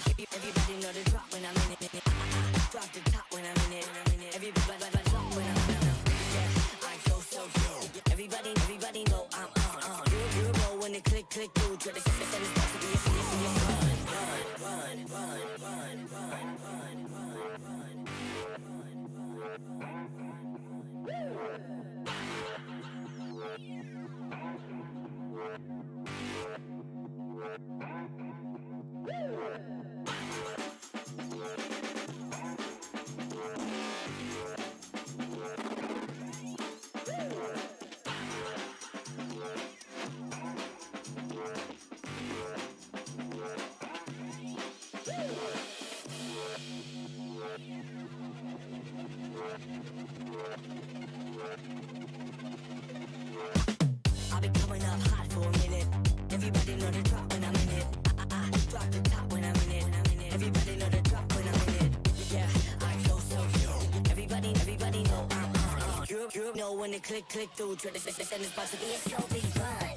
Everybody know the drop when I'm in it. Drop the top when I'm in it. Everybody drop when I'm in it. Yeah, I go so good. Everybody know I'm on. You know when the click through. Try to set the spot to be a I've been coming up hot for a minute. Everybody know the drop when I'm in it. Drop the top when I'm in it. Everybody know the drop when I'm in it. Yeah, I go so good. Everybody know I'm on. You know when the click through. Try to set the spot to be a so big fun.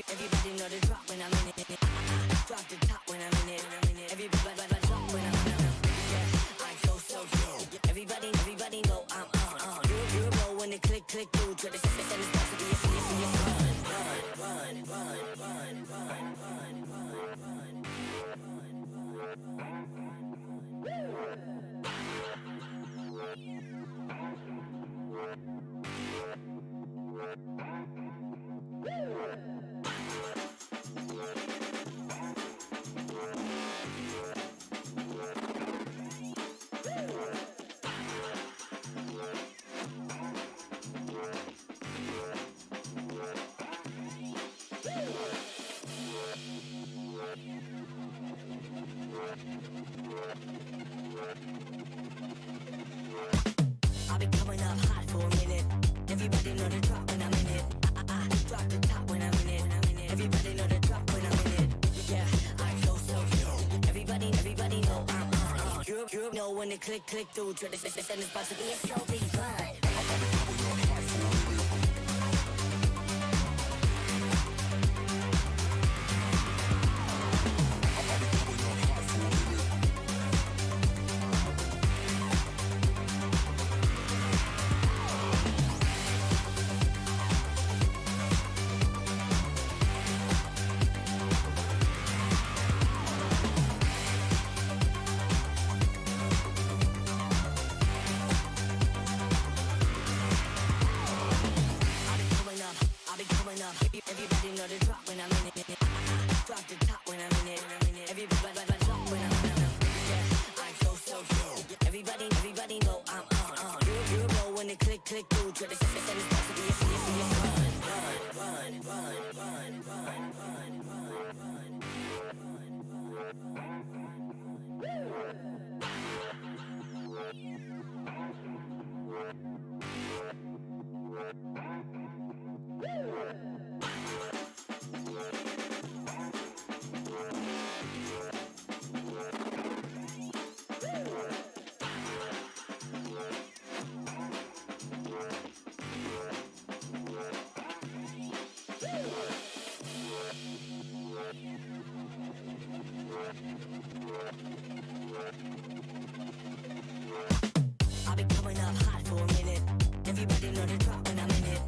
Everybody know the drop when I'm in it. Drop the top when I'm in it. Everybody drop when I'm in it. Yeah, I go so good. Everybody know I'm on. You know when the click through. Try to set the spot to be a I've been coming up hot for a minute. Everybody know the drop when I'm in it. Drop the top when I'm in it. Everybody know the drop when I'm in it. Yeah, I go so good. Everybody know I'm on. You know when the click through. Try to set the spot to be a so big fun. Everybody know the drop when I'm in it. Drop the top when I'm in it. Everybody drop when I'm in it. Yeah, I go so good. Everybody know I'm on. You know when the click through. Try to set the spot to be a I've been coming up hot for a minute. Everybody know the drop when I'm in it.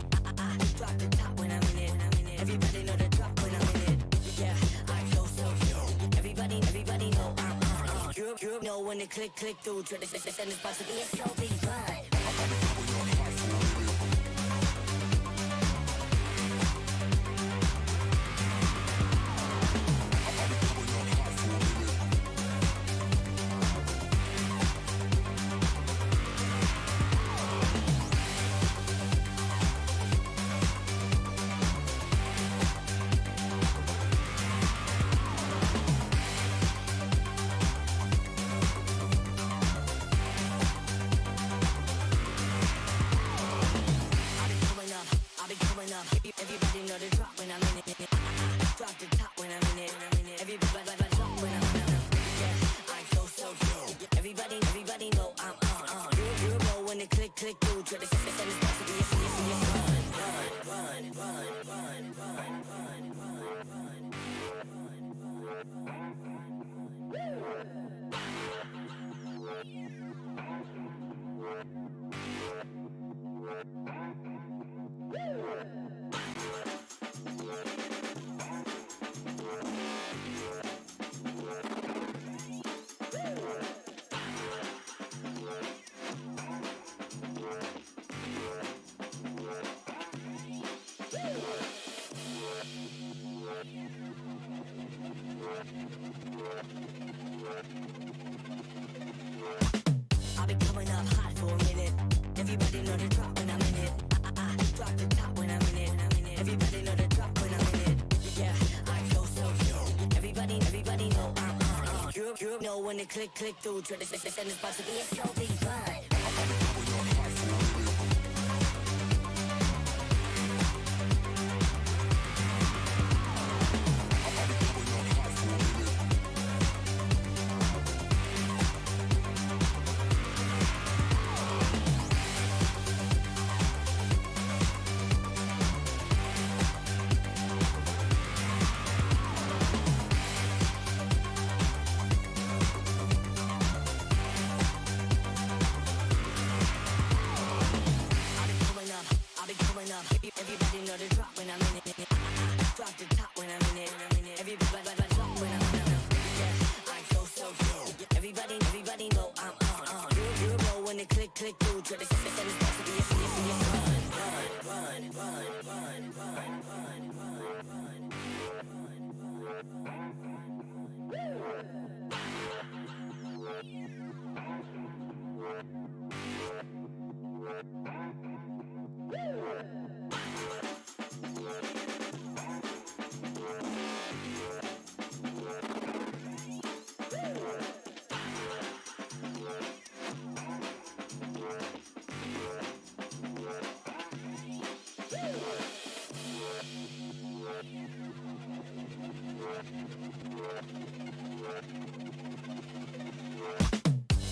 Drop the top when I'm in it. Everybody know the drop when I'm in it. Yeah, I go so good. Everybody know I'm on. You know when the click through. Try to set the spot to be a so big fun. You know when it click through to the system is about to be a slow beat run. Everybody know the drop when I'm in it. Drop the top when I'm in it. Everybody drop when I'm in it. Yeah, I go so good. Everybody know I'm on. You know when the click through to the system is about to be a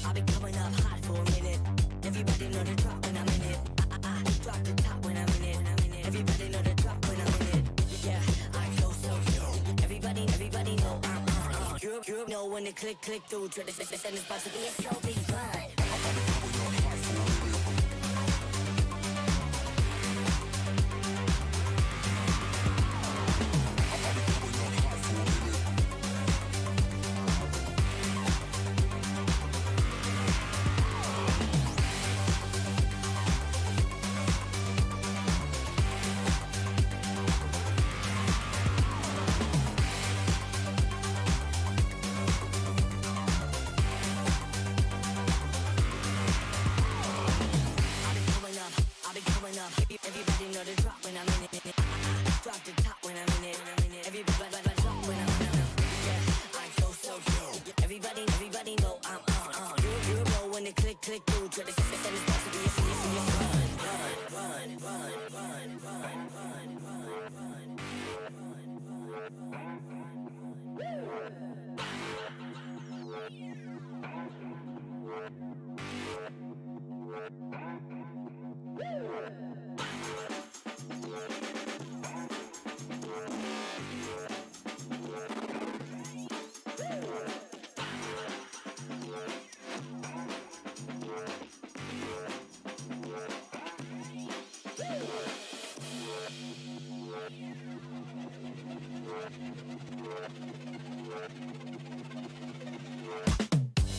I've been coming up hot for a minute. Everybody know the drop when I'm in it. I drop the top when I'm in it. Everybody know the drop when I'm in it. Yeah, I go so good. Everybody know I'm on. You know when the click through to the system is about to be a slow beat run. Everybody know the drop when I'm in it. Drop the top when I'm in it. Everybody drop when I'm in it. Yeah, I go so good. Everybody know I'm on. You know when the click through to the system is about to be a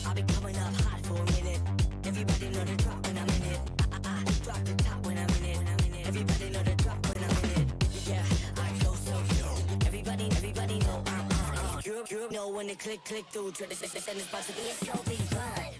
I've been coming up hot for a minute. Everybody know the drop when I'm in it. I drop the top when I'm in it. Everybody know the drop when I'm in it. Yeah, I go so good. Everybody know I'm on. You know when the click through to the system is about to be a slow beat run.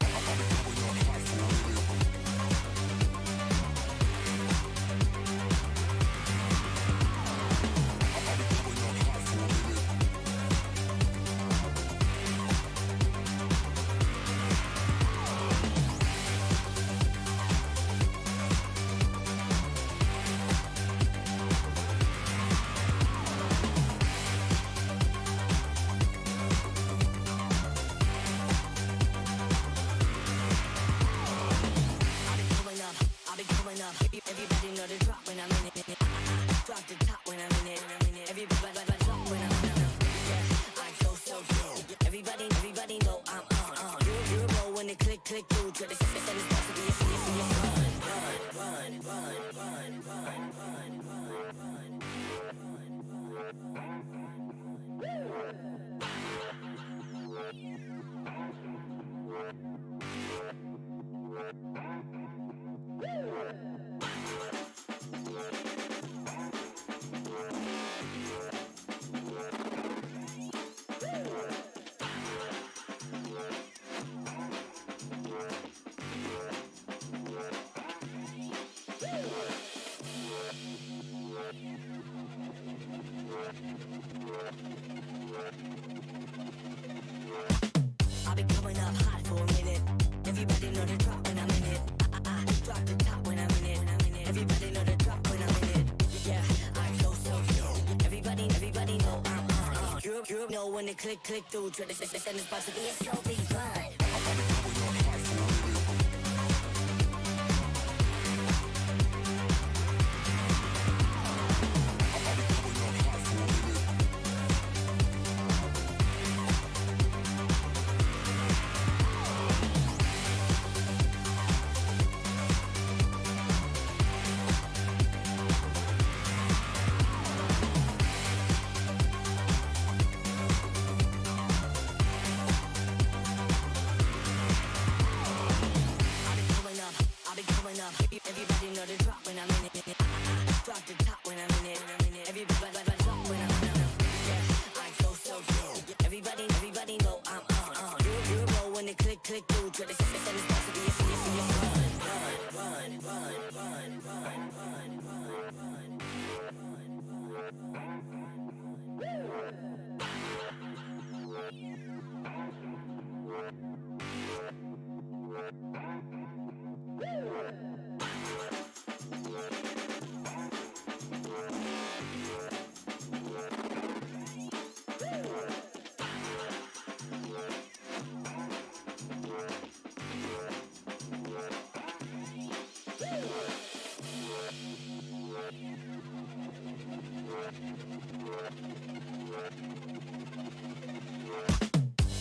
You know when they click through to the send it's about to be a slow beat run. Everybody know the drop when I'm in it. Drop the top when I'm in it. Everybody drop when I'm in it. Yeah, I go so good. Everybody know I'm on. You know when they click through to the send it's supposed to be a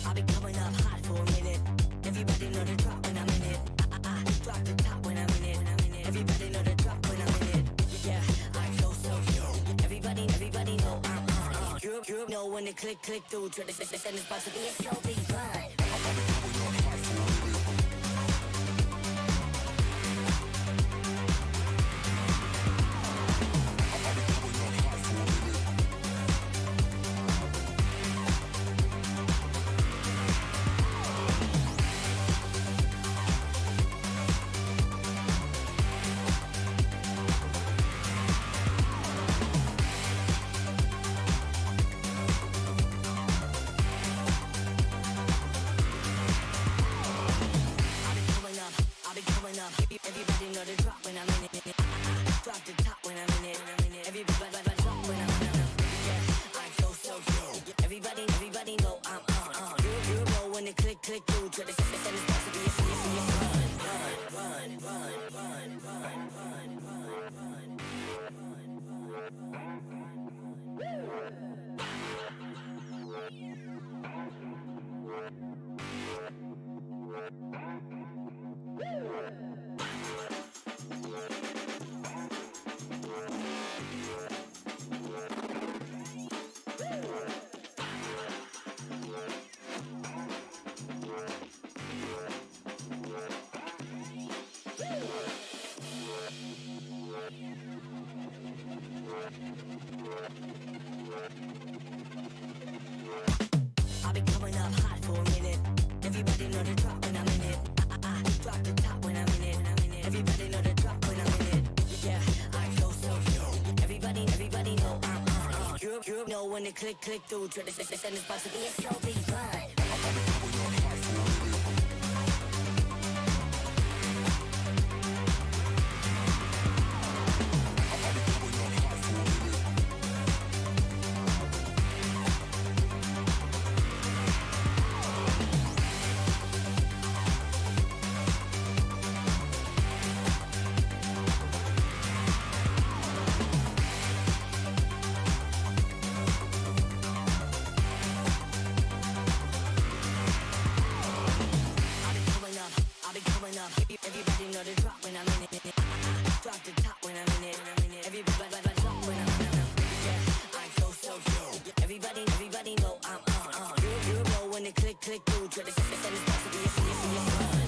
I've been coming up hot for a minute. Everybody know the drop when I'm in it. Drop the top when I'm in it. Everybody know the drop when I'm in it. Yeah, I go so good. Everybody know I'm on. You know when they click through to the send it's about to be a slow beat run. Everybody know the drop when I'm in it. Drop the top when I'm in it. Everybody drop when I'm in it. Yeah, I go so good. Everybody know I'm on. You know when they click through to the send it's supposed to be a I've been coming up hot for a minute. Everybody know the drop when I'm in it. Drop the top when I'm in it. Everybody know the drop when I'm in it. Yeah, I go so good. Everybody know I'm on. You know when they click through to the send it's about to be a slow beat run. Everybody know the drop when I'm in it. Drop the top when I'm in it. Everybody drop when I'm in it. Yeah, I go so good. Everybody know I'm on. You know when they click through to the send it's supposed to be a run.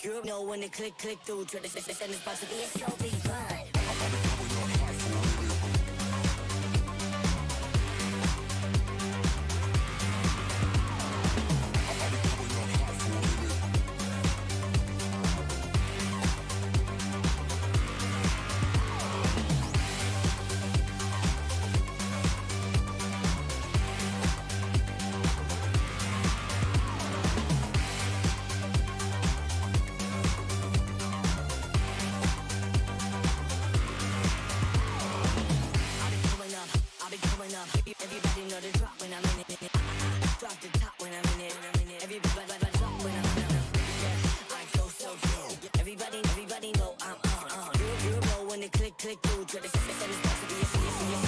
You know when it click through to the system is about to be a show be fun. Everybody know the drop when I'm in it. Drop the top when I'm in it. Everybody drop when I'm in it. Yeah, I go so good. Everybody know I'm on. You know when it click through to the system is supposed to be a serious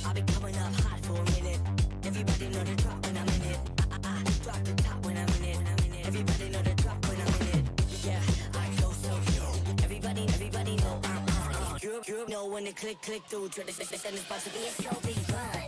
I've been coming up hot for a minute. Everybody know the drop when I'm in it. I drop the top when I'm in it. Everybody know the drop when I'm in it. Yeah, I go so good. Everybody know I'm on. You know when it click through to the system is about to be a show be fun.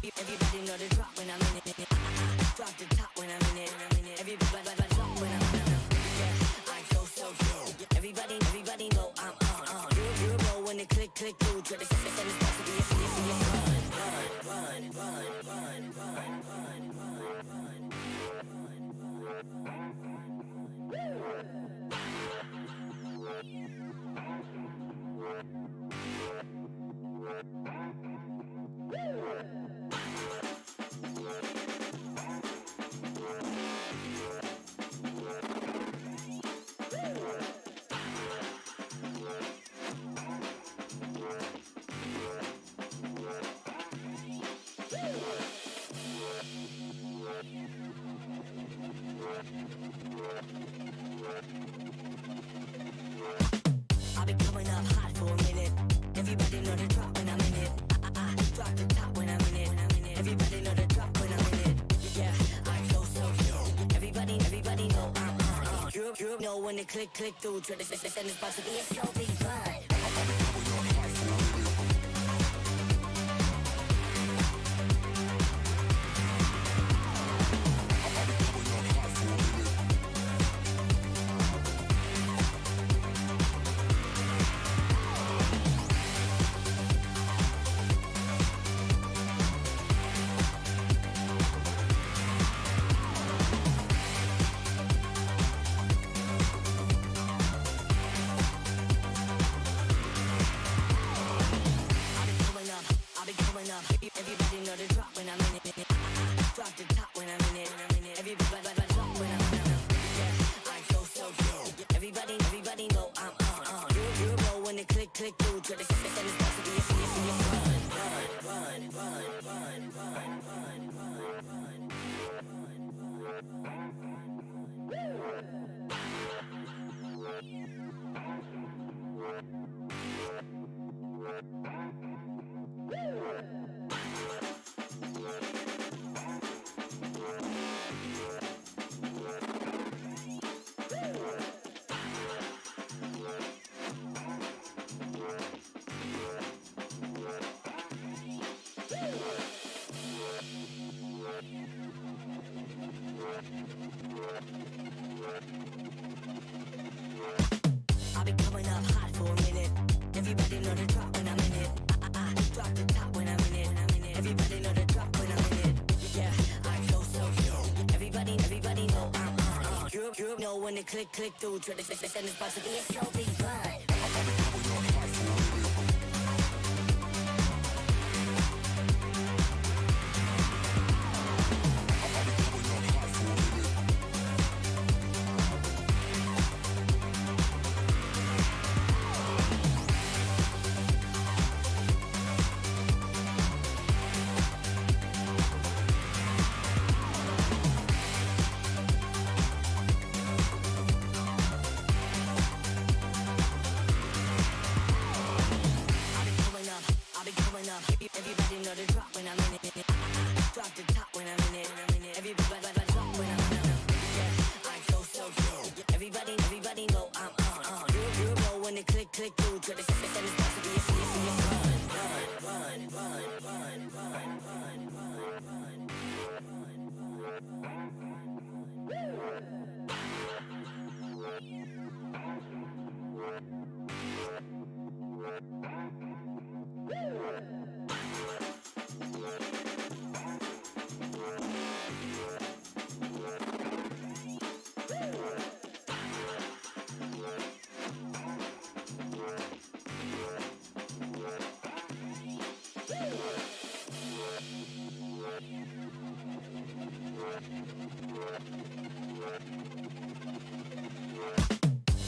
Everybody know the drop when I'm in it. Drop the top when I'm in it. Everybody drop when I'm in it. Yeah, I go so good. Everybody know I'm on. You know when it click through to the system is supposed to be a serious I've been coming up hot for a minute. Everybody know the drop when I'm in it. I drop the top when I'm in it. Everybody know the drop when I'm in it. Yeah, I go so good. Everybody know I'm on. You know when it click through to the system is about to be a show be fun. Everybody know the drop when I'm in it. Drop the top when I'm in it. Everybody drop when I'm in it. Yeah, I go so good. Everybody know I'm on. You know when it click through to the system is supposed to be a serious I've it click through to the system is about to be a slow beat run. Everybody know the drop when I'm in it. Drop the top when I'm in it. Everybody drop when I'm in it. Yeah, I go so good. Everybody know I'm on. You know when the click through to the system is about to be a serious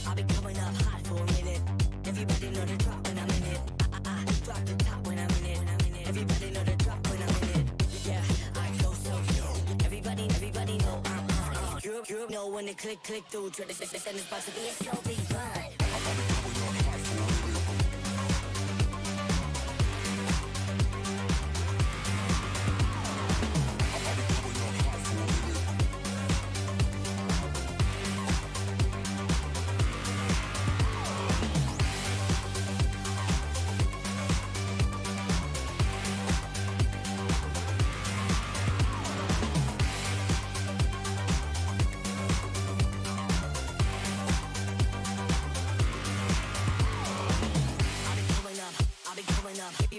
I'll be coming up hot for a minute. Everybody know the drop when I'm in it. Drop the top when I'm in it. Everybody know the drop when I'm in it. Yeah, I go so good. Everybody know I'm on. You know when the click through to the system is about to be a slow beat run.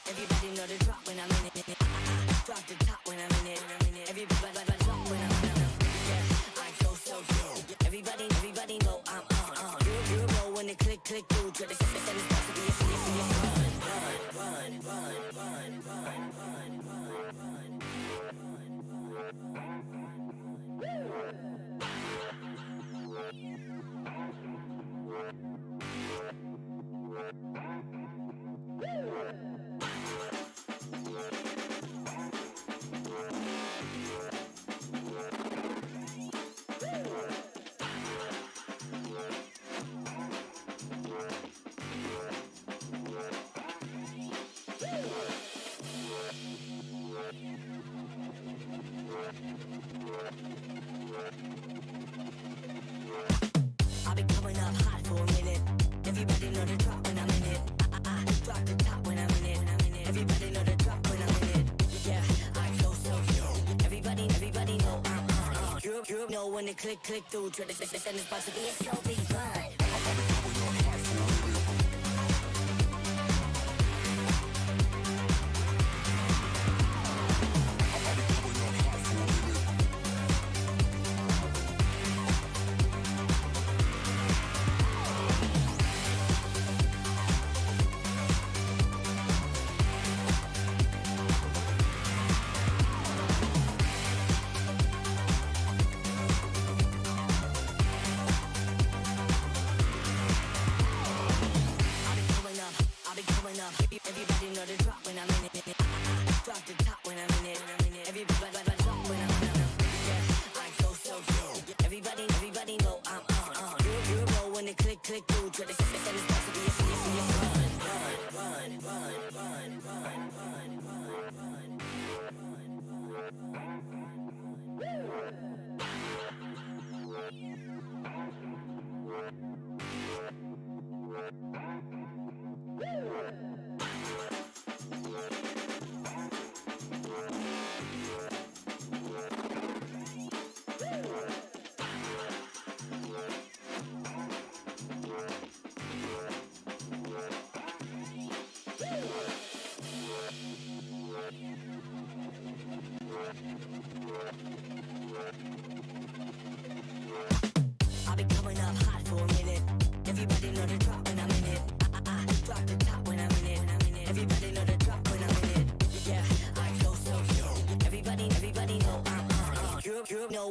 Everybody know the drop when I'm in it. Drop the top when I'm in it. Everybody drop when I'm in it. Yeah, I go so good. Everybody know I'm on. You know when the click through to the system is about to be a serious I'll be coming up hot for a minute. Everybody know the drop when I'm in it. Drop the top when I'm in it. Everybody know the drop when I'm in it. Yeah, I go so good. Everybody know I'm on. You know when the click through to the system is about to be a slow beat run. Everybody know the drop when I'm in it. Drop the top when I'm in it. Everybody drop when I'm in it. Yeah, I go so good. Everybody know I'm on. You know when the click through to the system is about to be a serious run.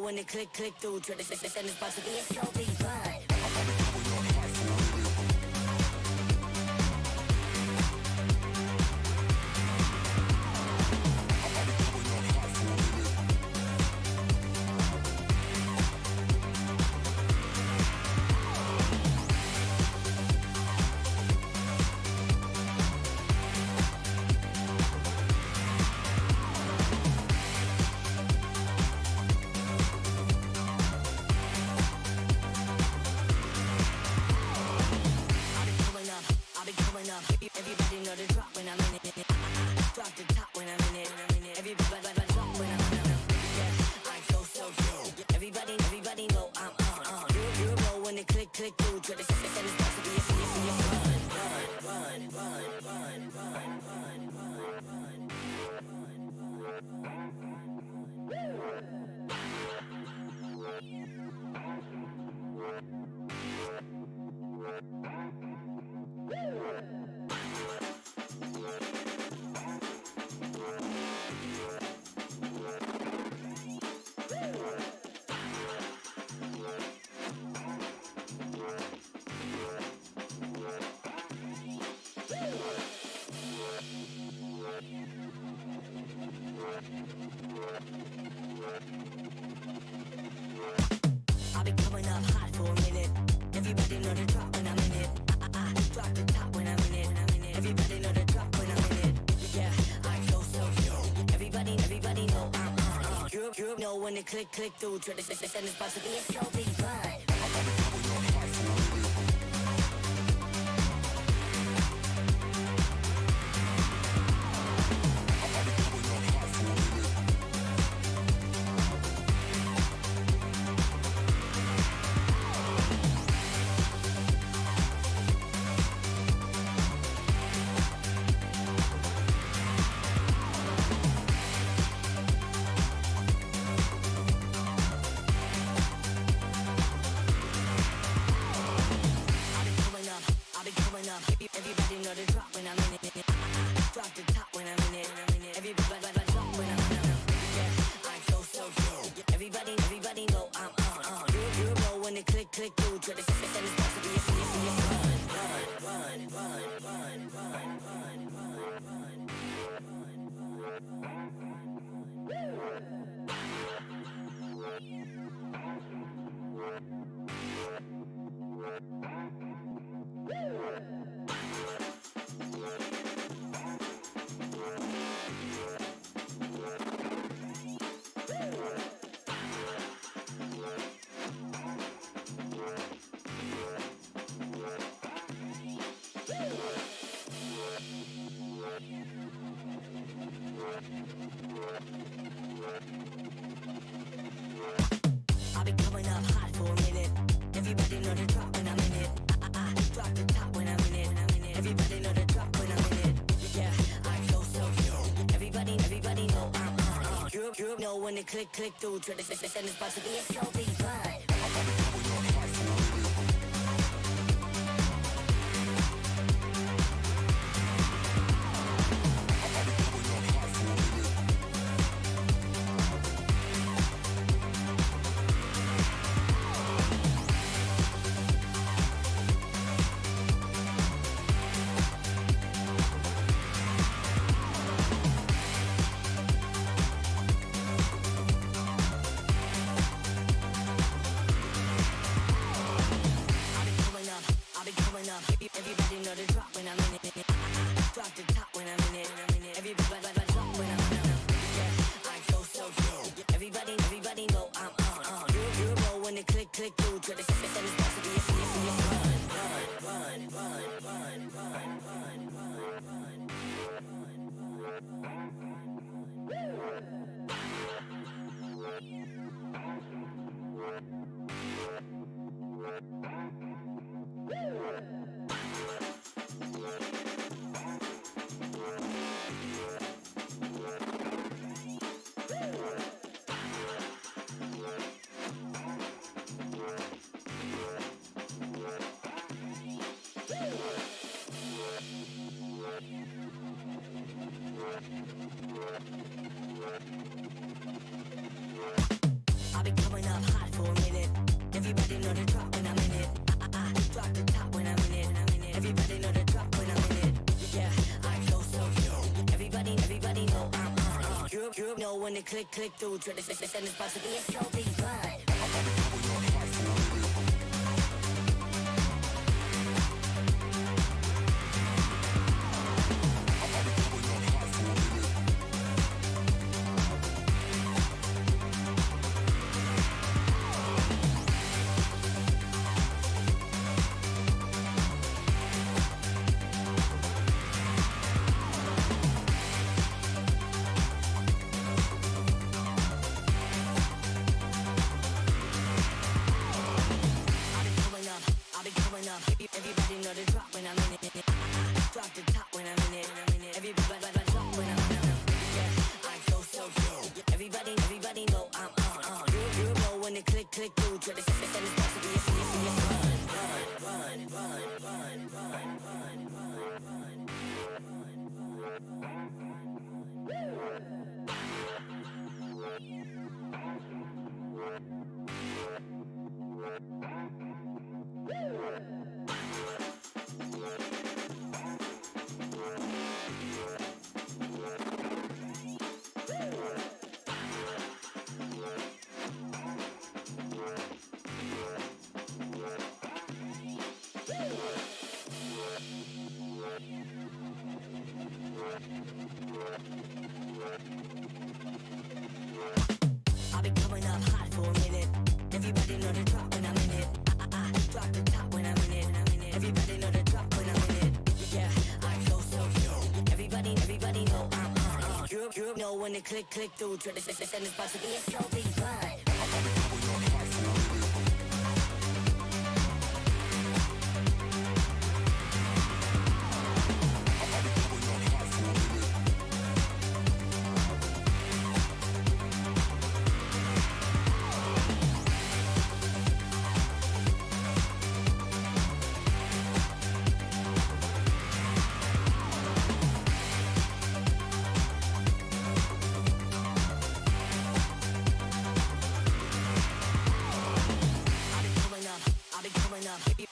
when it click through. Try to send this about to be a slow beat run. Everybody know the drop when I'm in it. Drop the top when I'm in it. Everybody drop when I'm in it. Yeah, I go so good. Everybody know I'm on. You know when the click through. Try to send this box to be a I've been coming up hot for a minute. Everybody know the drop when I'm in it. Drop the top when I'm in it. Everybody know the drop when I'm in it. Yeah, I go so good. Everybody know I'm on. You know when it click through. Try to send this box to be a slow beat run. Everybody know the drop when I'm in it. Drop the top when I'm in it. Everybody drop when I'm in it. Yeah, I go so good. Everybody know I'm on. You know when it click through. Try to send this box to be a I've been coming up hot for a minute. Everybody know the drop when I'm in it. Drop the top when I'm in it. Everybody know the drop when I'm in it. Yeah, I go so good. Everybody know I'm on. You know when it click through. Try to send this box to be a slow beat run. You know when they click through to the send this about to be a slow beat run. Everybody know the drop when I'm in it. Drop the top when I'm in it. Everybody drop when I'm in it. Yeah, I go so yo. Everybody know I'm on. You know when they click through to the send it's about to be a serious I'll be coming up hot for a minute. Everybody know the drop when I'm in it. Drop the top when I'm in it. Everybody know the drop when I'm in it. Yeah, I go so yo. Everybody know I'm on. You know when they click through to the send it's about to be a slow beat run.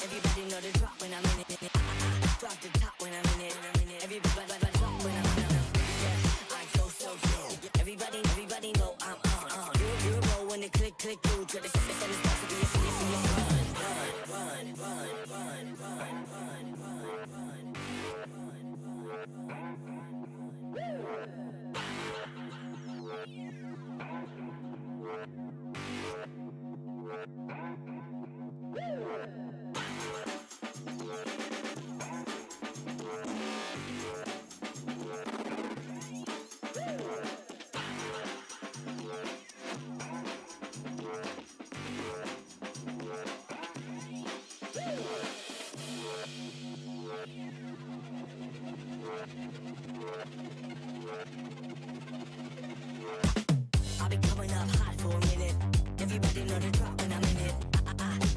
Everybody know the drop when I'm in it. Drop the top when I'm in it. Everybody drop when I'm in it. Yeah, I go so yo. Everybody know I'm on. You know when they click through to the send it's about to be a serious I'll be coming up hot for a minute. Everybody know the drop when I'm in it.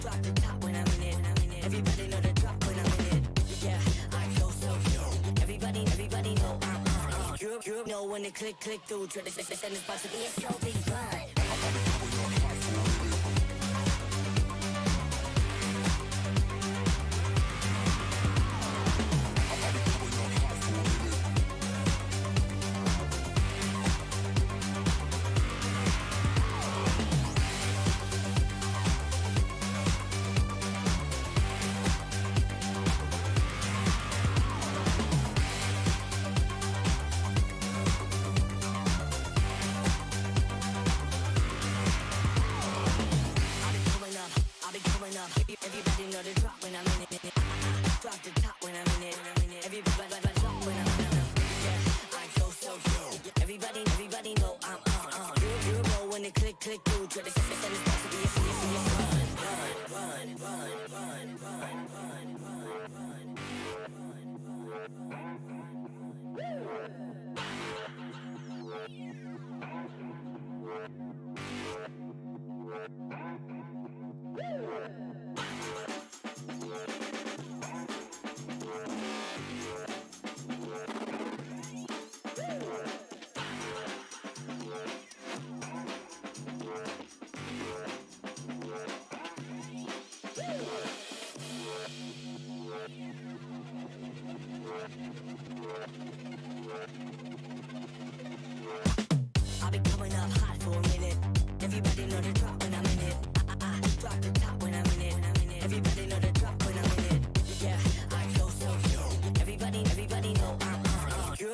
Drop the top when I'm in it. Everybody know the drop when I'm in it. Yeah, I go so yo. Everybody know I'm on. You know when they click through to the send it's about to be a slow beat run.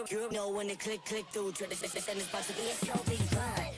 You know when to click through. Try to send this box to be a show, big vibe.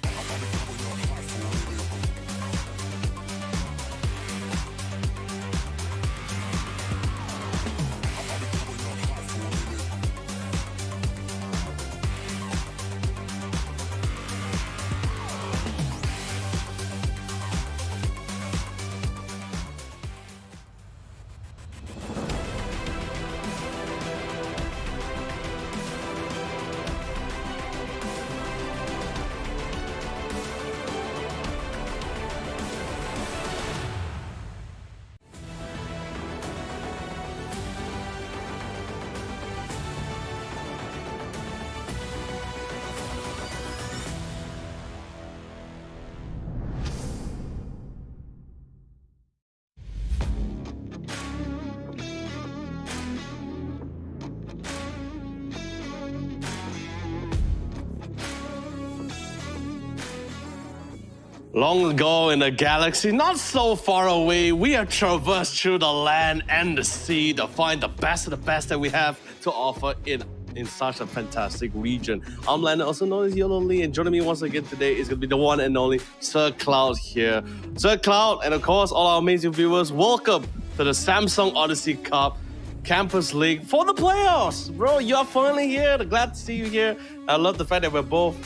Long ago in a galaxy not so far away, we have traversed through the land and the sea to find the best of the best that we have to offer in such a fantastic region. I'm Landon, also known as Yolo Lee, and joining me once again today is going to be the one and only Sir Cloud here. Sir Cloud, and of course all our amazing viewers, welcome to the Samsung Odyssey Cup Campus League for the playoffs. Bro, you're finally here. Glad to see you here. I love the fact that we're both,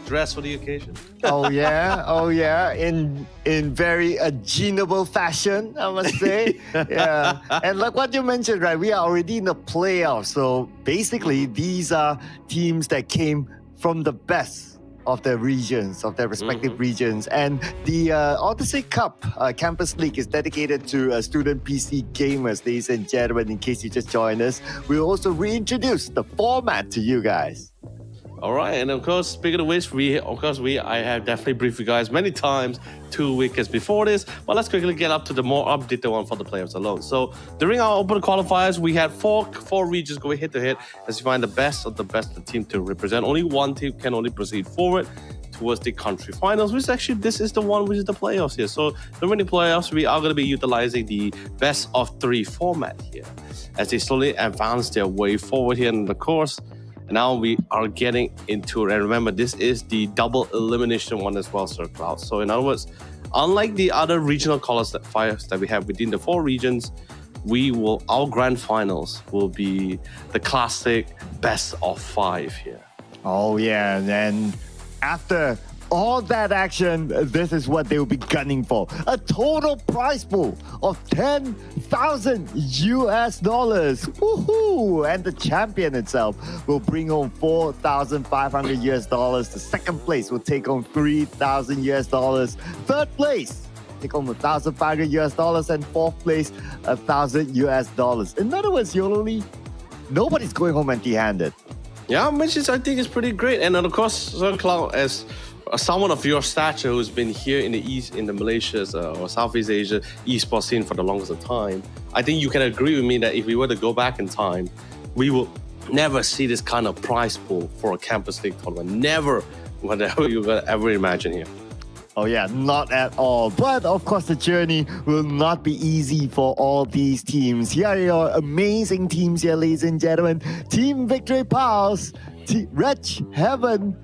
dressed for the occasion. Oh yeah, in very achievable fashion, I must say. Yeah, and like what you mentioned, right? We are already in the playoffs, so basically these are teams that came from the best of their regions, of their respective regions, and the Odyssey Cup Campus League is dedicated to student PC gamers, ladies and gentlemen. In case you just joined us, we'll also reintroduce the format to you guys. All right, and of course, speaking of which, I have definitely briefed you guys many times 2 weeks before this, but let's quickly get up to the more updated one for the players alone. So during our open qualifiers, we had four regions going head-to-head as you find the best of the team to represent. Only one team can only proceed forward towards the country finals, which actually this is the one which is the playoffs here. So during the playoffs, we are going to be utilizing the best of 3 format here as they slowly advance their way forward here in the course. And now we are getting into it. And remember, this is the double elimination one as well, Sir Cloud. So in other words, unlike the other regional qualifiers that we have within the 4 regions, our grand finals will be the classic best of 5 here. Oh yeah, and after all that action, this is what they will be gunning for. A total prize pool of $10,000 US. Woohoo! And the champion itself will bring home $4,500 US. The second place will take home $3,000 US. Third place take home $1,500 US, and fourth place $1,000 US. In other words, Yololi, nobody's going home empty-handed. Yeah, which I think is pretty great. And of course, Sir Cloud, as someone of your stature who's been here in the East, in the Malaysia's or Southeast Asia esports scene for the longest of time, I think you can agree with me that if we were to go back in time, we will never see this kind of prize pool for a campus league tournament. Never, whatever you could ever imagine here. Oh yeah, not at all. But of course, the journey will not be easy for all these teams. Here are your amazing teams here, ladies and gentlemen. Team Victory Pals, Wretch Heaven,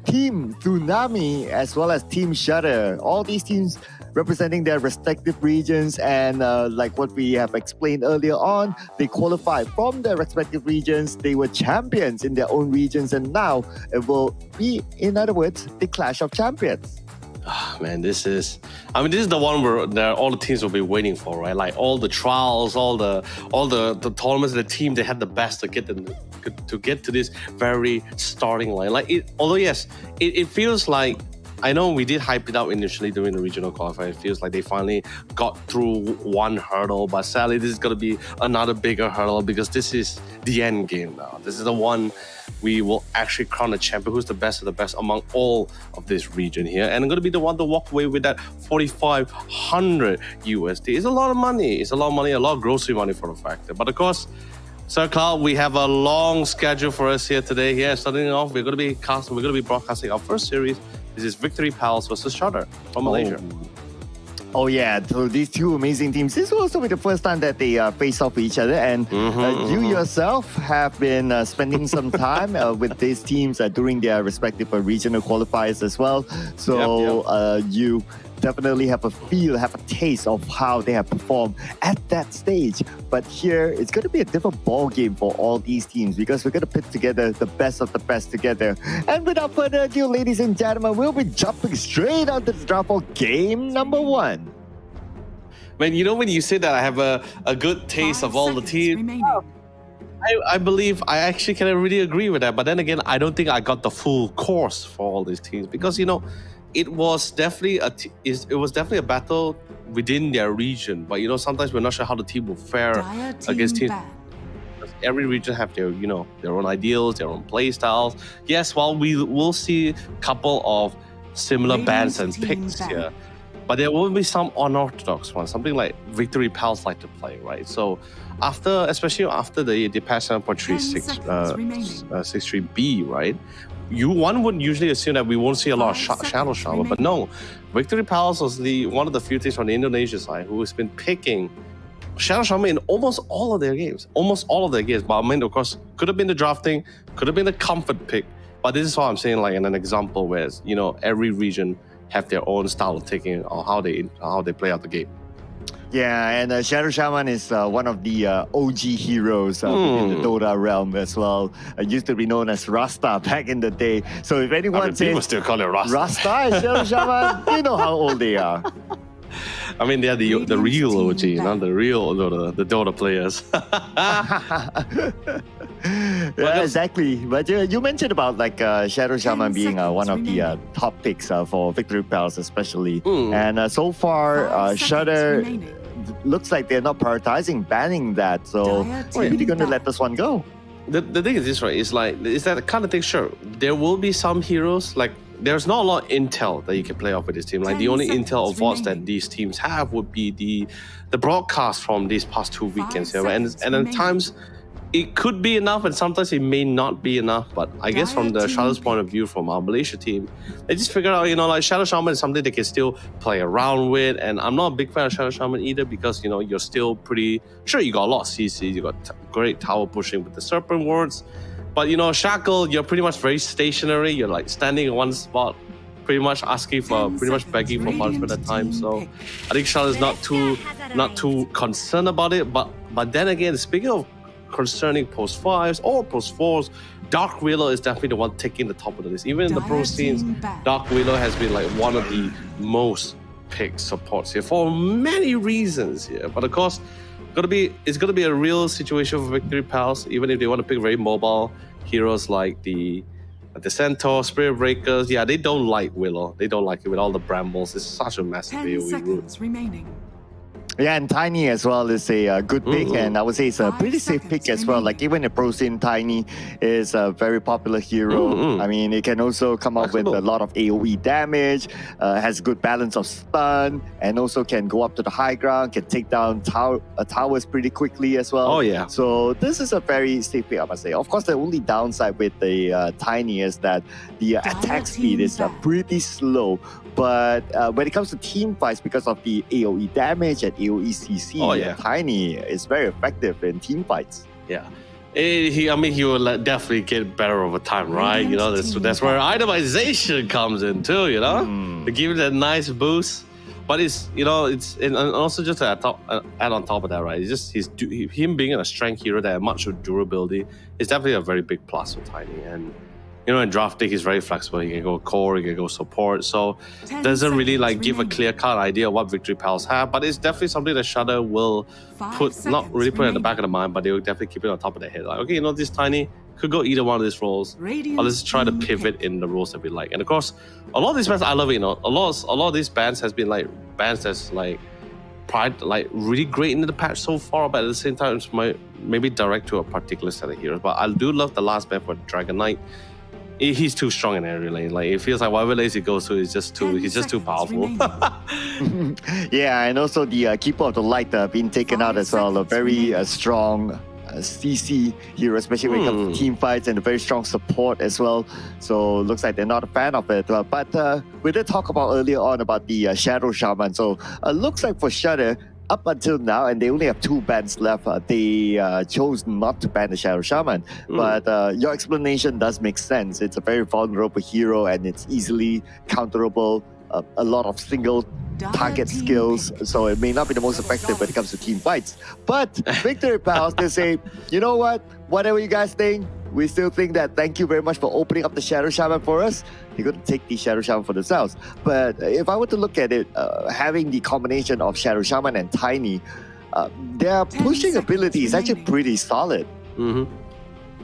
Team Tsunami, as well as Team Shudder. All these teams representing their respective regions, and like what we have explained earlier on, they qualified from their respective regions. They were champions in their own regions, and now it will be, in other words, the Clash of Champions. Man, this is the one where all the teams will be waiting for, right? Like all the trials, all the tournaments, the team they had the best to get to this very starting line. Like although yes, it feels like, I know we did hype it up initially during the regional qualifier. It feels like they finally got through one hurdle, but sadly this is going to be another bigger hurdle because this is the end game now. This is the one we will actually crown a champion who's the best of the best among all of this region here. And I'm going to be the one to walk away with that 4,500 USD. It's a lot of money. It's a lot of money, a lot of grocery money for the factor. But of course, Sir Cloud, we have a long schedule for us here today. Here, starting off, we're going to be broadcasting our first series. This is Victory Pals versus Shudder from Malaysia. Oh yeah, so these two amazing teams. This will also be the first time that they face off each other, and you yourself have been spending some time with these teams during their respective regional qualifiers as well. So you definitely have a feel, have a taste of how they have performed at that stage. But here, it's going to be a different ball game for all these teams because we're going to put together the best of the best together. And without further ado, ladies and gentlemen, we'll be jumping straight onto the draft for game number 1. Man, you know when you say that I have a good taste of all the teams, I believe I actually can really agree with that. But then again, I don't think I got the full course for all these teams because, it was definitely a battle within their region. But sometimes we're not sure how the team will fare against teams. Every region have their their own ideals, their own play styles. Yes, while we will see a couple of similar bans and picks here, but there will be some unorthodox ones, something like Victory Pals like to play, right? So especially after the patch 7.36 63B, right? One would usually assume that we won't see a lot of Shadow Shower, but no. Victory Palace was one of the few teams from the Indonesia side who has been picking Shadow Shower in almost all of their games. But I mean, of course, could have been the drafting, could have been the comfort pick. But this is what I'm saying, like in an example where every region have their own style of taking or how they play out the game. Yeah, and Shadow Shaman is one of the OG heroes in the Dota realm as well. Used to be known as Rasta back in the day. So if anyone says people still call it Rasta. Rasta and Shadow Shaman, you know how old they are. I mean, they're the real OG, not the real the Dota players. Yeah, exactly. But you mentioned about like Shadow Shaman being one of the top picks for Victory Pals especially. And so far, Shudder looks like they're not prioritizing banning that. So we're really going to let this one go. The thing is this, right? Is that kind of thing? Sure, there will be some heroes like. There's not a lot of intel that you can play off with this team. Like the only intel of VODs that these teams have would be the broadcast from these past 2 weekends here. And at times it could be enough and sometimes it may not be enough. But I guess from the Shadow's point of view, from our Malaysia team, they just figured out, like Shadow Shaman is something they can still play around with. And I'm not a big fan of Shadow Shaman either because, you're still pretty sure you got a lot of CC, you got great tower pushing with the Serpent Wards. But Shackle, you're pretty much very stationary. You're like standing in one spot, pretty much begging for punishment at times. So I think Shadow's not too concerned about it. But then again, speaking of concerning post 5s or post 4s, Dark Willow is definitely the one taking the top of the list. Even in the pro scenes, Dark Willow has been like one of the most picked supports here for many reasons here. But of course, it's gonna be a real situation for Victory Pals, even if they want to pick very mobile heroes like the Centaur, Spirit Breakers. Yeah, they don't like Willow. They don't like it with all the brambles. It's such a massive AoE route. Yeah, and Tiny as well is a good pick, and I would say it's a pretty safe pick as well. Like even in pro scene, Tiny is a very popular hero. I mean, it can also come up with a lot of AoE damage, has good balance of stun, and also can go up to the high ground, can take down towers pretty quickly as well. Oh yeah. So this is a very safe pick, I must say. Of course, the only downside with the Tiny is that the attack speed is pretty slow. But when it comes to team fights, because of the AoE damage and AoE CC, Tiny is very effective in team fights. Yeah. He will definitely get better over time, right? That's where itemization comes in too, to give it that nice boost. But and also just to add on top of that, right? It's just him being a strength hero that has much of durability is definitely a very big plus for Tiny. And in drafting, he's very flexible. He can go core, he can go support. So doesn't really give a clear-cut idea of what Victory Pals have. But it's definitely something that Shadow will not really put at the back of the mind, but they will definitely keep it on top of their head. Like, okay, this Tiny could go either one of these roles. Or let's try to pivot in the roles that we like. And of course, a lot of these bands, I love it. A lot of these bands has been bands that's really great in the patch so far, but at the same time, it's maybe direct to a particular set of heroes. But I do love the last band for Dragon Knight. He's too strong in every lane. It feels like whatever lanes he goes to, he's just too powerful. Yeah, and also the Keeper of the Light being taken out as well. A very strong CC hero, especially when it comes to team fights and a very strong support as well. So looks like they're not a fan of it. But we did talk about earlier on about the Shadow Shaman. So looks like for Shudder, up until now, and they only have 2 bans left, they chose not to ban the Shadow Shaman. But your explanation does make sense. It's a very vulnerable hero and it's easily counterable. A lot of single target skills, so it may not be the most effective when it comes to team fights. But Victory Pals, they say, you know what? Whatever you guys think, we still think that thank you very much for opening up the Shadow Shaman for us. They're going to take the Shadow Shaman for themselves. But if I were to look at it, having the combination of Shadow Shaman and Tiny, their pushing ability is actually pretty solid.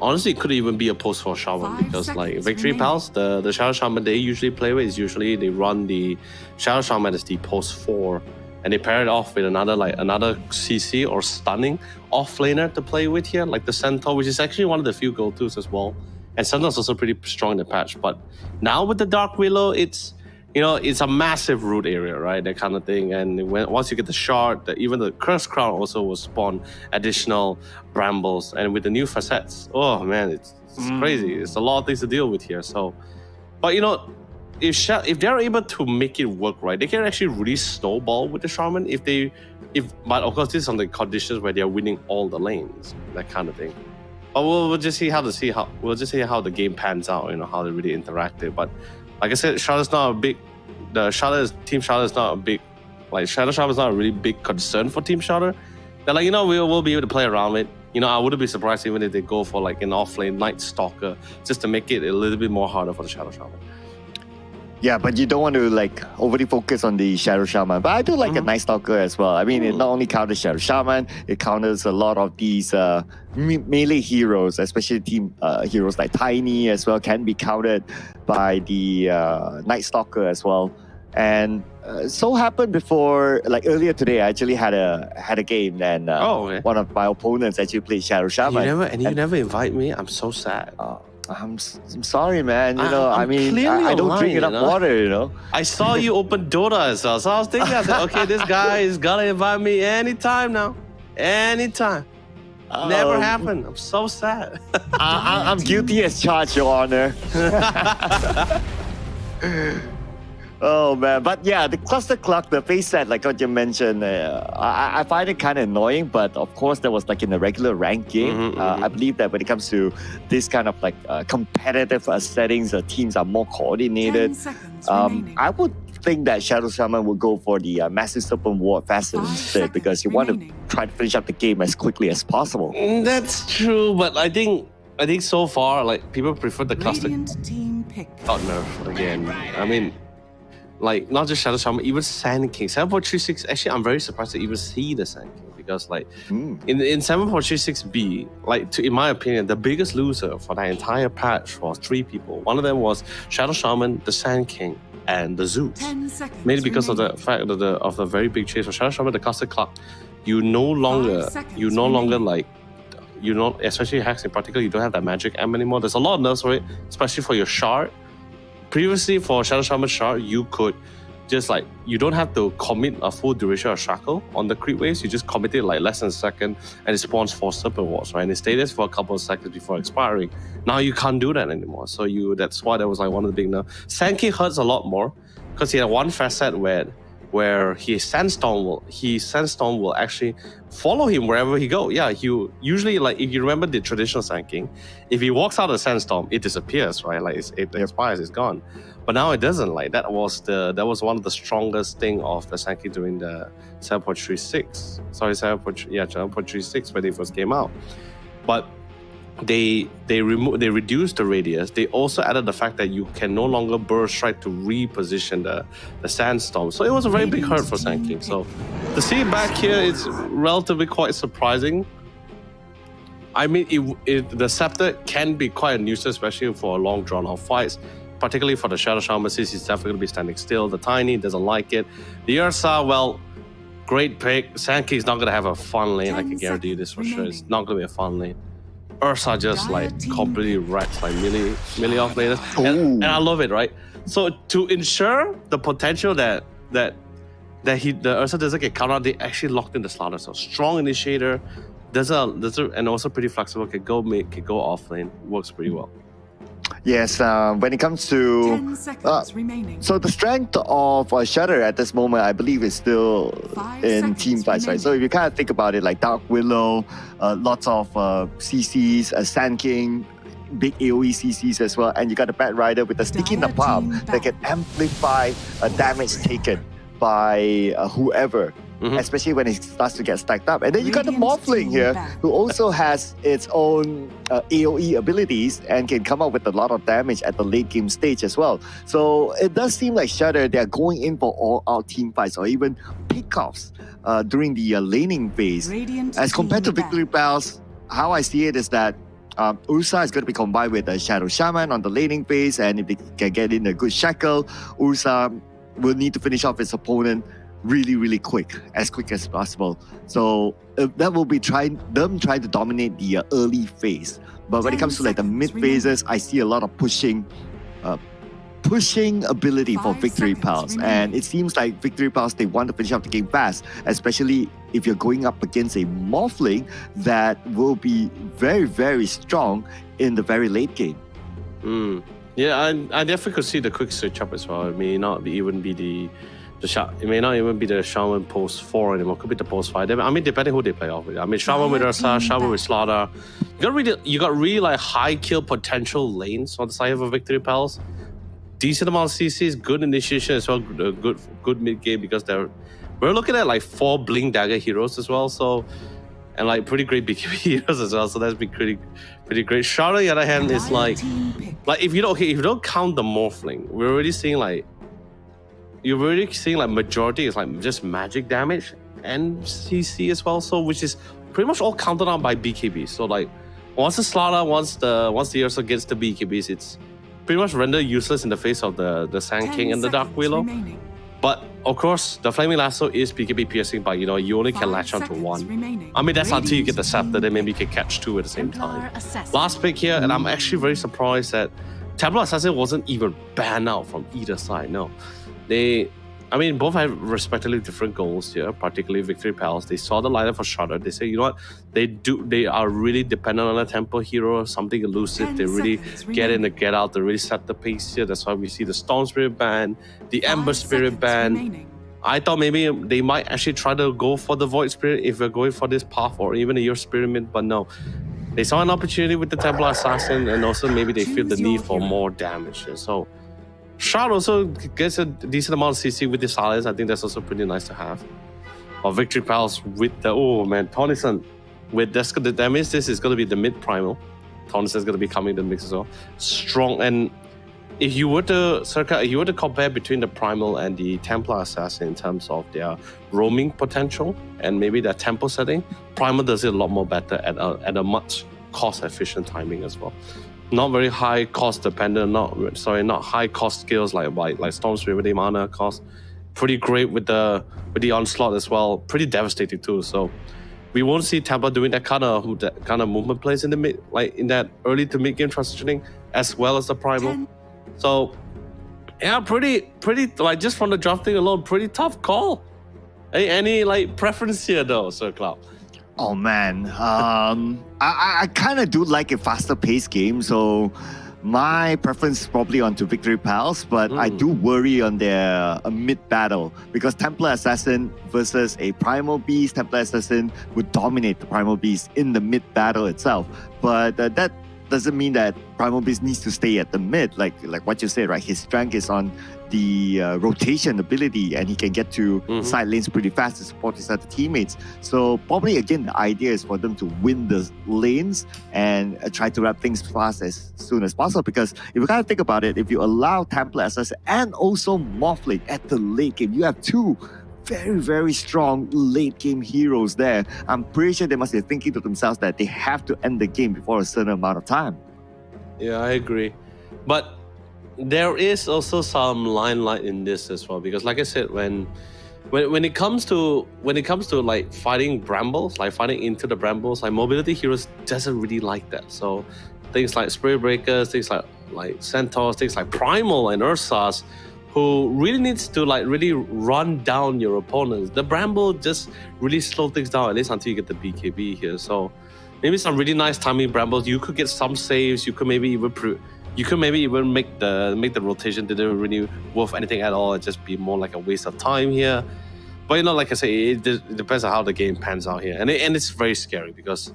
Honestly, it could even be a post for Shaman because like Victory Pals, the Shadow Shaman they usually play with is usually they run the Shadow Shaman as the post 4 and they pair it off with another CC or stunning offlaner to play with here, like the Centaur, which is actually one of the few go-tos as well. And Centaur's also pretty strong in the patch. But now with the Dark Willow, it's it's a massive root area, right? That kind of thing. And once you get the shard, even the Curse Crown also will spawn additional brambles. And with the new facets, oh man, it's crazy. It's a lot of things to deal with here. So, but if they're able to make it work right, they can actually really snowball with the Shaman. But of course, this is on the conditions where they're winning all the lanes, that kind of thing. But we'll just see how the game pans out. How they really interactive. But like I said, Shadow's not a big. Team Shadow is not a big. Like Shadow Shaman is not a really big concern for Team Shadow. They're like, we'll be able to play around with. I wouldn't be surprised even if they go for like an offlane Night Stalker just to make it a little bit more harder for the Shadow Shaman. Yeah, but you don't want to like overly focus on the Shadow Shaman. But I do like a Night Stalker as well. I mean, it not only counters Shadow Shaman, it counters a lot of these melee heroes, especially team heroes like Tiny as well, can be countered by the Night Stalker as well. And so happened before, like earlier today, I actually had a game and one of my opponents actually played Shadow Shaman. You never invite me. I'm so sad. I'm sorry, man. I don't drink enough water, I saw you open Dota as well. So I was thinking, okay, this guy is gonna invite me anytime now. Anytime. Never happened. I'm so sad. I'm guilty as charged, Your Honor. Oh man, but yeah, the cluster clock, the face set, like what you mentioned, I find it kind of annoying. But of course, that was like in a regular ranked game. I believe that when it comes to this kind of like competitive settings, teams are more coordinated. I would think that Shadow Shaman would go for the Massive Serpent Ward faster instead because you want to try to finish up the game as quickly as possible. That's true, but I think so far, like people prefer the cluster. Team pick. Oh no, again. I mean. Like, not just Shadow Shaman, even Sand King. 7.36, actually, I'm very surprised to even see the Sand King because, like, in 7.36B, like, in my opinion, the biggest loser for that entire patch was 3 people. One of them was Shadow Shaman, the Sand King, and the Zeus. 10 seconds Mainly because of the fact of the very big chase for Shadow Shaman, the cluster clock. You no longer, especially Hex in particular, you don't have that magic amp anymore. There's a lot of nerfs for it, especially for your shard. Previously, for Shadow Shaman Shard, you could just like, you don't have to commit a full duration of Shackle on the creep waves. You just commit it like less than a second and it spawns 4 Serpent Wards, right? And it stays there for a couple of seconds before expiring. Now you can't do that anymore. So that's why that was like one of the big nerfs. Sand King hurts a lot more because he had one facet where his Sandstorm will actually follow him wherever he goes. Yeah, he usually, like, if you remember the traditional Sand King, if he walks out of the Sandstorm, it disappears, right? Like it expires, it's gone. But now it doesn't. Like that was one of the strongest thing of the Sand King during the 7.36. Sorry, 7.36 when they first came out. But they reduced the radius. They also added the fact that you can no longer burst strike to reposition the Sandstorm. So it was a very big hurt for Sand King. So to see it back here, it's relatively quite surprising. I mean, the Scepter can be quite a nuisance, especially for long drawn-out fights, particularly for the Shadow Shaman, since he's definitely going to be standing still. The Tiny doesn't like it. The Ursa, well, great pick. Sand King's not going to have a fun lane. I can guarantee you this for sure. It's not going to be a fun lane. Ursa just like completely wrecks like melee offlaners, and I love it, right? So to ensure the potential that the Ursa doesn't get countered, they actually locked in the Slaughter. So strong initiator, and also pretty flexible. Can go mid, can go off lane. Works pretty well. Yes, when it comes to 10 seconds remaining. so the strength of Shudder at this moment, I believe, is still 5 in seconds team fights, right? So if you kind of think about it, like Dark Willow, lots of CCs, Sand King, big AoE CCs as well, and you got a Bat Rider with a stick in the Dire palm team that can amplify damage taken by whoever. Especially when it starts to get stacked up. And then you got the Radiant's Morphling team here, back. who also has its own AoE abilities and can come up with a lot of damage at the late game stage as well. So it does seem like Shudder, they're going in for all-out team fights or even pickoffs during the laning phase. Radiant As compared to team back. Victory Bells, how I see it is that Ursa is going to be combined with a Shadow Shaman on the laning phase, and if they can get in a good Shackle, Ursa will need to finish off its opponent really quick as possible. So that will be trying to dominate the early phase. But when it 10 comes to like the mid seconds phases, I see a lot of pushing ability for 5 Victory seconds Pals. remaining. And it seems like Victory Pals, they want to finish off the game fast, especially if you're going up against a Morphling that will be very strong in the very late game. Yeah, I definitely could see the quick switch up as well. It may not even be the it may not even be the Shaman post 4 anymore. It could be the post 5. I mean, depending who they play off with. I mean, Shaman with Ursa, Shaman with Slaughter. You got really like high kill potential lanes on the side of a Victory Palace. Decent amount of CCs, good initiation as well, good mid game because we're looking at like 4 Blink Dagger heroes as well. So and like pretty great BKB heroes as well. So that's been pretty great. Shard on the other hand is like if you don't count the Morphling, we're already seeing like. You're already seeing like majority is like just magic damage and CC as well, so which is pretty much all counted on by BKB. So like once the Slaughter, once the Ursa gets the BKBs, it's pretty much rendered useless in the face of the Sand King and the Dark Willow. Remaining. But of course, the Flaming Lasso is BKB piercing, but you only can 5 latch onto seconds one. remaining. I mean, that's until you get the Radiant's Scepter, then team maybe you can catch 2 at the same time. Templar Assassin. Last pick here, and I'm actually very surprised that Templar Assassin wasn't even banned out from either side. No, both have respectively different goals here, particularly Victory Palace. They saw the lineup for Shudder. They say, you know what, they are really dependent on a tempo hero, something elusive. 10 They really seconds get in remaining. and get out. They really set the pace here. That's why we see the Storm Spirit ban, the 5 Ember Spirit seconds ban. remaining. I thought maybe they might actually try to go for the Void Spirit if we're going for this path, or even a Your Spirit mid, but no. They saw an opportunity with the Templar Assassin, and also maybe they feel the Choose need your for hero. more damage here. So Shard also gets a decent amount of CC with the Silence. I think that's also pretty nice to have. Or Victory Palace with the Tonison with this damage. This is going to be the mid primal. Tonison is going to be coming to the mix as well. Strong, and if you were to compare between the primal and the Templar Assassin in terms of their roaming potential and maybe their tempo setting, primal does it a lot more better at a much cost efficient timing as well. Not very high cost dependent, not high cost skills like Storm Spirit with the mana cost. Pretty great with the onslaught as well. Pretty devastating too. So we won't see Tampa doing that kind of movement plays in the mid, like in that early to mid game transitioning, as well as the primal. 10 So yeah, pretty like just from the drafting alone, pretty tough call. Any like preference here though, Sir Cloud? Oh man, I kind of do like a faster paced game, so my preference is probably onto Victory Pals, but I do worry on their mid battle because Templar Assassin versus a Primal Beast, Templar Assassin would dominate the Primal Beast in the mid battle itself, but that doesn't mean that Primal Beast needs to stay at the mid, like what you said, right? His strength is on the rotation ability, and he can get to side lanes pretty fast to support his other teammates. So probably again, the idea is for them to win the lanes and try to wrap things fast as soon as possible. Because if you kind of think about it, if you allow Templar Assassin and also Morphling at the late game, you have 2 very strong late game heroes there. I'm pretty sure they must be thinking to themselves that they have to end the game before a certain amount of time. Yeah, I agree. But there is also some limelight in this as well, because like I said, when it comes to like fighting brambles, like fighting into the brambles, like mobility heroes doesn't really like that. So things like Spirit Breakers, things like Centaurs, things like Primal and Ursas, who really needs to like really run down your opponents. The Bramble just really slow things down, at least until you get the BKB here. So maybe some really nice timing Brambles. You could get some saves. You could maybe even make the rotation didn't really worth anything at all. It just be more like a waste of time here. But you know, like I say, it depends on how the game pans out here, and it's very scary because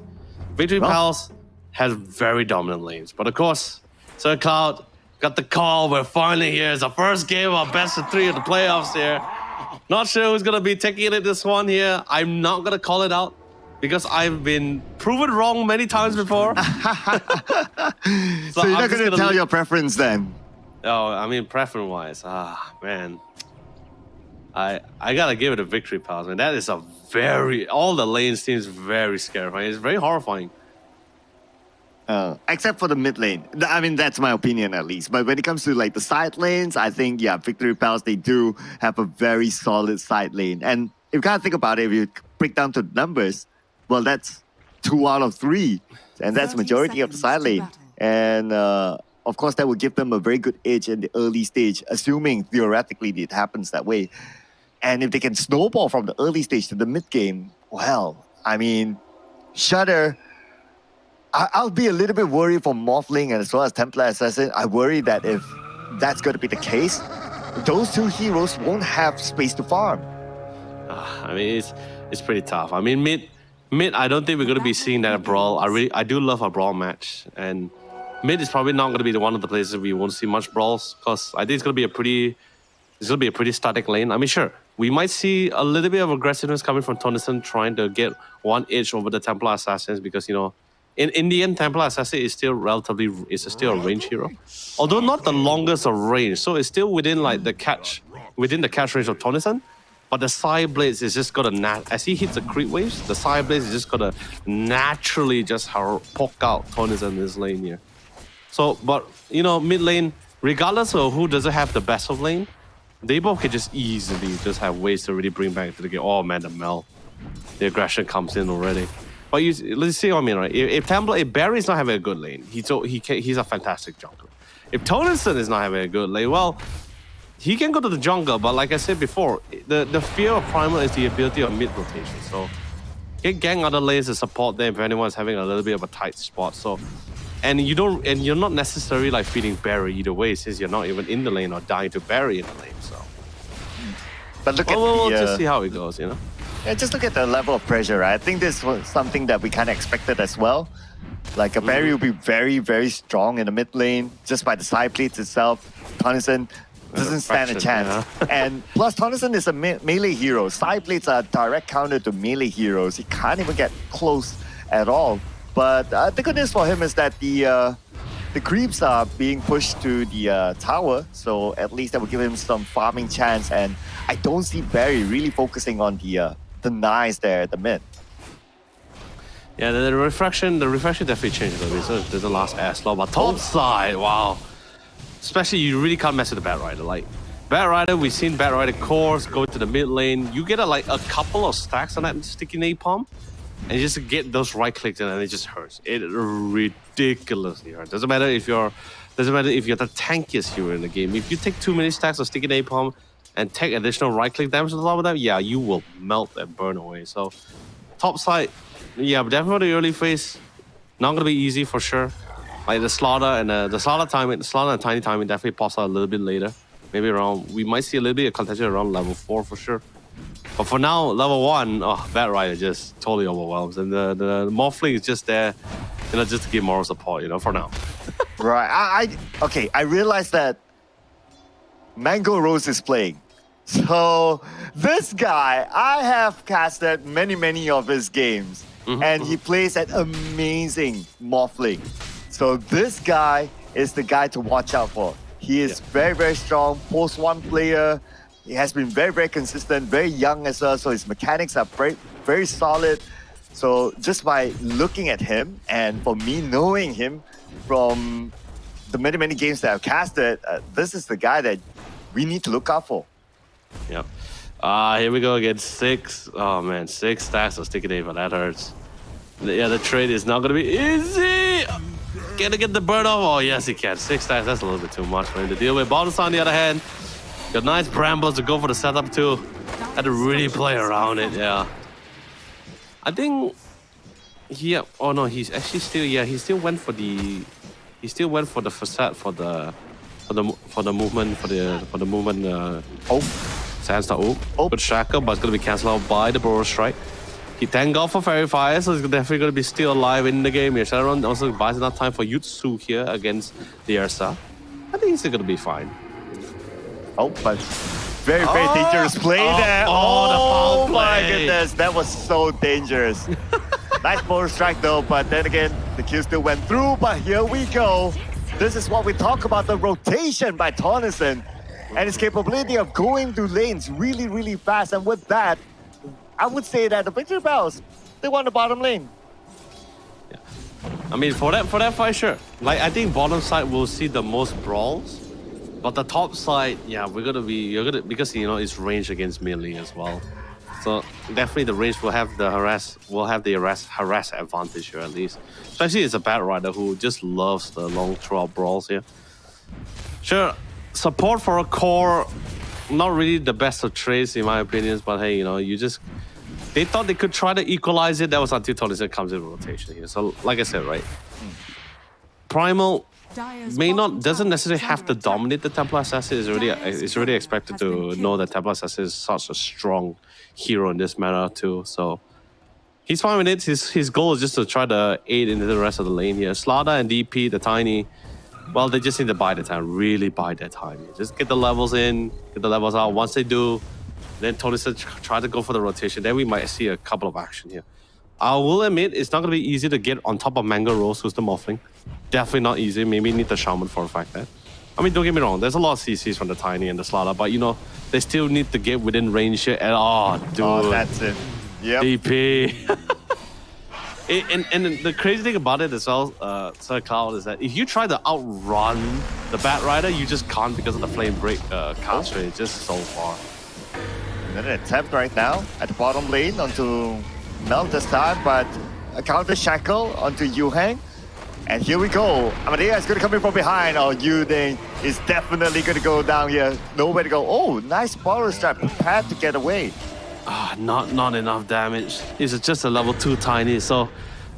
Victory Pals has very dominant lanes. But of course, Sir Cloud got the call. We're finally here. It's the first game of best of 3 of the playoffs here. Not sure who's gonna be taking it this one here. I'm not gonna call it out because I've been proven wrong many times before. So you're not going to tell your preference then? Oh, I mean, preference-wise, man. I gotta give it a Victory Pals, man. That is all the lanes seems very scary. Right? It's very horrifying. Except for the mid lane. I mean, that's my opinion at least. But when it comes to like the side lanes, I think, yeah, Victory Pals, they do have a very solid side lane. And if you kind of think about it, if you break down to the numbers, well, that's 2 out of 3. And that's majority of the side lane. And of course, that would give them a very good edge in the early stage, assuming theoretically it happens that way. And if they can snowball from the early stage to the mid game, well, I mean, Shudder, I'll be a little bit worried for Morphling and as well as Templar Assassin. I worry that if that's going to be the case, those 2 heroes won't have space to farm. I mean, it's pretty tough. I mean, mid, I don't think we're going to be seeing that brawl. I do love a brawl match, and mid is probably not going to be one of the places we won't see much brawls because I think it's going to be a pretty static lane. I mean, sure, we might see a little bit of aggressiveness coming from Tonison trying to get one edge over the Templar Assassins because, you know, in the end, Templar Assassin is still still a range hero, although not the longest of range. So it's still within like the catch range of Tonison. But the side blades is just gonna as he hits the creep waves, the side blades is just gonna naturally just poke out Tonison in this lane here. So, but you know, mid lane, regardless of who doesn't have the best of lane, they both can just easily just have ways to really bring back to the game. Oh man, the aggression comes in already. But let's see what I mean, right? If Barry's not having a good lane, he's a fantastic jungler. If Tonison is not having a good lane, well, he can go to the jungle, but like I said before, the fear of Primal is the ability of mid rotation. So get gang other lanes to support them if anyone's having a little bit of a tight spot. So and you're not necessarily like feeding Barry either way, since you're not even in the lane or dying to Barry in the lane. So but look we'll just see how it goes, you know. Yeah, just look at the level of pressure, right? I think this was something that we kind of expected as well. Like a Barry will be very, very strong in the mid lane just by the side plates itself. Tonison doesn't stand a chance. Yeah. And plus, Tonison is a melee hero. Side plates are direct counter to melee heroes. He can't even get close at all. But the good news for him is that the creeps are being pushed to the tower, so at least that will give him some farming chance. And I don't see Barry really focusing on the knives there at the mid. Yeah, the refraction definitely changed a little bit, so it doesn't last as long. But top side, wow. Especially, you really can't mess with the Batrider. Like, Batrider, we've seen Batrider cores go to the mid lane. You get a couple of stacks on that sticky napalm, and you just get those right clicks in, and it just hurts. It ridiculously hurts. Doesn't matter if you're the tankiest hero in the game. If you take too many stacks of sticky napalm and take additional right click damage on top of that, yeah, you will melt and burn away. So, top side, yeah, but definitely the early phase, not gonna be easy for sure. Like the slaughter and tiny timing definitely pops out a little bit later. Maybe around, we might see a little bit of contention around level 4 for sure. But for now, level 1, Batrider just totally overwhelms. And the Morphling is just there, you know, just to give moral support, you know, for now. Right, okay, I realized that Mango Rose is playing. So this guy, I have casted many of his games. And he plays an amazing Morphling. So this guy is the guy to watch out for. He is very, very strong, post 1 player. He has been very, very consistent, very young as well. So his mechanics are very, very solid. So just by looking at him, and for me knowing him from the many games that I've casted, this is the guy that we need to look out for. Yep. Here we go again. 6. Oh man, 6 stacks of sticky Neva. That hurts. Yeah, the trade is not gonna be easy. Can he get the burn off? Oh yes, he can. 6 stacks. That's a little bit too much for him to deal with. Baltus on the other hand, Got nice brambles to go for the setup too. Had to really play around it, yeah. I think oh no, he's actually still he still went for the facade for the movement for the movement Sands the ult. Good shackle, but it's gonna be cancelled out by the Burrow Strike. He thank God for Fairy Fire, so he's definitely gonna be still alive in the game here. Shadowrun also buys enough time for Yutsu here against the Ursa. I think he's gonna be fine. Oh, but very dangerous play there. The foul my play. goodness, that was so dangerous. Nice Burrow Strike though, but then again, the kill still went through, but here we go. This is what we talk about, the rotation by Tonison and his capability of going through lanes really fast. And with that, I would say that the Victory Bells, they won the bottom lane. Yeah. I mean, for that fight, sure. Like, I think bottom side will see the most brawls, but the top side, yeah, because it's range against melee as well. So definitely the range will have the harass advantage here at least. Especially it's a Bat Rider who just loves the long throw brawls here. Sure, support for a core, not really the best of trades in my opinion, but hey, they thought they could try to equalize it. That was until Tonison comes in rotation here. So like I said, right, Primal doesn't necessarily have to dominate the Templar Assassin. It's already expected to know that Templar Assassin is such a strong hero in this meta too. So he's fine with it. His goal is just to try to aid into the rest of the lane here. Slada and DP, the Tiny, well, they just need to buy the time, really buy their time. Just get the levels in, get the levels out. Once they do, then Tonison try to go for the rotation. Then we might see a couple of action here. I will admit, it's not going to be easy to get on top of Mango Rose, who's the Morphling. Definitely not easy. Maybe need the Shaman for a fact there. I mean, don't get me wrong. There's a lot of CCs from the Tiny and the Slada, but they still need to get within range here. And dude. Oh, that's it. Yep. DP. and the crazy thing about it as well, Sir Cloud, is that if you try to outrun the Bat Rider, you just can't because of the Flame Break cast rate. It's just so far. And then an attempt right now at the bottom lane onto Mel this time, but a counter shackle onto Yuhang. And here we go. Amadea is going to come in from behind. Oh, Yuding is definitely going to go down here. Nowhere to go. Oh, nice Borrow Strap. Prepared to get away. Not enough damage. It's just a level 2 Tiny, so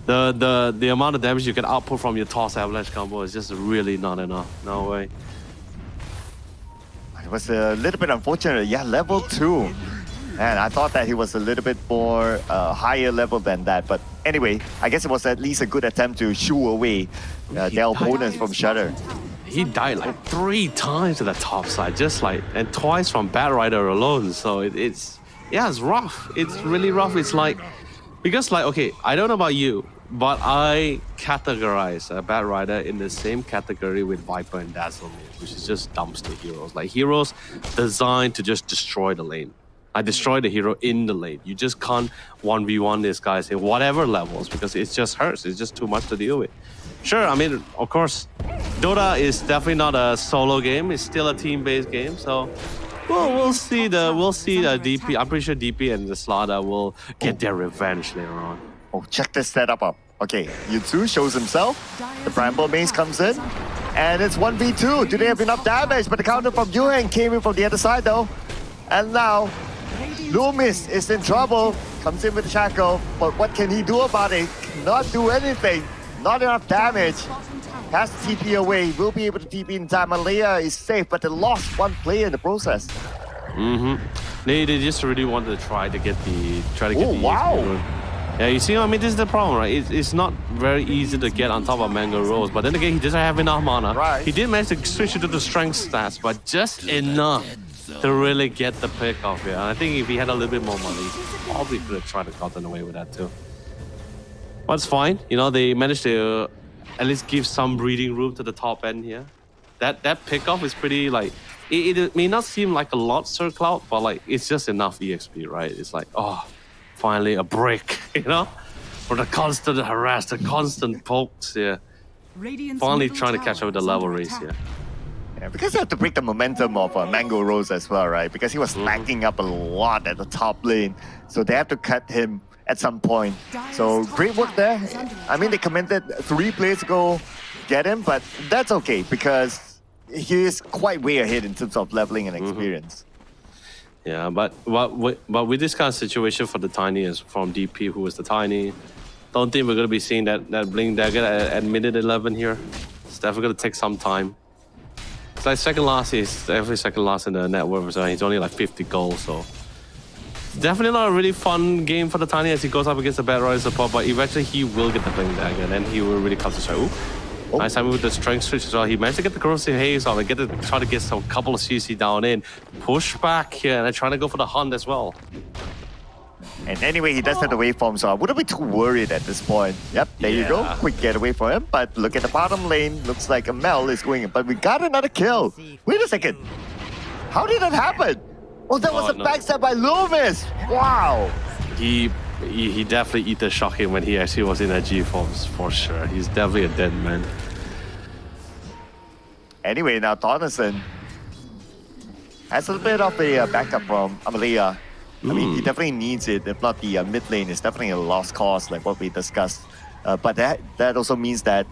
the amount of damage you can output from your Toss Avalanche combo is just really not enough. No way. It was a little bit unfortunate. Yeah, level 2. And I thought that he was a little bit more higher level than that. But anyway, I guess it was at least a good attempt to shoo away their opponents from Shudder. He died like 3 times at the top side, and twice from Bat Rider alone. So it's rough. It's really rough. It's because okay, I don't know about you, but I categorize a Bat Rider in the same category with Viper and Dazzle, which is just dumpster heroes. Like heroes designed to just destroy the lane. I destroy the hero in the lane. You just can't 1v1 these guys in whatever levels because it just hurts. It's just too much to deal with. Sure, I mean, of course, Dota is definitely not a solo game. It's still a team-based game. So we'll see the DP. I'm pretty sure DP and the Slada will get their revenge later on. Oh, check this setup up. Okay, Yutsu shows himself. The Bramble Mace comes in. And it's 1v2. Do they have enough damage? But the counter from Yuhang came in from the other side though. And now Loomis is in trouble, comes in with the shackle, but what can he do about it? Not do anything, not enough damage. Has to TP away, will be able to TP in time. Malaya is safe, but they lost one player in the process. They just really wanted to try to get the wow. EXP. Yeah, you see, I mean, this is the problem, right? It's not very easy to get on top of Mango Rose, but then again, he doesn't have enough mana. Right. He did manage to switch into the strength stats, but just enough to really get the pick off here. And I think if he had a little bit more money, he probably could have tried to gotten away with that too. But it's fine. They managed to at least give some breathing room to the top end here. That pick off is pretty it may not seem like a lot, Sir Cloud, but it's just enough EXP, right? It's finally a break, for the constant harass, the constant pokes here. Finally trying to catch up with the level race here. Yeah, because they have to break the momentum of Mango Rose as well, right? Because he was lacking up a lot at the top lane. So they have to cut him at some point. So great work there. I mean, they commented 3 players to go get him, but that's okay because he is quite way ahead in terms of leveling and experience. Yeah, but with this kind of situation for the Tiny is from DP, who is the Tiny, don't think we're gonna be seeing that Blink Dagger at minute 11 here. It's definitely gonna take some time. It's like second last. He's definitely second last in the network. So he's only like 50 goals. So definitely not a really fun game for the Tiny as he goes up against the Bad Royal support. But eventually he will get the Blink Dagger, and then he will really come to strike. Ooh. Oh. Nice timing with the strength switch as well. He managed to get the corrosive haze off and try to get some couple of CC down in. Push back here and then trying to go for the hunt as well. And anyway, he does have the waveform, so I wouldn't be too worried at this point. Yep, there you go. Yeah. Quick getaway for him. But look at the bottom lane. Looks like a Mel is going in. But we got another kill. Wait a second. How did that happen? Oh, that was a backstab by Loomis. Wow. He definitely eat the shocking when he actually was in that G forms for sure. He's definitely a dead man. Anyway, now Donaldson has a little bit of a backup from Amalia. I mean, he definitely needs it. If not, the mid lane is definitely a lost cause, like what we discussed. But that also means that,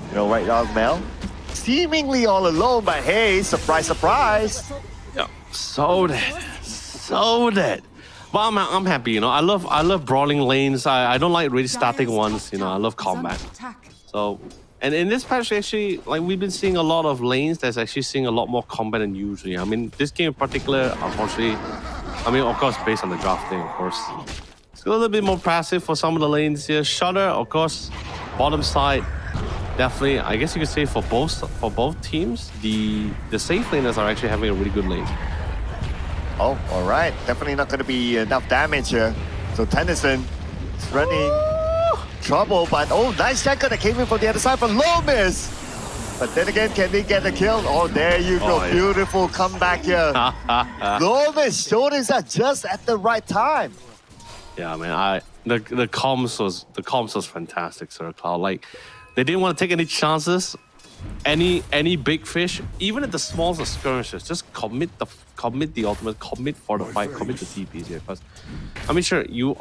you know, right now Mel seemingly all alone. But hey, surprise, surprise! Yeah, so dead. But I'm happy, you know. I love brawling lanes. I don't like really static ones. You know, I love combat. So, and in this patch, actually, like we've been seeing a lot of lanes that's actually seeing a lot more combat than usually. I mean, this game in particular, unfortunately. I mean, of course, based on the drafting, of course. It's a little bit more passive for some of the lanes here. Shutter, of course, bottom side, definitely. I guess you could say for both teams, the safe laners are actually having a really good lane. Oh, all right. Definitely not going to be enough damage here. So Tennyson is running trouble, but oh, nice checker that came in from the other side from Loomis. But then again, can they get a kill? Oh, there you go. Oh, yeah. Beautiful comeback here. Loomis showed himself just at the right time. Yeah, man. The comms was fantastic, Sir Cloud. Like, they didn't want to take any chances. Any big fish, even at the smallest of skirmishes, just commit the ultimate, commit for the fight, commit the TPs here. Because I mean, sure, you're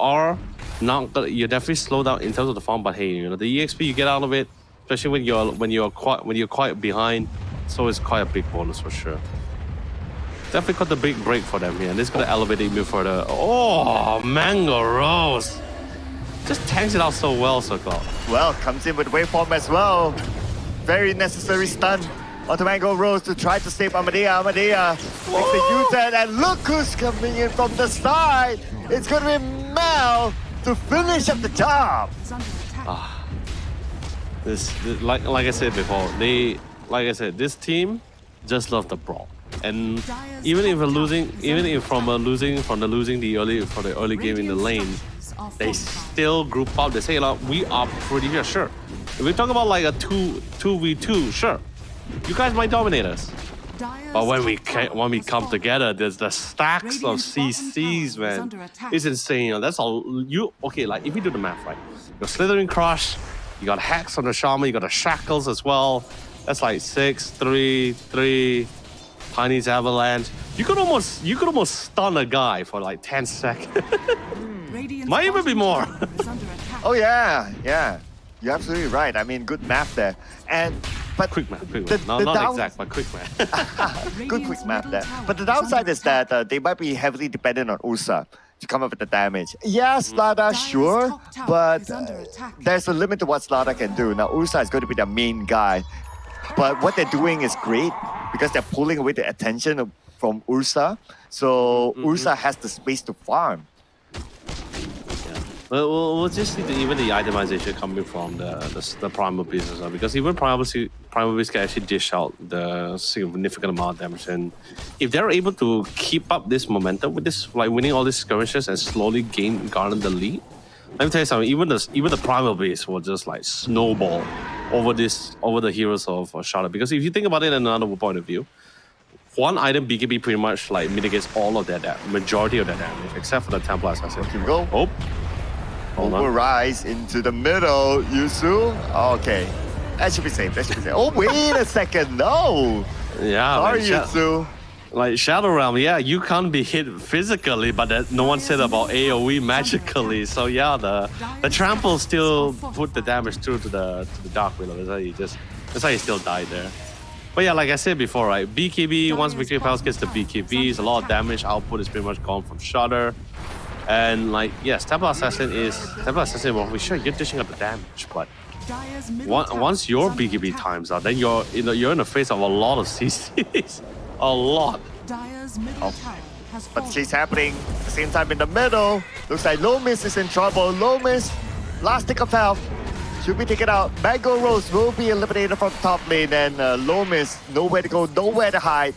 definitely slow down in terms of the farm, but hey, you know, the EXP you get out of it, especially when you're quite behind, so it's quite a big bonus for sure. Definitely got the big break for them here, and this is gonna elevate it even further. Oh, Mango Rose, just tanks it out so well, Circle. Well, comes in with waveform as well. Very necessary stun onto Mango Rose to try to save Amadea. Amadea makes the U-turn, and look who's coming in from the side. It's gonna be Mel to finish up the job. Like I said before, this team just love the brawl. And even if losing the early game in the lane, they still group up. They say, like, we are pretty sure. If we talk about like a 2v2, sure, you guys might dominate us. But when we come together, there's the stacks of CCs, man. It's insane. You know, that's all you. Okay, like if you do the math right, your Slithering Crush, you got hacks on the Shaman, you got the Shackles as well. That's like 6, 3, 3. Tiny's Avalanche. You could almost stun a guy for like 10 seconds. Might even be more. Oh yeah. You're absolutely right. I mean, good math there. But quick math. Not exact, but quick math. Good quick math there. But the downside is that they might be heavily dependent on Ursa to come up with the damage. Yeah, Slada, sure, but there's a limit to what Slada can do. Now, Ursa is going to be the main guy. But what they're doing is great because they're pulling away the attention from Ursa. So Ursa has the space to farm. We'll just see even the itemization coming from the primal beast as well, because even primal beast can actually dish out the significant amount of damage, and if they're able to keep up this momentum with this, like winning all these skirmishes and slowly garner the lead, let me tell you something. Even the primal beast will just like snowball over the heroes of Charlotte, because if you think about it in another point of view, one item BKB pretty much like mitigates all of that majority of that damage, except for the Templar, as I said. Here we go. Oh. Overrise into the middle, Yusu. Okay, that should be safe. Oh, wait a second, no. Yeah, sorry, man, Yusu. Like Shadow Realm, yeah, you can't be hit physically, but no one said about AOE magically. So yeah, the trample still put the damage through to the Dark Willow. That's how he still died there. But yeah, like I said before, right? BKB, once Victory Palace gets the BKBs, a lot of damage output is pretty much gone from Shudder. And like, yes, Temple Assassin, well, we sure you're dishing up the damage, but once your BKB times out, then you're in the face of a lot of CCs. A lot. But she's happening at the same time in the middle. Looks like Lomis is in trouble. Lomis, last tick of health, should be taken out. Mango Rose will be eliminated from top lane, and Lomis, nowhere to go, nowhere to hide.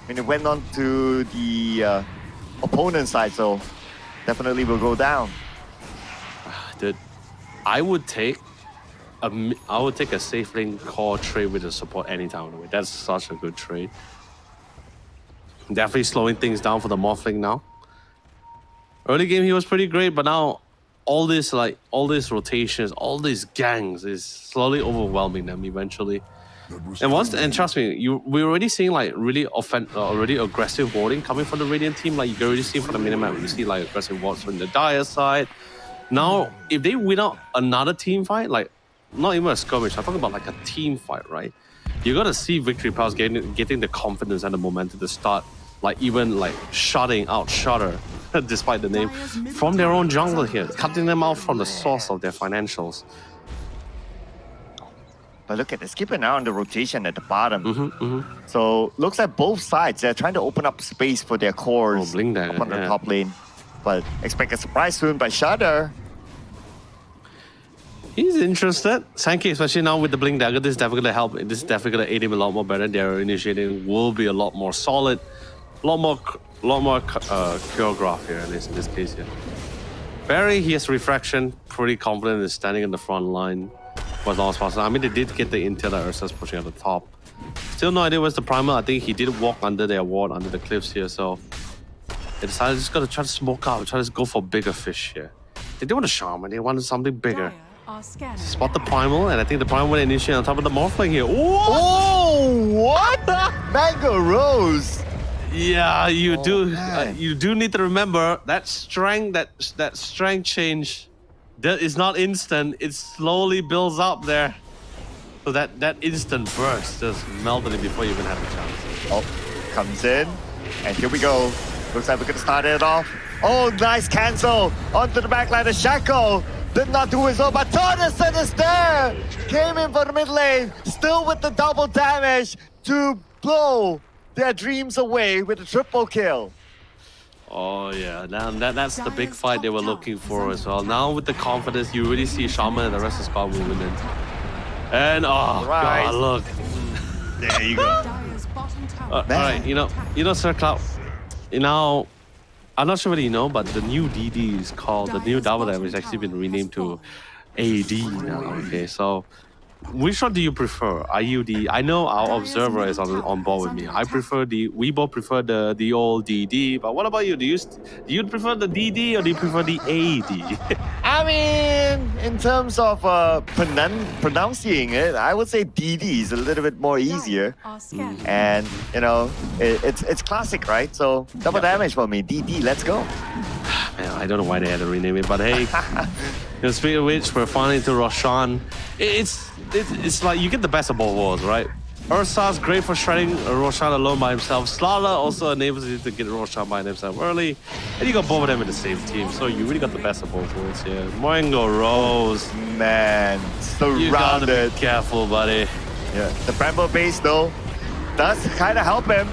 And it went on to the opponent's side, so definitely will go down. Dude, I would take a safe lane core trade with the support anytime of the way. That's such a good trade. Definitely slowing things down for the Morphling now. Early game he was pretty great, but now all these rotations, all these gangs is slowly overwhelming them eventually. And trust me, we're already seeing like already aggressive warding coming from the Radiant team. Like you can already see from the minimap, you see like aggressive wards from the Dire side. Now, if they win out another team fight, like not even a skirmish, I'm talking about like a team fight, right? You're gonna see Victory Palace getting the confidence and the momentum to start like even like shutting out Shudder, despite the name, from their own jungle here, cutting them out from the source of their financials. But look at this, keep an eye on the rotation at the bottom. So looks like both sides, they're trying to open up space for their cores Blink Dagger, up on the yeah. top lane. But expect a surprise soon by Shudder. He's interested. Sankey, especially now with the Blink Dagger, this is definitely gonna help. This is definitely gonna aid him a lot more better. Their initiating will be a lot more solid, a lot more choreographed here in this case here. Barry, he has refraction, pretty confident in standing in the front line for as long as possible. I mean, they did get the intel that Ursa's pushing at the top. Still no idea where's the primal. I think he did walk under their ward, under the cliffs here, so they decided just gotta try to smoke out, try to go for bigger fish here. They didn't want a shaman, they wanted something bigger. Spot the primal, and I think the primal will initiate on top of the Morphling here. What? Oh, what? Mango Rose. Yeah, you do. man. You do need to remember that strength. That strength change, that is not instant. It slowly builds up there. So that instant burst just melted it before you even had the chance. Oh, comes in, and here we go. Looks like we're gonna start it off. Oh, nice cancel onto the backline of Shaco. Did not do his own, but Tornison is there. Came in for the mid lane, still with the double damage to blow their dreams away with a triple kill. Oh yeah, now that's the big fight they were looking for as well. Now with the confidence, you really see Shaman and the rest of the squad moving in. And oh Right. god, look. There you go. All right, you know, Sir Cloud. Now, I'm not sure whether you know, but the new DD is called, the new double damage has actually been renamed to AD now. Okay, so which one do you prefer? I know our observer is on board with me. We both prefer the old DD, but what about you? Do you prefer the DD or do you prefer the AD? I mean, in terms of pronouncing it, I would say DD is a little bit more easier. And, you know, it's classic, right? So double damage for me. DD, let's go. Man, I don't know why they had to rename it, but hey, speaking of which, we're finally to Roshan. It's like you get the best of both worlds, right? Ursa's great for shredding Roshan alone by himself. Slala also enables you to get Roshan by himself early. And you got both of them in the same team, so you really got the best of both worlds here. Mango Rose. Man, You gotta surrounded. be careful, buddy. Yeah, the Bramble base though does kind of help him.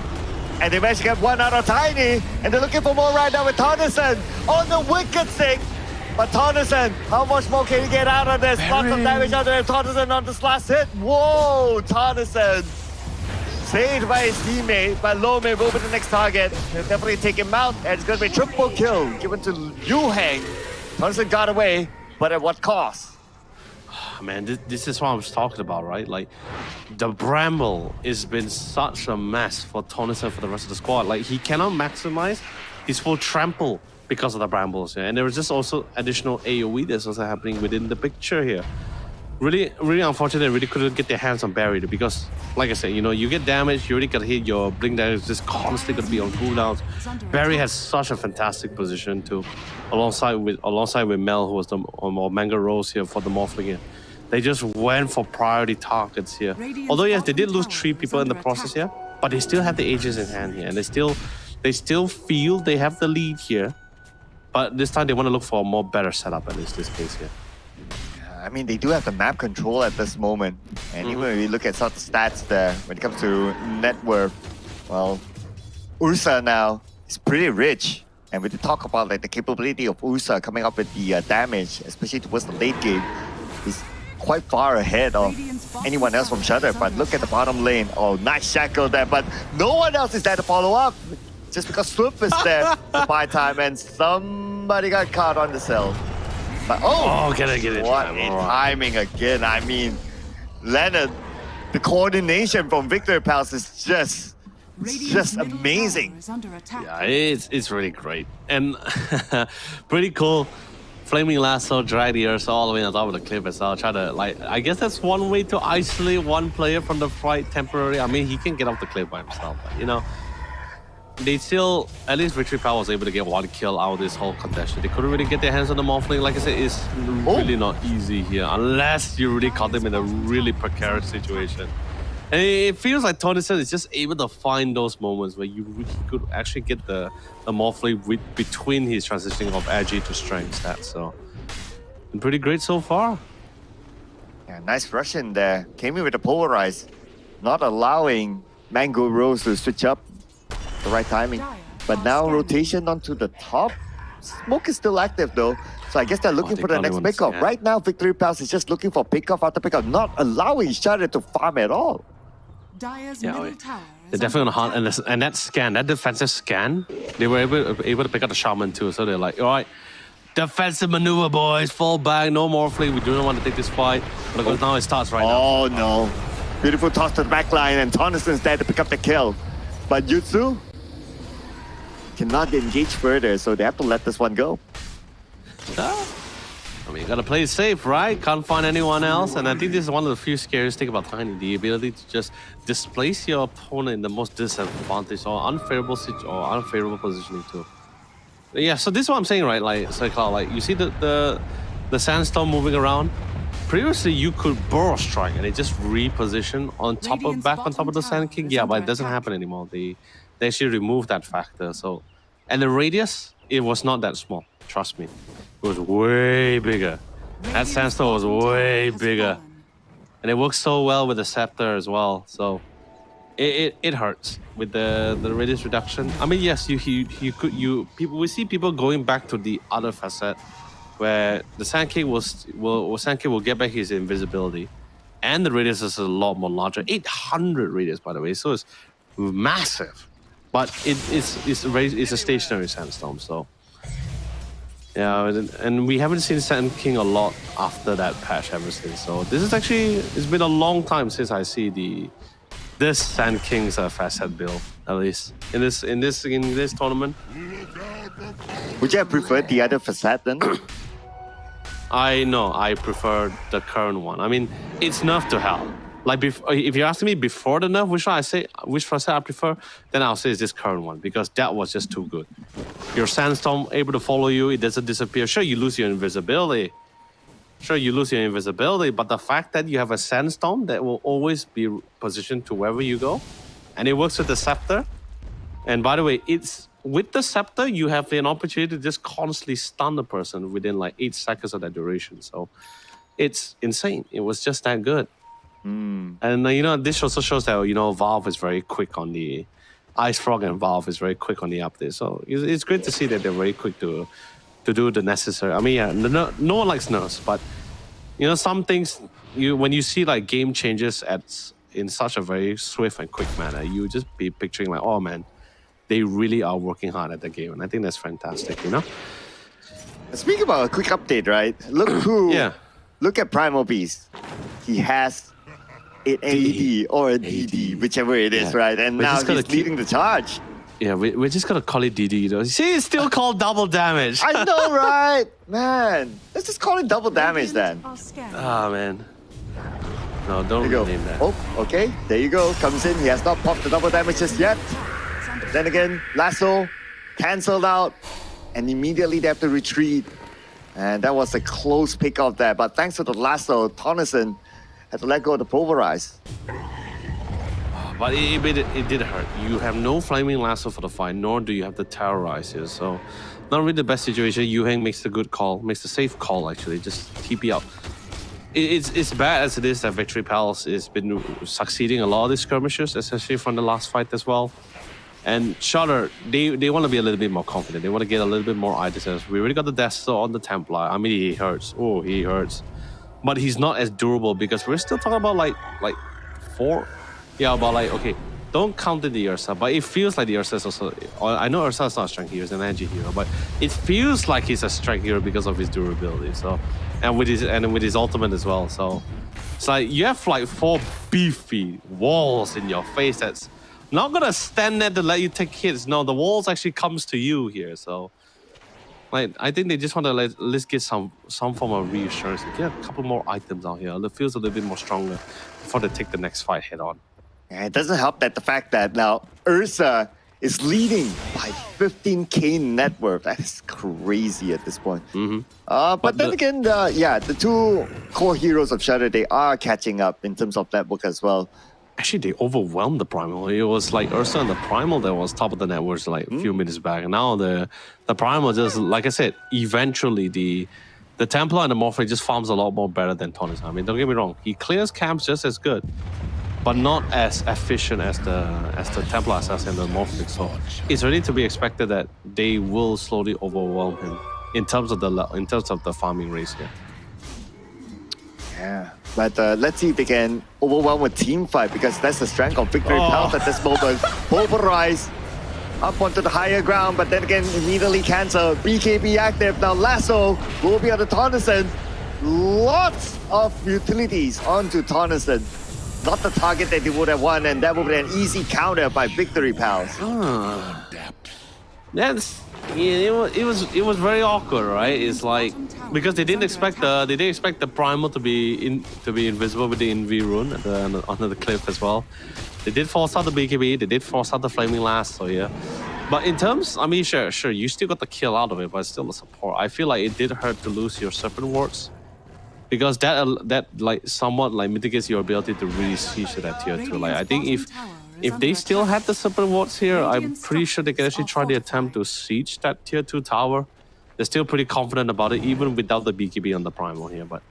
And they managed to get one out of Tiny. And they're looking for more right now with Tonison on the wicked stick. But Tonison, how much more can he get out of this? Lots of damage out there. Tonison on this last hit. Whoa, Tonison. Saved by his teammate, but Lome will be the next target. He'll definitely take him out. And it's going to be a triple kill given to Yu Hang. Tonison got away, but at what cost? Man, this is what I was talking about, right? Like, the Bramble has been such a mess for Tonison for the rest of the squad. Like, he cannot maximize his full trample because of the Brambles here. And there is just also additional AoE that's also happening within the picture here. Really, really unfortunate they really couldn't get their hands on Barrier because, like I said, you know, you get damaged, you already got hit, your Blink Dagger is just constantly going to be on cooldowns. Barry has such a fantastic position too, alongside with Mel, who was the or Mango Rose here for the Morphling here. They just went for priority targets here. Although yes, they did lose 3 people in the process here, but they still have the Aegis in hand here, and they still feel they have the lead here. But this time they want to look for a more better setup, at least this case here. I mean, they do have the map control at this moment. And even when we look at some of the stats there, when it comes to net worth, well, Ursa now is pretty rich. And when you talk about like the capability of Ursa coming up with the damage, especially towards the late game, is quite far ahead of anyone else from Shudder. But look at the bottom lane. Oh, nice shackle there, but no one else is there to follow up. Just because Swoop is there to buy time, and somebody got caught on the cell. But get it. What a timing again. I mean, Leonard, the coordination from Victory Palace is just amazing. Yeah, it's really great. And pretty cool. Flaming Lasso dragged the Ursa all the way on top of the cliff as well. Try to, like, I guess that's one way to isolate one player from the fight temporarily. I mean, he can get off the cliff by himself, but you know, they still, at least Victory Power was able to get 1 kill out of this whole contention. They couldn't really get their hands on the Morphling. Like I said, it's really not easy here unless you really caught them in a really precarious situation. And it feels like Tonison is just able to find those moments where you really could actually get the Morphling between his transitioning of Agi to strength stats. So, been pretty great so far. Yeah, nice rush in there. Came in with a polarize, not allowing Mango Rose to switch up the right timing. But now rotation onto the top. Smoke is still active though. So I guess they're looking for the next pickoff. Yeah. Right now, Victory Palace is just looking for pickoff after pickoff, not allowing Shudder to farm at all. They're definitely on the hunt, and that scan, that defensive scan, they were able to pick up the Shaman too. So they're like, all right, defensive maneuver, boys, fall back, no more flee. We do not want to take this fight. Because now it starts right now. Oh no. Beautiful toss to the back line, and Tonison's there to pick up the kill. But Jutsu cannot engage further, so they have to let this one go. I mean, you gotta play it safe, right? Can't find anyone else, and I think this is one of the few scariest things about Tiny, the ability to just displace your opponent in the most disadvantaged or unfavorable positioning too. But yeah, so this is what I'm saying, right? Like, Cloud, like you see the Sandstorm moving around. Previously, you could burrow strike and it just reposition on top of the Sand King. Yeah, but it doesn't happen anymore. They actually removed that factor. So, and the radius, it was not that small. Trust me, it was way bigger. That Sandstorm was way bigger, and it works so well with the Scepter as well. So, it hurts with the radius reduction. I mean, yes, we see people going back to the other facet, where the Sand King will get back his invisibility, and the radius is a lot more larger. 800 radius, by the way, so it's massive. But it's a stationary Sandstorm, so yeah, and we haven't seen Sand King a lot after that patch ever since. So this is actually, it's been a long time since I see this Sand King's facet build, at least in this tournament. Would you have preferred the other facet then? I prefer the current one. I mean, it's nerfed to hell. Like, if you're asking me before the nerf, which facet I prefer, then I'll say it's this current one, because that was just too good. Your Sandstorm able to follow you, it doesn't disappear. Sure, you lose your invisibility. But the fact that you have a Sandstorm that will always be positioned to wherever you go, and it works with the Scepter. And by the way, with the Scepter, you have an opportunity to just constantly stun the person within like 8 seconds of that duration. So it's insane. It was just that good. And this also shows that Valve is very quick on the Ice Frog, and Valve is very quick on the update. So it's great to see that they're very quick to do the necessary. I mean, yeah, no one likes nerfs, but some things when you see like game changes in such a very swift and quick manner, you just be picturing like, oh man, they really are working hard at the game, and I think that's fantastic. Speaking about a quick update, right? Look at Primal Beast. He has an AD or a DD, whichever it is, right? And now he's leading the charge. Yeah, we're just gonna call it DD. See, it's still called double damage. I know, right? Man, let's just call it double damage then. Ah, man. No, don't rename that. Oh, okay. There you go. Comes in. He has not popped the double damage just yet. Then again, Lasso cancelled out, and immediately they have to retreat. And that was a close pick up there. But thanks to the lasso, Tonneson had to let go of the pulverize. But it did hurt. You have no flaming lasso for the fight, nor do you have the terrorize here. So, not really the best situation. Yu Heng makes the good call, makes the safe call actually. Just TP out. It's bad as it is that Victory Palace has been succeeding a lot of these skirmishes, especially from the last fight as well. And Shudder, they want to be a little bit more confident. They want to get a little bit more items. We already got the Death Star on the Templar. I mean, he hurts. Oh, he hurts. But he's not as durable because we're still talking about like 4. Yeah, but like, okay, don't count the Ursa, but it feels like the Ursa is also... I know Ursa is not a strength hero, he's an energy hero, but it feels like he's a strength hero because of his durability, so... And with his ultimate as well, so... It's like, you have like 4 beefy walls in your face that's not gonna stand there to let you take hits. No, the walls actually comes to you here, so... Like, I think they just want to at least get some form of reassurance. Get a couple more items out here. It feels a little bit more stronger before they take the next fight head on. Yeah, it doesn't help that the fact that now Ursa is leading by 15k net worth. That is crazy at this point. But then again, the 2 core heroes of Shudder, they are catching up in terms of network as well. Actually, they overwhelmed the Primal. It was like Ursa and the Primal that was top of the networks like a few minutes back. And now the Primal just, like I said, eventually the Templar and the Morphle just farms a lot more better than Tonneson. I mean, don't get me wrong. He clears camps just as good, but not as efficient as the Templar Assassin and the Morphle. So it's really to be expected that they will slowly overwhelm him in terms of the farming race here. Yeah, but let's see if they can overwhelm a team fight because that's the strength of Victory Palace at this moment. Pulverize up onto the higher ground, but then again immediately cancel. BKB active now. Lasso will be on the Tonneson. Lots of utilities onto Tonneson. Not the target that they would have won, and that would be an easy counter by Victory Palace. It was very awkward, right? It's like because they didn't expect the Primal to be invisible with the Invi rune under the cliff as well. They did force out the BKB, they did force out the Flaming Lasso, yeah. But in terms, I mean, sure, you still got the kill out of it, but it's still a support. I feel like it did hurt to lose your Serpent Wards. Because that like somewhat like mitigates your ability to really siege to that tier 2. Like I think if they still had the Serpent Wards here, I'm pretty sure they can actually try the attempt to siege that tier 2 tower. They're still pretty confident about it, even without the BKB on the Primal here. But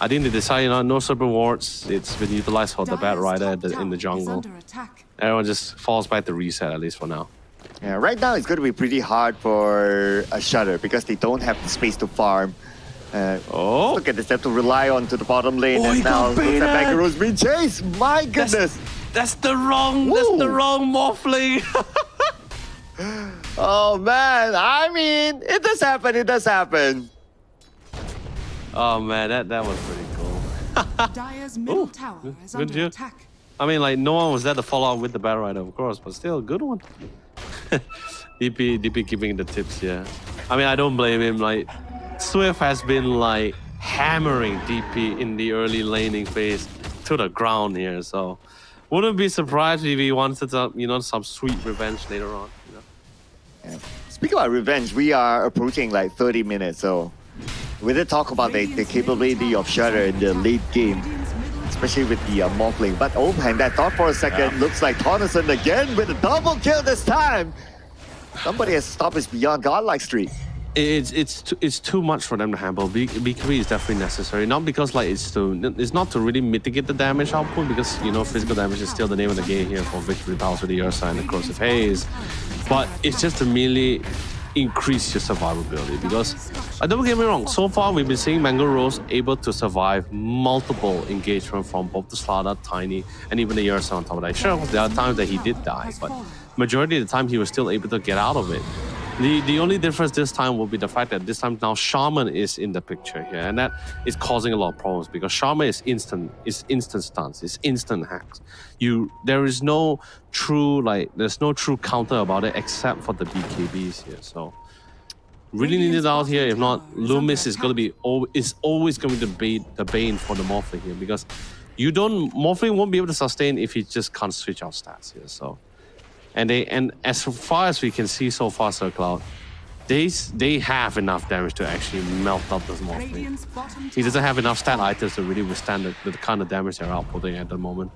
I think they decided, no Serpent Wards. It's been utilized for the Bat Rider in the jungle. Everyone just falls back to reset, at least for now. Yeah, right now it's going to be pretty hard for a Shudder because they don't have the space to farm. Look at this, they have to rely on to the bottom lane, and now Bangaro's being chased. My goodness, that's the wrong Morphling. Oh man, I mean, it does happen. Oh man, that was pretty cool. Dire's middle tower is under attack. I mean, like no one was there to follow up with the Battle Rider, of course, but still a good one. DP giving the tips, yeah. I mean, I don't blame him. Like Swift has been like hammering DP in the early laning phase to the ground here, so wouldn't be surprised if he wanted some sweet revenge later on. Yeah. Speaking about revenge, we are approaching like 30 minutes, so we did talk about the capability of Shudder in the late game, especially with the Morphling. But overhand that thought for a second, looks like Tonneson again with a double kill this time. Somebody has stopped his Beyond Godlike streak. It's too much for them to handle. BKB is definitely necessary, not because like it's not to really mitigate the damage output, because physical damage is still the name of the game here for Victory Palace with the Ursa and the Corrosive Haze, but it's just to merely increase your survivability. Because don't get me wrong, so far we've been seeing Mango Rose able to survive multiple engagements from both the Slaughter, Tiny, and even the Ursa on top of that. Sure, there are times that he did die, but majority of the time he was still able to get out of it. The only difference this time will be the fact that this time now Shaman is in the picture here, and that is causing a lot of problems because Shaman is instant stuns, it's instant hacks. There's no true counter about it except for the BKBs here. So really need it out here. If not, Loomis is always going to be the bane for the Morphling here, because Morphling won't be able to sustain if he just can't switch out stats here. So. And as far as we can see so far, Sir Cloud, they have enough damage to actually melt up this Morphling. Radiant's bottom He doesn't tower have enough is stat falling. items to really withstand the kind of damage they're outputting at the moment.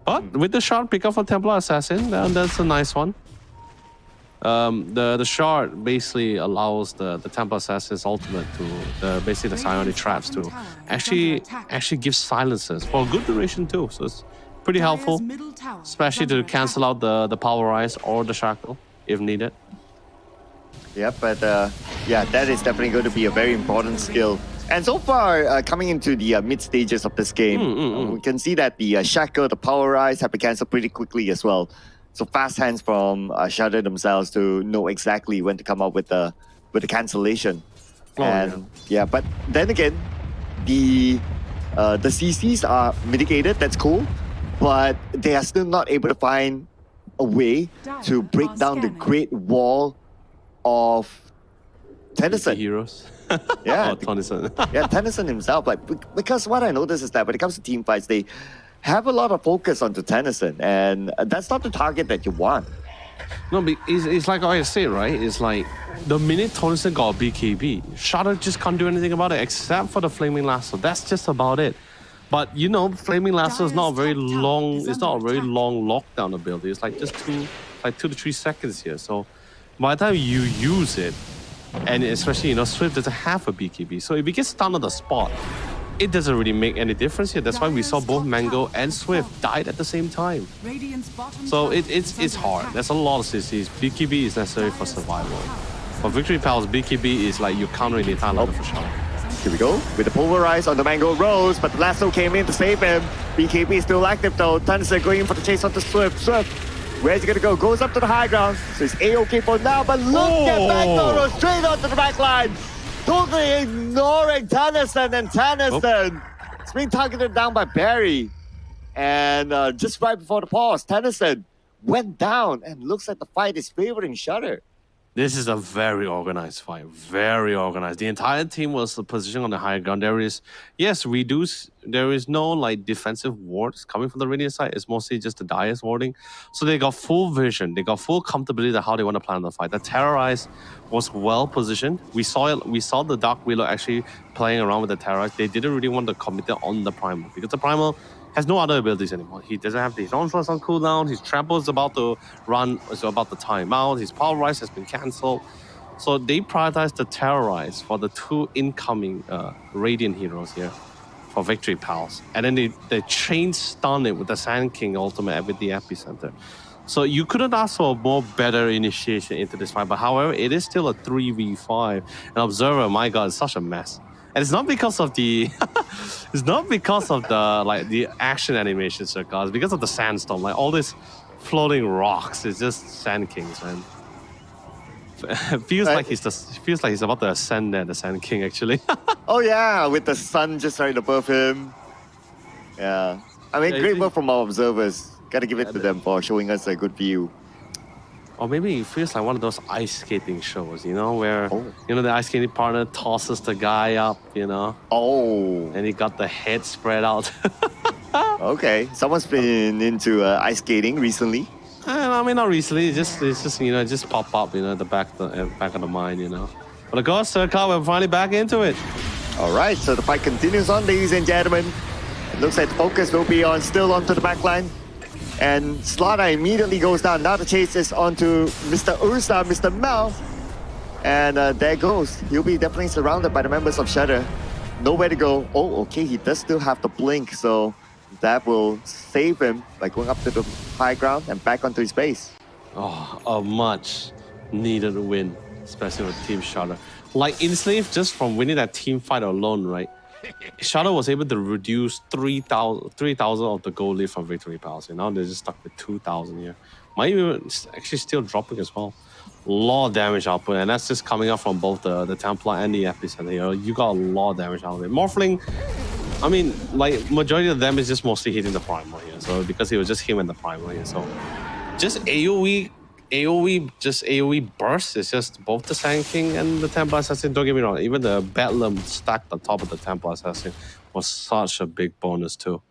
But with the shard pickup for Templar Assassin, that's a nice one. The shard basically allows the Templar Assassin's ultimate to basically the psionic traps to actually give silences for a good duration too. So it's pretty helpful, Dire's middle tower is especially to under cancel out the power rise or the shackle if needed. Yeah, but yeah, that is definitely going to be a very important skill. And so far, coming into the mid stages of this game, we can see that the shackle, the power rise have been cancelled pretty quickly as well. So fast hands from Shudder themselves to know exactly when to come up with the cancellation. Oh, And yeah, but then again, the CCs are mitigated. That's cool, but they are still not able to find a way to break down the Great Wall of Tennyson. Heroes. Yeah, Oh, Tennyson. yeah, Tennyson himself. Like because what I noticed is that when it comes to team fights, they have a lot of focus onto Tennyson, and that's not the target that you want. No, but it's like I said, right? It's like the minute Tennyson got a BKB, Shadow just can't do anything about it except for the Flaming Lasso. That's just about it. But you know, Flaming Lasso is not a very Dire's top tower long. is It's not a under very attack. long lockdown ability. It's like just 2 to 3 seconds here. So by the time you use it, and especially Swift doesn't have a BKB, so if it gets stunned on the spot, it doesn't really make any difference here. That's why we saw both Mango and Swift died at the same time. Radiant's bottom So tower it's is under hard. attack. There's a lot of CCs. BKB is necessary for survival. For Victory Pals, BKB is like you countering the entire ladder for sure. Here we go with the pulverize on the Mango Rose, but the lasso came in to save him. BKB is still active though. Tennyson going in for the chase onto Swift. Swift, where's he gonna go? Goes up to the high ground. So it's A-OK for now, but look at Mango Rose straight onto the back line. Totally ignoring Tennyson, and Tennyson is being targeted down by Barry. And just right before the pause, Tennyson went down, and looks like the fight is favoring Shudder. This is a very organized fight. Very organized. The entire team was positioned on the higher ground. There is no like defensive wards coming from the Radiant side. It's mostly just the Dire's warding. So they got full vision. They got full comfortability of how they want to plan the fight. The Terrorize was well positioned. We saw it. We saw the Dark Wheeler actually playing around with the Terrorize. They didn't really want to commit it on the Primal because the Primal has no other abilities anymore. He doesn't have his onslaughts on cooldown. His trample is about to run, is about to time out. His power rise has been cancelled. So they prioritized the Terrorize for the 2 incoming Radiant heroes here for Victory Pals. And then they chain stun it with the Sand King ultimate at the epicenter. So you couldn't ask for a more better initiation into this fight. But however, it is still a 3v5. And Observer, my god, it's such a mess. And it's not because of the it's not because of the action animation circle. It's because of the sandstorm. Like all these floating rocks. It's just Sand Kings, man. It feels like he's about to ascend there, the Sand King actually. Oh yeah, with the sun just right above him. Yeah, I mean, Yeah, great you- work from our observers. Gotta give it to them for showing us a good view. Or maybe it feels like one of those ice skating shows, where Oh. the ice skating partner tosses the guy up, Oh, and he got the head spread out. okay. Someone's been into ice skating recently. I mean, not recently. It's just it just pop up, at the back of the mind, But of course, Circle, we're finally back into it. All right, so the fight continues on, ladies and gentlemen. It looks like the focus will be still onto the back line. And Slaughter immediately goes down. Now the chase is onto Mr. Ursa, Mr. Mel. And there goes. He'll be definitely surrounded by the members of Shudder. Nowhere to go. Oh, okay, he does still have the blink, so that will save him by going up to the high ground and back onto his base. Oh, a much needed win, especially with Team Shadow. Like Enslave, just from winning that team fight alone, right? Shadow was able to reduce 3,000 of the gold lead from Victory Pals. Now they're just stuck with 2,000 here. Might even actually still dropping as well. Lot of damage output, and that's just coming up from both the Templar and the Epicenter. You got a lot of damage out of it. Morphling, I mean, like majority of them is just mostly hitting the Primal here. So because it was just him and the Primal here. So just AoE burst. It's just both the Sand King and the Templar Assassin. Don't get me wrong, even the Bedlam stacked on top of the Templar Assassin was such a big bonus too.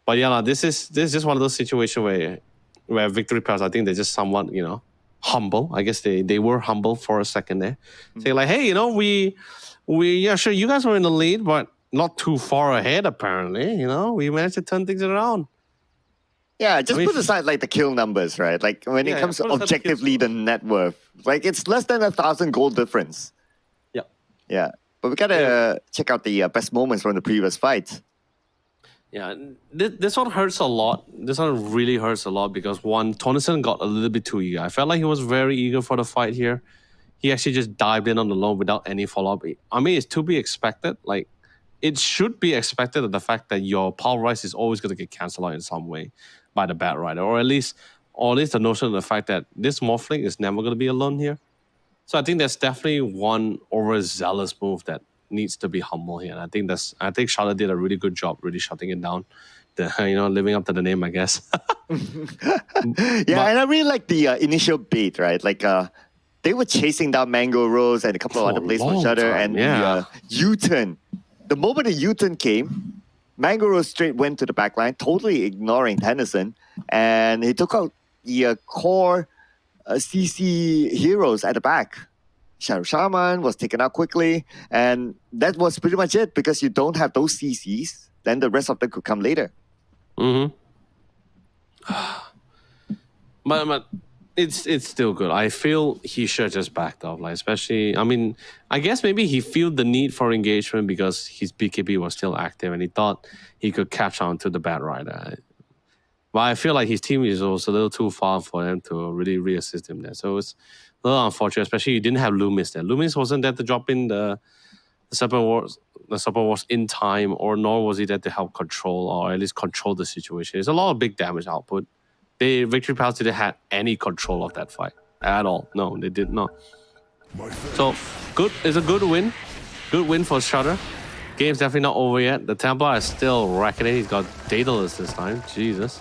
But yeah, this is just one of those situations where Victory Pals, I think they're just somewhat, humble. I guess they were humble for a second there. Saying like, hey, we yeah, sure, you guys were in the lead, but not too far ahead apparently. We managed to turn things around. Yeah, just put aside like the kill numbers, right? Like when it comes to objectively the net worth, like it's less than 1,000 gold difference. Yeah. Yeah. But we gotta check out the best moments from the previous fight. Yeah, this one hurts a lot. This one really hurts a lot because one, Tonison got a little bit too eager. I felt like he was very eager for the fight here. He actually just dived in on the lone without any follow-up. I mean, it's to be expected. Like, it should be expected of the fact that your power rise is always going to get cancelled out in some way by the Bat Rider, or at least the notion of the fact that this Morphling is never going to be alone here. So I think that's definitely one overzealous move that needs to be humble here. And I think Charlotte did a really good job really shutting it down. Living up to the name, I guess. And I really like the initial bait, right? Like they were chasing down Mango Rose and a couple of other plays for Shudder, and the U-turn. The moment the U-turn came, Mango Rose straight went to the back line, totally ignoring Tennyson, and he took out the core CC heroes at the back. Shadow Shaman was taken out quickly, and that was pretty much it because you don't have those CCs, then the rest of them could come later. But it's still good. I feel he should have just backed off, like especially. I mean, I guess maybe he felt the need for engagement because his BKB was still active, and he thought he could catch on to the Bat Rider. But I feel like his team is also a little too far for him to really reassist him there. So it's a little unfortunate, especially you didn't have Loomis there. Loomis wasn't there to drop in the support wars in time, or nor was he there to help control or at least control the situation. It's a lot of big damage output. Victory Palace didn't have any control of that fight at all. No, they did not. So good. It's a good win. Good win for Shudder. Game's definitely not over yet. The Templar is still wrecking it. He's got Daedalus this time. Jesus.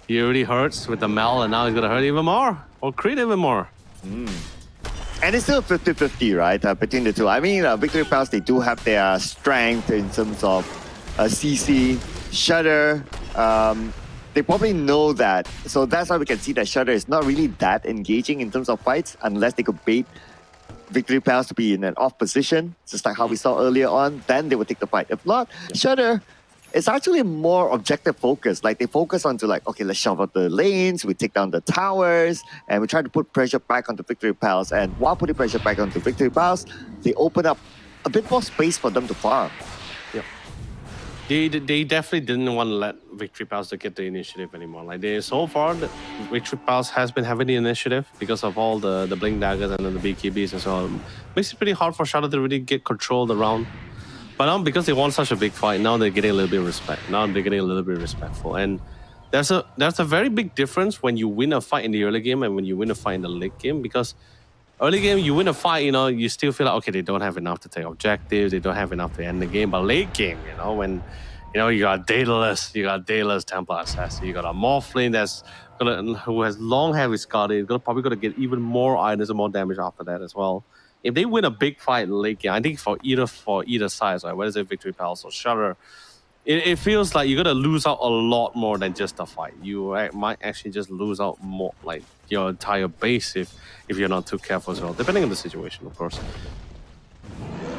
He already hurts with the Mel, and now he's gonna hurt even more. Or Creed even more. And it's still 50-50, right, between the two. I mean, Victory Palace, they do have their strength in terms of CC. Shudder, they probably know that. So that's why we can see that Shudder is not really that engaging in terms of fights unless they could bait Victory Palace to be in an off position, just like how we saw earlier on. Then they would take the fight. If not, Shudder, it's actually more objective focused. Like they focus on to like, okay, let's shove out the lanes, we take down the towers, and we try to put pressure back onto Victory Palace. And while putting pressure back onto Victory Palace, they open up a bit more space for them to farm. They definitely didn't want to let Victory Palace to get the initiative anymore. Like so far, Victory Palace has been having the initiative because of all the Blink Daggers and then the BKBs and so on. Makes it pretty hard for Shadow to really get control of the round. But now because they won such a big fight, now they're getting a little bit of respect. Now they're getting a little bit respectful. And there's a very big difference when you win a fight in the early game and when you win a fight in the late game, because early game, you win a fight, you still feel like, okay, they don't have enough to take objectives, they don't have enough to end the game. But late game, when, you got Daedalus, Templar Assassin, you got a Morphling who has long heavy Scotty, probably gonna get even more items and more damage after that as well. If they win a big fight late game, I think for either side, right, whether it's Victory Palace or Shudder, it feels like you're gonna lose out a lot more than just a fight. You might actually just lose out more, like your entire base if you're not too careful as well, depending on the situation, of course.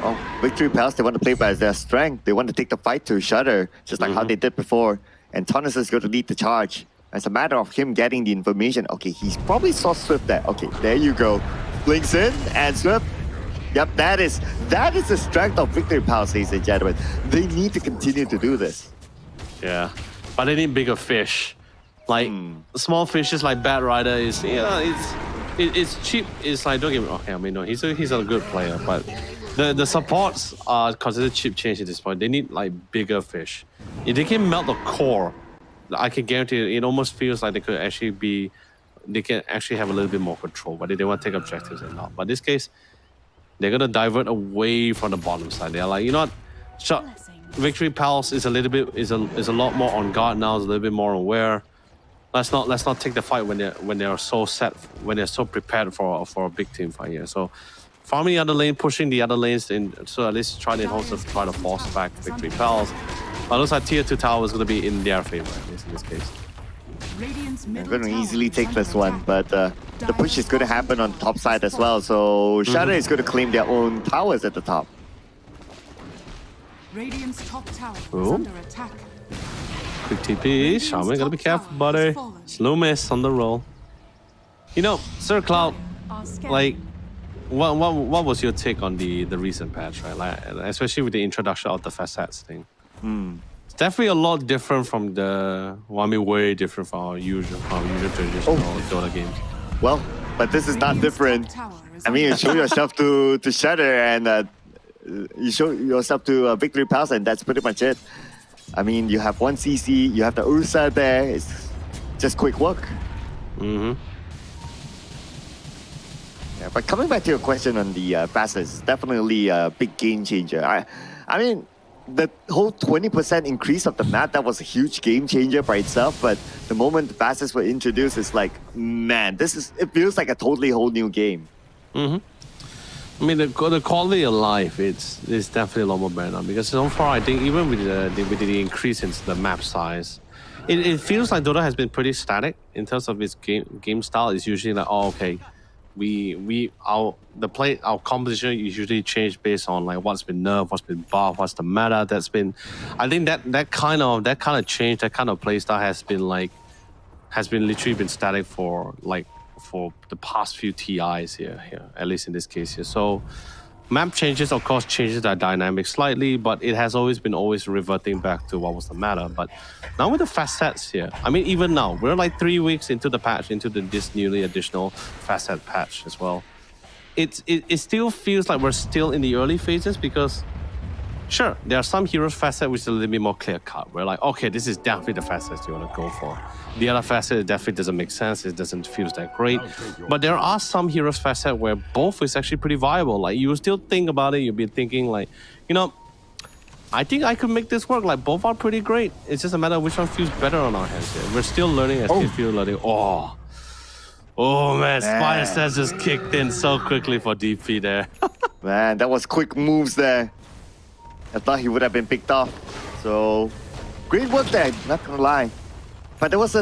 Oh, Victory Palace, they want to play by their strength. They want to take the fight to Shudder, just like how they did before. And Tonus is going to lead the charge. It's a matter of him getting the information. Okay, he's probably saw Swift there. Okay, there you go. Blinks in and Swift. Yep, that is the strength of Victory Palace, ladies and gentlemen. They need to continue to do this. Yeah, but they need bigger fish. Like small fishes like Bat Rider is, it's cheap. It's like, don't get me wrong. Okay, I mean, no, he's a good player, but the supports are considered cheap change at this point. They need like bigger fish. If they can melt the core, I can guarantee it almost feels like they can actually have a little bit more control, but they want to take objectives and not. But in this case, they're gonna divert away from the bottom side. They're like, Victory Palace is a lot more on guard now. Is a little bit more aware. Let's not take the fight when they're so set, when they're so prepared for a big team fight here. So farming the other lane, pushing the other lanes, so at least try to force back Victory Palace. But it looks like tier 2 tower is going to be in their favor in this case. I'm going to easily take this one, but the push is going to happen on the top side as well. So Shadow is going to claim their own towers at the top. Radiant's top tower is Ooh. under attack. Quick TP. Shaman, gotta be careful, buddy. Slow miss on the roll. You know, Sir Cloud, Are scanning. like, what was your take on the recent patch, right? Like, especially with the introduction of the facets thing. It's definitely a lot different from the, well, I mean, way different from our usual traditional Dota games. Well, but this is not Radiant's different. top tower is I mean, you under show yourself to Shadow and you show yourself to Victory Palace, and that's pretty much it. I mean, you have one CC, you have the Ursa there. It's just quick work. Mm-hmm. Yeah, but coming back to your question on the facets, it's definitely a big game changer. I mean, the whole 20% increase of the map, that was a huge game changer by itself. But the moment the facets were introduced, it's like, man, it feels like a totally whole new game. Mm-hmm. I mean, the quality of life, it's definitely a lot more better now, because so far I think even with the increase in the map size, it feels like Dota has been pretty static in terms of its game style. It's usually like, oh, okay, our composition is usually changed based on like what's been nerfed, what's been buffed, what's the meta that's been. I think that kind of change, that kind of playstyle has been literally been static for the past few TIs here, at least in this case here. So map changes, of course, changes that dynamic slightly, but it has always reverting back to what was the matter. But now with the facets here, I mean, even now, we're like 3 weeks into the patch, into this newly additional facet patch as well. It still feels like we're still in the early phases, because sure, there are some heroes facet which is a little bit more clear cut. We're like, okay, this is definitely the facets you want to go for. The other facet definitely doesn't make sense. It doesn't feel that great. But there are some heroes facet where both is actually pretty viable. Like, you still think about it, you'll be thinking like, you know, I think I could make this work. Like, both are pretty great. It's just a matter of which one feels better on our hands here. We're still learning as we feel learning. Oh man, Spider Sense just kicked in so quickly for DP there. Man, that was quick moves there. I thought he would have been picked off. So, great work there, not gonna lie. But there was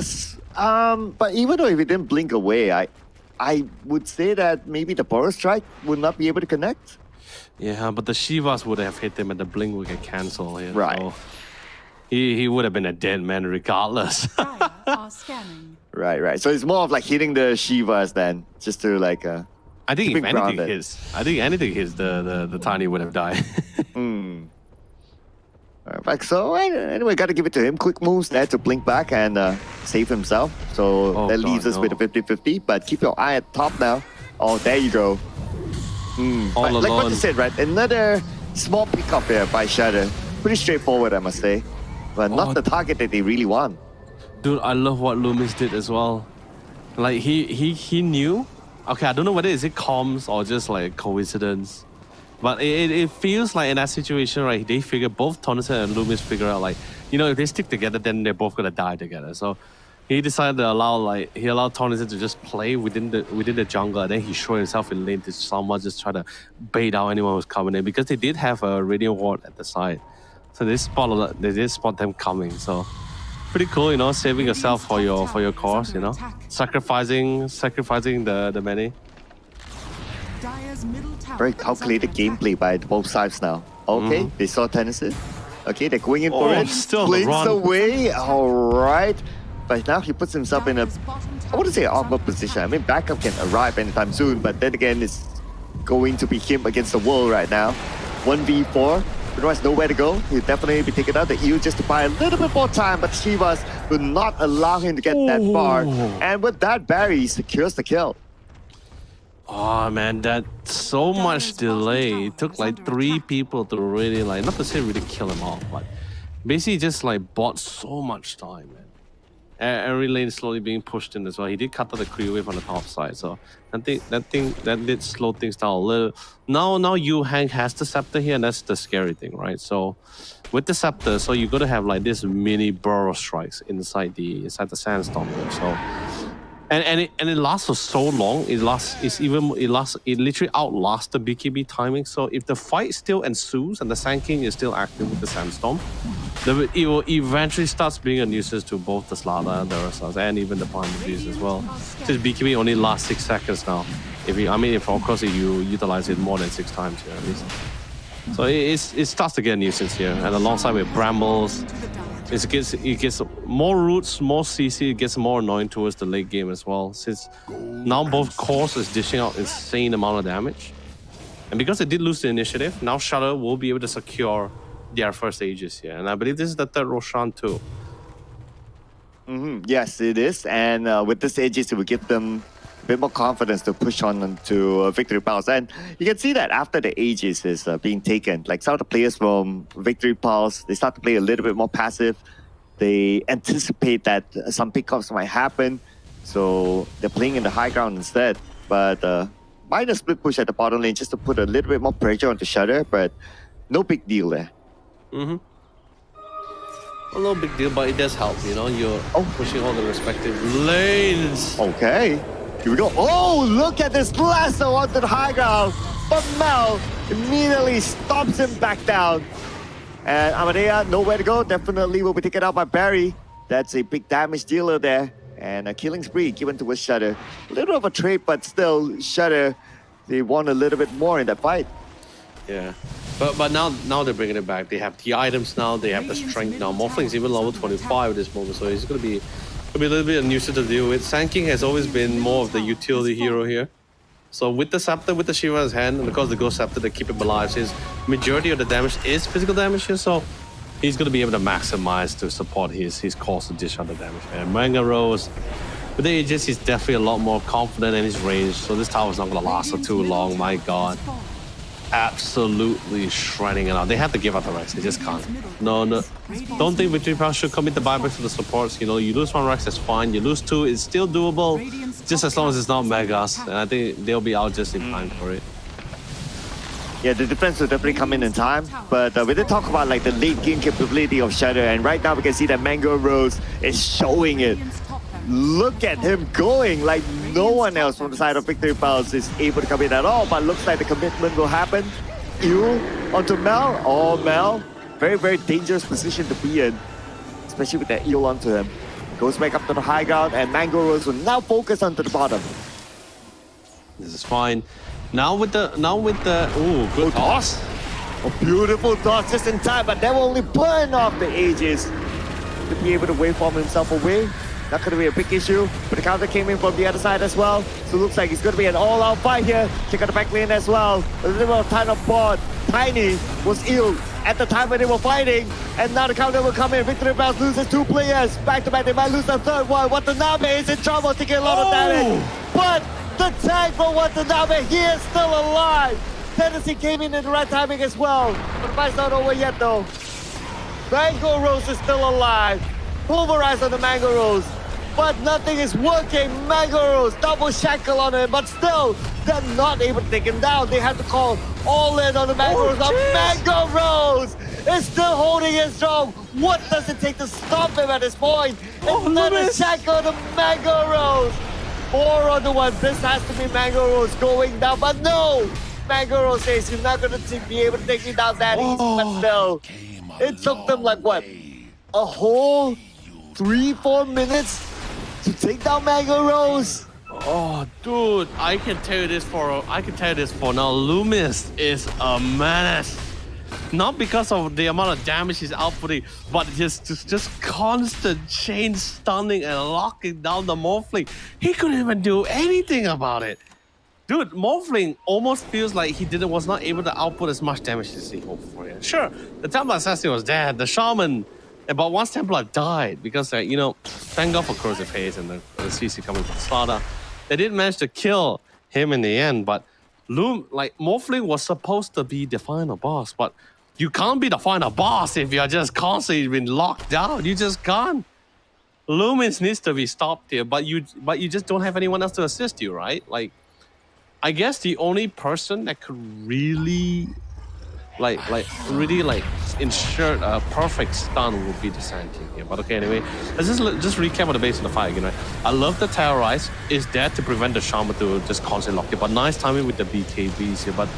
but even though if it didn't blink away, I would say that maybe the Burst Strike would not be able to connect. Yeah, but the Shivas would have hit him and the blink would get cancelled here. Right. So he would have been a dead man regardless. Dire are scanning. Right. So it's more of like hitting the Shivas then, just to like I think keep if it anything grounded. hits, the Tiny would have died. Right, so anyway, got to give it to him. Quick moves there to blink back and save himself. So that leaves us with a 50-50. But keep your eye at top now. Oh, there you go. All Like what alone. you said, right? Another small pickup here by Shadow. Pretty straightforward, I must say. But not the target that they really want. Dude, I love what Loomis did as well. Like he knew. Okay, I don't know whether is it comms or just like coincidence. But it feels like in that situation, right, they figure both Tonison and Loomis figure out like, you know, if they stick together, then they're both gonna die together. So he decided to allowed Tonison to just play within the jungle, and then he showed himself in lane to someone just try to bait out anyone who's coming in, because they did have a radiant ward at the side. So they did spot them coming. So pretty cool, you know, saving yourself for your cause, you know. Sacrificing the many. Dire's middle tower Very is calculated under attack. gameplay by both sides now. Okay, they saw Tennyson. Okay, they're going in for it. Still the Blinks run. away. All right. But now he puts himself in a, Dire's bottom I tower wouldn't say is awkward under position. I attack. mean, backup can arrive anytime soon, but then again, it's going to be him against the world right now. 1v4. Pretty much nowhere to go. He'll definitely be taking out the Eel just to buy a little bit more time, but Shivas will not allow him to get that far. And with that, Barry secures the kill. Oh man, that so much delay. It took like 3 people to really like, not to say really kill him off, but basically just like bought so much time, man. Every lane slowly being pushed in as well. He did cut out the crew wave on the top side, so I think that did slow things down a little. Now Yu Hang has the scepter here, and that's the scary thing, right? So with the scepter, so you're gonna have like this mini burrow strikes inside the sandstorm here. So and it lasts for so long. It literally outlasts the BKB timing. So if the fight still ensues and the Sand King is still active with the sandstorm, it will eventually starts being a nuisance to both the Slaughter, the Ursas, and even the Palm Beast as well. Since BKB only lasts 6 seconds now. If of course you utilize it more than 6 times here at least. So it starts to get a nuisance here, and alongside with Brambles, it gets more roots, more CC, it gets more annoying towards the late game as well. Since now both cores is dishing out insane amount of damage. And because they did lose the initiative, now Shudder will be able to secure their first Aegis here. And I believe this is the third Roshan too. Yes, it is. And with this Aegis, it will give them a bit more confidence to push on to Victory Pulse. And you can see that after the Aegis is being taken, like some of the players from Victory Pulse, they start to play a little bit more passive. They anticipate that some pickups might happen. So they're playing in the high ground instead. But minor split push at the bottom lane just to put a little bit more pressure on the Shudder, but no big deal there. A little big deal, but it does help, you know. You're pushing all the respective lanes. Okay, here we go. Oh, look at this lasso onto the high ground. But Mel immediately stops him back down. And Amadea, nowhere to go. Definitely will be taken out by Barry. That's a big damage dealer there. And a killing spree given to a Shudder. A little bit of a trade, but still, Shudder, they want a little bit more in that fight. Yeah. But now they're bringing it back. They have the items now. They have the strength now. Morphling's even level 25 at this moment, so he's gonna be a little bit of nuisance to deal with. Sand King has always been more of the utility hero here. So with the Scepter, with the Shiva in his hand, and of course the Ghost Scepter to keep him alive, his majority of the damage is physical damage here, so he's gonna be able to maximize to support his cost to dish out the damage. And Manga Rose, with the Aegis, he's definitely a lot more confident in his range, so this tower's not gonna last for too long, my god. Absolutely shredding it out. They have to give out the Rex. They just can't. No. Don't think Victory Pulse should commit the buyback to the supports. You know, you lose 1 Rex, that's fine. You lose 2, it's still doable. Just as long as it's not Megas. And I think they'll be out just in time for it. Yeah, the defense will definitely come in time. But we did talk about like the late game capability of Shudder. And right now we can see that Mango Rose is showing it. Look at him going like no one else from the side of Victory Pulse is able to come in at all, but looks like the commitment will happen. Ew onto Mel. Oh, Mel. Very, very dangerous position to be in, especially with that eel onto him. Goes back up to the high ground, and Mango Rose will now focus onto the bottom. This is fine. Now with the ooh, good toss. A beautiful toss just in time, but that will only burn off the Aegis to be able to waveform himself away. Not going to be a big issue, but the counter came in from the other side as well. So it looks like it's going to be an all-out fight here. Check out the back lane as well. A little bit of time of board. Tiny was ill at the time when they were fighting. And now the counter will come in. Victory Pulse loses 2 players. Back-to-back, they might lose the third one. Watanabe is in trouble, taking a lot of damage. But the tag for Watanabe, he is still alive. Tennessee came in the right timing as well. But the fight's not over yet though. Mango Rose is still alive. Pulverized on the Mango Rose, but nothing is working. Mango Rose, double shackle on him, but still, they're not able to take him down. They have to call all in on the Mango Rose. Mango Rose is still holding it strong. What does it take to stop him at this point? It's not a shackle on the Mango Rose. 4 on the 1. This has to be Mango Rose going down, but no! Mango Rose says you're not going to be able to take me down that easy, but still. It took them like what? A whole 3-4 minutes to take down Mango Rose. Oh, dude, I can tell you this for now. Loomis is a menace. Not because of the amount of damage he's outputting, but just constant chain stunning and locking down the Morphling. He couldn't even do anything about it. Dude, Morphling almost feels like he was not able to output as much damage as he hoped for. Yeah. Sure, the Templar Assassin was dead, the Shaman. But once Templar died, because, you know, thank God for Corrosive Haze and the CC coming from Slaughter, they didn't manage to kill him in the end, but Morphling was supposed to be the final boss, but you can't be the final boss if you're just constantly been locked down. You just can't. Lumens needs to be stopped here, but you just don't have anyone else to assist you, right? Like, I guess the only person that could really ensure a perfect stun would be the Sand King here. But okay, anyway, let's just recap on the base of the fight again, right? I love the Terrorize is there to prevent the Shaman to just constantly lock it, but nice timing with the BKBs here. But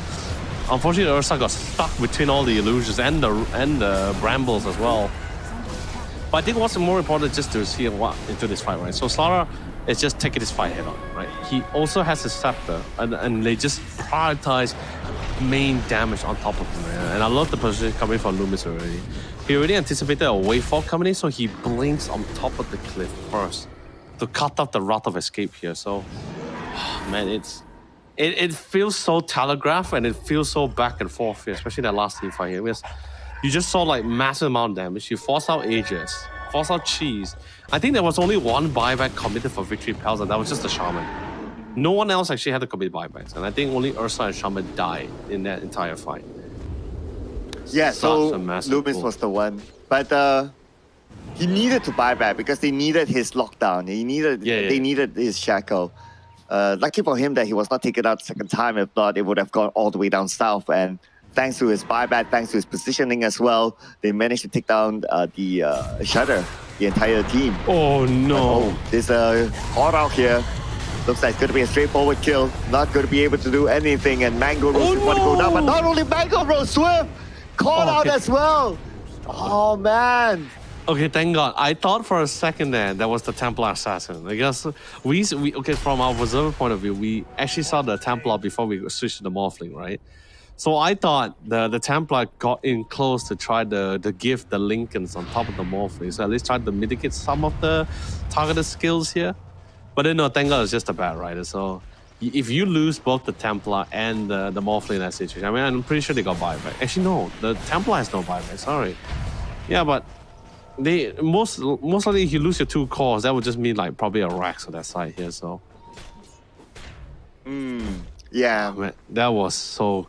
unfortunately, Ursa got stuck between all the illusions and the brambles as well. But I think what's more important is just to see what into this fight, right? So Slara is just taking this fight head on, right? He also has his scepter, and they just prioritize main damage on top of him, right? And I love the position coming from Loomis already. He already anticipated a wave fall coming in, so he blinks on top of the cliff first to cut off the route of escape here. So, man, it feels so telegraphed and it feels so back and forth here, especially that last team fight here. Because you just saw like massive amount of damage. You force out Aegis, force out Cheese. I think there was only one buyback committed for Victory Pals, and that was just the Shaman. No one else actually had to commit buybacks, and I think only Ursa and Shaman died in that entire fight. Yeah, so Such a massive Loomis pull. was the one. But he needed to buy back because they needed his lockdown. They needed his shackle. Lucky for him that he was not taken out the second time. If not, it would have gone all the way down south. And thanks to his buyback, thanks to his positioning as well, they managed to take down the Shudder, the entire team. Oh no! There's a hard out here. Looks like it's going to be a straightforward kill. Not going to be able to do anything. And Mango Rose want to go down. But not only Mango Rose, Swift caught out as well. Oh, man. Okay, thank God. I thought for a second there that was the Templar assassin. I guess we okay, from our observer point of view, we actually saw the Templar before we switched to the Morphling, right? So I thought the Templar got in close to try to give the Lincolns on top of the Morphling. So at least try to mitigate some of the targeted skills here. But then no, thank God it's just a bad rider. So if you lose both the Templar and the Morphling in that situation, I mean, I'm pretty sure they got buyback. Actually, no, the Templar has no buyback. Sorry. Yeah, but they most likely if you lose your two cores, that would just mean like probably a Rax on that side here. So Yeah. man, that was so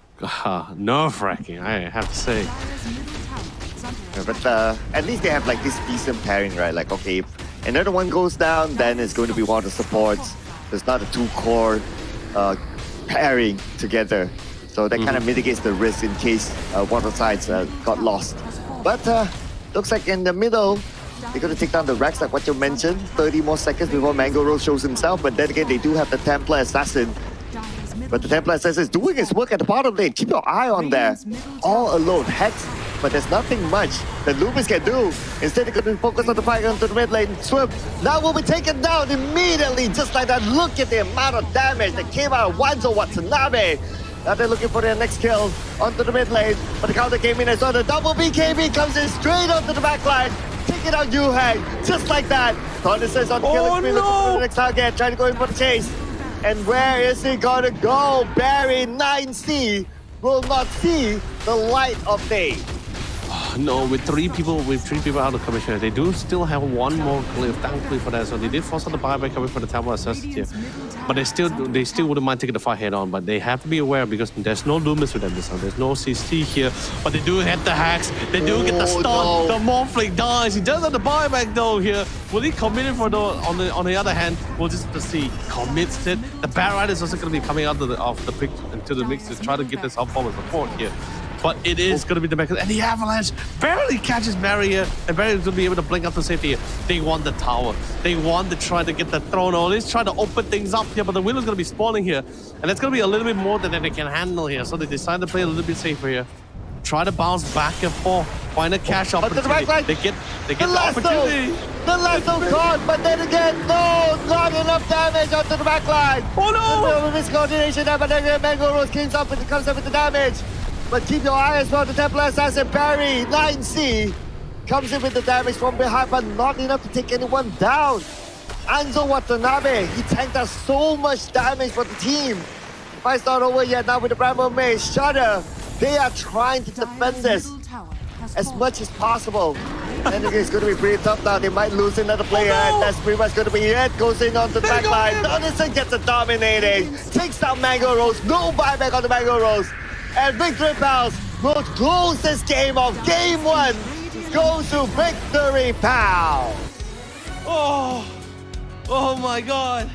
nerve-wracking, I have to say. Dire's middle tower is under attack. But at least they have like this decent pairing, right? Like, okay, if another one goes down, then it's going to be one of the supports. There's not a two-core pairing together. So that kind of mitigates the risk in case one of the sides got lost. But looks like in the middle, they're going to take down the Rex, like what you mentioned. 30 more seconds before Mango Rose shows himself. But then again, they do have the Templar Assassin. Dire's middle But the Templar Assassin is doing his work at the bottom lane. Keep your eye on there. All alone. Hex. But there's nothing much that Loomis can do. Instead, they're going to focus on the fight onto the mid lane. Swim now will be taken down immediately. Just like that. Look at the amount of damage that came out of Wanzo Watanabe. Now they're looking for their next kill onto the mid lane. But the counter came in as well. The double BKB comes in straight onto the back line. Taking out Yuhang. Just like that. Tortoise is on the killing spree. Looking for the next target. Trying to go in for the chase. And where is he gonna go? Barry 9C will not see the light of day. No, with three people out of commission, they do still have one more cliff. Thankfully for that, so they did force out the buyback coming for the Templar Assassin here. But they still wouldn't mind taking the fight head on. But they have to be aware because there's no Loomis with them this time. There's no CC here. But they do hit the hacks. They do get the stun. no. The Morphling dies. He does have the buyback though here. Will he commit it for the on the other hand? We'll just have to see. Commits it. The Bat Rider is also going to be coming out of the pick into the mix to try to get this up forward support here. But it is going to be the mechanism. And the Avalanche barely catches Barrier. And Barrier is going to be able to blink up to safety here. They want the tower. They want to try to get the throne. Or at least try to open things up here. But the Willow's going to be spawning here. And it's going to be a little bit more than they can handle here. So they decide to play a little bit safer here. Try to bounce back and forth. Find a cash opportunity. They get the opportunity. The lasso caught, but then again, no, not enough damage onto the back line. Oh no! Miscoordination there, but then again, Mango Rose comes up with the damage. But keep your eye as well. The Templar Assassin Barry 9C comes in with the damage from behind, but not enough to take anyone down. Anzo Watanabe, he tanked us so much damage for the team. The fight's not over yet now with the Bramble Maze. Shudder, they are trying to defend this as much as possible. And it's going to be pretty tough now. They might lose another player, and that's pretty much going to be it. Goes in on the back line. Odyssey gets a dominating. Takes down Mango Rose. No buyback on the Mango Rose. And Victory Pals will close this game off. Game 1 goes to Victory Pals. Oh my God.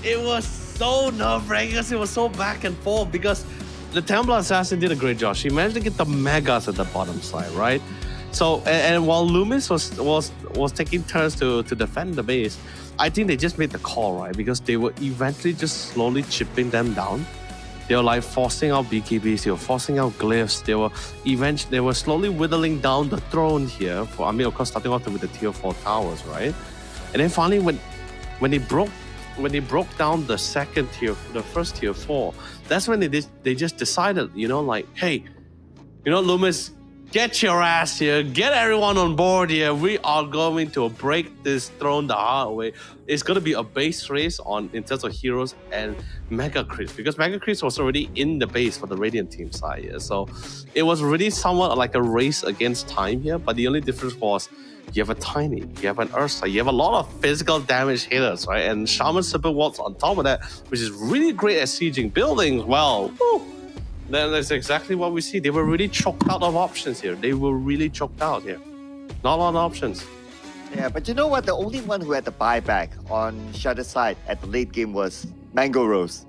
It was so nerve-wracking because it was so back and forth because the Templar Assassin did a great job. She managed to get the Megas at the bottom side, right? So, and while Loomis was taking turns to defend the base, I think they just made the call, right? Because they were eventually just slowly chipping them down. They were like forcing out BKBs, they were forcing out glyphs, they were slowly whittling down the throne here. Of course, starting off with the tier 4 towers, right? And then finally, when they broke down the second tier, the first tier 4, that's when they just decided, like, hey, Loomis, get your ass here, get everyone on board here. We are going to break this throne the hard way. It's going to be a base race in terms of heroes and Mega Chris, because Mega Chris was already in the base for the Radiant team side here. So it was really somewhat like a race against time here, but the only difference was you have a Tiny, you have an Ursa, you have a lot of physical damage hitters, right? And Shaman Super Wards on top of that, which is really great at sieging buildings. Well, then that's exactly what we see. They were really choked out of options here. Not a lot of options. Yeah, but you know what? The only one who had the buyback on Shudder's side at the late game was Mango Rose.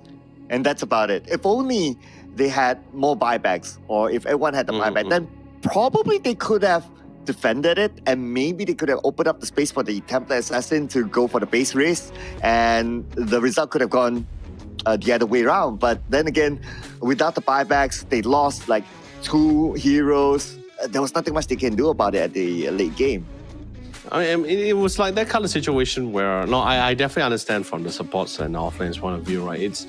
And that's about it. If only they had more buybacks, or if everyone had the buyback, then probably they could have defended it, and maybe they could have opened up the space for the Templar Assassin to go for the base race, and the result could have gone the other way around. But then again, without the buybacks, they lost like 2 heroes. There was nothing much they can do about it at the late game. I mean, it was like that kind of situation where, I definitely understand from the supports and offlane's point of view, right? It's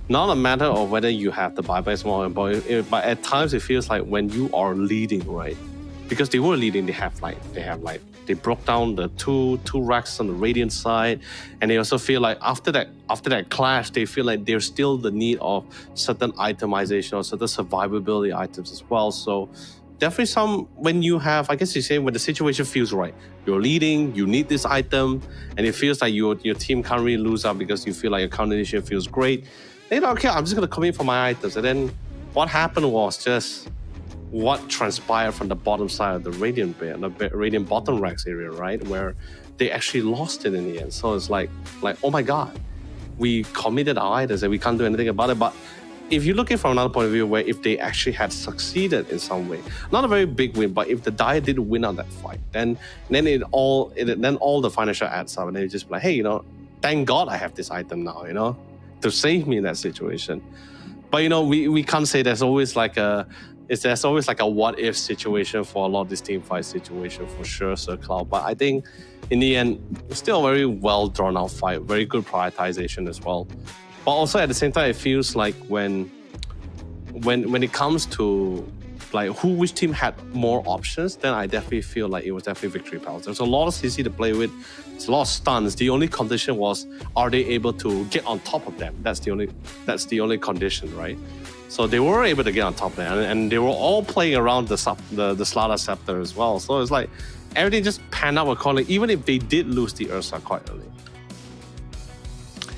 not a matter of whether you have the buybacks more important, but at times it feels like when you are leading, right? Because they were leading, they broke down the two racks on the Radiant side, and they also feel like after that clash, they feel like there's still the need of certain itemization or certain survivability items as well. So definitely when you have, I guess you say, when the situation feels right, you're leading, you need this item, and it feels like your team can't really lose out because you feel like your counter initiative feels great. Then, okay, I'm just gonna come in for my items, and then what happened was just what transpired from the bottom side of the Radiant bottom racks area, right? Where they actually lost it in the end. So it's like, oh my God, we committed our items and we can't do anything about it. But if you're looking from another point of view, where if they actually had succeeded in some way, not a very big win, but if the Dire did win out that fight, then all the financial adds up, and they just be like, hey, thank God I have this item now, to save me in that situation. But we can't say there's always like a what if situation for a lot of this team fight situation for sure, Sir Cloud. But I think in the end, still a very well drawn out fight, very good prioritization as well. But also at the same time, it feels like when it comes to like which team had more options, then I definitely feel like it was definitely Victory Pals. There's a lot of CC to play with, there's a lot of stuns. The only condition was, are they able to get on top of them? That's the only condition, right? So they were able to get on top of them, and they were all playing around the Slaughter Scepter as well. So it's like everything just panned out accordingly, even if they did lose the Ursa quite early.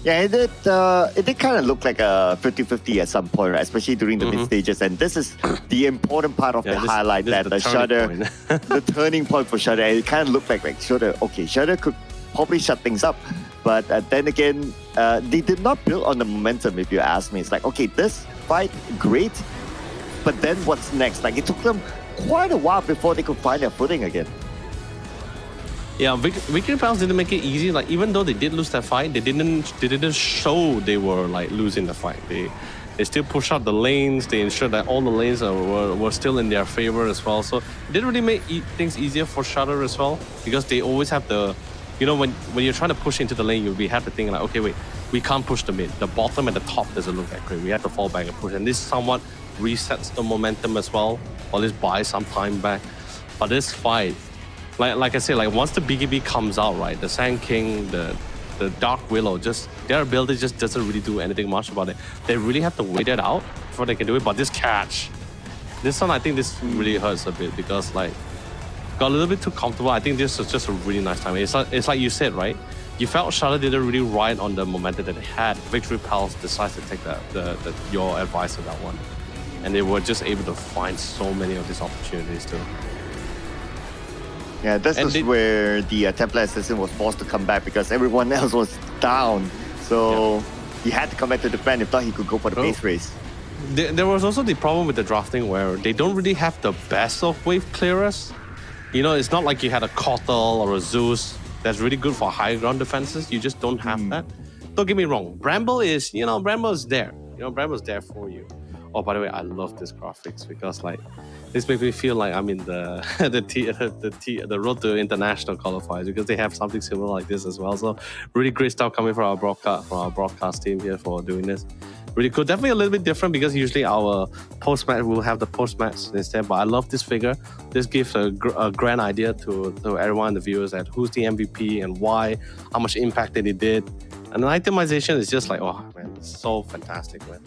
Yeah, it did kind of look like a 50-50 at some point, right? Especially during the mid stages. And this is the important part of the highlight, that the Shudder, the turning point for Shudder. It kind of looked like Shudder. Okay, Shudder could probably shut things up, but then again, they did not build on the momentum. If you ask me, it's like, okay, this fight great, but then what's next? Like, it took them quite a while before they could find their footing again. Yeah, Victory Pals didn't make it easy. Like, even though they did lose that fight, they didn't show they were like losing the fight. They still pushed out the lanes. They ensured that all the lanes were still in their favor as well. So it didn't really make things easier for Shudder as well, because they always have the, when you're trying to push into the lane, we have to think like, okay, wait, we can't push the mid. The bottom and the top doesn't look that great. We have to fall back and push, and this somewhat resets the momentum as well, or at least buys some time back. But this fight, like I said, like once the BKB comes out, right, the Sand King, the Dark Willow, just their ability just doesn't really do anything much about it. They really have to wait it out before they can do it. But this catch, this one, I think this really hurts a bit, because like got a little bit too comfortable. I think this was just a really nice time. It's like you said, right? You felt Shudder didn't really ride on the momentum that they had. Victory Pals decides to take your advice on that one, and they were just able to find so many of these opportunities too. Yeah, this is where the Templar Assassin was forced to come back, because everyone else was down. So he had to come back to defend. If not, he could go for the base race. There was also the problem with the drafting where they don't really have the best of wave clearers. It's not like you had a Kotal or a Zeus that's really good for high ground defenses. You just don't have that. Don't get me wrong. Bramble is there. brand was there for you. Oh, by the way, I love this graphics because like this makes me feel like I'm in the the road to international qualifiers because they have something similar like this as well. So really great stuff coming from our broadcast team here for doing this. Really cool. Definitely a little bit different because usually our post match will have the post match instead. But I love this figure. This gives a grand idea to everyone, the viewers, that who's the MVP and why, how much impact that he did. And the itemization is just like, oh man, it's so fantastic, man.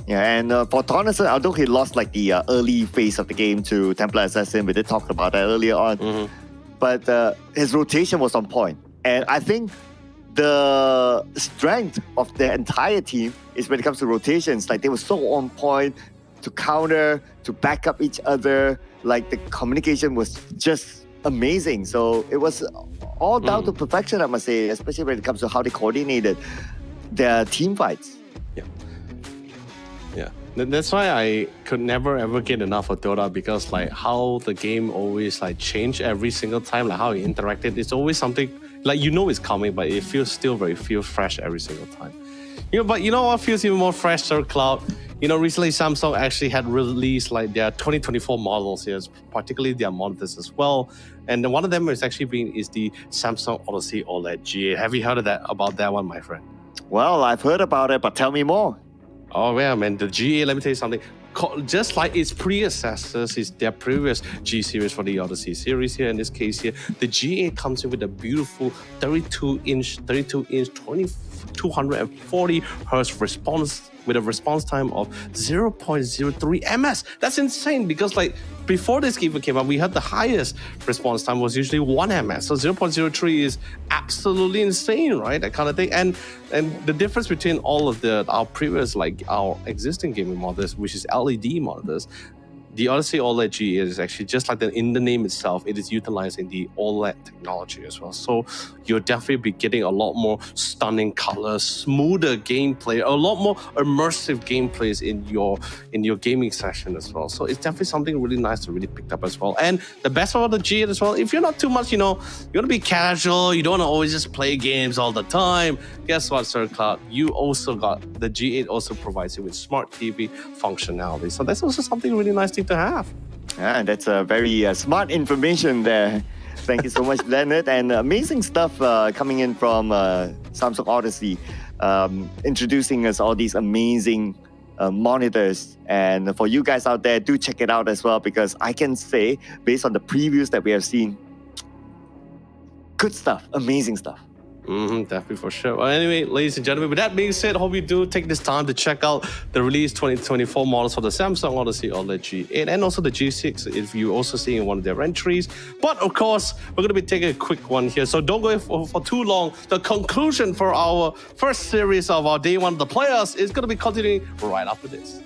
Yeah, and for Tonison, although he lost like the early phase of the game to Templar Assassin, we did talk about that earlier on, but his rotation was on point. And I think the strength of the entire team is when it comes to rotations. Like they were so on point to counter, to back up each other. Like the communication was just amazing. So it was all down to perfection, I must say, especially when it comes to how they coordinated their team fights. Yeah, that's why I could never ever get enough of Dota, because like how the game always like change every single time, like how it interacted. It's always something like it's coming, but it feels fresh every single time. But you know what feels even more fresh, Sir Cloud? Recently Samsung actually had released like their 2024 models here, particularly their monitors as well. And one of them is actually the Samsung Odyssey OLED G8. Have you heard about that one, my friend? Well, I've heard about it, but tell me more. Oh yeah, man, the G8, let me tell you something. Just like its predecessors, is their previous G series for the Odyssey series here, in this case here, the G8 comes in with a beautiful 32-inch, 240 hertz response with a response time of 0.03 ms. That's insane, because like before this even came out, we had the highest response time was usually 1 ms. So 0.03 is absolutely insane, right? That kind of thing. And the difference between all of our previous, like our existing gaming monitors, which is LED monitors, the Odyssey OLED G is actually just like in the name itself, it is utilizing the OLED technology as well. So you'll definitely be getting a lot more stunning colors, smoother gameplay, a lot more immersive gameplays in your gaming session as well. So it's definitely something really nice to really pick up as well. And the best part of the G8 as well, if you're not too much, you want to be casual, you don't want to always just play games all the time. Guess what, Sir Cloud? You also got the G8 also provides you with smart TV functionality. So that's also something really nice to have. Yeah, that's a very smart information there. Thank you so much, Leonard. And amazing stuff coming in from Samsung Odyssey, introducing us all these amazing monitors. And for you guys out there, do check it out as well, because I can say, based on the previews that we have seen, good stuff, amazing stuff. Definitely, for sure. Well, anyway, ladies and gentlemen, with that being said, hope you do take this time to check out the release 2024 models for the Samsung Odyssey OLED G8 and also the G6 if you're also seeing one of their entries. But of course, we're going to be taking a quick one here, so don't go for too long. The conclusion for our first series of our Day 1 of the Players is going to be continuing right after this.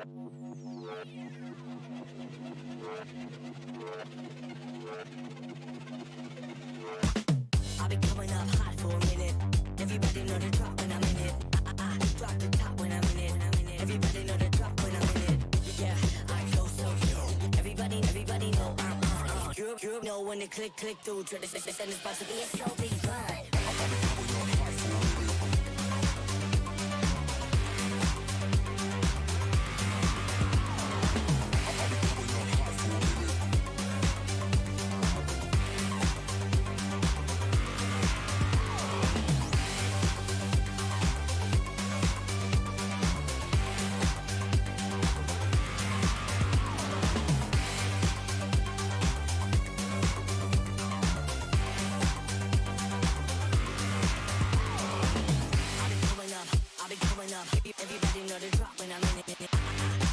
I've been coming up hot for a minute. Everybody know the drop when I'm in it. I drop the top when I'm in it. Everybody know the drop when I'm in it. Yeah, I go so cute. Everybody know I'm on. You know when the click through. Try to send this box to be a so big fun. Everybody know the drop when I'm in it.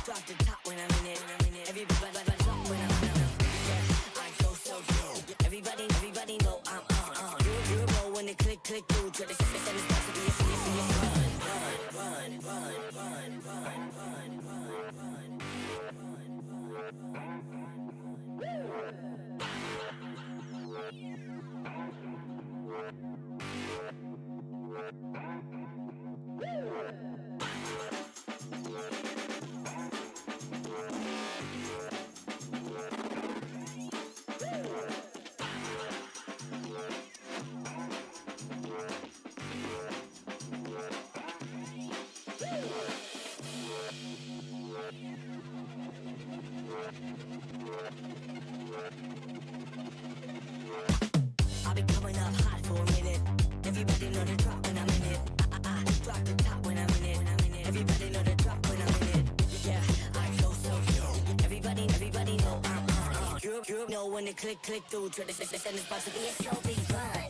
Drop the top when I'm in it. Everybody drop when I'm in it. Yeah, I go so cute. Everybody know I'm on. You know when the click through. Try to send this box to be a I've been coming up hot for a minute. Everybody know the drop when I'm in it. I drop the top when I'm in it. Everybody know the drop when I'm in it. Yeah, I go so cute. Everybody know I'm on. You know when the click through. Try to send this box to be a so big fun.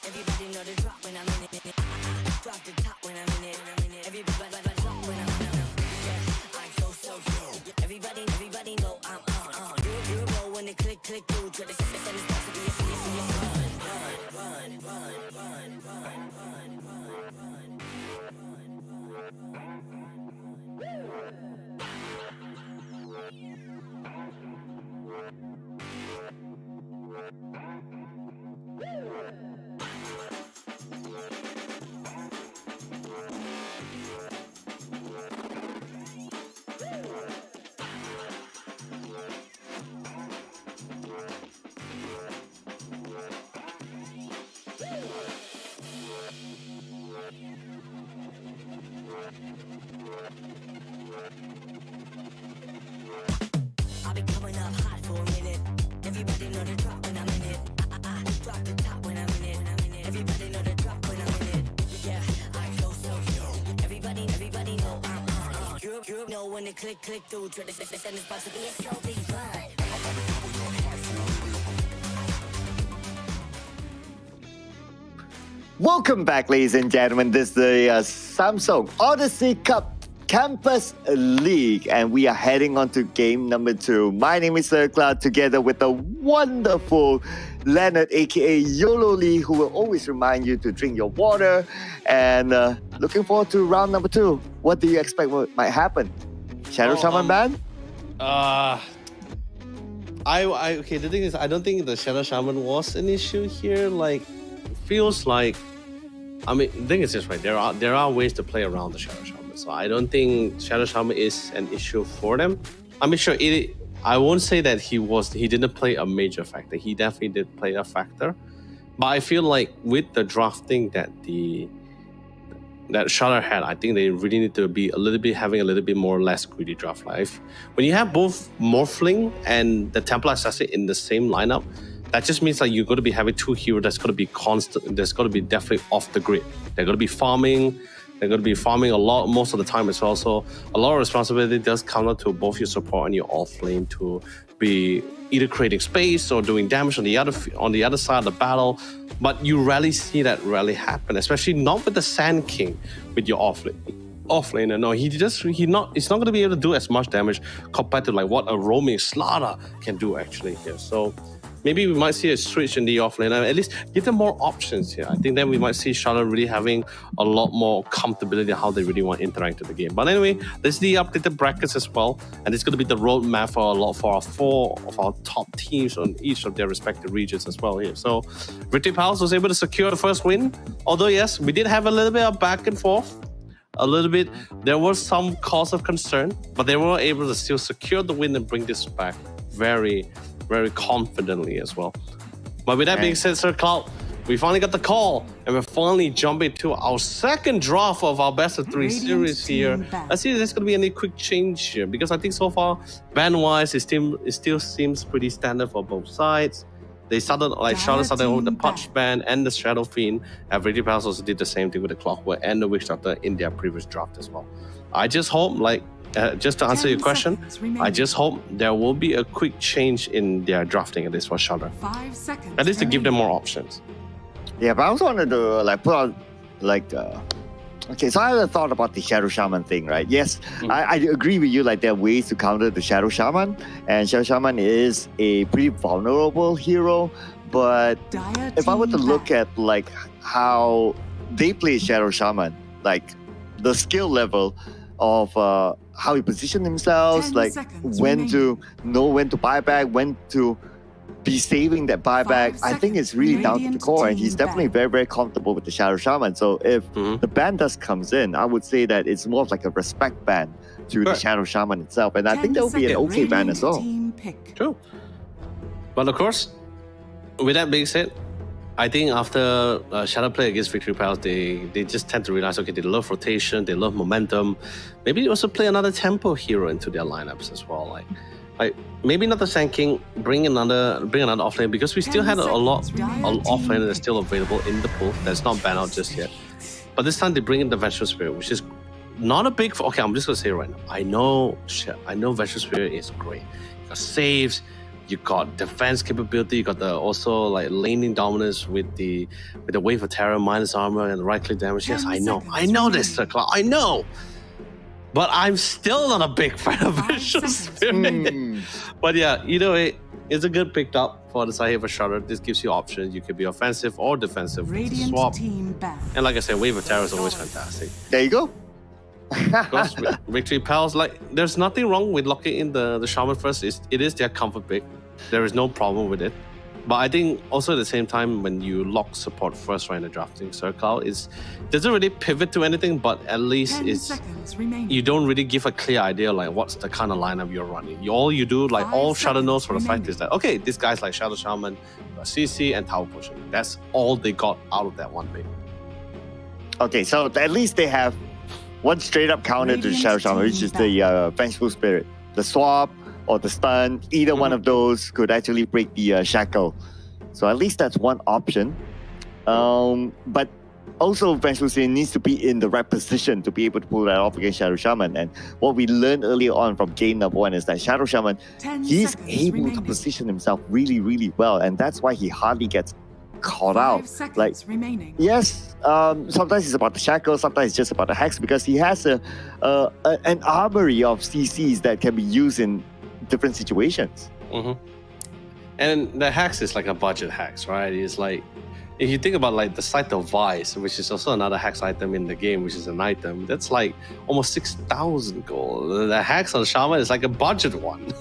Everybody know the drop when I'm in it. Drop the top when I'm in it. Everybody drop when I'm in it. Yeah, I go so cute. Everybody know I'm on. You know when the click through. Try to send this box to be a I've been coming up hot for a minute. Everybody know the drop when I'm in it. I drop the top when I'm in it. Everybody know the drop when I'm in it. Yeah, I go so cute. Everybody know I'm on. You know when the click through. Try to send this box to be a so big fun. Welcome back, ladies and gentlemen. This is the Samsung Odyssey Cup Campus League, and we are heading on to game number 2. My name is Cloud, together with the wonderful Leonard, aka YOLO Lee, who will always remind you to drink your water. And looking forward to round number 2. What do you expect might happen? Shadow Shaman ban? Okay, the thing is, I don't think the Shadow Shaman was an issue here. Like, feels like, I mean, the thing is just right. There are ways to play around the Shadow Shaman. So I don't think Shadow Shaman is an issue for them. I mean, sure, I won't say that he didn't play a major factor. He definitely did play a factor. But I feel like with the drafting that Shutter had, I think they really need to be having a little bit more less greedy draft life. When you have both Morphling and the Templar Assassin in the same lineup, that just means like you're going to be having two heroes that's going to be constant. That's going to be definitely off the grid. They're going to be farming. They're going to be farming a lot most of the time as well. So a lot of responsibility does come up to both your support and your off lane to be either creating space or doing damage on the other side of the battle. But you rarely see that happen, especially not with the Sand King with your off lane. No, he's not going to be able to do as much damage compared to like what a roaming Slaughter can do actually here. So maybe we might see a switch in the off lane. At least give them more options here. I think then we might see Charlotte really having a lot more comfortability how they really want to interact with the game. But anyway, there's the updated brackets as well. And it's going to be the roadmap for our 4 of our top teams on each of their respective regions as well here. So Victory Palace was able to secure the first win. Although, yes, we did have a little bit of back and forth. A little bit. There was some cause of concern, but they were able to still secure the win and bring this back very confidently as well. But with that being said, Sir Cloud, we finally got the call and we're finally jumping to our second draft of our best of 3 series here. Let's see if there's going to be any quick change here, because I think so far, ban-wise, it still seems pretty standard for both sides. They started, like Charlotte started with the Punch ban and the Shadow Fiend, and Victory Palace also did the same thing with the Clockwork and the Witch Doctor in their previous draft as well. I just hope, just to answer your question, I just hope there will be a quick change in their drafting at least for Charlotte. 5 seconds. At least to give them more options. Yeah, but I also wanted to put out okay, so I had a thought about the Shadow Shaman thing, right? Yes, I agree with you. Like, there are ways to counter the Shadow Shaman, and Shadow Shaman is a pretty vulnerable hero. But if I were to look at like how they play Shadow Shaman, like the skill level of how he positioned themselves, like when to know when to buy back, when to be saving that buyback, I think it's really down to the core, and he's definitely very comfortable with the Shadow Shaman. So if the ban dust comes in, I would say that it's more of like a respect ban to the Shadow Shaman itself, and I think that would be an okay ban as well. True. But of course, with that being said, I think after Shadow play against Victory Palace, they just tend to realize, okay, they love rotation, they love momentum. Maybe they also play another tempo hero into their lineups as well. Like maybe not the Sand King, bring another offlane, because we still had a lot of offlane that's still available in the pool that's not banned out just yet. But this time they bring in the Vengeful Spirit, which is not a big. Okay, I'm just gonna say it right now. I know Vengeful Spirit is great. You got saves, you got defense capability, you got the also like laning dominance with the Wave of Terror, minus armor, and right click damage. Yes, I know this, Sir Cloud. I know. But I'm still not a big fan of Vengeful Spirit. But yeah, either way, it's a good pick up for the side here for Charlotte. This gives you options. You could be offensive or defensive. Swap. And like I said, Wave of Terror is always fantastic. There you go. Of course, Victory Palace, like, there's nothing wrong with locking in the Shaman first. It is their comfort pick. There is no problem with it. But I think also at the same time, when you lock support first right in the drafting circle, it doesn't really pivot to anything, but at least you don't really give a clear idea like what's the kind of lineup you're running. All you do, like all Shadow knows for the fact is that, okay, this guy's like Shadow Shaman, CC, and Tower Pushing. That's all they got out of that one pick. Okay, so at least they have one straight up counter to the Shadow Shaman, which is the Vengeful Spirit. The swap or the stun, either one of those could actually break the shackle. So at least that's one option. But also Vengeful Spirit needs to be in the right position to be able to pull that off against Shadow Shaman. And what we learned earlier on from game number 1 is that Shadow Shaman, he's able to position himself really well, and that's why he hardly gets caught out. Like, yes, sometimes it's about the shackle, sometimes it's just about the hex, because he has an armory of CCs that can be used in different situations. And the hex is like a budget hex, right? It's like, if you think about like the Sight of Vice, which is also another hex item in the game, which is an item, that's like almost 6,000 gold. The hex on Shaman is like a budget one.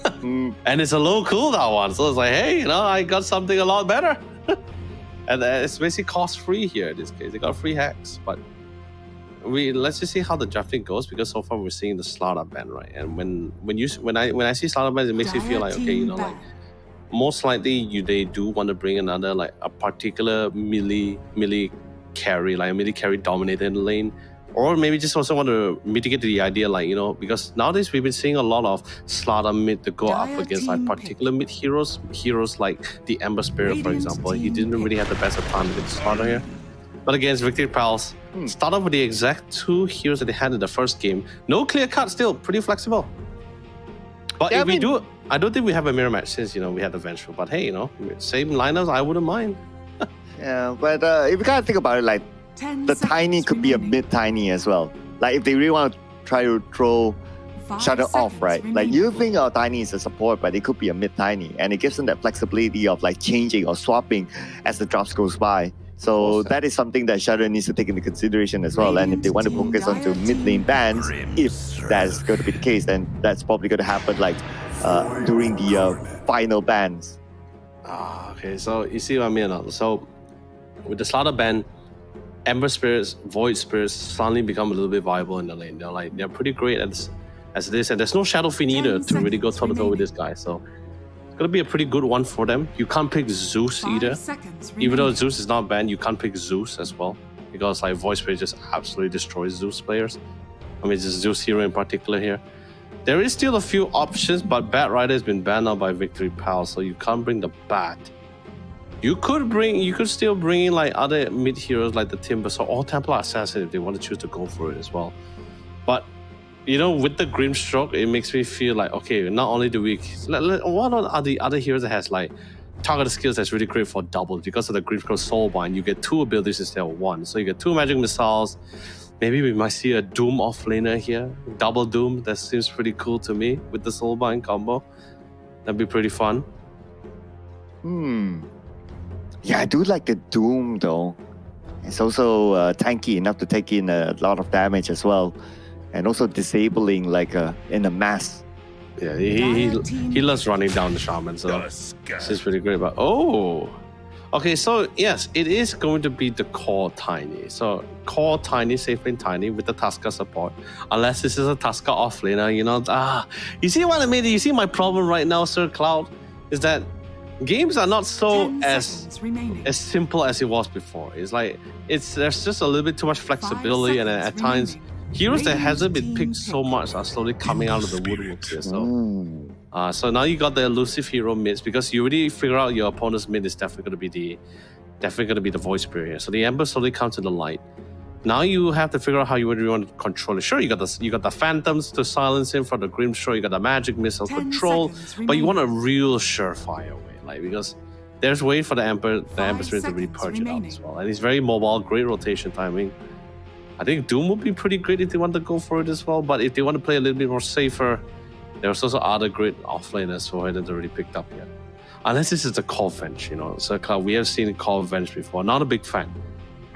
And it's a low cooldown one. So it's like, hey, I got something a lot better. And it's basically cost free here in this case. They got free hex, but let's just see how the drafting goes, because so far we're seeing the Slaughter ban, right? And when I see Slaughter ban, it makes me feel like, okay, like most likely they do want to bring another like a particular melee carry, like a melee carry dominated lane, or maybe just also want to mitigate the idea, like, because nowadays we've been seeing a lot of Slaughter mid to go up against like particular mid heroes like the Ember Spirit, for example. He didn't really have the best of time against Slaughter here. But against Victory Pals, start off with the exact 2 heroes that they had in the first game. No clear cut, still pretty flexible. But Yeah, if we do, I don't think we have a mirror match since we had the Vengeful. But hey, same lineups, I wouldn't mind. Yeah, but if you kind of think about it, like 10 the seconds Tiny could be a remaining. mid-Tiny as well. Like if they really want to try to throw 5 Shadow off, seconds right? Like remaining. you think our Tiny is a support, but it could be a mid-Tiny, and it gives them that flexibility of like changing or swapping as the drops goes by. So Awesome. that is something that Shadow needs to take into consideration as well. And if they want to focus onto mid-lane bans, if that is going to be the case, then that's probably going to happen like during the final bans. Okay, so you see what I mean? So with the Slaughter ban, Ember Spirits, Void Spirits suddenly become a little bit viable in the lane. They're pretty great as it is, and there's no Shadow Fiend either 10 to really go seconds toe-to-toe with this guy. So it's gonna be a pretty good one for them. You can't pick Zeus 5 either. seconds Even though remaining. Zeus is not banned, you can't pick Zeus as well. Because like Void Spirit just absolutely destroys Zeus players. I mean, just Zeus hero in particular here. There is still a few options, but Bat Rider has been banned now by Victory Pal, so you can't bring the Bat. You could still bring in like other mid heroes like the Timbersaw or Templar Assassin if they want to choose to go for it as well. But with the Grimstroke, it makes me feel like, okay, not only do we what are the other heroes that has like targeted skills that's really great for doubles because of the Grimstroke Soulbind, you get 2 abilities instead of 1. So you get 2 magic missiles. Maybe we might see a Doom offlaner here. Double Doom, that seems pretty cool to me with the Soulbind combo. That'd be pretty fun. Yeah, I do like the Doom though. It's also tanky enough to take in a lot of damage as well. And also disabling like in a mass. Yeah, he loves running down the Shaman, so this is pretty great. But okay, so yes, it is going to be the core Tiny. So core Tiny, safe lane Tiny with the Tusker support. Unless this is a Tusker offlaner, you see what I mean? You see my problem right now, Sir Cloud, is that games are not so 10 as seconds remaining. simple as it was before. It's like there's just a little bit too much 5 flexibility, and at seconds times remaining. heroes that hasn't been Team picked so pick. much are slowly coming out of the woodworks here. So. Ooh. So now you got the elusive hero mids because you already figure out your opponent's mid is definitely going to be the Void Spirit here. So the Ember slowly comes to the light. Now you have to figure out how you really want to control it. Sure, you got the Phantoms to silence him from the Grimstroke. You got the Magic Missile 10 control, seconds but you want a remaining. real surefire way, because there's way for the Ember 5 Spirit to really seconds purge it out remaining. as well. And he's very mobile, great rotation timing. I think Doom would be pretty great if they want to go for it as well. But if they want to play a little bit more safer, there's also other great offlaners who hadn't already picked up yet. Unless this is a Call Venge, So we have seen Call Venge before. Not a big fan.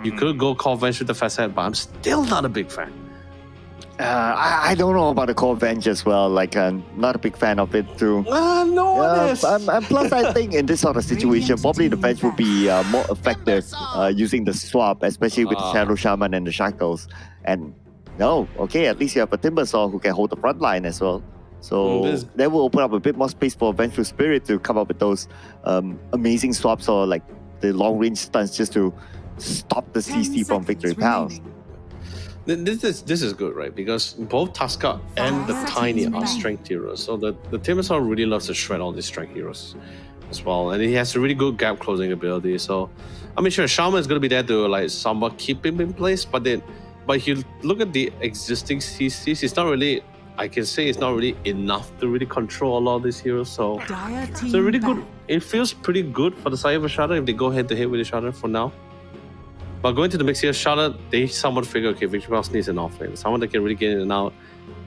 You could go Call Venge with the facet, but I'm still not a big fan. I don't know about the core Venge as well. Like, not a big fan of it too. No one is. And plus, I think in this sort of situation, Radiant probably the team Venge would be more effective using the swap, especially with the Shadow Shaman and the Shackles. And okay, at least you have a Timbersaw who can hold the front line as well. So that will open up a bit more space for Vengeful Spirit to come up with those amazing swaps or like the long range stunts just to stop the 10 CC from seconds Victory Pals. remaining. This is good, right? Because both Tusker and the 5 Tiny seconds are remaining. strength heroes. So the Timbersaw really loves to shred all these strength heroes as well. And he has a really good gap closing ability. So, I mean, sure, Shaman is going to be there to like somewhat keep him in place. But if you look at the existing CCs, it's not really, I can say it's not really enough to really control a lot of these heroes. So, Dire it's team a really back. good, it feels pretty good for the side of a Shadow if they go head to head with each other for now. But going to the mix here, Shadow, they somewhat figure, okay, Victory Pals needs an offlane. Someone that can really get in and out.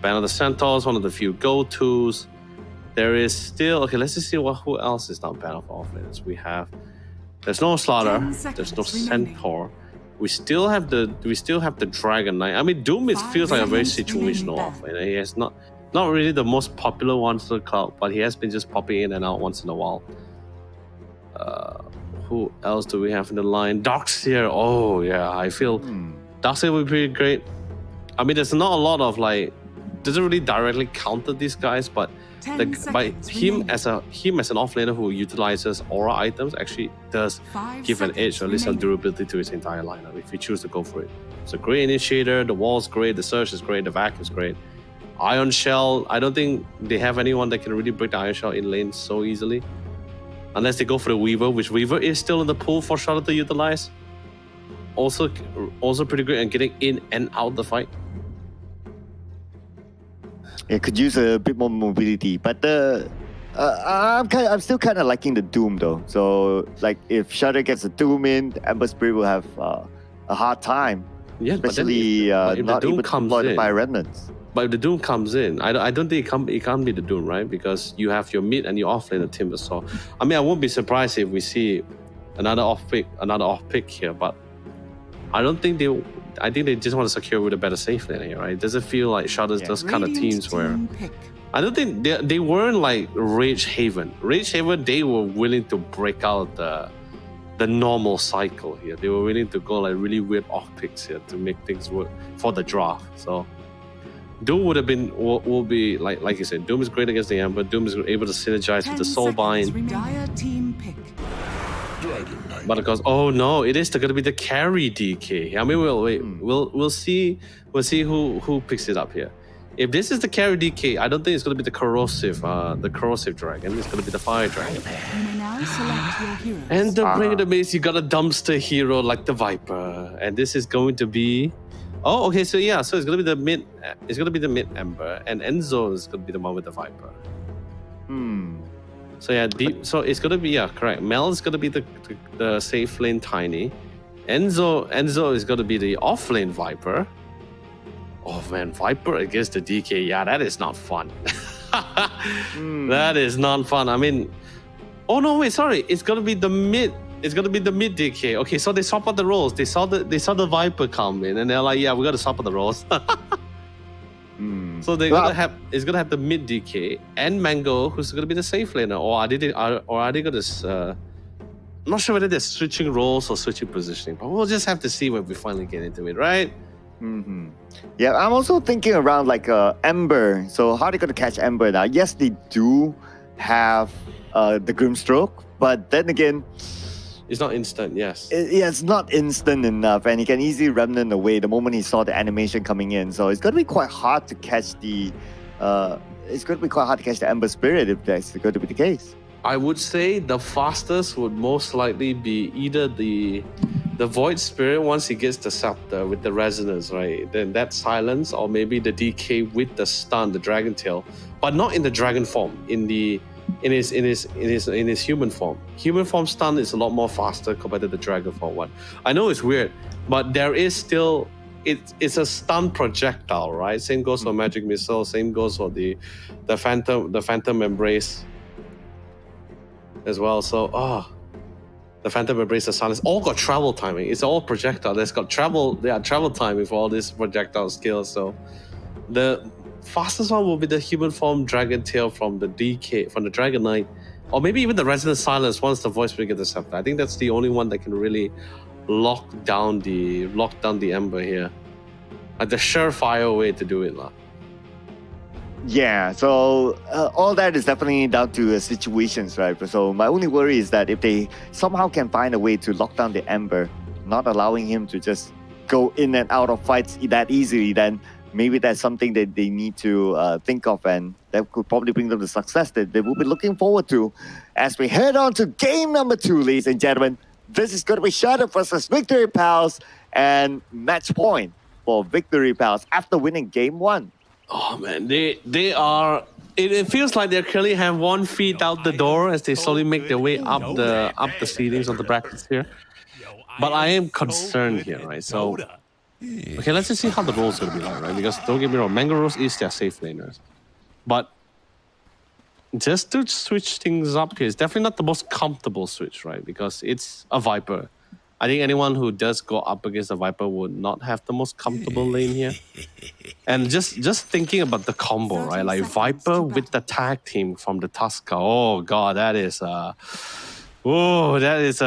Banner the Centaurs, one of the few go-tos. There is still, okay, let's just see who else is not banned for offlaners. There's no Slaughter, 10 seconds there's no remaining. Centaur. We still have the Dragon Knight. I mean, Doom feels like a very seconds remaining situational back. offlaner. He is not really the most popular one to the cloud, but he has been just popping in and out once in a while. Who else do we have in the line? Darkseer. Oh yeah, I feel Darkseer would be pretty great. I mean, there's not a lot of like, doesn't really directly counter these guys, but 10 by seconds him remaining. as an offlaner who utilizes aura items actually does 5 give an edge seconds or at least some remaining. durability to his entire lineup if you choose to go for it. It's a great initiator. The wall's great. The surge is great. The vacuum is great. Iron Shell. I don't think they have anyone that can really break the Iron Shell in lane so easily. Unless they go for the Weaver, which Weaver is still in the pool for Charlotte to utilize. also pretty good at getting in and out the fight. It could use a bit more mobility, but I'm still kind of liking the Doom though. So like if Shudder gets a Doom in, Ember Spirit will have a hard time, Yeah, especially but if the not Doom able to comes deploy the in- Fire Remnants. But if the Doom comes in, I don't think it can't be the Doom, right? Because you have your mid and your offlane of Timber. So I mean, I won't be surprised if we see another off pick here, but I don't think they. I think they just want to secure with a better safe lane here, right? Does it feel like Shudder's those kind of Radiant's teams where team pick. I don't think they weren't like Rage Haven. Rage Haven, they were willing to break out the normal cycle here. They were willing to go like really weird off picks here to make things work for the draft. So Doom would have been will be like you said. Doom is great against the Ember. Doom is able to synergize with 10 the Soulbind. seconds. Dire team pick. But of course, oh no, it is going to be the carry DK. I mean, we'll see who picks it up here. If this is the carry DK, I don't think it's going to be the corrosive dragon. It's going to be the fire dragon. You may now select your heroes. And the bring the base, you got a dumpster hero like the Viper, and this is going to be. Oh, okay. So yeah, so it's going to be the mid. It's going to be the mid Ember, and Enzo is going to be the one with the Viper. So yeah, so it's gonna be correct. Mel is gonna be the safe lane Tiny. Enzo is gonna be the off lane Viper. Oh man, Viper against the DK. Yeah, that is not fun. That is not fun. I mean, oh no, wait, sorry. It's gonna be the mid. It's gonna be the mid DK. Okay, so they swap out the roles. They saw the Viper come in, and they're like, yeah, we gotta swap out the roles. So they're it's gonna have the mid DK and Mango, who's gonna be the safe laner, or are they gonna? I'm not sure whether they're switching roles or switching positioning, but we'll just have to see when we finally get into it, right? Yeah, I'm also thinking around like Ember. So how are they gonna catch Ember now? Yes, they do have the Grimstroke, but then again, It's not instant, yes. it's not instant enough, and he can easily remnant away the moment he saw the animation coming in. So it's going to be quite hard to catch the. Ember Spirit if that's going to be the case. I would say the fastest would most likely be either the Void Spirit once he gets the Scepter with the Resonance, right? Then that silence, or maybe the DK with the stun, the Dragon Tail, but not in the dragon form. In his human form. Human form stun is a lot more faster compared to the dragon form one. I know it's weird, but there is still it's a stun projectile, right? Same goes for magic missile. Same goes for the phantom embrace as well. So the phantom embrace, the silence, all got travel timing. It's all projectile. There's got travel timing for all these projectile skills. So the fastest one will be the human form Dragon Tail from the DK, from the Dragon Knight, or maybe even the Resonant Silence once the Voice Spirit gets the Scepter. I think that's the only one that can really lock down the Ember here. Like the surefire way to do it, lah. Yeah, so all that is definitely down to situations, right? So my only worry is that if they somehow can find a way to lock down the Ember, not allowing him to just go in and out of fights that easily, then maybe that's something that they need to think of, and that could probably bring them the success that they will be looking forward to as we head on to game number 2, ladies and gentlemen. This is going to be Shadow versus Victory Pals, and match point for Victory Pals after winning game 1. Oh man, they are. It feels like they clearly have one feet out the door as they slowly make their way up the ceilings of the brackets here. But I am concerned here, right? So. Okay, let's just see how the roles are going to be like, right? Because don't get me wrong, Mango Rose is their safe laners. But just to switch things up here, it's definitely not the most comfortable switch, right? Because it's a Viper. I think anyone who does go up against a Viper would not have the most comfortable lane here. And just thinking about the combo, right? Like Viper with the tag team from the Tusker. Oh god, that is a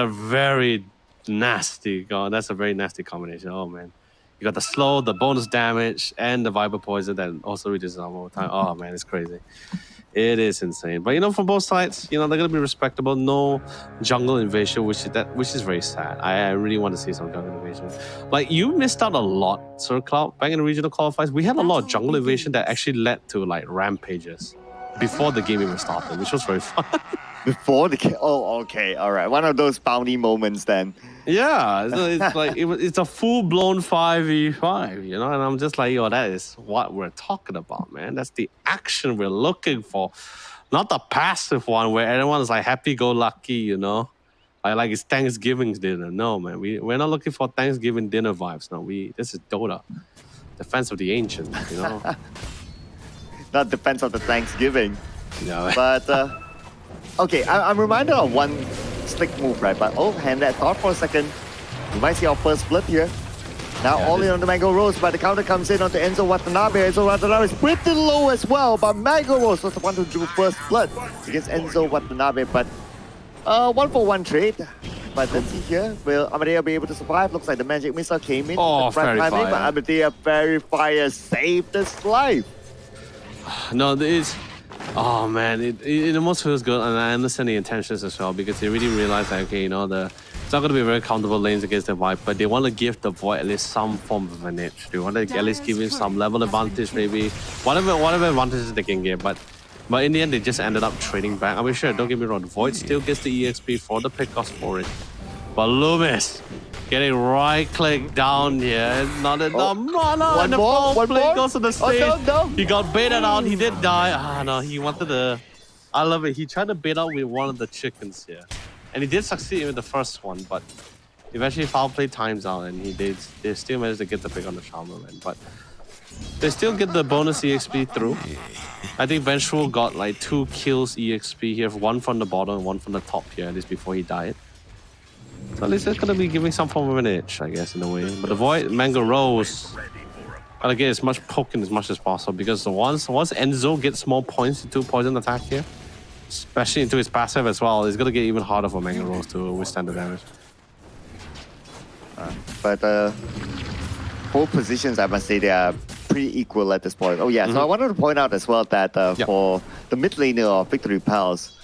very nasty. God, that's a very nasty combination. Oh man. You got the slow, the bonus damage, and the Viper poison that also reduces armor time. Oh man, it's crazy. It is insane. But from both sides, they're gonna be respectable. No jungle invasion, which is very sad. I really want to see some jungle invasion. Like you missed out a lot, Sir Cloud. Back in the regional qualifiers, we had a lot of jungle invasion that actually led to like rampages. before the game even started, which was very fun. Before the oh, okay, all right. One of those bounty moments then. Yeah, so it's like it's a full-blown 5v5, you know, and I'm just like, yo, that is what we're talking about, man. That's the action we're looking for, not the passive one where everyone's like happy-go-lucky, you know, like it's Thanksgiving dinner. No, man, we're not looking for Thanksgiving dinner vibes. No, this is Dota, Defense of the Ancient, you know. Not Defense of the Thanksgiving. Yeah, But okay, I'm reminded of one slick move, right? But hand that thought for a second. You might see our first split here. Now all in on the Mango Rose, but the counter comes in onto Enzo Watanabe. Enzo Watanabe is pretty low as well, but Mango Rose was the one to do first split against Enzo Watanabe. But 1-for-1 trade. But let's see here, will Amadea be able to survive? Looks like the magic missile came in. Oh, Fairy Fairy Fire. But Fire. Amadea Fairy Fire saved his life. No, it's oh man, it almost feels good, and I understand the intentions as well because they really realize that okay, you know, it's not going to be very countable lanes against the Vibe, but they want to give the Void at least some form of an edge. They want to at least give him some level advantage, maybe whatever advantages they can get. But in the end, they just ended up trading back. I mean, sure, don't get me wrong, the Void still gets the EXP for the pickoffs for it, but Loomis getting right click down here. Not enough mana. One And the more, ball one play more. goes to the Oh, stage. no. He got baited out. He did die. Ah, no, he wanted to. I love it. He tried to bait out with one of the chickens here. And he did succeed with the first one, but eventually foul play times out and they still managed to get the pick on the Charmerman. But they still get the bonus EXP through. I think Vengeful got like 2 kills EXP here, one from the bottom and one from the top here, at least before he died. So at least it's gonna be giving some form of an edge, I guess, in a way. But the Void Mango Rose, gotta get as much poking as much as possible because once Enzo gets more points into poison attack here, especially into his passive as well, it's gonna get even harder for Mango Rose to withstand the damage. But both positions, I must say, they are pretty equal at this point. Oh yeah, so I wanted to point out as well that for the mid laner of Victory Pals,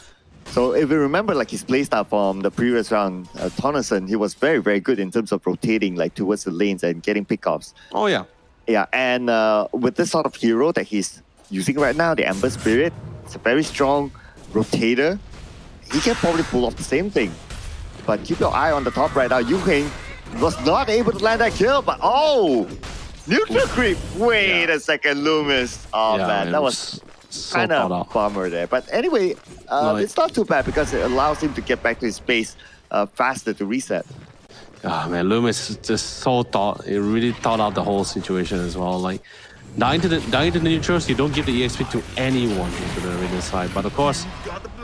so if you remember like his playstyle from the previous round, Tonneson, he was very, very good in terms of rotating like towards the lanes and getting pickoffs. Oh yeah. Yeah, and with this sort of hero that he's using right now, the Ember Spirit, it's a very strong rotator. He can probably pull off the same thing. But keep your eye on the top right now. Yuheng was not able to land that kill, but oh! Neutral creep! Wait a second, Loomis. Oh Yeah, man, it that was so kind thought of out. bummer there. But anyway, it's not too bad because it allows him to get back to his space faster to reset. Ah man, Loomis is just so he really thought out the whole situation as well. Like dying to the neutrals, you don't give the EXP to anyone into the arena side. But of course,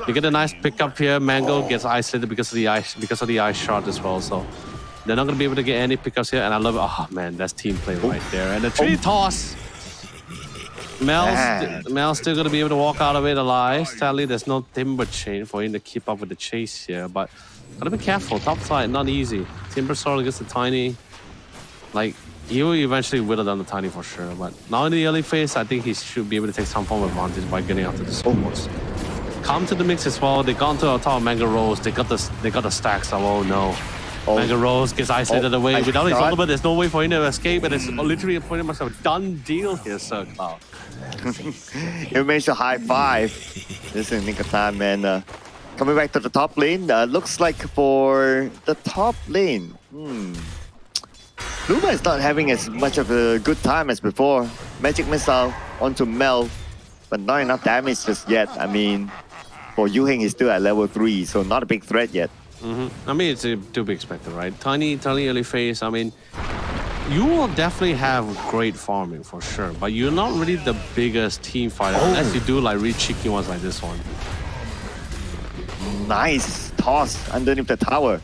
you get a nice pickup here. Mango gets isolated because of the ice shot as well. So they're not gonna be able to get any pickups here. And I love it. Oh man, that's team play right there. And the tree toss. Mel's still gonna be able to walk out of it alive. Sadly, there's no Timber Chain for him to keep up with the chase here. But gotta be careful. Top side, not easy. Timber Sword against the Tiny. Like, he will eventually whittle down the Tiny for sure. But now in the early phase, I think he should be able to take some form of advantage by getting after the scores. Come to the mix as well. They got to the top of Mango Rose. They got the stacks. Oh no. Mango Rose gets isolated away. Without his ultimate, there's no way for him to escape. And it's literally pretty much a done deal here, Sir Cloud. He managed to high five. This is nick of time, man. Coming back to the top lane, looks like for the top lane, Luma is not having as much of a good time as before. Magic Missile onto Mel, but not enough damage just yet. I mean, for Yuheng, he's still at level 3, so not a big threat yet. I mean, it's to be expected, right? Tiny early phase. I mean, you will definitely have great farming for sure, but you're not really the biggest team fighter unless you do like really cheeky ones like this one. Nice toss underneath the tower.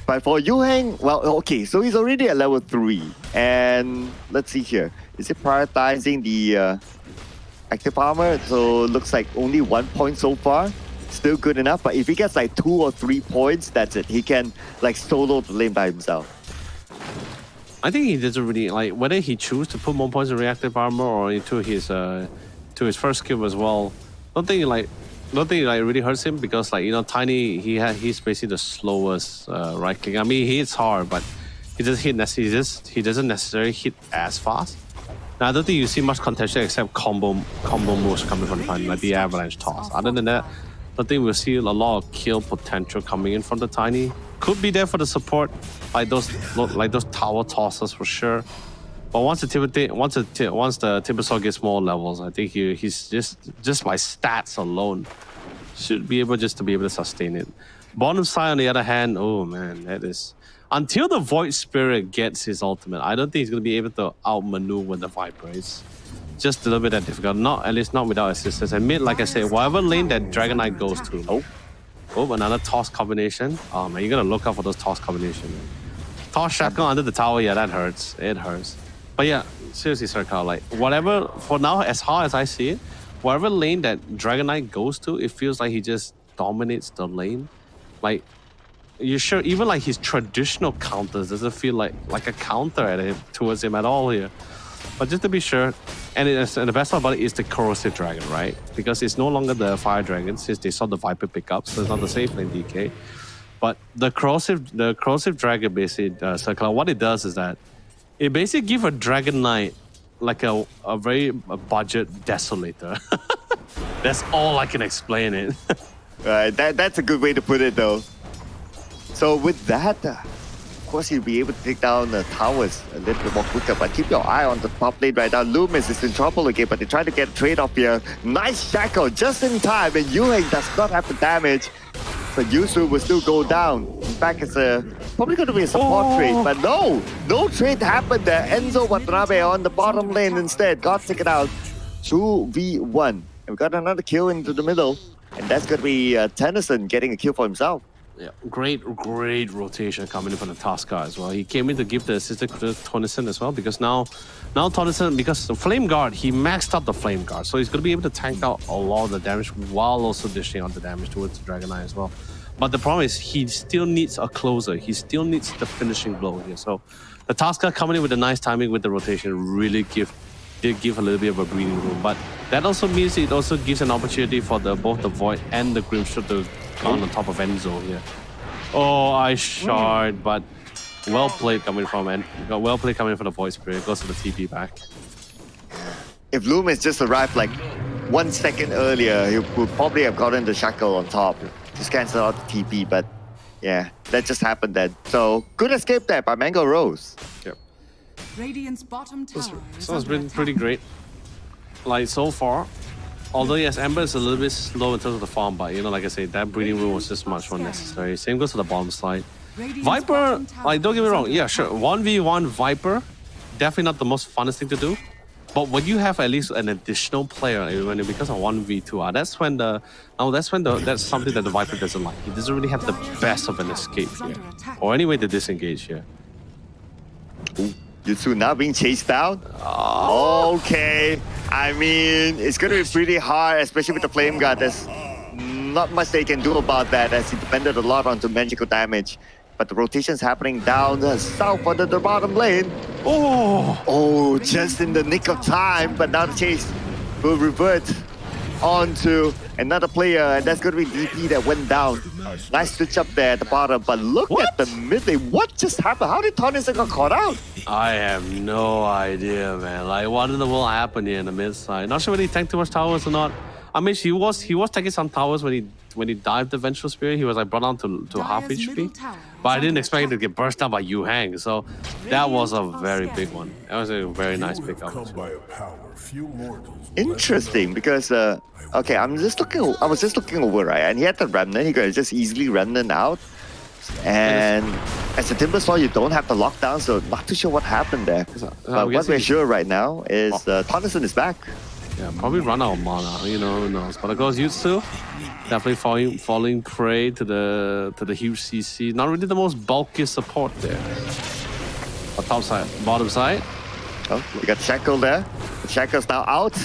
But for Yuheng, well, okay, so he's already at level 3. And let's see here. Is he prioritizing the active armor? So looks like only 1 point so far. Still good enough, but if he gets like 2 or 3 points, that's it. He can like solo the lane by himself. I think he doesn't really like whether he chooses to put more points in reactive armor or into his first skill as well. Don't think it really hurts him because like, you know, Tiny he's basically the slowest right click. I mean, he hits hard, but he doesn't necessarily hit as fast. Now, I don't think you see much contention except combo moves coming from the Tiny, like the avalanche toss. Other than that, I think we'll see a lot of kill potential coming in from the Tiny. Could be there for the support, like those tower tosses for sure. But once the Timbersaw gets more levels, I think he's just by stats alone should be able to sustain it. Bottom side, on the other hand, oh man, that is until the Void Spirit gets his ultimate. I don't think he's gonna be able to outmaneuver the Viper. It's just a little bit difficult. At least not without assistance. And mid, like I said, whatever lane that Dragon Knight goes to. Oh, another toss combination. Oh man, you gotta look out for those toss combinations. Toss shotgun under the tower, yeah, that hurts. It hurts. But yeah, seriously, Circle, like whatever for now, as hard as I see it, whatever lane that Dragon Knight goes to, it feels like he just dominates the lane. Like you sure even like his traditional counters doesn't feel like a counter at him towards him at all here. But just to be sure, and the best part about it is the corrosive dragon, right? Because it's no longer the fire dragon since they saw the Viper pick up, so it's not the safe lane DK. But the corrosive dragon basically, Circle, what it does is that it basically gives a Dragon Knight like a very budget desolator. That's all I can explain it. Right, that's a good way to put it though. So with that, of course you'll be able to take down the towers a little bit more quicker, but keep your eye on the top lane right now. Loomis is in trouble again, but they try to get a trade off here. Nice shackle just in time, and Yuheng does not have the damage. So Yusu will still go down. In fact, it's probably going to be a support trade, but no trade happened there. Enzo Watanabe on the bottom lane instead. Got taken out 2v1. And we got another kill into the middle, and that's going to be Tennyson getting a kill for himself. Yeah, great rotation coming in from the Tasca as well. He came in to give the assist to Tennyson as well, because now Tennyson, because the Flame Guard, he maxed out the Flame Guard, so he's going to be able to tank out a lot of the damage while also dishing out the damage towards the Dragon Knight as well. But the problem is he still needs a closer. He still needs the finishing blow here. So the Tasca coming in with a nice timing with the rotation really did give a little bit of a breathing room. But that also means it also gives an opportunity for both the Void and the Grimshot to come on top of Enzo here. Oh, I shard, but well played coming from the Void Spirit. Goes to the TP back. If Loomis just arrived like 1 second earlier, he would probably have gotten the shackle on top. Just cancel out the TP, but yeah, that just happened then. So good escape there by Mango Rose. Yep. Radiant's bottom tower So it's been pretty great. Like so far. Although yes, Ember is a little bit slow in terms of the farm, but you know, like I said, that breeding room was just much more necessary. Same goes to the bottom side. Viper, like don't get me wrong, yeah, sure, 1v1 Viper, definitely not the most funnest thing to do. But when you have at least an additional player, when it becomes a 1v2, that's something that the Viper doesn't like. He doesn't really have the best of an escape here, or any way to disengage here. Ooh, Yutsu now being chased down. Okay, I mean it's going to be pretty hard, especially with the Flame Guard. There's not much they can do about that, as he depended a lot onto magical damage. But the rotation's happening down the south under the bottom lane. Oh, just in the nick of time. But now the chase will revert onto another player, and that's going to be DP that went down. Nice switch up there at the bottom, but look at the mid lane. What just happened? How did Tennyson get caught out? I have no idea, man. Like, what in the world happened here in the mid side? Not sure whether he tanked too much towers or not. I mean, he was taking some towers when he dived the Vengeful Spirit. He was like brought down to half HP. But I didn't expect him to get burst down by Yuheng. So that was a very big one. That was a very nice pickup. Interesting, because okay, I was just looking over, right, and he had the remnant. He could just easily remnant out. And as a Timbersaw, you don't have the lockdown, so not too sure what happened there. But what we're sure right now is Tennyson is back. Yeah, probably run out of mana. You know, who knows? But of course, Yutsu definitely falling prey to the huge CC. Not really the most bulky support there. Top side, bottom side. Oh, we got Shackle there. The Shackle's now out.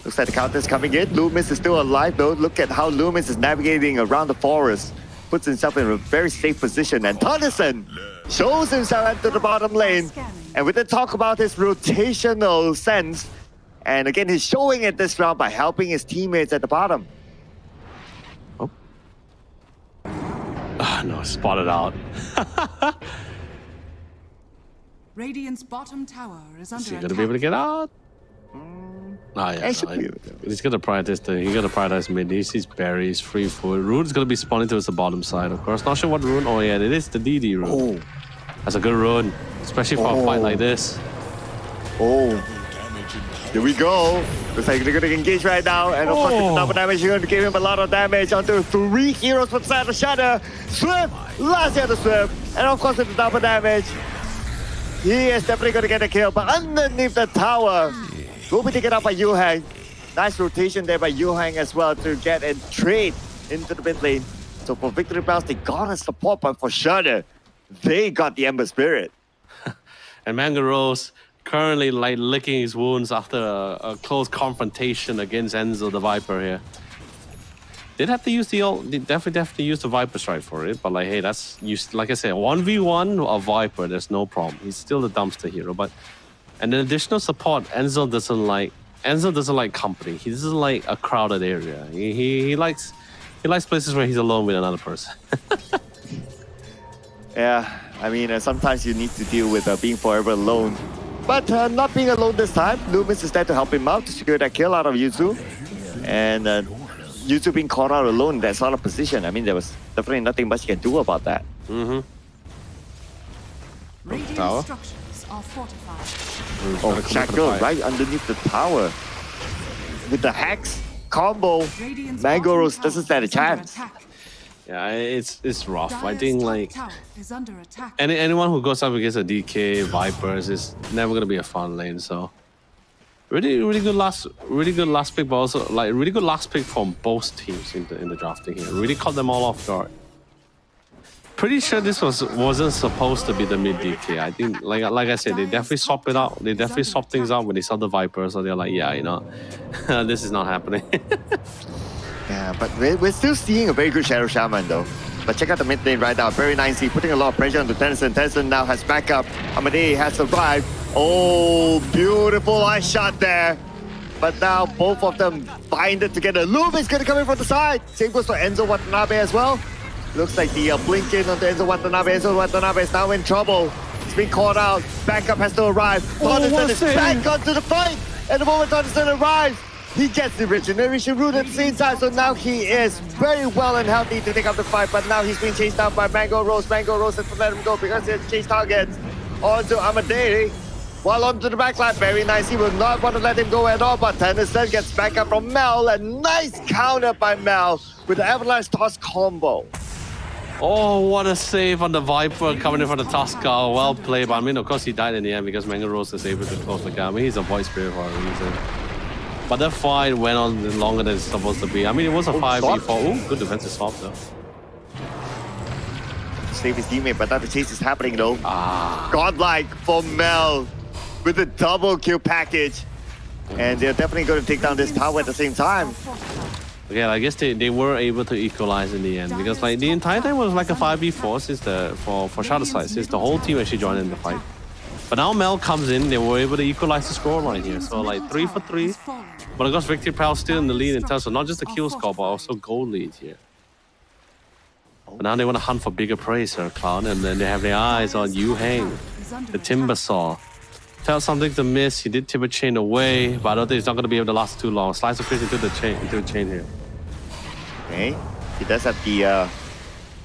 Looks like the counter's coming in. Loomis is still alive though. Look at how Loomis is navigating around the forest. Puts himself in a very safe position. And Tennyson shows himself into the bottom lane. And we did talk about his rotational sense. And again, he's showing it this round by helping his teammates at the bottom. Oh. No, spotted out. Radiant's bottom tower is under Is he attack. gonna be able to get out? Ah, yeah, That should no, be- he's gonna prioritize mid. He sees berries, free food. Rune's gonna be spawning towards the bottom side, of course. Not sure what rune. Oh yeah, it is the DD rune. Oh, That's a good rune, especially for a fight like this. oh. Here we go. Looks like they're going to engage right now. And of course, with the double damage, you're going to give him a lot of damage onto 3 heroes from side of Shadow. Swift, last year to Swift. And of course, with the double damage, he is definitely going to get a kill. But underneath the tower, will be taken out by Yuhang. Nice rotation there by Yuhang as well to get a trade into the mid lane. So for Victory Bells, they got a support, but for Shadow, they got the Ember Spirit. And Mango Rose currently like licking his wounds after a close confrontation against Enzo the Viper here. Did have to use the ult. They definitely use the Viper strike for it, but like, hey, that's used. Like I said, 1v1 a Viper, there's no problem. He's still the dumpster hero, but and an additional support, Enzo doesn't like company. He doesn't like a crowded area. He likes places where he's alone with another person. Yeah, I mean, sometimes you need to deal with being forever alone. But not being alone this time, Loomis is there to help him out to secure that kill out of Yuzu. And Yuzu being caught out alone in that sort of position, I mean, there was definitely nothing much you can do about that. Mm-hmm. Radiant Tower. structures are fortified. Oh, Shackle right underneath the tower. With the Hex combo, Radiant's Mango bottom Rose tower doesn't stand a is under chance. attack. Yeah, it's rough. I Dire's think top like tower is under attack. anyone who goes up against a DK Vipers is never gonna be a fun lane. So really good last pick, but also like really good last pick from both teams in the drafting here. Really caught them all off guard. Pretty sure this wasn't supposed to be the mid DK. I think like I said, they definitely swap it out. They definitely swap things out when they saw the Vipers. So they're like, yeah, you know, this is not happening. Yeah, but we're still seeing a very good Shadow Shaman though. But check out the mid lane right now. Very nicely putting a lot of pressure onto Tennyson. Tennyson now has backup. Amadei has survived. Oh, beautiful ice shot there. But now both of them binded together. Loom is going to come in from the side. Same goes for Enzo Watanabe as well. Looks like the blink in onto Enzo Watanabe. Enzo Watanabe is now in trouble. He's been caught out. Backup has to arrive. Tonnison is back onto the fight. And the moment Tonnison arrives, he gets the regeneration root at the same time, so now he is very well and healthy to take up the fight, but now he's being chased down by Mango Rose. Mango Rose has to let him go because he has to chase targets onto Amadei. While onto the backline, very nice. He will not want to let him go at all, but Tennyson gets back up from Mel. A nice counter by Mel with the Avalanche Toss combo. Oh, what a save on the Viper coming in from the Tuskar. Well played, but I mean, of course, he died in the end because Mango Rose is able to close the gap. I mean, he's a void spirit for a reason. But that fight went on longer than it's supposed to be. I mean, it was a 5v4. Oh, good defensive swap though. Save his teammate, but now the chase is happening though. Ah, Godlike for Mel with a double kill package. And they're definitely going to take down this tower at the same time. okay. I guess they were able to equalize in the end because like the entire time was like a 5v4 since for Shadow side since the whole team actually joined in the fight. But now Mel comes in, they were able to equalize the scoreline here. So like 3 for 3. But of course, Victory Pal still in the lead in terms of not just the kill score, but also goal lead here. But now they want to hunt for bigger prey, Sir Cloud, and then they have their eyes on Yuhang, the Timber Saw. Felt something to miss. He did Timber Chain away, but I don't think it's not going to be able to last too long. Slice of fish into the chain here. Okay, he does have the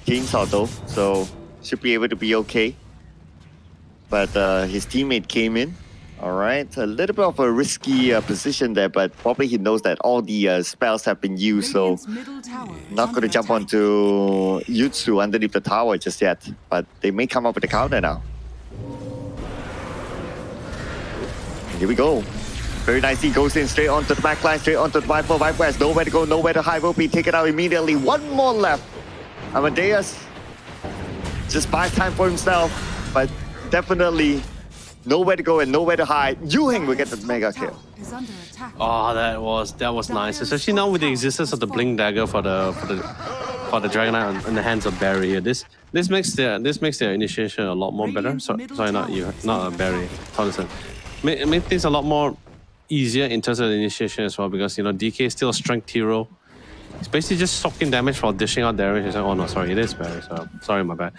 King's Auto, so should be able to be okay. But his teammate came in. All right, a little bit of a risky position there, but probably he knows that all the spells have been used, so not going to jump onto Jutsu underneath the tower just yet. But they may come up with a counter now. Here we go. Very nicely goes in straight onto the backline, straight onto the Viper. Viper has nowhere to go, nowhere to hide. Will be taken out immediately. One more left. Amadeus just buys time for himself, but definitely nowhere to go and nowhere to hide. Yuheng will get the mega kill. Oh, that was nice, especially now with the existence of the Blink Dagger for the Dragon Knight in the hands of Barry here. This makes their initiation a lot more better. Sorry, not you, not Barry, Tonnison. It makes things a lot more easier in terms of the initiation as well because you know DK is still a strength hero. He's basically just soaking damage while dishing out damage. He's like, oh no, sorry, it is Barry. So sorry, my bad.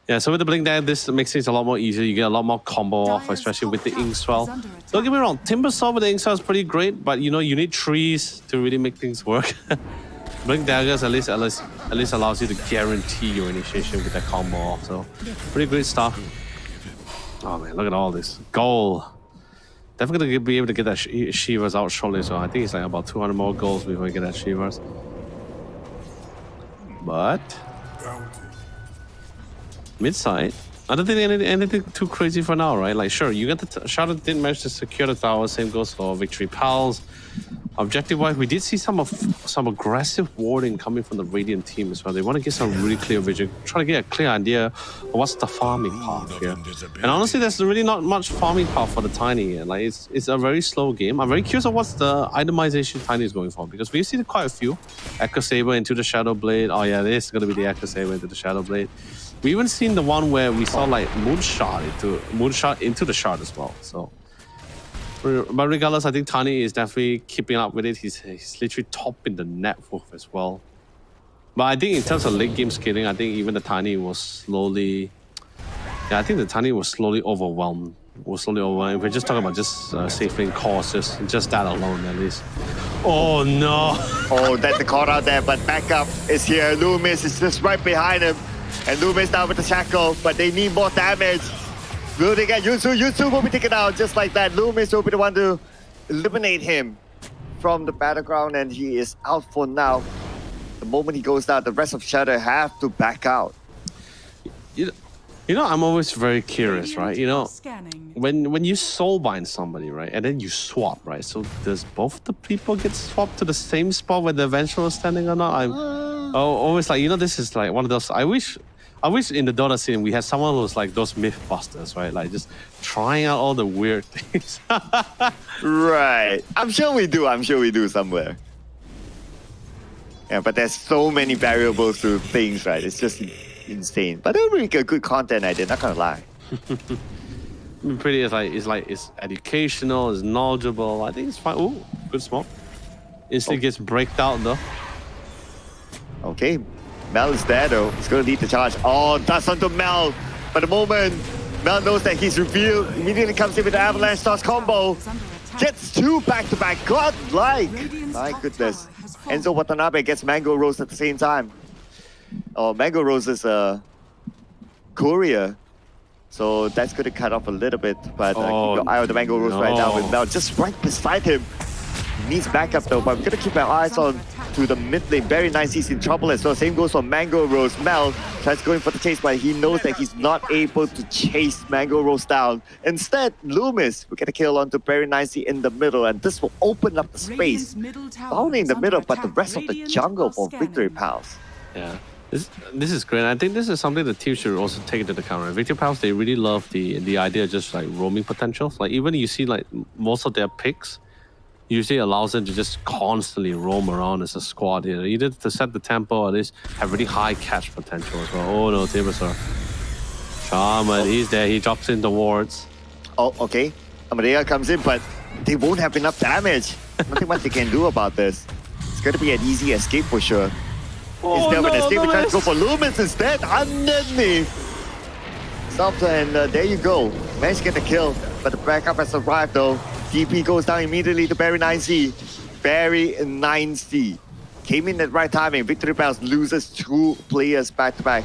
Yeah, so with the Blink Dagger, this makes things a lot more easier. You get a lot more combo off, especially with the Ink Swell. Don't get me wrong, Timber Saw with the Ink Swell is pretty great, but you know, you need trees to really make things work. Blink Daggers at least allows you to guarantee your initiation with that combo off. So pretty great stuff. Oh man, look at all this. Goal. Definitely gonna be able to get that Shivas out shortly, so I think it's like about 200 more goals before we get that Shivas. But mid-side, I don't think anything too crazy for now, right? Like, sure, you got the Shadow didn't manage to secure the tower. Same goes for Victory Pals. Objective-wise, we did see some aggressive warding coming from the Radiant team as well. They want to get some really clear vision, try to get a clear idea of what's the farming path here. And honestly, there's really not much farming path for the Tiny here. Like, it's a very slow game. I'm very curious of what's the itemization Tiny is going for, because we've seen quite a few. Echo Saber into the Shadow Blade. Oh yeah, this is going to be the Echo Saber into the Shadow Blade. We even seen the one where we saw like Moonshot into the shard as well. So. But regardless, I think Tiny is definitely keeping up with it. He's literally topping the net worth as well. But I think in terms of late game scaling, I think even the Tiny was slowly... Yeah, I think the Tiny was slowly overwhelmed. If we're just talking about just safe lane calls, just that alone at least. Oh no! Oh, that's the call out there, but backup is here. Loomis is just right behind him. And Loomis down with the shackle, but they need more damage. Will they get Yunsu? Yunsu will be taken out just like that. Loomis will be the one to eliminate him from the battleground, and he is out for now. The moment he goes down, the rest of Shadow have to back out. You know, I'm always very curious, right? You know, when you soulbind somebody, right, and then you swap, right? So does both the people get swapped to the same spot where the Eventual is standing or not? I'm always like, you know, this is like one of those. I wish in the Dota scene we had someone who's like those myth busters, right? Like just trying out all the weird things. Right. I'm sure we do somewhere. Yeah, but there's so many variables to things, right? It's just insane. But it'll make a good content idea, not gonna lie. It's educational, it's knowledgeable. I think it's fine. Ooh, good smoke. Instantly gets breaked out though. Okay. Mel is there though. He's going to lead the charge. Oh, that's onto Mel. But the moment Mel knows that he's revealed, immediately comes in with the Avalanche Toss combo. Gets two back-to-back. Godlike. My goodness. Enzo Watanabe gets Mango Rose at the same time. Oh, Mango Rose is a courier. So that's going to cut off a little bit. But keep your eye on the Mango Rose right now with Mel just right beside him. He needs backup though, but I'm going to keep my eyes on to the mid lane. Very nice, he's in trouble as well. Same goes for Mango Rose. Mel tries going for the chase, but he knows that he's not able to chase Mango Rose down. Instead, Loomis will get a kill onto Very Nicey in the middle, and this will open up the space. Not only in the middle, but the rest of the jungle for Victory Pals. Yeah. This is great. I think this is something the team should also take into account. Right? Victory Pals, they really love the idea of just like roaming potentials. Like even you see like most of their picks usually allows them to just constantly roam around as a squad here, either to set the tempo or at least have really high catch potential as well. Oh no, Timbersaw. Shaman, he's there, he drops in the wards. Oh, okay. Amadea comes in, but they won't have enough damage. Nothing much they can do about this. It's going to be an easy escape for sure. He's never an escape, trying to go for Loomis instead, underneath. Stops, and there you go. Managed to get the kill, but the backup has arrived though. DP goes down immediately to Barry 9C. Barry 9C came in at right timing. Victory Pals loses two players back to back.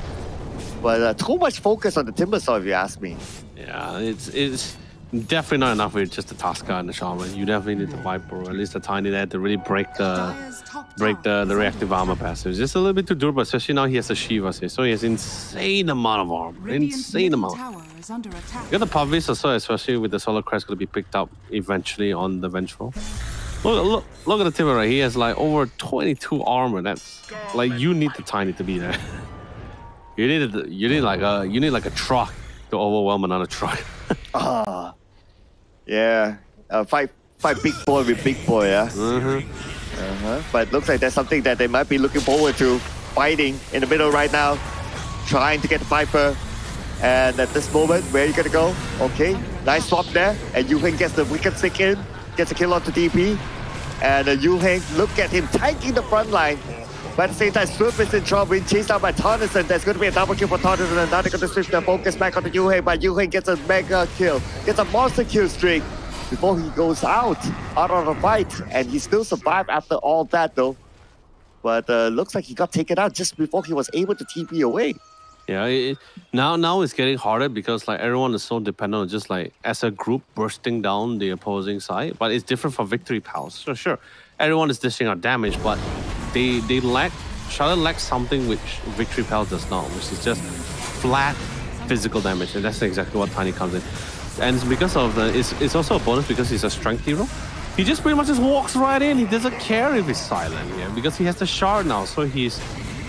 But too much focus on the Timbersaw, if you ask me. Yeah, it's definitely not enough with just the Tasca and the Shaman. You definitely need the Viper, or at least the Tiny there to really break the reactive armor passive. It's just a little bit too durable, especially now he has the Shivas here. So he has insane amount of armor. Insane amount. You got the Pavlis also, especially with the Solar Crest going to be picked up eventually on the Vengeful. Look at the Timber, right? He has like over 22 armor. That's like, you need the Tiny to be there. you need like a truck to overwhelm another truck. Yeah, fight big boy with big boy, yeah. But looks like that's something that they might be looking forward to. Fighting in the middle right now, trying to get the Viper. And at this moment, where are you gonna go? Okay, nice swap there. And Yuheng gets the wicked stick in, gets a kill onto DP. And Yuheng, look at him tanking the front line. But at the same time, Swift is in trouble, being chased out by Tonison. There's going to be a double kill for Tonison, and now they're going to switch their focus back onto Yuhei, but Yuhei gets a mega kill, gets a monster kill streak before he goes out of the fight, and he still survived after all that though. But looks like he got taken out just before he was able to TP away. Yeah, now it's getting harder because like everyone is so dependent on just like as a group bursting down the opposing side. But it's different for Victory Pals. So sure, everyone is dishing out damage, but they lack Charlotte lacks something which Victory Pals does not, which is just flat physical damage, and that's exactly what Tiny comes in. And it's because of the it's also a bonus because he's a strength hero. He just pretty much just walks right in. He doesn't care if he's silent, yeah, because he has the shard now. So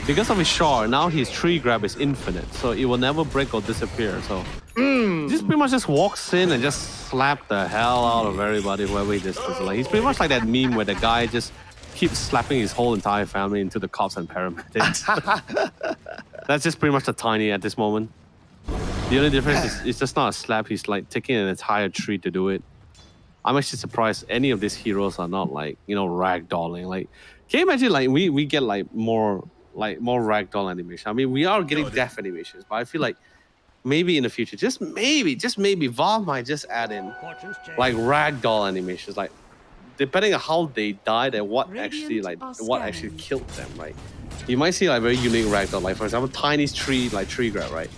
because of his shard, now his tree grab is infinite, so it will never break or disappear. So he just pretty much just walks in and just slap the hell out of everybody, whoever he just is. Like he's pretty much like that meme where the guy just keeps slapping his whole entire family into the cops and paramedics. That's just pretty much the Tiny at this moment. The only difference is it's just not a slap. He's like taking an entire tree to do it. I'm actually surprised any of these heroes are not like, you know, ragdolling. Like, can you imagine like we get like more ragdoll animation? I mean, we are getting death animations, but I feel like maybe in the future, just maybe Valve might just add in like ragdoll animations, like depending on how they died and what actually killed them, right? You might see like very unique ragdoll, like for example, Tiny's tree grab, right?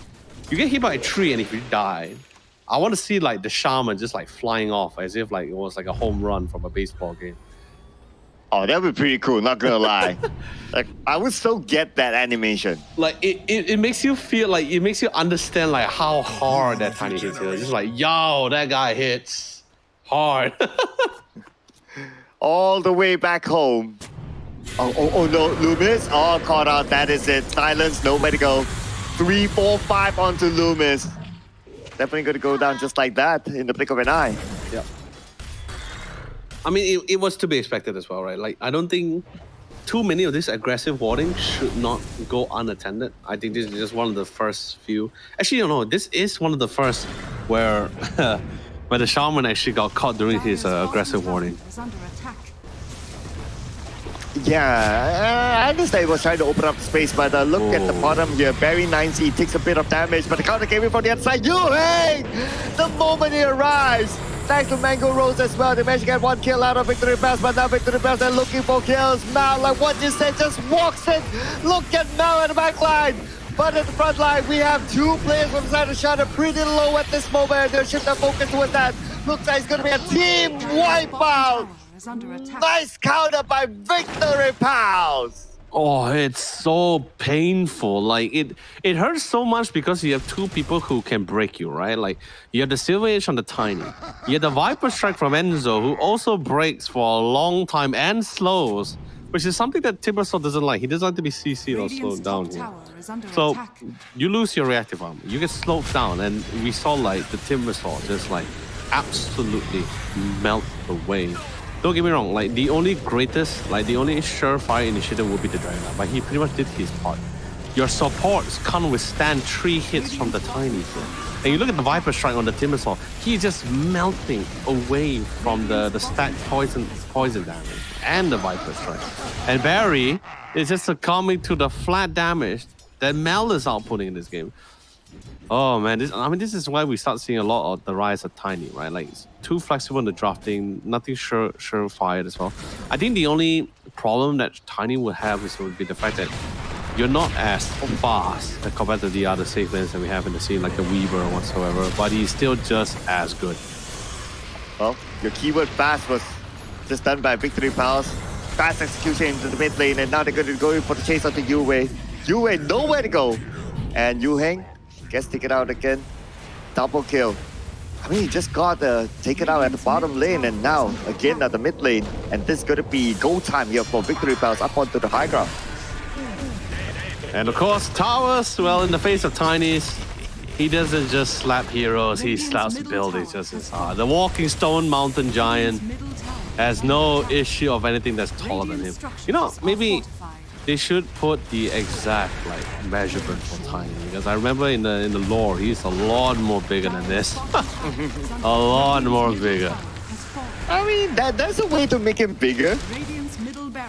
You get hit by a tree and if you die, I want to see like the shaman just like flying off as if like it was like a home run from a baseball game. Oh, that would be pretty cool, not gonna lie. Like, I would still get that animation. Like, it makes you feel like, it makes you understand like how hard that Tiny hits. It's just like, yo, that guy hits hard. All the way back home. Oh no, Loomis. Oh, caught out. That is it. Silence, nowhere to go. 3, 4, 5 onto Loomis. Definitely going to go down just like that in the blink of an eye. Yeah. I mean, it was to be expected as well, right? Like, I don't think too many of these aggressive warding should not go unattended. I think this is just one of the first few. Actually, no, this is one of the first where where the shaman actually got caught doing his aggressive warding. Yeah, I understand he was trying to open up space, but look at the bottom here. Very nice. He takes a bit of damage, but the counter came in from the other side. Yuhei! The moment he arrives, thanks to Mango Rose as well. They managed to get 1 kill out of Victory Bells, but now Victory Bells are looking for kills. Mal, like what you said, just walks in. Look at Mal at the back line. But at the front line, we have 2 players from the side of Shadow pretty low at this moment. They'll shift their focus towards that. Looks like it's going to be a team wipeout. Nice counter by Victory Pals. Oh, it's so painful. Like it hurts so much because you have 2 people who can break you, right? Like you have the Silver Edge on the Tiny. You have the Viper Strike from Enzo, who also breaks for a long time and slows, which is something that Timbersaw doesn't like. He doesn't like to be CC'd or slowed down here. So you lose your reactive armor. You get slowed down, and we saw like the Timbersaw just like absolutely melt away. Don't get me wrong, like the only surefire initiative will be the Dragon, but he pretty much did his part. Your supports can't withstand 3 hits from the Tiny here. And you look at the Viper Strike on the Timbersaw, he's just melting away from the stacked poison damage and the Viper Strike. And Barry is just succumbing to the flat damage that Mel is outputting in this game. Oh man, this is why we start seeing a lot of the rise of Tiny, right? Like it's too flexible in the drafting, nothing surefire as well. I think the only problem that Tiny would have would be the fact that you're not as fast compared to the other safe lanes that we have in the scene, like the Weaver or whatsoever, but he's still just as good. Well, your keyword fast was just done by Victory Pals. Fast execution into the mid lane, and now they're going to go for the chase onto Yuhei. Yuhei, nowhere to go. And Yuheng gets taken out again. Double kill. I mean, he just got taken out at the bottom lane, and now again at the mid lane. And this is going to be go time here for Victory Pals up onto the high ground. And of course, Towers, well, in the face of Tinies, he doesn't just slap heroes, he slaps buildings just as hard. The Walking Stone Mountain Giant has no issue of anything that's taller than him. You know, maybe they should put the exact like measurement for Tiny, because I remember in the lore he's a lot more bigger than this. A lot more bigger. I mean, that's a way to make him bigger.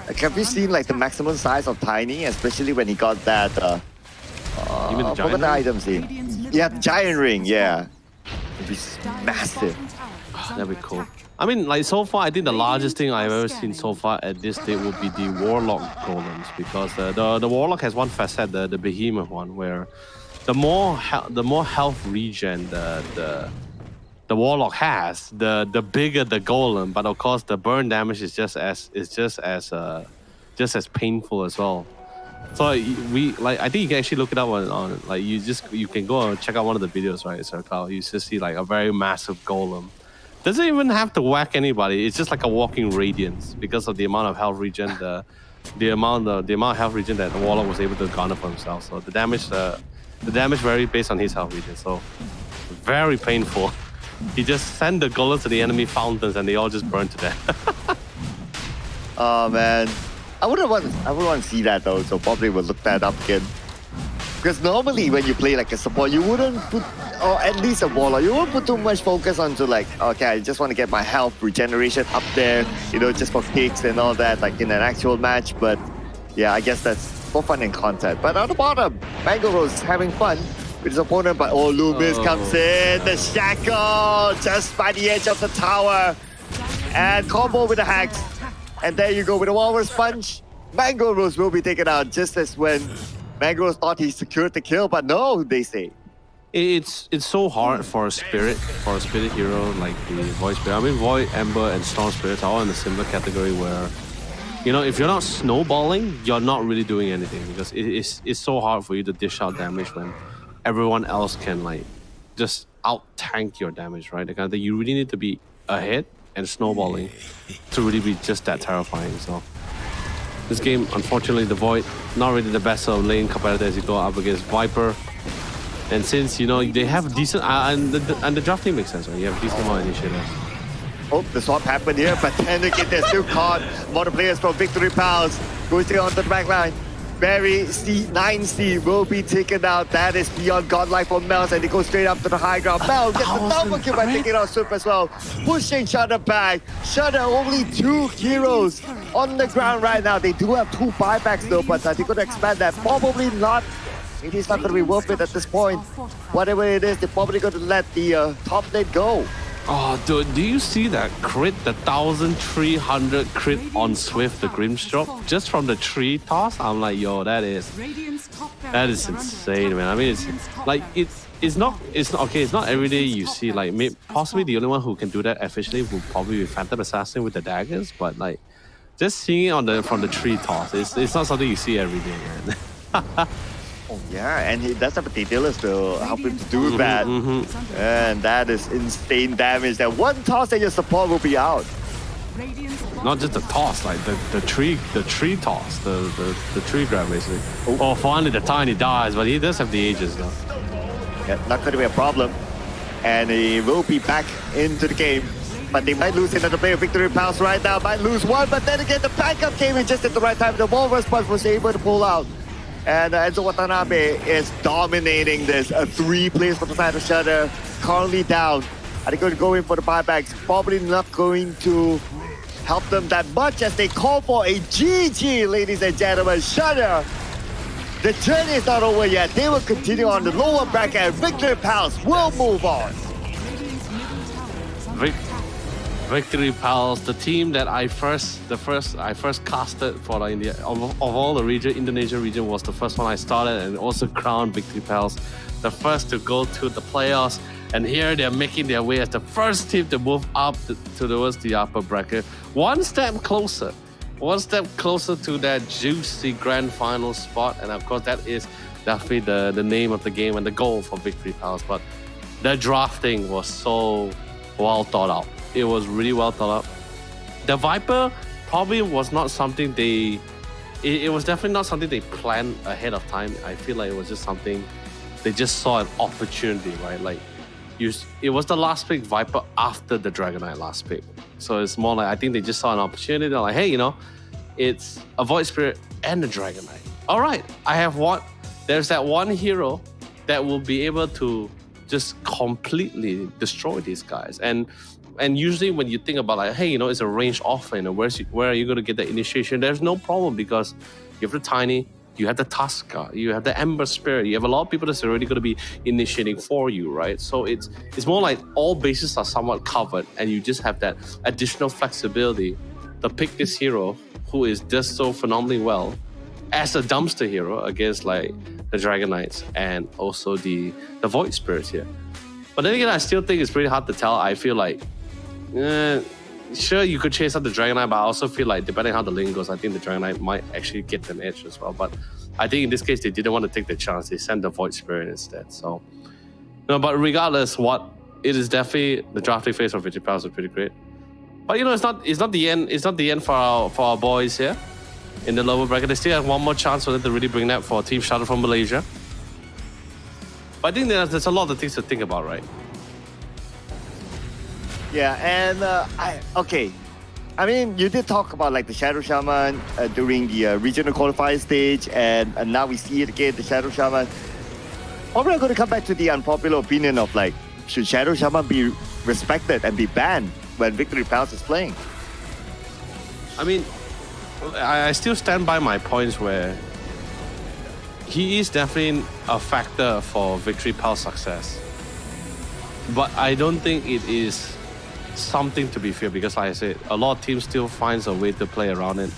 Like, have you seen like the maximum size of Tiny, especially when he got that? You mean the I forgot giant the ring? items here. Yeah, the giant ring. Yeah, it'd be massive. That'd be cool. I mean, like so far, I think the largest thing I've ever seen so far at this stage would be the Warlock golems, because the Warlock has one facet, the Behemoth one, where the more health regen the Warlock has, the bigger the golem. But of course, the burn damage is just as painful as well. So we like, I think you can actually look it up on like you can go and check out one of the videos, right? So you just see like a very massive golem. Doesn't even have to whack anybody. It's just like a walking radiance because of the amount of health regen, the amount of health regen that the Warlock was able to garner for himself. So the damage varies based on his health regen. So very painful. He just sent the golems to the enemy fountains and they all just burn to death. Oh man, I would want to see that though. So probably we'll look that up again. Because normally when you play like a support, you wouldn't put, or at least a Warlock, you won't put too much focus onto like, okay, I just want to get my health regeneration up there, you know, just for kicks and all that, like in an actual match. But yeah, I guess that's for fun and content. But on the bottom, Mango Rose having fun with his opponent, but Loomis comes in, the shackle just by the edge of the tower, and combo with the hacks. And there you go with a Walrus Punch. Mango Rose will be taken out just as when Mango Rose thought he secured the kill, but no, they say. It's so hard for a spirit hero like the Void Spirit. I mean, Void, Ember, and Storm Spirits are all in a similar category where, you know, if you're not snowballing, you're not really doing anything, because it's so hard for you to dish out damage when everyone else can like just out tank your damage, right? The kind of thing. You really need to be ahead and snowballing to really be just that terrifying. So this game, unfortunately, the Void not really the best of lane competitor as you go up against Viper. And since, you know, they have decent and the drafting makes sense, right? You have decent amount of initiatives. Oh, the swap happened here, but then again, they're still caught. More players from Victory Pals going straight onto the back line. Barry C, 9C will be taken out. That is beyond godlike for Mels, and they go straight up to the high ground. Mel gets the double kill by taking out Swift as well. Pushing Shudder back. Shudder, only 2 heroes on the ground right now. They do have 2 buybacks though, but they're going to expand that. Probably not. It is not going to be worth it at this point. Whatever it is, they're probably going to let the top lane go. Oh, dude, do you see that crit? The 1,300 crit on Swift, the Grimstroke, just from the tree toss? I'm like, yo, that is insane, man. I mean, it's like it's not okay. It's not every day you see like possibly the only one who can do that efficiently would probably be Phantom Assassin with the daggers, but like just seeing it from the tree toss, it's not something you see every day, man. Oh yeah, and he does have a Daedalus to help him to do that. And that is insane damage. That one toss and your support will be out. Not just the toss, like the tree toss, the tree grab basically. Oh, finally the Tiny dies, but he does have the Aegis though. Yeah, not going to be a problem. And he will be back into the game. But they might lose another player. Victory Pals right now might lose one, but then again the backup came in just at the right time. The Walrus Punch was able to pull out. And Enzo Watanabe is dominating this. 3 players for the side of Shudder, currently down. Are they going to go in for the buybacks? Probably not going to help them that much as they call for a GG, ladies and gentlemen. Shudder, the journey is not over yet. They will continue on the lower bracket. Victory Pals will move on. Victory Pals, the team that I first casted for India of all the region, Indonesia region was the first one I started, and also crowned Victory Pals the first to go to the playoffs. And here they're making their way as the first team to move up towards the upper bracket, one step closer to that juicy grand final spot. And of course, that is definitely the name of the game and the goal for Victory Pals. But the drafting was so well thought out. It was really well thought out. The Viper probably was not something it was definitely not something they planned ahead of time. I feel like it was just something they just saw an opportunity, right? Like it was the last pick Viper after the Dragonite last pick. So it's more like, I think they just saw an opportunity. They're like, hey, you know, it's a Void Spirit and a Dragonite. All right, there's that one hero that will be able to just completely destroy these guys. And and usually when you think about like, hey, it's a range offlane, and where are you going to get the initiation? There's no problem because you have the Tiny, you have the Tusker, you have the Ember Spirit, you have a lot of people that's already going to be initiating for you, right? So it's more like all bases are somewhat covered, and you just have that additional flexibility to pick this hero who is just so phenomenally well as a dumpster hero against like the Dragon Knights and also the Void Spirits here. But then again, I still think it's pretty hard to tell. I feel like, sure, you could chase out the Dragon Knight, but I also feel like depending on how the lane goes, I think the Dragon Knight might actually get an edge as well. But I think in this case, they didn't want to take the chance. They sent the Void Spirit instead. So, but regardless, it is definitely the drafting phase of Victory Palace is pretty great. But it's not the end. It's not the end for our boys here in the lower bracket. They still have one more chance for them to really bring that for Team Shadow from Malaysia. But I think there's a lot of things to think about, right? Yeah, and I mean, you did talk about like the Shadow Shaman during the regional qualifier stage, and now we see it again, the Shadow Shaman. Probably I'm going to come back to the unpopular opinion of like, should Shadow Shaman be respected and be banned when Victory Palace is playing? I mean, I still stand by my points where he is definitely a factor for Victory Palace success. But I don't think it is something to be feared because, like I said, a lot of teams still finds a way to play around it.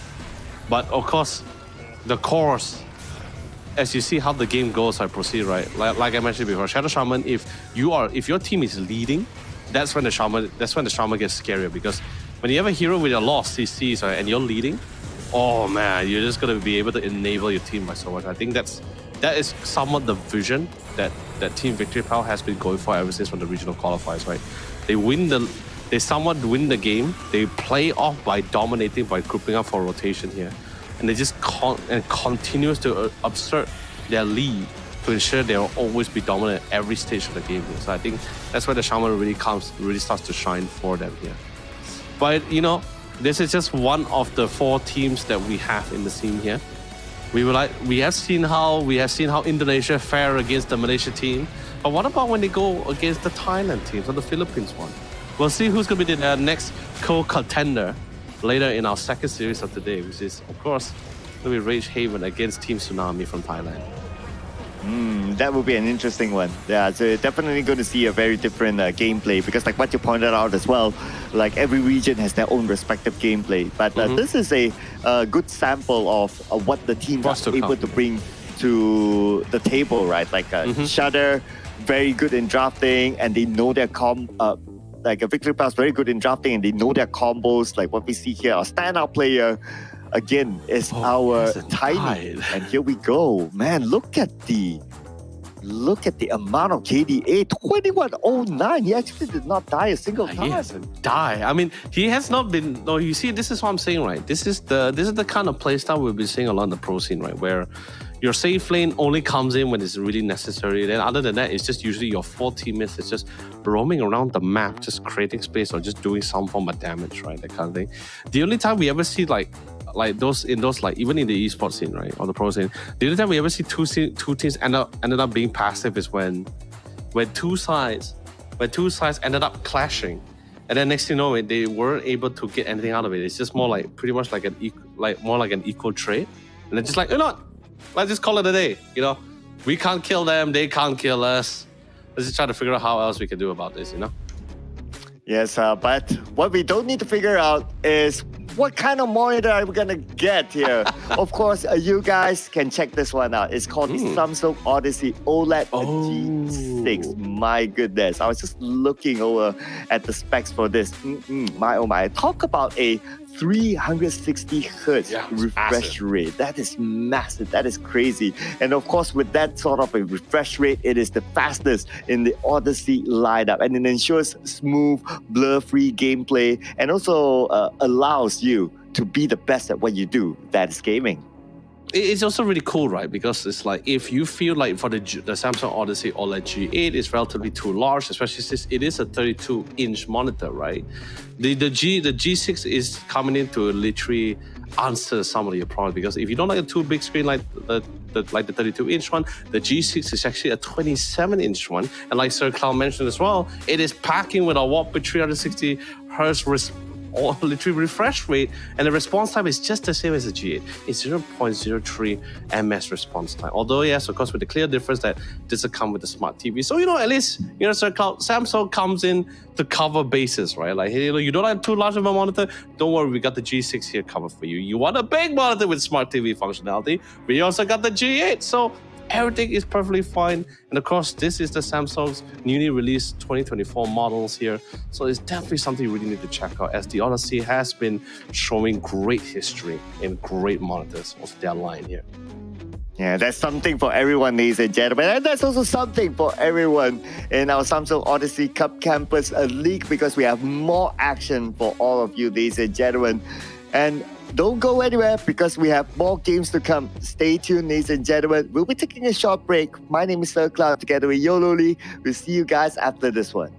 But of course, the course, as you see how the game goes, I proceed, right? Like I mentioned before, Shadow Shaman, if your team is leading, that's when the Shaman gets scarier, because when you have a hero with a lot of CCs, right, and you're leading, oh man, you're just gonna be able to enable your team by so much. I think that is somewhat the vision that Team Victory Palace has been going for ever since from the regional qualifiers, right? They somewhat win the game. They play off by dominating, by grouping up for rotation here, and they just continues to assert their lead to ensure they will always be dominant at every stage of the game here. So I think that's where the Shaman really starts to shine for them here. But this is just one of the 4 teams that we have in the scene here. We have seen how Indonesia fare against the Malaysia team. But what about when they go against the Thailand teams or the Philippines one? We'll see who's going to be the next co-contender later in our second series of today, which is, of course, going to be Rage Haven against Team Tsunami from Thailand. That will be an interesting one. Yeah, so definitely going to see a very different gameplay, because like what you pointed out as well, like every region has their own respective gameplay. But this is a good sample of what the teams are able to bring to the table, right? Like Shudder, very good in drafting, and they know their like a Victory Palace, very good in drafting, and they know their combos. Like what we see here, our standout player again is our Tiny, and here we go. Man, look at the amount of KDA, 2109. He actually did not die a single time. He hasn't died. I mean, he has not been. No, you see, this is what I'm saying, right? This is the kind of playstyle we've been seeing a lot in the pro scene, right? Where your safe lane only comes in when it's really necessary. Then other than that, it's just usually your 4 teammates that's just roaming around the map, just creating space or just doing some form of damage, right? That kind of thing. The only time we ever see like those like even in the esports scene, right, or the pro scene, the only time we ever see two teams ended up being passive is when two sides ended up clashing, and then next thing you know, they weren't able to get anything out of it. It's just more like pretty much like an equal trade, and they're just like, let's just call it a day. We can't kill them, they can't kill us. Let's just try to figure out how else we can do about this. Yes, but what we don't need to figure out is what kind of monitor are we gonna get here? Of course, you guys can check this one out. It's called the Samsung Odyssey OLED G6. My goodness, I was just looking over at the specs for this. My oh my! Talk about a 360 hertz refresh rate. That is massive. That is crazy. And of course, with that sort of a refresh rate, it is the fastest in the Odyssey lineup, and it ensures smooth, blur-free gameplay, and also allows you to be the best at what you do. That is gaming. It's also really cool, right? Because it's like, if you feel like for the Samsung Odyssey OLED G8 is relatively too large, especially since it is a 32-inch monitor, right? The G6 is coming in to literally answer some of your problems, because if you don't like a too big screen like the like the 32-inch one. The G6 is actually a 27-inch one, and like Sir Cloud mentioned as well, it is packing with a whopping 360 hertz or literally refresh rate, and the response time is just the same as the G8. It's 0.03 ms response time. Although yes, of course, with the clear difference that this will come with the smart TV. So at least Sir Cloud, Samsung comes in to cover bases, right? Like, hey, you don't have too large of a monitor. Don't worry, we got the G6 here covered for you. You want a big monitor with smart TV functionality? We also got the G8. So everything is perfectly fine. And of course, this is the Samsung's newly released 2024 models here. So it's definitely something you really need to check out, as the Odyssey has been showing great history and great monitors of their line here. Yeah, that's something for everyone, ladies and gentlemen. And that's also something for everyone in our Samsung Odyssey Cup Campus League, because we have more action for all of you, ladies and gentlemen. And don't go anywhere, because we have more games to come. Stay tuned, ladies and gentlemen. We'll be taking a short break. My name is Sir Cloud, together with Yolo Lee. We'll see you guys after this one.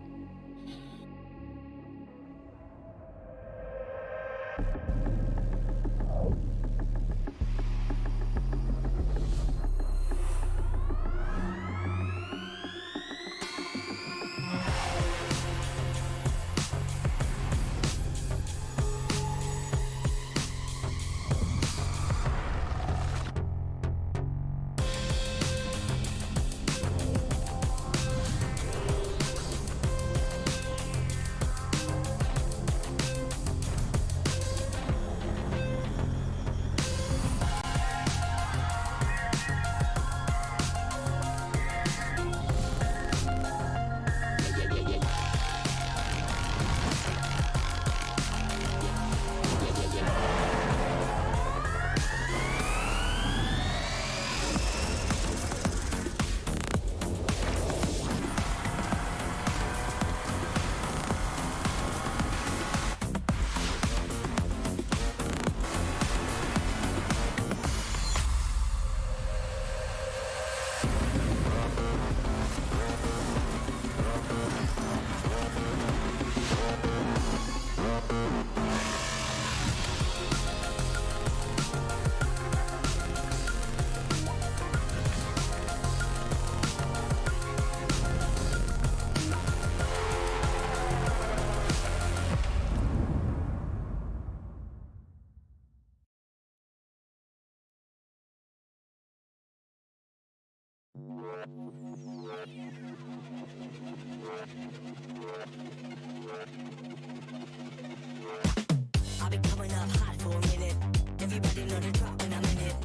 I've been coming up hot for a minute. Everybody know the drop when I'm in it.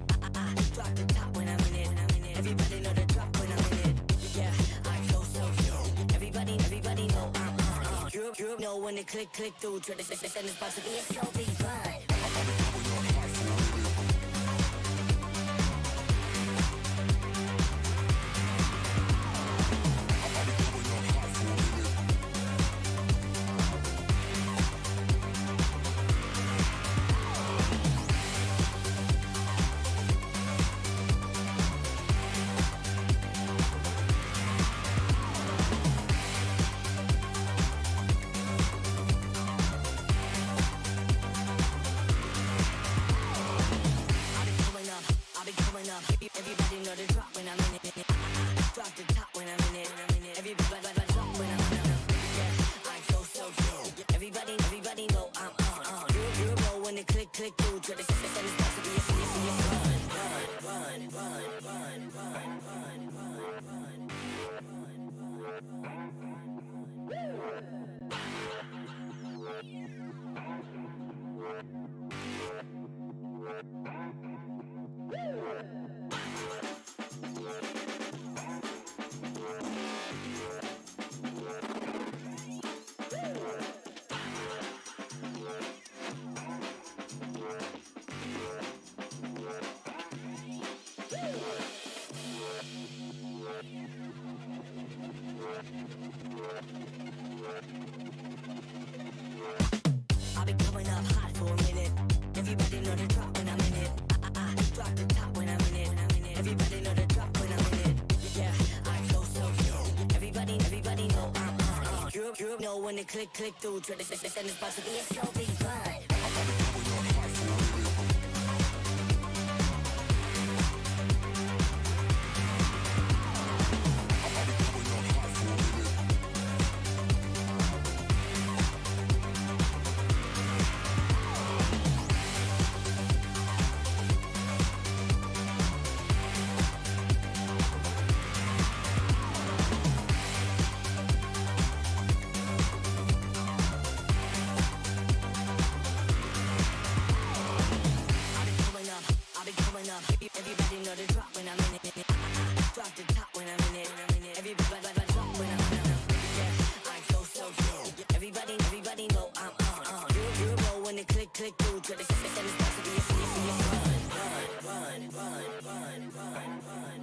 Drop the top when I'm in it. Everybody know the drop when I'm in it. Yeah, I flow so cute. Everybody know I'm Europe know when they click through. Try to send this about to be a show, be fun. Everybody know the drop when I'm in it. Drop the top when I'm in it. Everybody drop when I'm in it. Yeah, I flow so cute. Everybody know I'm You know when they click through. Try to send this about to be a I've been coming up hot for a minute. Everybody know the drop when I'm in it. Drop the top when I'm in it. Everybody know the drop when I'm in it. Yeah, I flow so cute. Everybody know I'm Europe know when they click through. Try to send this about to be a show, be fun. Try to send this box to be a run, run, run, run, run, run,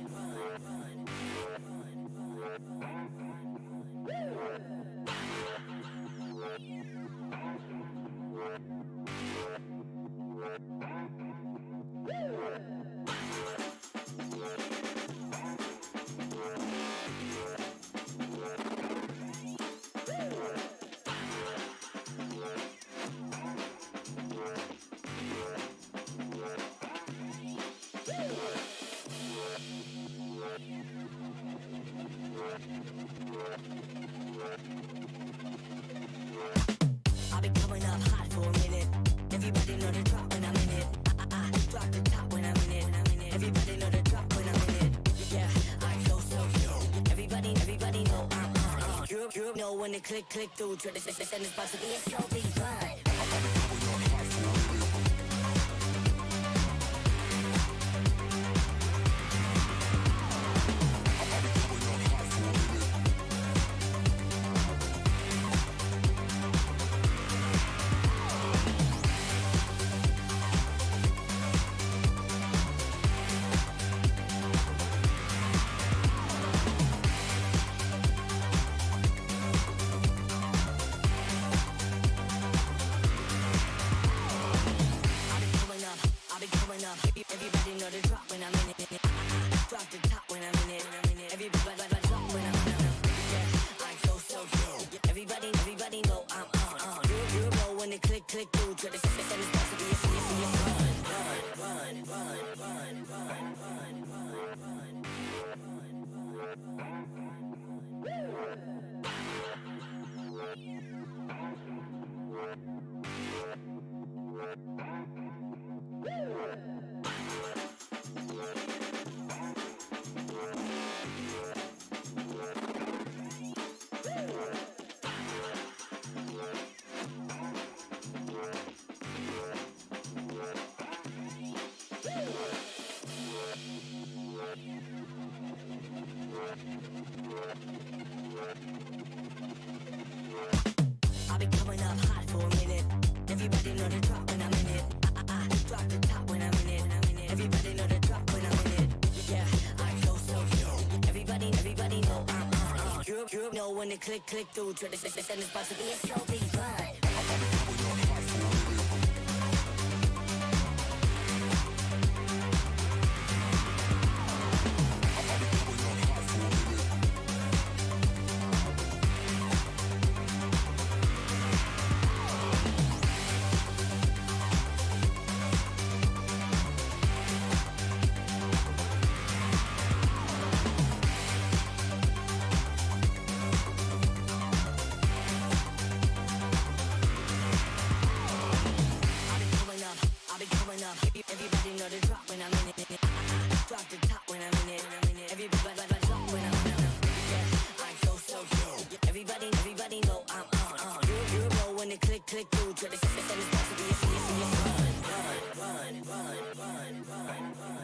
I've been coming up hot for a minute. Everybody know the drop when I'm in it. I drop the top when I'm in it. Everybody know the drop when I'm in it. Yeah, I go so cute. Everybody know I'm on. You know when the click through. Try to send this box to be a so big fun. Everybody know the drop when I'm in it. Drop the top when I'm in it. Everybody drop when I'm in it. Yeah, I go so cute. Everybody know I'm on. You know when the click through. Try to send this box to be a run, run, run, run, run, run, I've been coming up hot for a minute. Everybody know the drop when I'm in it. I drop the top when I'm in it. Everybody know the drop when I'm in it. Yeah, I go so cute. Everybody know I'm on. You know when the click through. Try to send this box to be a so big fun. Everybody know the drop when I'm in it. I drop the top when I'm in it. Everybody drop when I'm in it. Yeah, I go so cute. Everybody know I'm on. You know when the click through. Try to send this box to be a run, run, run, run, run, run,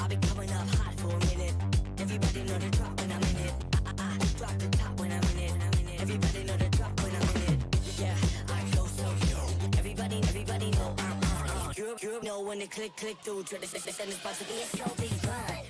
I've been coming up hot for a minute. Everybody know the drop when I'm in it. I drop the top when I'm in it. Everybody know the drop when I'm in it. Yeah, I go so cute. Everybody know I'm on. You know when the click through. Try to send this box to be a so big fun.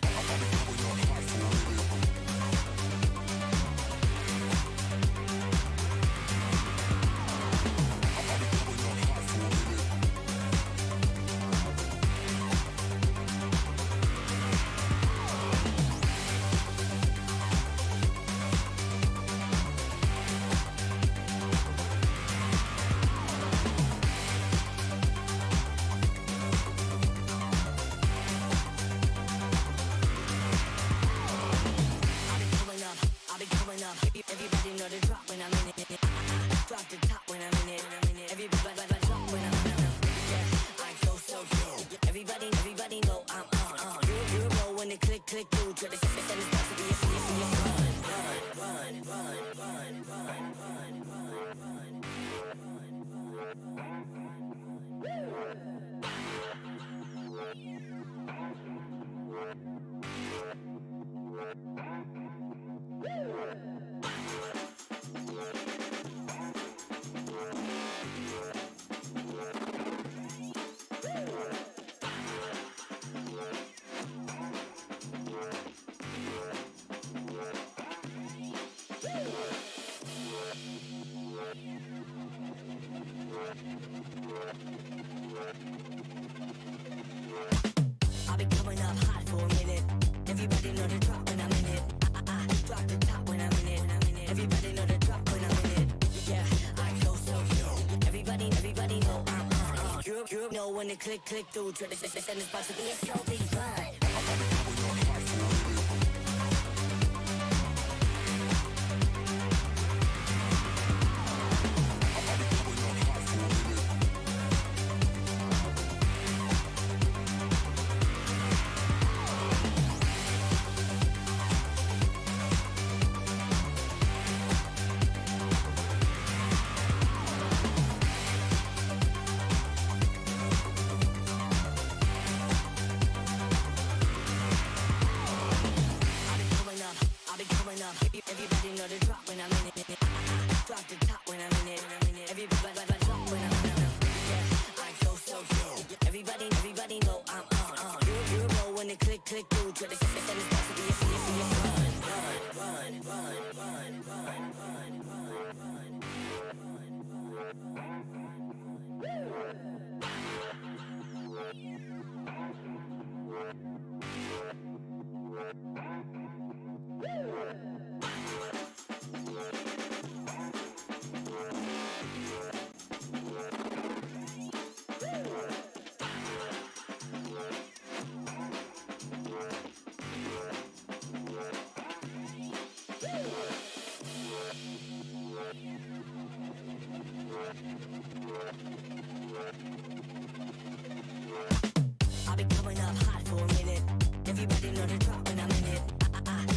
up. Everybody know the drop when I'm in it. Drop the top when I'm in it. Everybody drop when I'm in it. Yeah, I go so cool. Everybody know I'm on. You know when the click through to the system is about to be a I'll be coming up hot for a minute. Everybody know the drop when I'm in it. Drop the top when I'm in it. Everybody know the drop when I'm in it. Yeah, I go so cool. Everybody know I'm on. You know when the click through to the system is about to be a so big fun. Everybody know the drop when I'm in it. Drop the top when I'm in it. Everybody drop when I'm in it. Yeah, I go so cool. Everybody know I'm on. You know when the click through to the system is about to be a I'll be coming up hot for a minute. Everybody know the drop when I'm in it.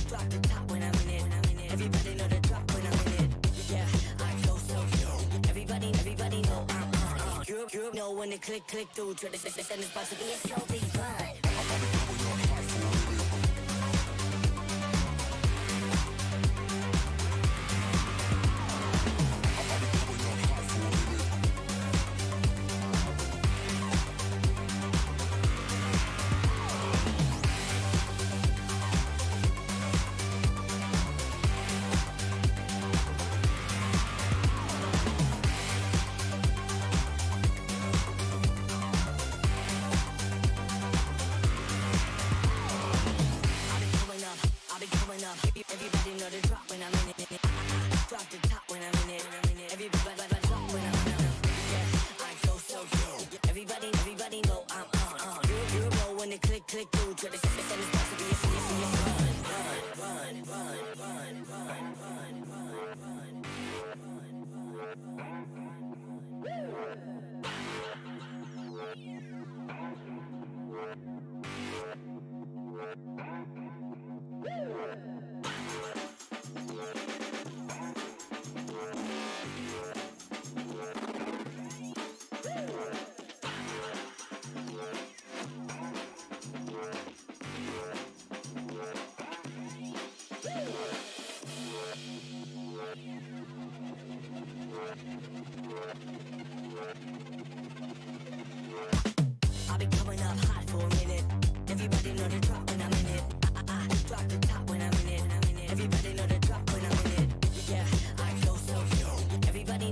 Drop the top when I'm in it. Everybody know the drop when I'm in it. Yeah, I go so cool. Everybody know I'm on. You know when the click through to the system is about to be a so big fun. Everybody know the drop when I'm in it. Drop the top when I'm in it. Everybody drop when I'm in it. Yeah, I go so cool. Everybody know I'm on. You know when the click through to the system is about to be a I'll be coming up hot for a minute. Everybody know the drop when I'm in it. Drop the top when I'm in it. Everybody know the drop when I'm in it. Yeah, I go so cool. Everybody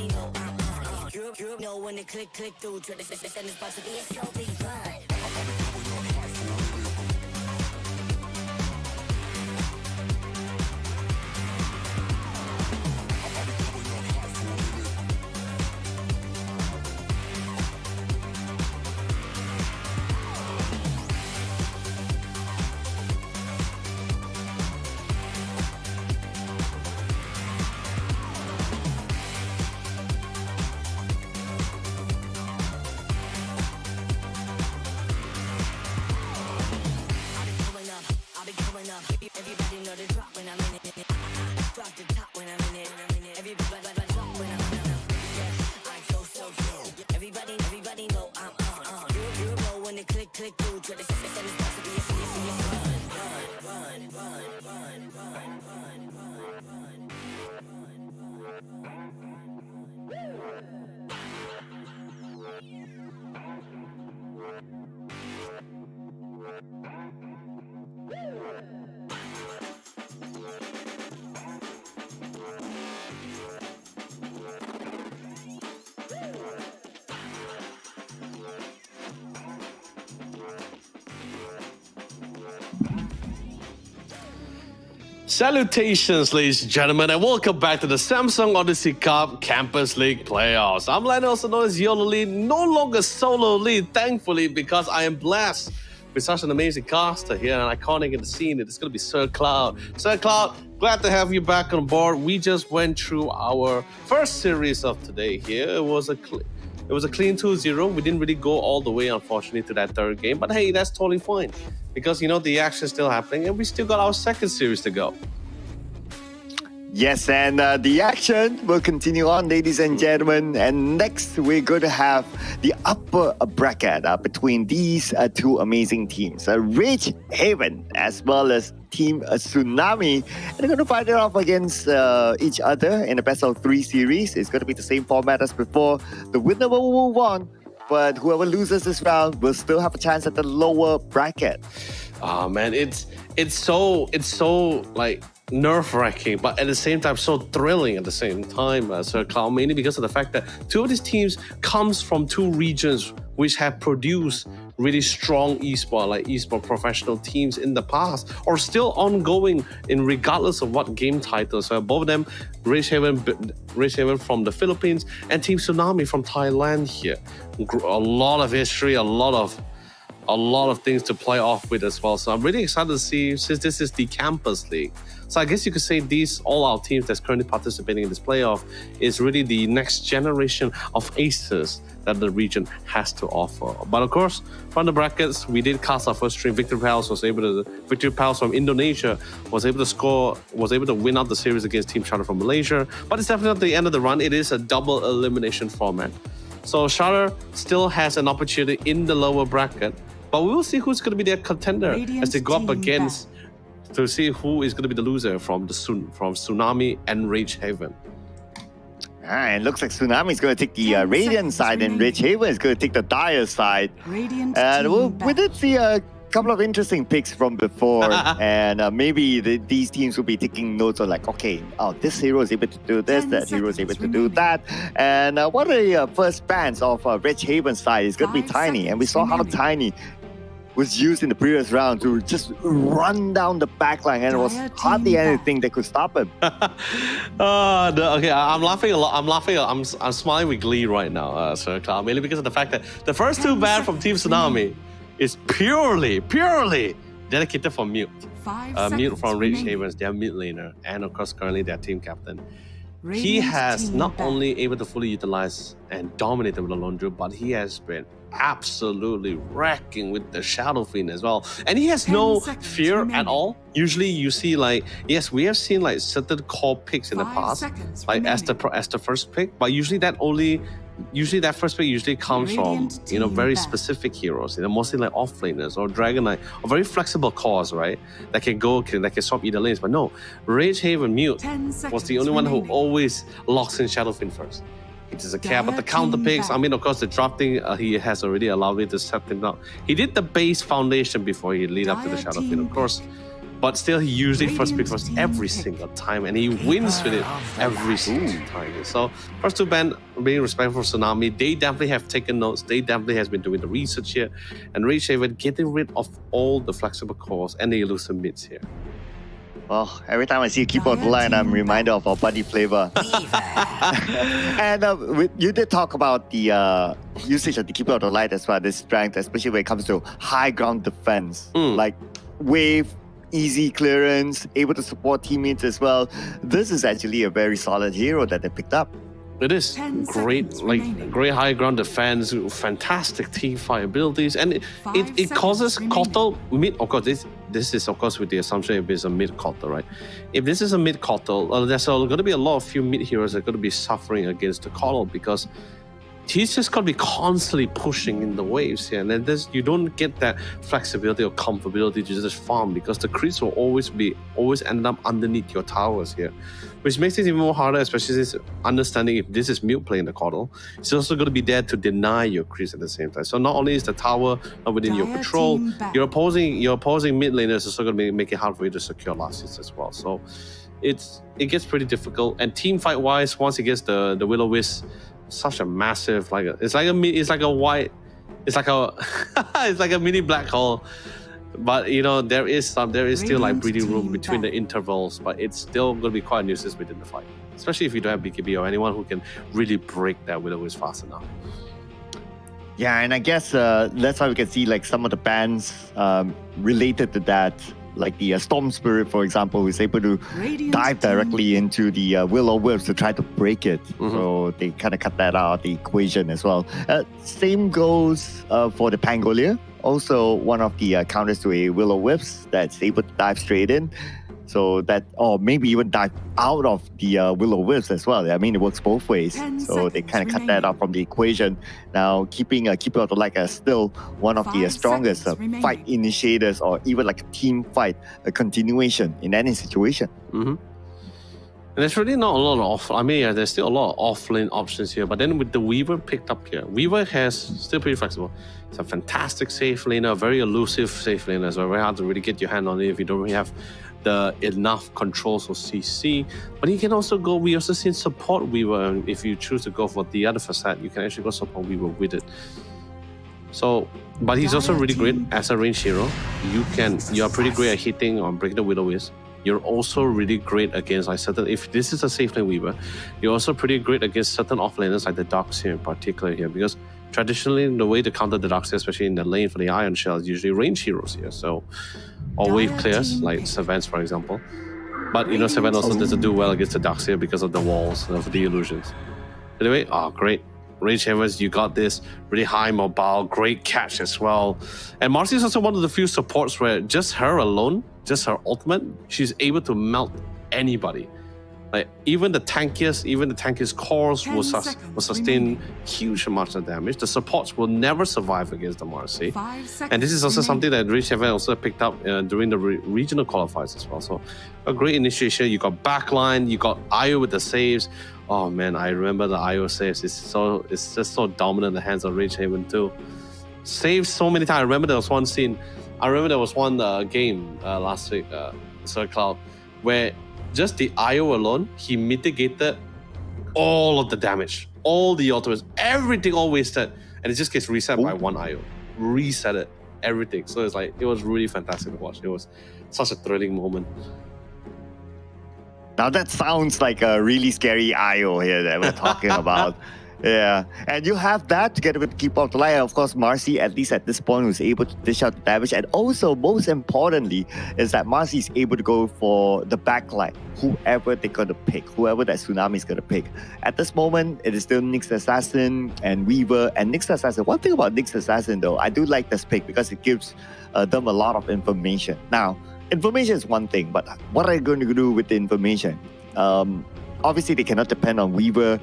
know I'm on. You know when the click through to the system is about to be a so big fun. Salutations, ladies and gentlemen, and welcome back to the Samsung Odyssey Cup Campus League Playoffs. I'm Lennon, also known as YOLO Lead, no longer solo lead, thankfully, because I am blessed with such an amazing caster here, and iconic in the scene. It's going to be Sir Cloud. Sir Cloud, glad to have you back on board. We just went through our first series of today here. It was a clean 2-0. We didn't really go all the way, unfortunately, to that third game. But hey, that's totally fine. Because, you know, the action is still happening. And we still got our second series to go. Yes, and the action will continue on, ladies and gentlemen. And next, we're going to have the upper bracket between these two amazing teams, Rage Haven as well as Team Tsunami. And they're going to fight it off against each other in a best of 3 series. It's going to be the same format as before. The winner will move on, but whoever loses this round will still have a chance at the lower bracket. Oh man, it's so like nerve-wracking, but at the same time so thrilling at the same time, Sir Cloud, mainly because of the fact that 2 of these teams comes from 2 regions which have produced really strong esport professional teams in the past, or still ongoing in regardless of what game titles. So both of them, Rage Haven from the Philippines and Team Tsunami from Thailand here. A lot of history, a lot of things to play off with as well. So I'm really excited to see, since this is the Campus League. So I guess you could say these all our teams that's currently participating in this playoff is really the next generation of aces that the region has to offer. But of course, from the brackets, we did cast our first stream. Victor Pals from Indonesia was able to win out the series against Team Charter from Malaysia. But it's definitely at the end of the run. It is a double elimination format. So Charter still has an opportunity in the lower bracket, but we will see who's going to be their contender as they go up against to see who is going to be the loser from Tsunami and Rage Haven. It looks like Tsunami is going to take the Radiant side and Rage Haven is going to take the Dire side. And we did see a couple of interesting picks from before, and maybe these teams will be taking notes of like, okay, this hero is able to do this, that hero is able to do that. And one of the first bans of Rage Haven side is going to be Tiny, and we saw how Tiny was used in the previous round to just run down the backline, and it was hardly anything that could stop him. Okay, I'm laughing a lot. I'm smiling with glee right now, Sir Cloud, mainly because of the fact that the first 2 bans from Team Tsunami is purely dedicated for Mute. Mute from Rage Havens, their mid laner, and of course currently their team captain. He has not only able to fully utilize and dominate with the lone druid, but he has been absolutely wrecking with the Shadow Fiend as well. And he has no fear at all. Usually you see yes, we have seen certain core picks in the past, as the first pick, but usually that first pick usually comes from very specific heroes, mostly offlaners or Dragon Knight or very flexible cores, right? That can swap either lanes. But no, Rage Haven Mute was the only one who always locks in Shadow Fiend first. It doesn't care about the counter picks. I mean, of course, the drafting he has already allowed me to set things up. He did the base foundation before he lead up to the Shadow Fiend, of course. But still, he usually first pick first every single time, and he wins with it every single time. So, first 2 band, being respectful for Tsunami, they definitely have taken notes. They definitely has been doing the research here. And Rage Haven getting rid of all the flexible cores and the elusive mids here. Well, every time I see a keyboard line, I'm reminded of our buddy Flavor. And you did talk about the usage of the keyboard of light as well, the strength, especially when it comes to high ground defense, like wave, easy clearance, able to support teammates as well. This is actually a very solid hero that they picked up. It is great, great high ground defense, fantastic team fight abilities, and it causes Kotal mid. Of course, this is of course with the assumption if it's a mid Kotal, right? If this is a mid Kotal, there's going to be a lot of few mid heroes that are going to be suffering against the Kotal because he's just going to be constantly pushing in the waves here, and then you don't get that flexibility or comfortability to just farm because the creeps will always end up underneath your towers here, which makes it even more harder, especially since understanding if this is Mute playing the Kotal, it's also going to be there to deny your creeps at the same time. So not only is the tower not within your control, your opposing mid laner is also going to make it hard for you to secure last hits as well. So it gets pretty difficult. And team fight wise, once it gets the Will-O-Wisp, such a massive it's like a mini black hole. But there is still like Radiant breathing room team between the back. intervals, but it's still going to be quite a nuisance within the fight, especially if you don't have BKB or anyone who can really break that Will-O-Wisp fast enough. Yeah, and I guess that's how we can see like some of the bans related to that, like the Storm Spirit, for example, who is able to Radiant dive team directly into the Will-O-Wisp to try to break it. So they kind of cut that out of the equation as well. Same goes for the Pangolier, also one of the counters to a Will-O-Wisp that's able to dive straight in. So that, or maybe even dive out of the Will-O-Wisp as well. I mean, it works both ways. 10 So they seconds kind of cut that remaining. out from the equation. Now, keeping Keeper of the Light as still one of the 5 strongest seconds remaining. fight initiators, or even like a team fight, a continuation in any situation. And there's really not a lot of there's still a lot of off-lane options here, but then with the Weaver picked up here, Weaver has still pretty flexible. It's a fantastic safe laner, very elusive safe laner, so very hard to really get your hand on it if you don't really have the enough controls or CC. But you can also go, we also seen support Weaver, and if you choose to go for the other facade, you can actually go support Weaver with it. So, but he's also really great as a range hero. You are pretty great at hitting or breaking the Will-O-Wisp. You're also really great against like certain, if this is a safe lane Weaver, you're also pretty great against certain offlaners like the Darkseer in particular here, because traditionally the way to counter the Darkseer, especially in the lane for the Iron Shell, is usually range heroes here. So, or wave Dire players team like pick. Savants, for example. But Savant also doesn't do well against the Darkseer because of the walls of the illusions. Anyway, great. Rage Heavens, you got this. Really high mobile, great catch as well. And Marcy is also one of the few supports where just her alone, just her ultimate, she's able to melt anybody. Like even the tankiest cores 10 will seconds sustain remaining. huge amounts of damage. The supports will never survive against the Marcy. 5 seconds And this is also remaining. something that Rage Heaven also picked up during the regional qualifiers as well. So a great initiation. You got backline, you got IO with the saves. Oh man, I remember the IO saves. It's just so dominant in the hands of Rage Haven too. Saved so many times. I remember there was one scene. I remember there was one game last week, Sir Cloud, where just the IO alone, he mitigated all of the damage, all the ultimates, everything all wasted, and it just gets reset by one IO. Reset it, everything. So it's like, it was really fantastic to watch. It was such a thrilling moment. Now that sounds like a really scary IO here that we're talking about. Yeah, and you have that together with Keep Out the Light. Of course, Marcy, at least at this point, was able to dish out the damage. And also, most importantly, is that Marcy is able to go for the backline, whoever they're going to pick, whoever that Tsunami is going to pick. At this moment, it is still Nyx Assassin and Weaver. And Nyx Assassin, one thing about Nyx Assassin, though, I do like this pick because it gives them a lot of information. Now, information is one thing, but what are you going to do with the information? Obviously, they cannot depend on Weaver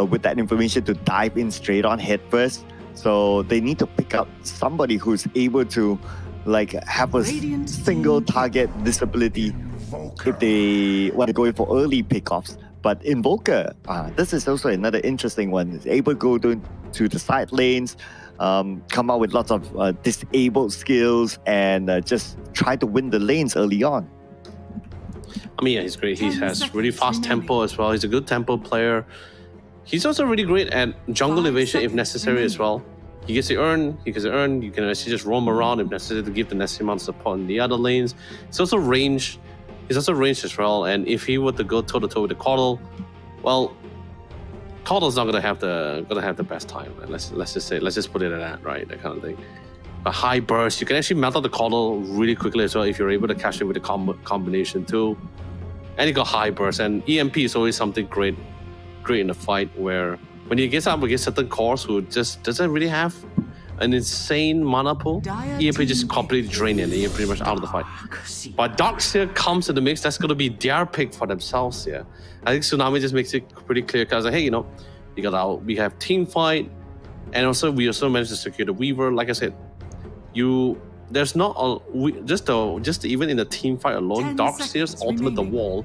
with that information to dive in straight on head first. So they need to pick up somebody who's able to like have a Radiant single team target visibility if they want to go in for early pickoffs. But Invoker, this is also another interesting one. It's able to go to the side lanes, come out with lots of disabled skills, and just try to win the lanes early on. I mean, yeah, he's great. He 10 has really seconds fast remaining. tempo as well. He's a good tempo player. He's also really great at jungle 5 evasion if seconds necessary as well. He gets the urn. You can actually just roam around if necessary to give the necessary amount of support in the other lanes. He's also ranged. He's also ranged as well. And if he were to go toe to toe with the Caudle, well, Caudle's not gonna have the best time. Right? Let's just put it at that, right? That kind of thing. A high burst. You can actually melt out the Caudle really quickly as well if you're able to catch it with a combination too. And you got high burst, and EMP is always something great in the fight where when you get up against certain cores who just doesn't really have an insane mana pool, Dire EMP just team completely drain it and you're pretty much out of the fight. But Darkseer comes in the mix, that's gonna be their pick for themselves here. I think Tsunami just makes it pretty clear because like, hey, we have team fight, and also we also managed to secure the Weaver. Like I said, there's not just even in the team fight alone, 10 Darkseer's seconds ultimate the remaining. wall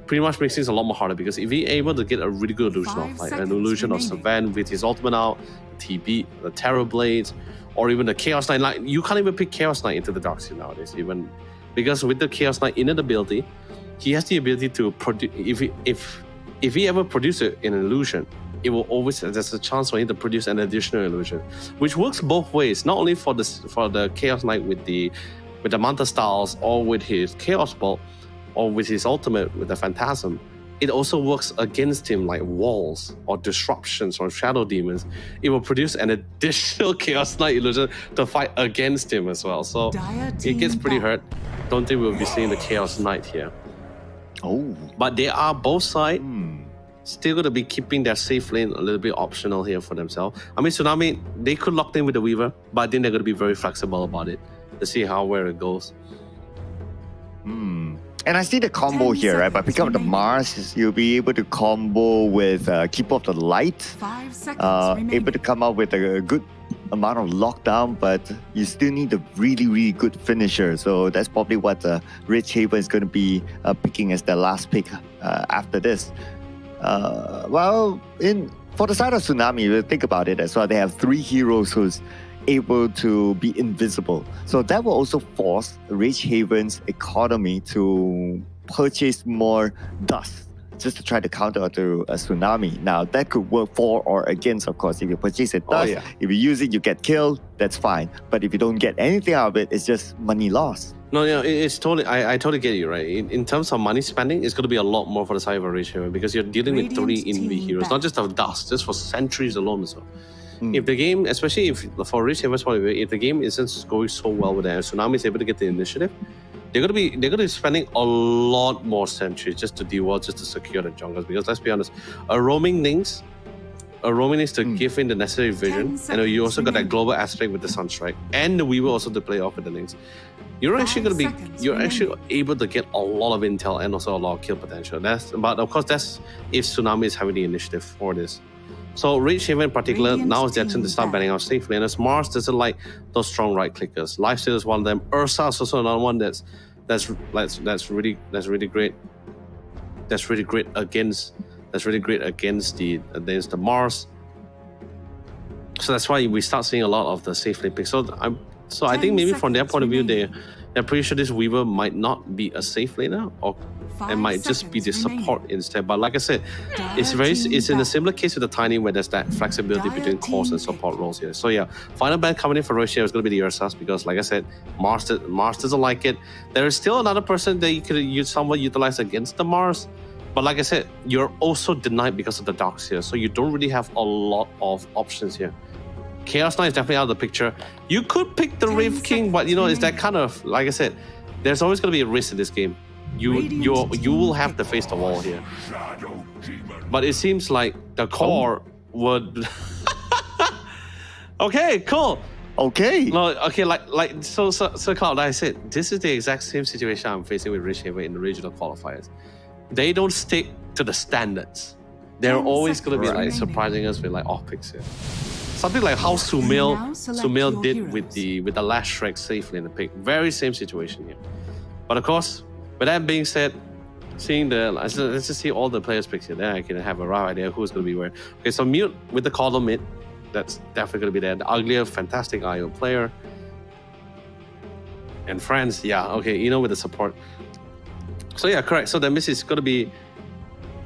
pretty much makes things a lot more harder because if he's able to get a really good illusion 5 of like an seconds illusion of remaining. Savant with his ultimate out, TB, the Terror Blades, or even the Chaos Knight, like you can't even pick Chaos Knight into the Darkseer nowadays, even because with the Chaos Knight innate ability, he has the ability to produce. If he ever produces an illusion, it will always there's a chance for him to produce an additional illusion, which works both ways. Not only for the Chaos Knight with the with the Manta Styles or with his Chaos Bolt or with his ultimate with the Phantasm, it also works against him like walls or disruptions or shadow demons. It will produce an additional Chaos Knight illusion to fight against him as well. So Dire it gets team pretty battle. hurt. Don't think we'll be seeing the Chaos Knight here. Oh. But they are both sides still going to be keeping their safe lane a little bit optional here for themselves. I mean, Tsunami, they could lock in with the Weaver, but I think they're going to be very flexible about it to see where it goes. And I see the combo 10 here, right? By picking up the remaining. Mars, you'll be able to combo with Keeper of the Light. 5 seconds remaining. Able to come up with a good amount of lockdown, but you still need a really, really good finisher. So that's probably what Rich Haven is going to be picking as their last pick after this. For the side of Tsunami, you think about it as well. They have 3 heroes who's able to be invisible. So that will also force Rage Haven's economy to purchase more dust just to try to counter to a Tsunami. Now, that could work for or against, of course. If you purchase it dust, if you use it, you get killed, that's fine. But if you don't get anything out of it, it's just money lost. No, it's totally. I totally get you, right? In terms of money spending, it's going to be a lot more for the side of a Rage Haven because you're dealing with 3 Radiant's envy team heroes, not just of dust, just for centuries alone as well. If the game, especially if for Rage Haven's point of view, if the game isn't going so well with them, Tsunami is able to get the initiative, they're gonna be spending a lot more centuries just to deal well, just to secure the jungles. Because let's be honest, a roaming needs to give in the necessary vision, and you also got that global aspect with the Sunstrike, and the Weaver also to play off with the links. You're actually gonna be able to get a lot of intel and also a lot of kill potential. But of course that's if Tsunami is having the initiative for this. So Rage Haven in particular, now is their turn to start banning out safe laners. Mars doesn't like those strong right clickers. Lifesteal is one of them. Ursa is also another one that's really great. That's really great against the Mars. So that's why we start seeing a lot of the safe lane picks. So I think maybe from their point of view, they're pretty sure this Weaver might not be a safe laner, or it might just be the support instead. But like I said, it's in a similar case with the Tiny where there's that flexibility between cores and support roles here. So yeah, final ban coming in for Russia is going to be the Ursas because like I said, Mars doesn't like it. There is still another person that you could somewhat utilize against the Mars. But like I said, you're also denied because of the Darks here. So you don't really have a lot of options here. Chaos Knight is definitely out of the picture. You could pick the Wraith King, but it's that kind of, like I said, there's always going to be a risk in this game. You will have to face the wall here. But it seems like the core would. Okay, cool. Okay. No, okay, so Cloud, like I said, this is the exact same situation I'm facing with Rage Haven in the regional qualifiers. They don't stick to the standards. They're always going to be like surprising us with like off picks here. Something like how Sumail did with the last Shrek safe lane pick. Very same situation here. But of course, with that being said, let's just see all the players picks here. Then I can have a rough idea who's going to be where. Okay, so Mute with the Coddle mid, that's definitely going to be there. The uglier, fantastic IO player. And friends, yeah, okay, with the support. So yeah, correct. So the miss is going to be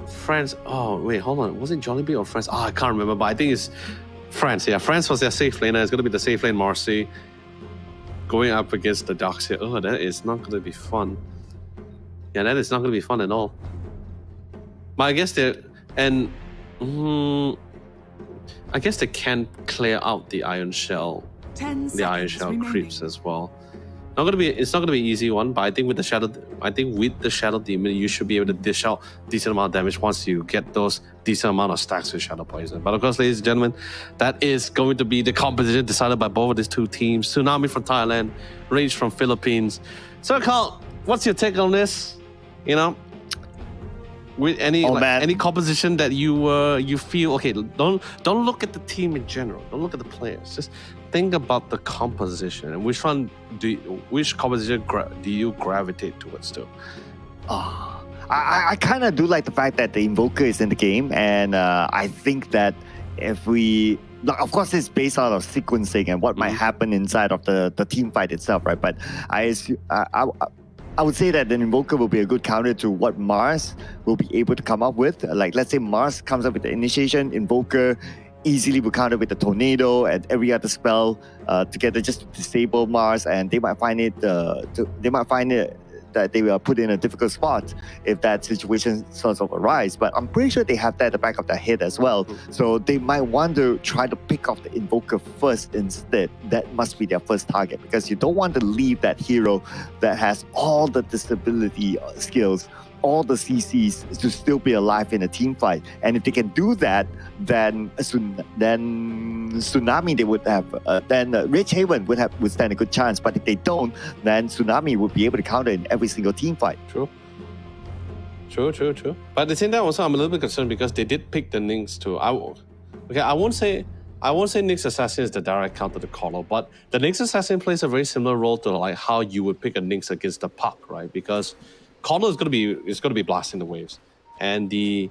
France. Oh, wait, hold on. Was it Jollibee or France? I can't remember, but I think it's France. Yeah, France was their safe laner. It's going to be the safe lane Marcy going up against the Ducks here. Oh, that is not going to be fun. Yeah, that is not going to be fun at all. But I guess I guess they can clear out the Iron Shell, creeps as well. It's not gonna be an easy one, but I think with the Shadow Demon, you should be able to dish out decent amount of damage once you get those decent amount of stacks with Shadow Poison. But of course, ladies and gentlemen, that is going to be the composition decided by both of these two teams. Tsunami from Thailand, Rage from Philippines. So Carl, what's your take on this? With any composition that you feel okay. Don't look at the team in general. Don't look at the players. Just think about the composition and which composition do you gravitate towards too? I kind of do like the fact that the Invoker is in the game, and I think that if we, of course, it's based out of sequencing and what might happen inside of the team fight itself, right? But I would say that the Invoker will be a good counter to what Mars will be able to come up with. Like, let's say Mars comes up with the initiation, Invoker easily will counter with the tornado and every other spell together just to disable Mars, and they might find it that they were put in a difficult spot if that situation sort of arise. But I'm pretty sure they have that at the back of their head as well. So they might want to try to pick off the Invoker first instead. That must be their first target, because you don't want to leave that hero that has all the disability skills, all the CCs to still be alive in a team fight. And if they can do that, then Tsunami they would have, Rich Haven would stand a good chance. But if they don't, then Tsunami would be able to counter in every single team fight. True. But at the same time, also I'm a little bit concerned because they did pick the Nix to. I won't say Nix Assassin is the direct counter to Colo, but the Nix Assassin plays a very similar role to like how you would pick a Nix against the Puck, right? Because Colo is gonna be blasting the waves, and the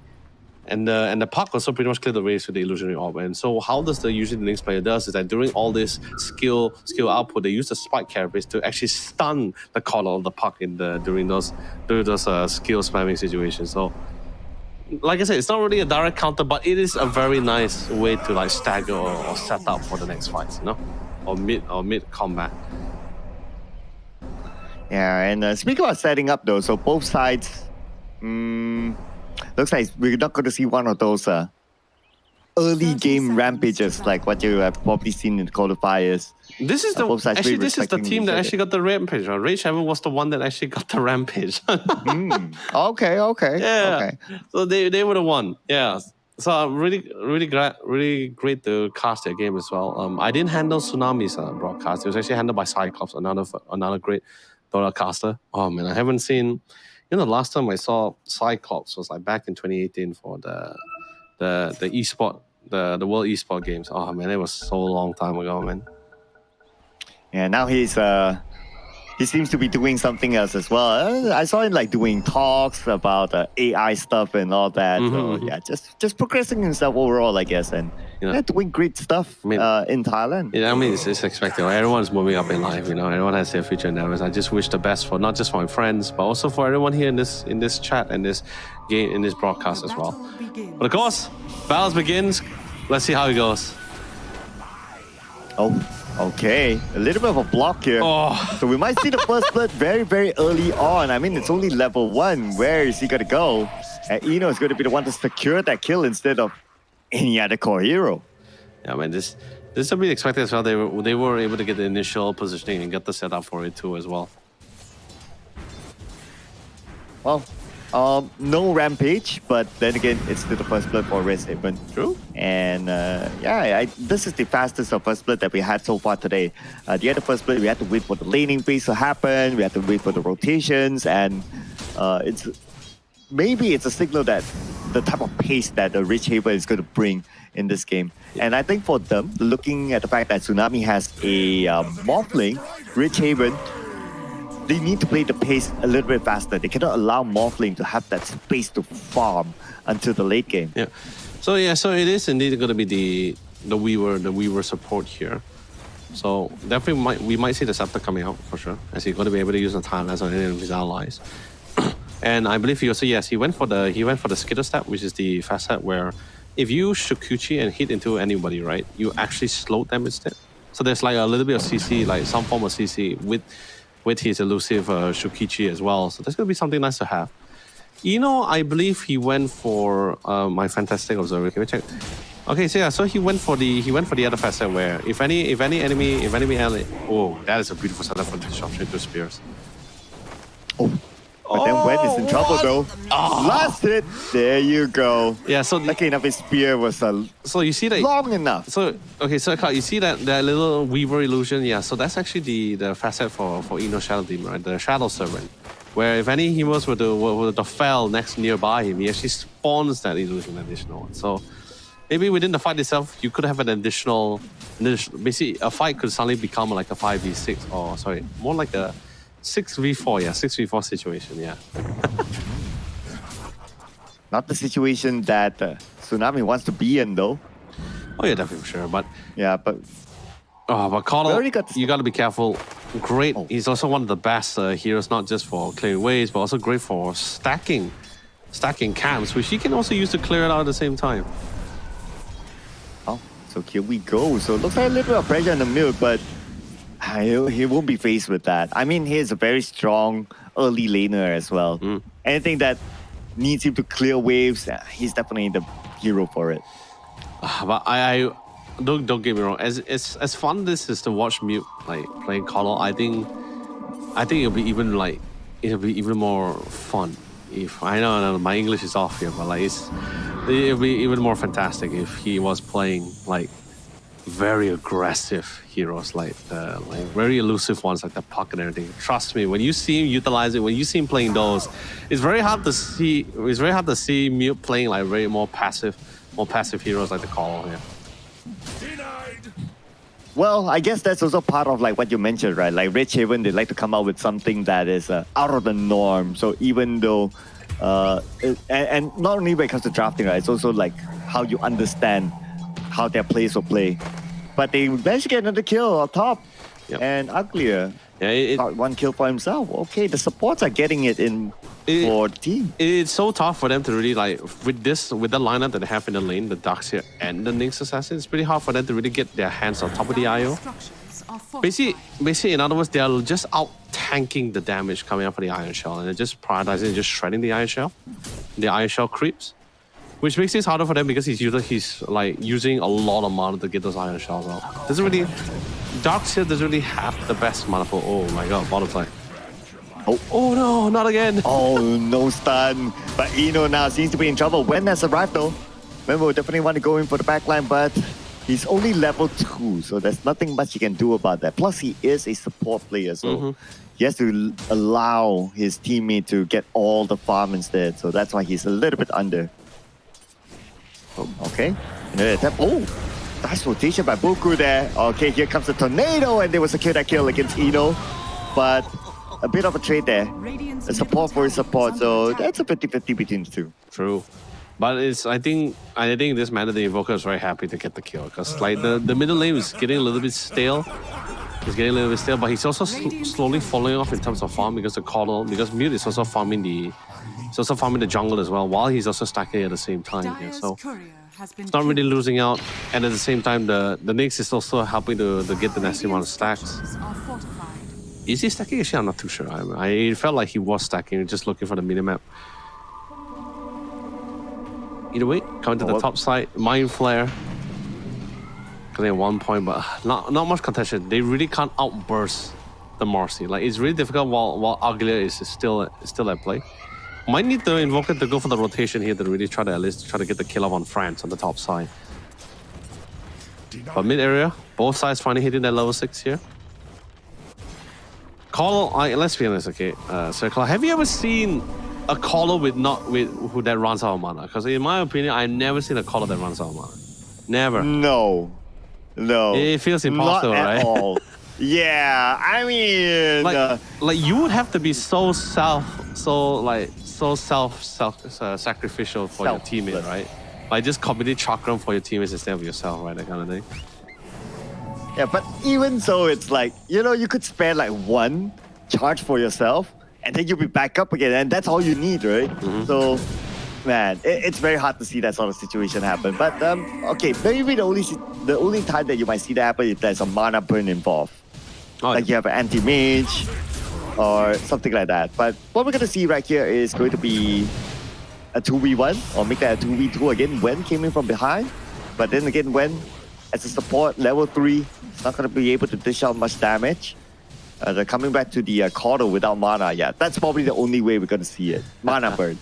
Puck also pretty much clear the waves with the illusionary orb. And so how does the Lynx player does is that during all this skill output, they use the spike carapace to actually stun the Colo of the Puck during those skill spamming situations. So like I said, it's not really a direct counter, but it is a very nice way to like stagger or set up for the next fights, or mid combat. Yeah, and speaking about setting up though, so both sides, looks like we're not going to see one of those early game rampages like what you have probably seen in the qualifiers. This is the team that actually got the rampage. Right? Rage Heaven was the one that actually got the rampage. Okay. Yeah. Okay. So they would have won. Yeah. So really great to cast their game as well. I didn't handle Tsunami's broadcast. It was actually handled by Cyclops, another great broadcaster. Oh man, I haven't seen. The last time I saw Cyclops was like back in 2018 for the esport, the World Esport Games. Oh man, it was so long time ago, man. Yeah, now he seems to be doing something else as well. I saw him like doing talks about AI stuff and all that. So yeah, just progressing himself overall, I guess, and doing great stuff in Thailand. Yeah, I mean it's expected. Everyone's moving up in life. Everyone has their future endeavors. I just wish the best for not just for my friends, but also for everyone here in this chat and this game in this broadcast as well. But of course, battles begins. Let's see how it goes. Oh. Okay, a little bit of a block here. Oh. So we might see the first blood very, very early on. I mean, it's only level 1. Where is he going to go? And Eno is going to be the one to secure that kill instead of any other core hero. Yeah, man, this is to be expected as well. They were able to get the initial positioning and get the setup for it too as well. Well, no rampage, but then again, it's still the first blood for Red Haven. True. And this is the fastest of first blood that we had so far today. The other first blood, we had to wait for the laning phase to happen. We had to wait for the rotations, and it's a signal that the type of pace that the Rich Haven is going to bring in this game. And I think for them, looking at the fact that Tsunami has a Morphling, Rich Haven, they need to play the pace a little bit faster. They cannot allow Morphling to have that space to farm until the late game. Yeah. So it is indeed going to be the Weaver support here. So definitely we might see the Scepter coming out for sure, as he's going to be able to use the Thailand on any of his allies. And I believe he went for the Skitter step, which is the fast step where if you Shukuchi and hit into anybody, right, you actually slow them instead. So there's like a little bit of CC, like some form of CC with his elusive Shukichi as well. So that's going to be something nice to have. I believe he went for my fantastic observer. Can we check? Okay, so he went for the other facet where if any enemy oh, that is a beautiful setup for disruption to spears. But then Wen is in trouble though. Last hit, there you go. Yeah, so lucky enough his spear was so you see that long enough. So you see that little Weaver illusion. Yeah, so that's actually the facet for Eno Shadow Demon, right? The Shadow Servant, where if any heroes were to fell next nearby him, he actually spawns that illusion additional. So maybe within the fight itself, you could have an additional. Basically, a fight could suddenly become like a 5v6, or sorry, more like a 6v4, 6v4 situation, yeah. Not the situation that Tsunami wants to be in, though. Oh yeah, definitely for sure. But Connell, you got to be careful. Great, he's also one of the best heroes, not just for clearing waves, but also great for stacking camps, which he can also use to clear it out at the same time. Oh, So here we go. So it looks like a little bit of pressure on the milk, but he won't be faced with that. I mean, he's a very strong early laner as well. Anything that needs him to clear waves, he's definitely the hero for it. But I don't get me wrong. As fun this is to watch Mute like playing Colo, I think it'll be even more fun if I know my English is off here, but like it'll be even more fantastic if he was playing like very aggressive heroes, like very elusive ones like the puck and everything. Trust me, when you see him utilize it, when you see him playing those, it's very hard to see. It's very hard to see Mute playing like very more passive heroes like the Call here. Well, I guess that's also part of like what you mentioned, right? Like Red Haven, they like to come out with something that is out of the norm. So even though, and not only when it comes to drafting, right? It's also like how you understand how their players will play. But they managed to get another kill on top. Yep. And Uglier got one kill for himself. Okay, the supports are getting it in for the team. It's so tough for them to really like with the lineup that they have in the lane, the Darkseer and the Nyx Assassin. It's pretty hard for them to really get their hands on top of the IO. Structures are fortified. Basically, in other words, they are just out tanking the damage coming out from the Iron Shell, and they're just prioritizing and just shredding the Iron Shell, the Iron Shell creeps, which makes it harder for them because he's like using a lot of mana to get those Iron Shells out. Darkseer doesn't really have the best mana for. Oh my god, bottom side. Oh no, not again. Oh, no stun. But Eno now seems to be in trouble. Wen has arrived though. Wen will definitely want to go in for the backline, but he's only level 2, so there's nothing much he can do about that. Plus, he is a support player, so he has to allow his teammate to get all the farm instead. So that's why he's a little bit under. Okay. Oh, nice rotation by Boku there. Okay, here comes the tornado, and they will secure that kill against Eno. But a bit of a trade there. A support for his support, so that's a 50-50 between the two. True. But I think this matter the Invoker is very happy to get the kill because like the middle lane is getting a little bit stale. He's getting a little bit stale, but he's also slowly falling off in terms of farm because Mute is also farming the jungle as well while he's also stacking at the same time here. So it's not really losing out, and at the same time the Nyx is also helping to get the nasty amount of stacks. Is he stacking? Actually, I'm not too sure. I felt like he was stacking, just looking for the minimap. Either way, coming to the top side, Mind Flare. Getting 1 point, but not much contention. They really can't outburst the Marcy. Like it's really difficult while Uglier is still at play. Might need the Invoker to go for the rotation here to really try to at least get the kill off on France on the top side. But mid area, both sides finally hitting that level 6 here. Call, let's be honest, okay, Circle. Have you ever seen a caller who that runs out of mana? Because in my opinion, I've never seen a caller that runs out of mana. Never. No. It feels impossible, not right? At all. Yeah, I mean, like you would have to be so self-sacrificial for your teammate, right? Like just completely chakram for your teammates instead of yourself, right? That kind of thing. Yeah, but even so, it's like, you could spare like one charge for yourself and then you'll be back up again, and that's all you need, right? So, man, it's very hard to see that sort of situation happen. But, okay, maybe the only time that you might see that happen is if there's a mana burn involved. Like you have an anti-mage or something like that. But what we're going to see right here is going to be a 2v1 or make that a 2v2 again. Wen came in from behind, but then again, Wen as a support, level 3, it's not going to be able to dish out much damage. They're coming back to the Caudal without mana. Yeah, that's probably the only way we're going to see it. Mana burn.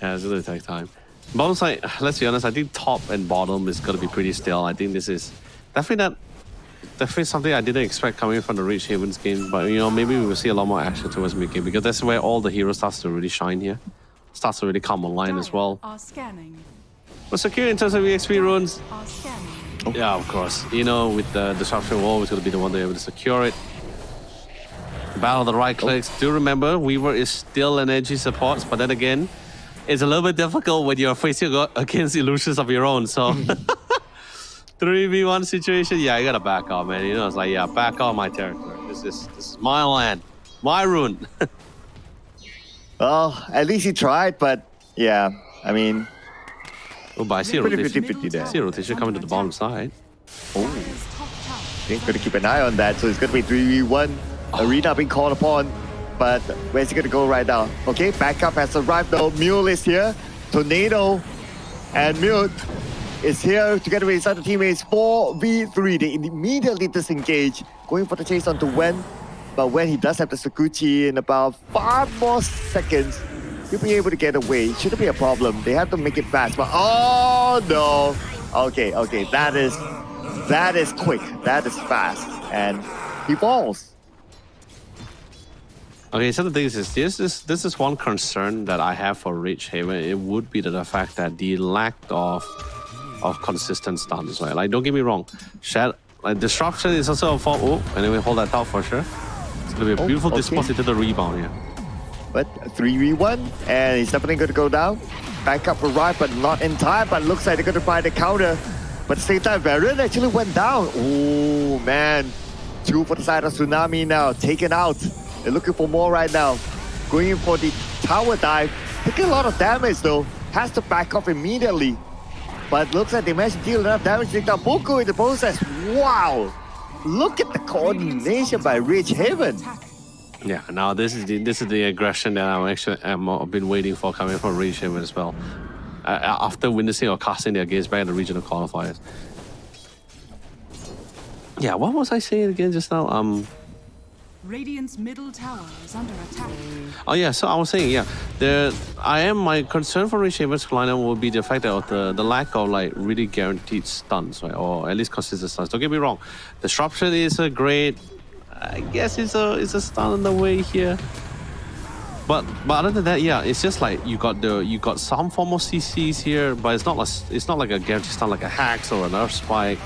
Yeah, it's going to take time. Bottom side, let's be honest, I think top and bottom is going to be pretty stale. I think this is definitely something I didn't expect coming from the Rage Havens game. But, maybe we will see a lot more action towards mid-game because that's where all the heroes starts to really shine here. Starts to really come online as well. But secure in terms of EXP runes. Yeah, of course. With the Disruption Wall, is going to be the one to be able to secure it. Battle of the right clicks. Do remember, Weaver is still an edgy support, but then again, it's a little bit difficult when you're facing against illusions of your own. So, 3v1 situation, yeah, you gotta back off, man. It's like, yeah, back off my territory. This is my land, my rune. Well, at least he tried, but yeah, I mean, Oh, but I see a Pretty rotation. 50-50 there. I see a rotation coming to the bottom side. Oh, Dire's top tower okay, is gotta under keep an eye on that. So it's gonna be 3v1. Arena being called upon. But where's he gonna go right now? Okay, backup has arrived though. Mule is here. Tornado and Mute is here together with his other teammates. 4v3. They immediately disengage, going for the chase onto Wen. But when he does have the Sakuchi in about 5 more seconds, he'll be able to get away. Shouldn't be a problem. They have to make it fast. But oh no. Okay, that is quick. That is fast. And he falls. Okay, so the thing is, this is one concern that I have for Rich Haven. It would be the fact that the lack of consistent stuns, right? Like, don't get me wrong, disruption is also a fault. Oh, anyway, hold that thought for sure. It's gonna be a beautiful dispost into the rebound here. But 3v1, and he's definitely going to go down. Backup arrived, but not in time. But looks like they're going to find a counter. But at the same time, Baron actually went down. Oh man, 2 for the side of Tsunami now, taken out. They're looking for more right now. Going in for the tower dive. Taking a lot of damage though. Has to back off immediately. But looks like they managed to deal enough damage to take down Boku in the process. Wow! Look at the coordination by Rich Haven. Yeah, now this is the aggression that I've been waiting for coming from Rich Haven as well. After witnessing or casting their games back in the regional qualifiers. Yeah, what was I saying again just now? Radiant's middle tower is under attack. Oh yeah, so I was saying, yeah, my concern for Rich Haven's lineup will be the fact that the lack of like really guaranteed stuns, right, or at least consistent stuns. Don't get me wrong, disruption is a great, I guess it's a stun in the way here. But other than that, yeah, it's just like you got some form of CCs here, but it's not like a guaranteed stun like a Hax or an Earth Spike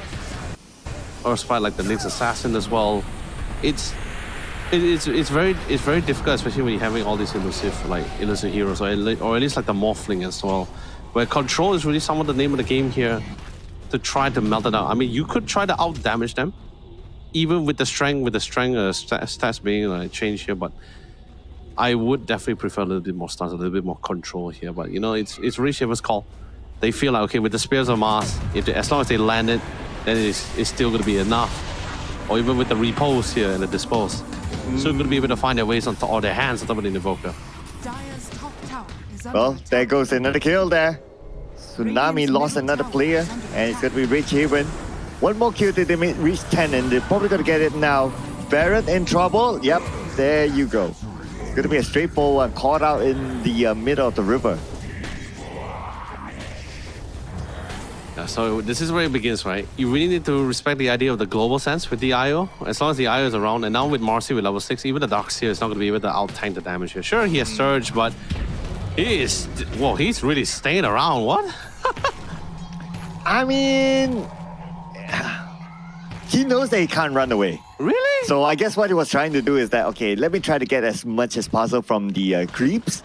like the next Assassin as well. It's very difficult, especially when you're having all these elusive heroes, or at least like the Morphling as well, where control is really somewhat the name of the game here, to try to melt it out. I mean, you could try to out damage them, even with the strength stats being changed here, but I would definitely prefer a little bit more stuns, a little bit more control here. But you know, it's Rich Haven's call. They feel like, okay, with the Spears of Mars, as long as they land it, then it's still going to be enough. Or even with the repose here and the dispose. So going to be able to find their ways on top, or their hands on top of the Invoker. Dire's top tower is under Well, attack. there goes another kill there. Tsunami lost another player, and it's going to be Rich Haven. One more kill till they reach 10, and they're probably going to get it now. Barrett in trouble. Yep, there you go. It's going to be a straightforward caught out in the middle of the river. Yeah, so this is where it begins, right? You really need to respect the idea of the global sense with the IO. As long as the IO is around, and now with Marcy with level 6, even the Darkseer is not going to be able to out-tank the damage here. Sure, he has Surge, but he's really staying around. What? I mean, he knows that he can't run away. Really? So I guess what he was trying to do is that, okay, let me try to get as much as possible from the creeps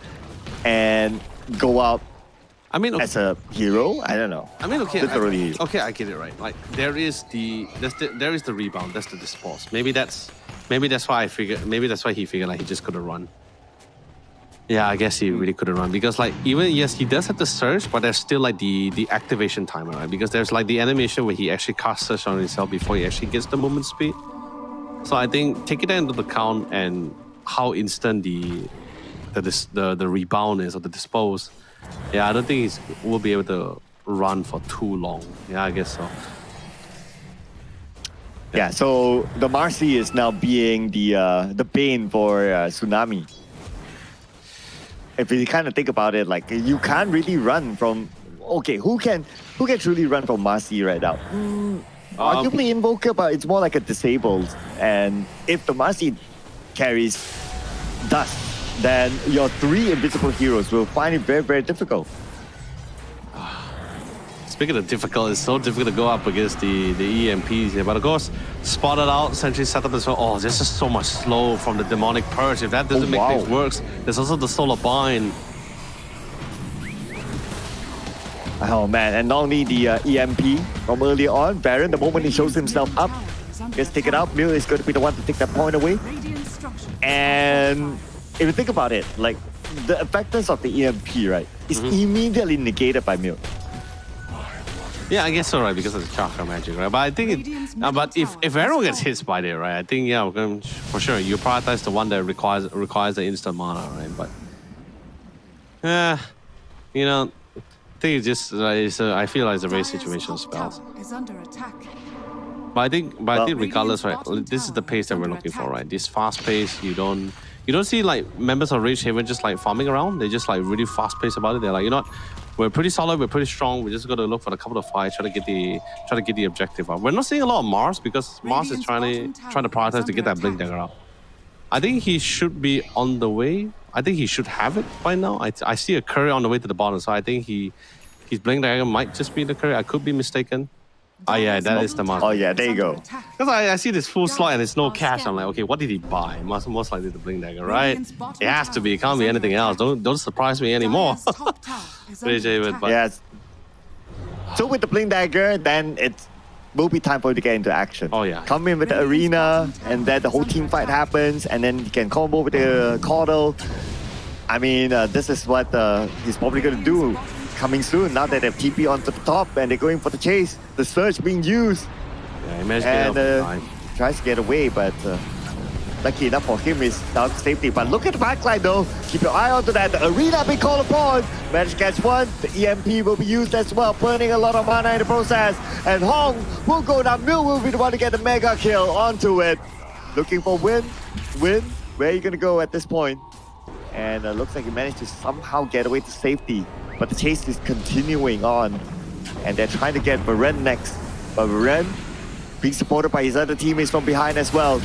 and go out as a hero. I don't know. I mean, okay. Literally. Okay, I get it, right. Like there is the rebound. That's the dispose. Maybe that's why he figured like he just couldn't run. Yeah, I guess he really couldn't run because like yes, he does have the surge, but there's still like the activation timer, right? Because there's like the animation where he actually casts surge on himself before he actually gets the movement speed. So I think take it into account and how instant the rebound is or the dispose. Yeah, I don't think we'll be able to run for too long. Yeah, I guess so. Yeah, so the Marcy is now being the bane for Tsunami. If you kind of think about it, like you can't really run from. Okay, who can truly run from Marcy right now? Arguably Invoker, but it's more like a disabled. And if the Marcy carries dust, then your 3 invisible heroes will find it very, very difficult. Speaking of difficult, it's so difficult to go up against the EMPs here. But of course, spotted out, Sentry set up as well. Oh, there's just so much slow from the Demonic Purge. If that doesn't make things worse, there's also the Solar Bind. Oh man, and not only the EMP from earlier on, Baron, the moment he shows himself up, gets taken out. Mule is going to be the one to take that point away. And if you think about it, like the effectiveness of the EMP, right, is immediately negated by Mule. Yeah, I guess so, right? Because of the chakra magic, right? But I think Radiant's middle but if tower everyone has gets hit by it, right? I think yeah, we're going for sure. You prioritize the one that requires the instant mana, right? But you know, I think it's just I feel like it's a very Dire's situational top spell. tower is under attack. But I think regardless, right? Radiant's This is the bottom pace that tower we're is looking for, under right? This fast pace, you don't see like members of Rage Haven just like farming around. They're just like really fast paced about it. They're like, you know what? We're pretty solid. We're pretty strong. We just got to look for a couple of fights, try to get the objective up. We're not seeing a lot of Mars because Mars is Radiant's trying to bottom tower prioritize is to get that under blink attack. dagger out. I think he should be on the way. I think he should have it by now. I see a courier on the way to the bottom, so I think his blink dagger might just be the courier. I could be mistaken. Oh yeah, Dire's that is middle the Mars. tower Oh, yeah, is there you under go. attack. Because I see this full slot and it's no Oh, cash. I'm like, scam. okay, what did he buy? Most likely the blink dagger, right? Radiant's bottom It has to be. It tower can't is be under anything else. attack. Don't surprise me anymore. Dire's top tower is Rage under Haven, attack. but Yes. So with the blink dagger, then it will be time for you to get into action. Oh, yeah. Come in with the Radiant's arena, bottom tower and then the whole is team under fight attack. happens, and then you can combo with the Caudal. I mean, this is what he's probably going to do coming soon. Now that they've TP onto the top and they're going for the chase, the surge being used, yeah, imagine and getting off tries to get away, but lucky enough for him is down to safety. But look at the backline though. Keep your eye onto that. The arena being called upon. Managed to catch one. The EMP will be used as well, burning a lot of mana in the process. And Hong will go down. Mill will be the one to get the mega kill onto it. Looking for win. Win. Where are you going to go at this point? And looks like he managed to somehow get away to safety. But the chase is continuing on. And they're trying to get Varen next. But Varen being supported by his other teammates from behind as well.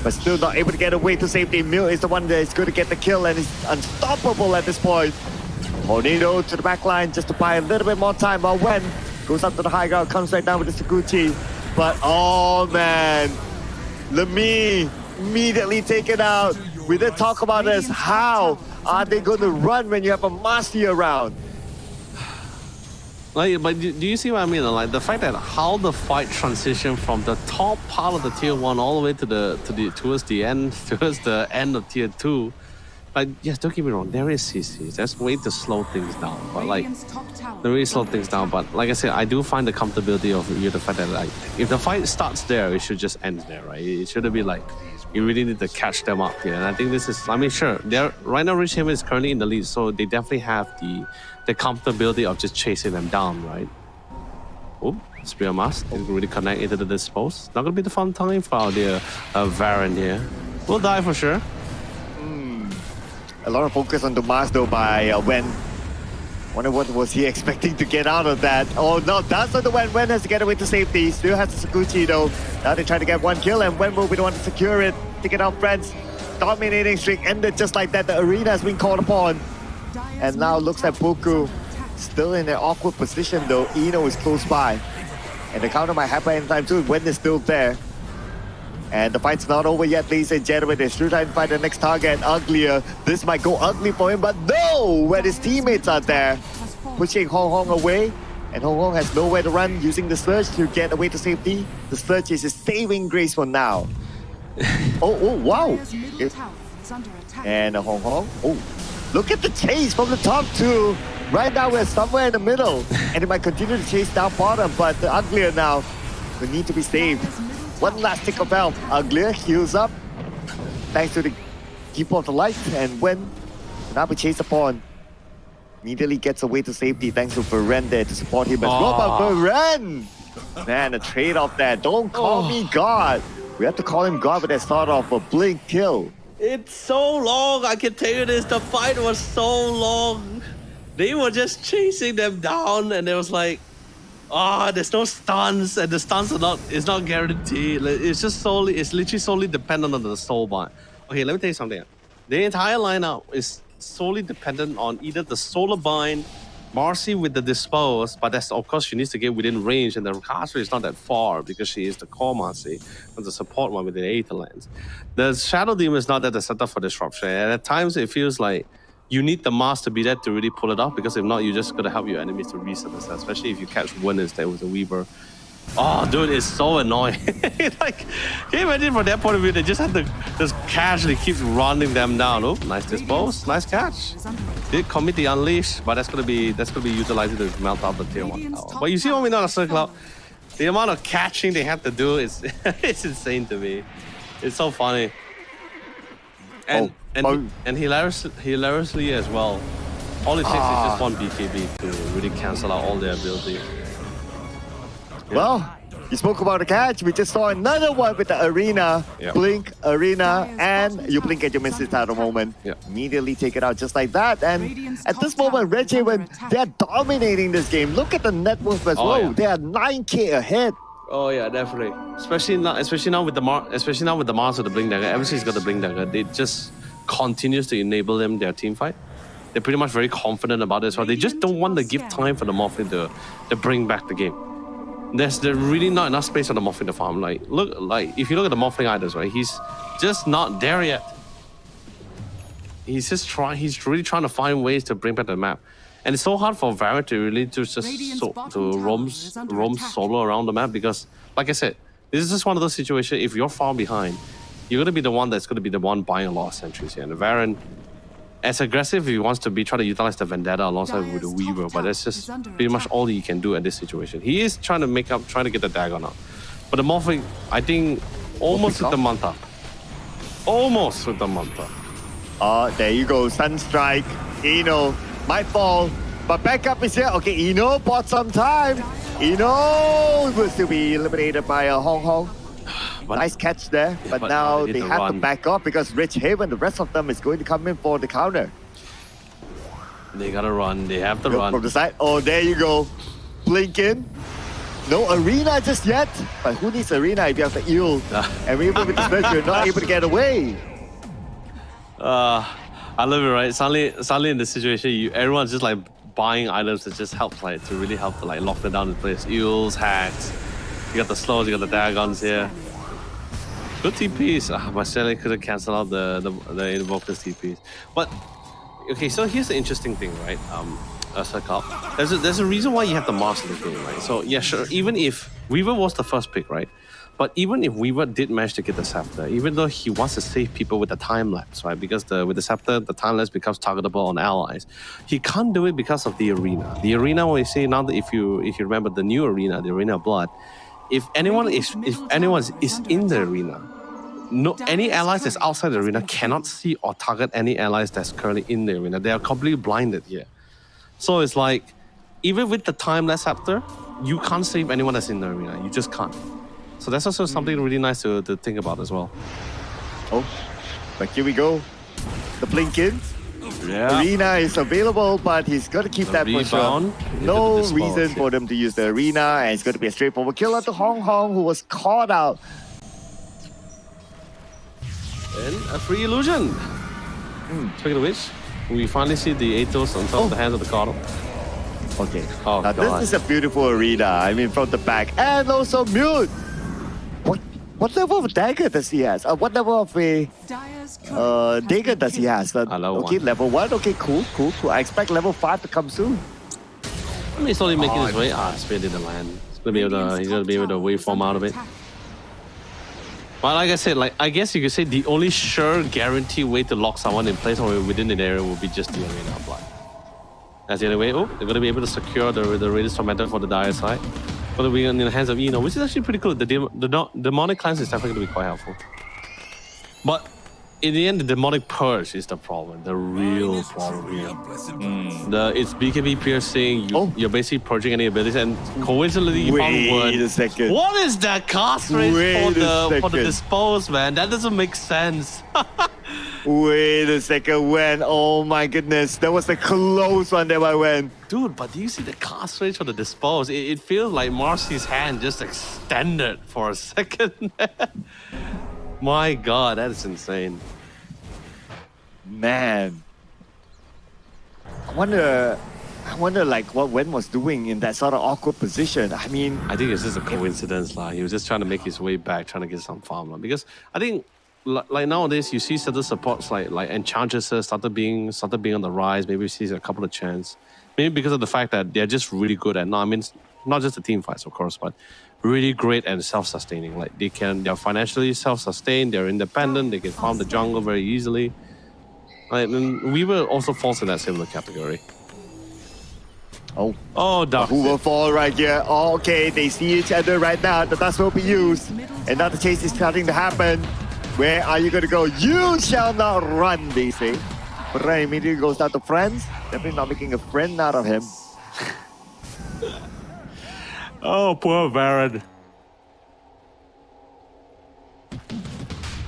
But still not able to get away to safety. Mill is the one that is going to get the kill and is unstoppable at this point. Tornado to the back line just to buy a little bit more time. While Wen goes up to the high ground, comes right down with the Saguchi. But oh man, Lemi immediately taken out. We did talk about this. How are they going to run when you have a Master around? Like, but do you see what I mean? Like the fact that how the fight transitioned from the top part of the tier 1 all the way to towards the end of tier 2. Like, yes, don't get me wrong, there is CCs. That's way to slow things down. But like, Radiant's top tower they really is slow under things down. attack. But like I said, I do find the comfortability of you, the fact that like, if the fight starts there, it should just end there, right? It shouldn't be like, you really need to catch them up here. And I think this is, I mean, sure, they're right now Rich Haven is currently in the lead, so they definitely have the comfortability of just chasing them down, right? Oh, Spear Mask didn't really connect into the dispose. Not gonna be the fun time for our dear Varen here. We'll die for sure. A lot of focus on the Mars though by Wen. Wonder what was he expecting to get out of that. Oh no, that's not the Wen. Wen has to get away to safety. Still has the Saguchi though. Now they try to get one kill and Wen will be the one to secure it. Take it out, friends. Dominating streak ended just like that. The arena has been called upon. Dire's And now middle looks like tower is Boku under attack. still in an awkward position though. Eno is close by. And the counter might happen anytime soon. Wen is still there. And the fight's not over yet, ladies and gentlemen. They're still trying to find the next target. Uglier. This might go ugly for him, but no! When his teammates are there, Has fallen. pushing Hong Hong away. And Hong Kong has nowhere to run, using the surge to get away to safety. The surge is his saving grace for now. Oh, wow. Dire's middle tower is under attack. And Hong Kong. Oh, look at the chase from the top two. Right now we're somewhere in the middle. And it might continue to chase down bottom, but the Uglier now will need to be saved. Dire's middle One tower last is tick of under health. attack. Uglier heals up. Thanks to the Keeper of the Light. And when now be chased upon. Immediately gets away to safety thanks to Varen there to support him as well. But Varen! Man, a trade-off there. Don't call me God. We have to call him God with that sort of a blink kill. It's so long, I can tell you this. The fight was so long. They were just chasing them down, and it was like, there's no stuns, and the stuns it's not guaranteed. Like, it's literally solely dependent on the soul bind. Okay, let me tell you something. The entire lineup is solely dependent on either the solar bind, Marcy with the dispose, but that's of course she needs to get within range, and the caster is not that far because she is the core Marcy and the support one with the Aetherlands. The Shadow Demon is not at the center for disruption, and at times it feels like you need the mask to be there to really pull it off, because if not, you're just gonna help your enemies to reset this, especially if you catch winners there with the Weaver. Oh, dude, it's so annoying. Like, can you imagine from that point of view, they just have to just casually keep running them down. Oh, nice dispose, nice catch. Did commit the unleash, but that's gonna be utilizing to melt out the tier 1 tower. But you see what we know on Circle Cloud? The amount of catching they have to do is it's insane to me. It's so funny. And hilariously as well. All it takes is just one BKB to really cancel out all their abilities. Well, you spoke about the catch. We just saw another one with the arena, Yeah. blink, arena, and you blink and you miss it at a moment. Yeah. Immediately take it out just like that. And at this moment, Red Haven, they're dominating this game. Look at the net worth as well. yeah. They are 9K ahead. Oh yeah, definitely. Especially now with the Mars with the blink dagger. Ever since he's got the blink dagger, they just continues to enable them their team fight. They're pretty much very confident about it. So they just don't want to give time for the Morphin to bring back the game. There's really not enough space for the Morphling to farm. Like if you look at the Morphling items, right, he's just not there yet. He's really trying to find ways to bring back the map. And it's so hard for Varant to really just roam solo around the map because, like I said, this is just one of those situations, if you're far behind, you're going to be the one that's going to be the one buying a lot of sentries here. And Varant, as aggressive if he wants to be, try to utilize the Vendetta alongside with the Weaver, but that's just pretty much all he can do at this situation. He is trying to get the Dagon out. But the Morphin, I think, almost with the Manta. Almost with the Manta. There you go, Sunstrike, Eno, might fall, but backup is here. Okay, Eno bought some time. Eno will still be eliminated by a Hong Hong. Nice catch there, but now they have to back off because Rich Haven, the rest of them is going to come in for the counter. They gotta run, they have to run. From the side, oh, there you go. Blink in. No arena just yet, but who needs arena if you have the eel? And even with the smash, you're not able to get away. I love it, right? Suddenly in this situation, everyone's just like buying items that just help, like to really help to like lock them down in place. Eels, hacks. You got the slows, you got the Dagons here. Good TPs. But Shelly could have cancelled out the Invoker's TPs. But okay, so here's the interesting thing, right? Circle. There's a reason why you have the Mars in the game, right? So yeah, sure. Even if Weaver was the first pick, right? But even if Weaver did manage to get the Scepter, even though he wants to save people with the time lapse, right? Because with the Scepter, the time lapse becomes targetable on allies. He can't do it because of the arena. The arena, when you see now that if you remember the new arena, the Arena of Blood, if anyone is in the arena, any allies that's outside the arena cannot see or target any allies that's currently in the arena. They are completely blinded here. So it's like, even with the timeless scepter, you can't save anyone that's in the arena. You just can't. So that's also something really nice to think about as well. Oh, but here we go. The blink in. Yeah. Arena is available, but he's got to keep that for sure. No reason for them to use the arena, and it's going to be a straightforward kill out to Hong Hong, who was caught out. And a free illusion. Speaking of which, we finally see the Atos on top of the hands of the Cardinal. Okay. Oh, now God. this is a beautiful arena. I mean, from the back, and also mute. What level of dagger does he has? What level of a dagger does he has? Okay, level 1. Okay, cool. I expect level 5 to come soon. I mean, he's only making his way. Speed in the land. He's gonna be able to waveform out of it. But like I said, I guess you could say the only sure guaranteed way to lock someone in place or within an area would be just the Arena of Blood. That's the only way. Oh, they're gonna be able to secure the Radius Tormentor for the dire side. Gonna be in the hands of Eno, which is actually pretty cool. The demonic cleanse is definitely gonna be quite helpful. But in the end, the demonic purge is the problem. The real problem here. It's BKB piercing. You're basically purging any abilities, and coincidentally, you found word. Wait a second. What is that cast rate for the dispose, man? That doesn't make sense. Wait a second, when? Oh my goodness, that was a close one that I went. Dude, but do you see the cast rate for the dispose? It feels like Marcy's hand just extended for a second. My God, that is insane. Man. I wonder like what Wen was doing in that sort of awkward position. I mean, I think it's just a coincidence. He was just trying to make his way back, trying to get some farm. Because I think like nowadays you see certain supports like Enchantresses started being on the rise. Maybe we see a couple of chants. Maybe because of the fact that they're just really good at now. I mean, not just the team fights, of course, but really great and self-sustaining. Like they're financially self-sustained, they're independent, they can farm the jungle very easily. And we will also fall in that similar category. Oh, dark. Who will fall right here? Oh, okay, they see each other right now. The dust will be used. And now the chase is starting to happen. Where are you going to go? You shall not run, they say. But Ray immediately goes down to friends. Definitely not making a friend out of him. Oh, poor Baron.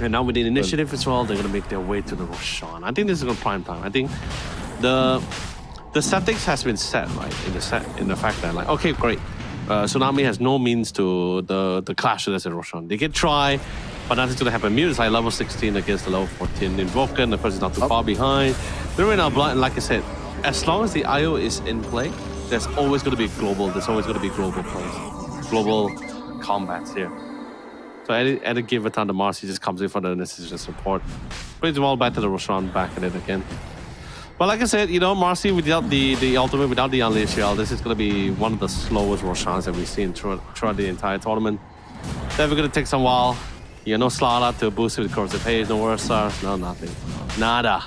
And now with the initiative as well, they're going to make their way to the Roshan. I think this is going to prime time. I think the settings has been set, right? In the fact that, like, okay, great. Tsunami has no means to the clash that's at Roshan. They can try, but nothing's going to happen. Mute is like level 16 against the level 14 Invoker. Of course, it's not too far behind. They're right now blind, and like I said, as long as the IO is in play, there's always going to be global plays, global combats here. So at a given time, the Marcy just comes in for the necessary support. Brings them all back to the Roshan, back at it again. But like I said, you know, Marcy without the ultimate, without the Unleash Shell, this is going to be one of the slowest Roshans that we've seen throughout the entire tournament. Definitely going to take some while. You know, Slala to boost it with Corrosive Haze, no Ursa, no nothing. Nada.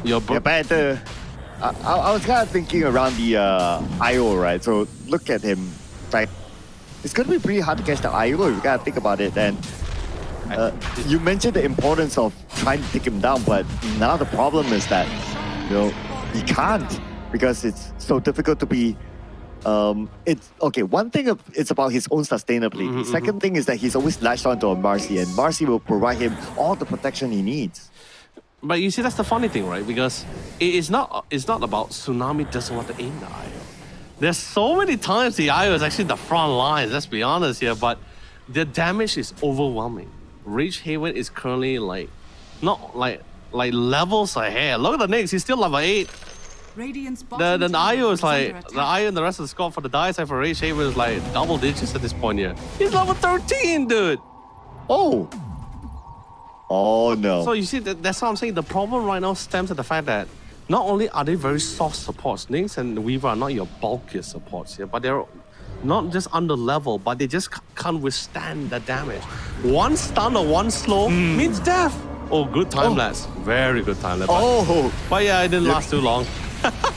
Yeah, but I was kind of thinking around the IO, right? So look at him, like, it's going to be pretty hard to catch the IO if you gotta think about it. And you mentioned the importance of trying to take him down, but now the problem is that, you know, he can't because it's so difficult to be. It's okay. One thing it's about his own sustainability. Second thing is that he's always latched onto a Marcy, and Marcy will provide him all the protection he needs. But you see, that's the funny thing, right? Because it's not about Tsunami doesn't want to aim the IO. There's so many times the IO is actually the front lines, let's be honest here, but the damage is overwhelming. Rage Haven is currently not like levels ahead. Look at the Nyx, he's still level 8. The IO is like, the IO and the rest of the squad for the die side for Rage Haven is like double digits at this point here. He's level 13, dude. Oh no. So you see, that's what I'm saying. The problem right now stems from the fact that not only are they very soft supports, Nyx and Weaver are not your bulkiest supports here, but they're not just under level, but they just can't withstand the damage. One stun or one slow means death. Oh, good time lapse. Very good time lapse. Oh. But yeah, it didn't last too long.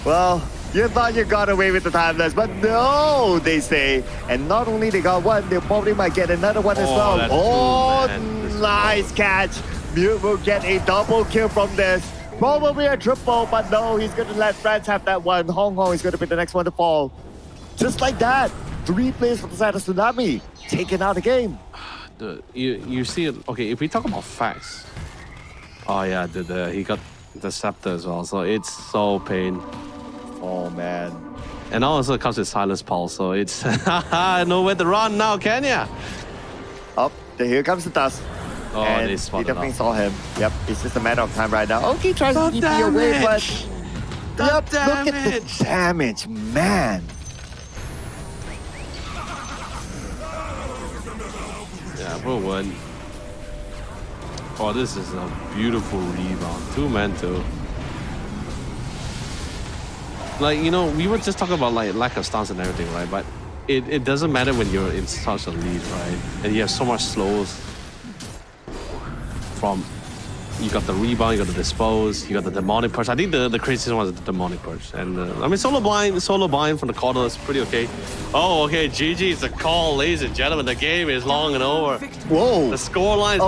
Well, you thought you got away with the timeless, but no, they say. And not only they got one, they probably might get another one as well. That's Oh, true, nice catch. Mute will get a double kill from this. Probably a triple, but no, he's going to let friends have that one. Hong Kong is going to be the next one to fall. Just like that, 3 players for the side of Tsunami, taking out the game. You see, okay, if we talk about facts, oh yeah, he got the scepter as well, so it's so pain. Oh man. And also it comes with Silence Pulse, so it's nowhere to run now, can ya? Up, here comes the dust. Oh, and they he spotted definitely out. saw him. Yep, it's just a matter of time right now. Okay, tries to The keep you away, but damage! look at the damage, man. Yeah, bro, one. Oh, this is a beautiful rebound. 2-man too. Like, you know, we were just talking about like lack of stance and everything, right? But it doesn't matter when you're in such a lead, right? And you have so much slows. You got the rebound, you got the dispose, you got the demonic purge. I think the craziest one is the demonic purge. And I mean, solo blind from the corner is pretty okay. Oh, okay, GG is the call, ladies and gentlemen. The game is long and over. Whoa. The scoreline is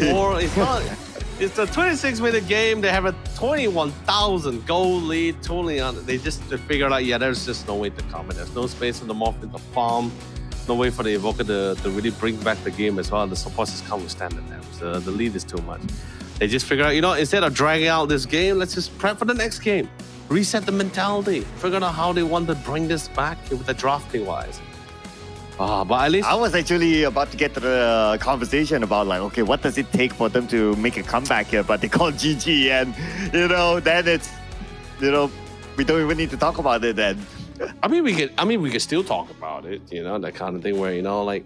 30-4. It's not. It's a 26-minute game. They have a 21,000 goal lead. Totally on. They figured out, yeah, there's just no way to come. And there's no space for the Morphin to farm. No way for the Evoker to really bring back the game as well. The supports just can't withstand the damage. The lead is too much. They just figure out, you know, instead of dragging out this game, let's just prep for the next game. Reset the mentality. Figure out how they want to bring this back with the drafting wise. But at least I was actually about to get to the conversation about like, okay, what does it take for them to make a comeback here? But they call GG, and you know, then it's, you know, we don't even need to talk about it then. I mean, we could still talk about it, you know, that kind of thing where, you know, like,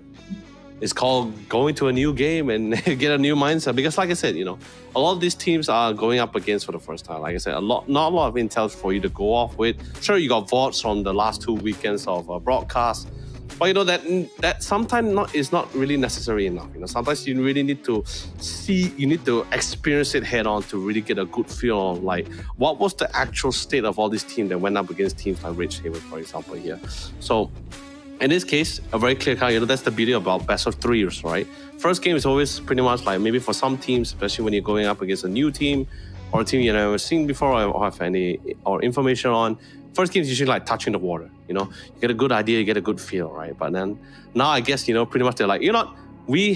it's called going to a new game and get a new mindset. Because like I said, a lot of these teams are going up against for the first time. Like I said, not a lot of intel for you to go off with. Sure, you got votes from the last 2 weekends of broadcast, but that sometimes is not really necessary enough. Sometimes you really need to experience it head on to really get a good feel on like what was the actual state of all these teams that went up against teams like Rage Haven, for example, here. So in this case, a very clear cut, that's the beauty about best of threes, right? First game is always pretty much like maybe for some teams, especially when you're going up against a new team or a team you've never seen before or have any information on. First game is usually like touching the water, you get a good idea, you get a good feel, right? But then now I guess, pretty much they're like, we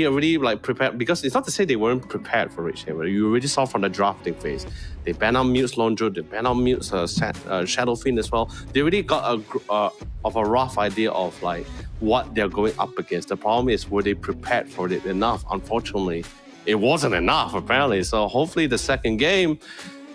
already like prepared, because it's not to say they weren't prepared for Rage Haven. You already saw from the drafting phase. They banned out Mute's Lone Druid, they banned out Mute's Shadow Fiend as well. They already got a rough idea of like what they're going up against. The problem is, were they prepared for it enough? Unfortunately, it wasn't enough apparently. So hopefully the second game,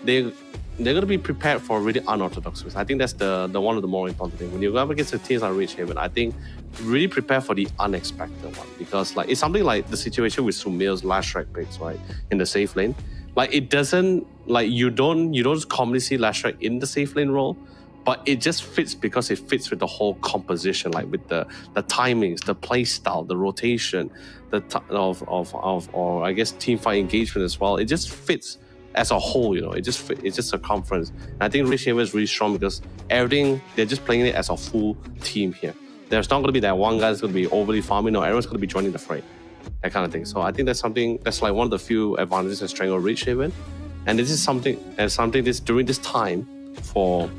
they're going to be prepared for really unorthodox ways. I think that's the one of the more important things. When you go up against a team like Rage Haven, I think really prepare for the unexpected one, because like it's something like the situation with Sumir's last strike picks, right, in the safe lane. Like it doesn't, like you don't commonly see last strike in the safe lane role, but it just fits because it fits with the whole composition, like with the timings, the play style, the rotation, or I guess team fight engagement as well. It just fits as a whole, it's just circumference. And I think Rage Haven is really strong because everything, they're just playing it as a full team here. There's not going to be that one guy that's going to be overly farming, no, everyone's going to be joining the fray, that kind of thing. So I think that's something that's like one of the few advantages and strength of Rage Haven. And this is something this during this time for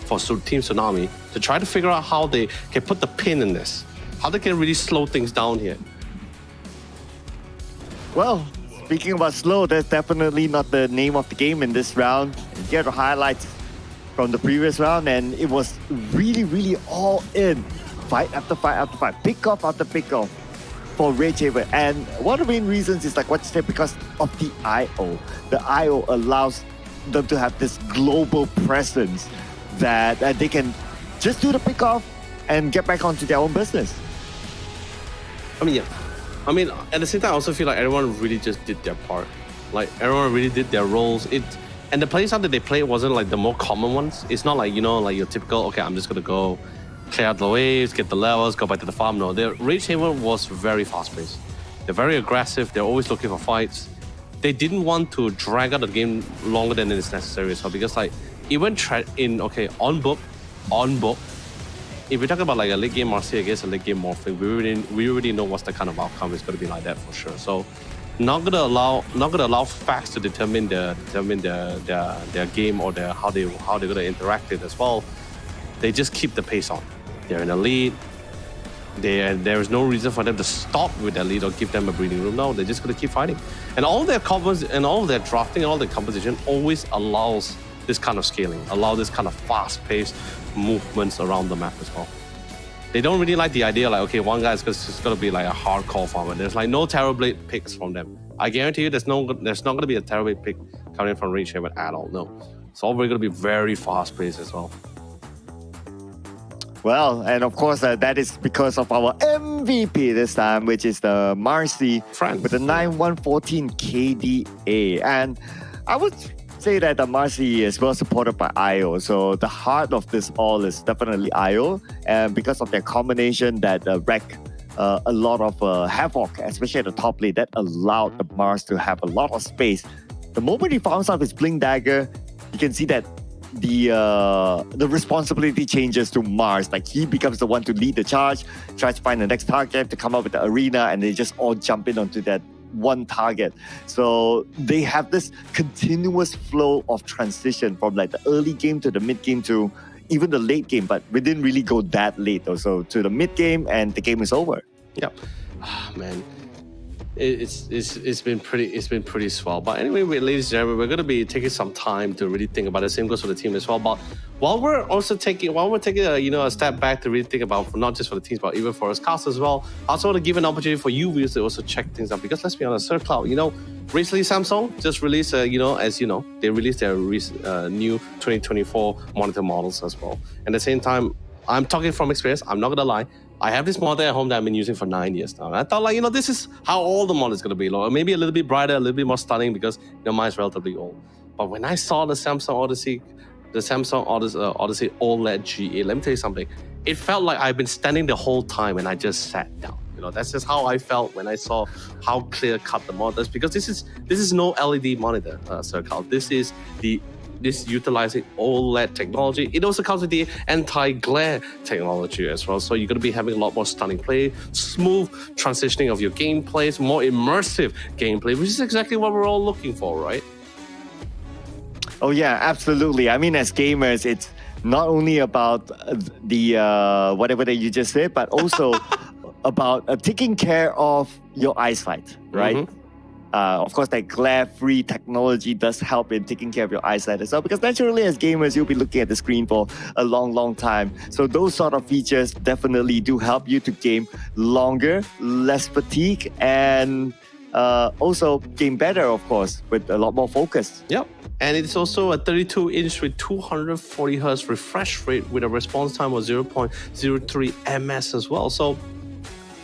Team Tsunami to try to figure out how they can put the pin in this, how they can really slow things down here. Well, speaking about slow, that's definitely not the name of the game in this round. Here are the highlights from the previous round, and it was really, really all in. Fight after fight after fight, pick off after pick off for Rage Haven. And one of the main reasons is like what you said, because of the IO. The IO allows them to have this global presence that they can just do the pick off and get back onto their own business. I mean, at the same time, I also feel like everyone really just did their part. Like, everyone really did their roles. And the playstyle that they played wasn't like the more common ones. It's not like, like your typical, okay, I'm just going to go clear out the waves, get the levels, go back to the farm. No, the Rage Haven was very fast-paced. They're very aggressive. They're always looking for fights. They didn't want to drag out the game longer than it is necessary as well, because like, even on book, if we're talking about like a late game Marseille against a late game Morphing, we already know what's the kind of outcome is going to be like that for sure. So not gonna allow facts to determine their game or how they're gonna interact it as well. They just keep the pace on. They're in a lead. There is no reason for them to stop with their lead or give them a breathing room. No, they're just gonna keep fighting. And all their combos and all their drafting and all their composition always allows this kind of scaling, allow this kind of fast-paced movements around the map as well. They don't really like the idea like, okay, one guy is just going to be like a hardcore farmer. There's like no Terrorblade picks from them. I guarantee you there's not going to be a Terrorblade pick coming from Rage Haven at all, no. It's all going to be very fast-paced as well. Well, and of course, that is because of our MVP this time, which is the Marcy with the 9114 KDA. And I would say that the Marcy is well supported by IO. So the heart of this all is definitely IO. And because of their combination that wreck a lot of havoc, especially at the top lane, that allowed the Mars to have a lot of space. The moment he found out his Blink Dagger, you can see that the responsibility changes to Mars. Like he becomes the one to lead the charge, tries to find the next target to come up with the arena, and they just all jump in onto that one target. So they have this continuous flow of transition from like the early game to the mid game to even the late game, but we didn't really go that late also to the mid game, and the game is over. Yep. Man, it's been pretty swell. But anyway, ladies and gentlemen, we're gonna be taking some time to really think about it. Same goes for the team as well. But while we're taking a step back to really think about not just for the teams, but even for us cast as well, I also want to give an opportunity for you viewers to also check things out, because let's be honest, Sir Cloud, recently Samsung just released they released their new 2024 monitor models as well. And at the same time, I'm talking from experience. I'm not gonna lie. I have this monitor at home that I've been using for 9 years now. And I thought, like, this is how old the monitor is going to be. Like, maybe a little bit brighter, a little bit more stunning because mine's relatively old. But when I saw the Samsung Odyssey OLED GA, let me tell you something. It felt like I've been standing the whole time and I just sat down. That's just how I felt when I saw how clear cut the monitor is, because this is no LED monitor, Sir Carl. This utilizing OLED technology. It also comes with the anti-glare technology as well. So you're going to be having a lot more stunning play, smooth transitioning of your gameplays, more immersive gameplay, which is exactly what we're all looking for, right? Oh yeah, absolutely. I mean, as gamers, it's not only about the whatever that you just said, but also about taking care of your eyesight, right? Mm-hmm. Of course, that glare-free technology does help in taking care of your eyesight as well, because naturally as gamers, you'll be looking at the screen for a long time. So those sort of features definitely do help you to game longer, less fatigue, and also game better, of course, with a lot more focus. Yep. And it's also a 32-inch with 240 Hz refresh rate with a response time of 0.03 ms as well. So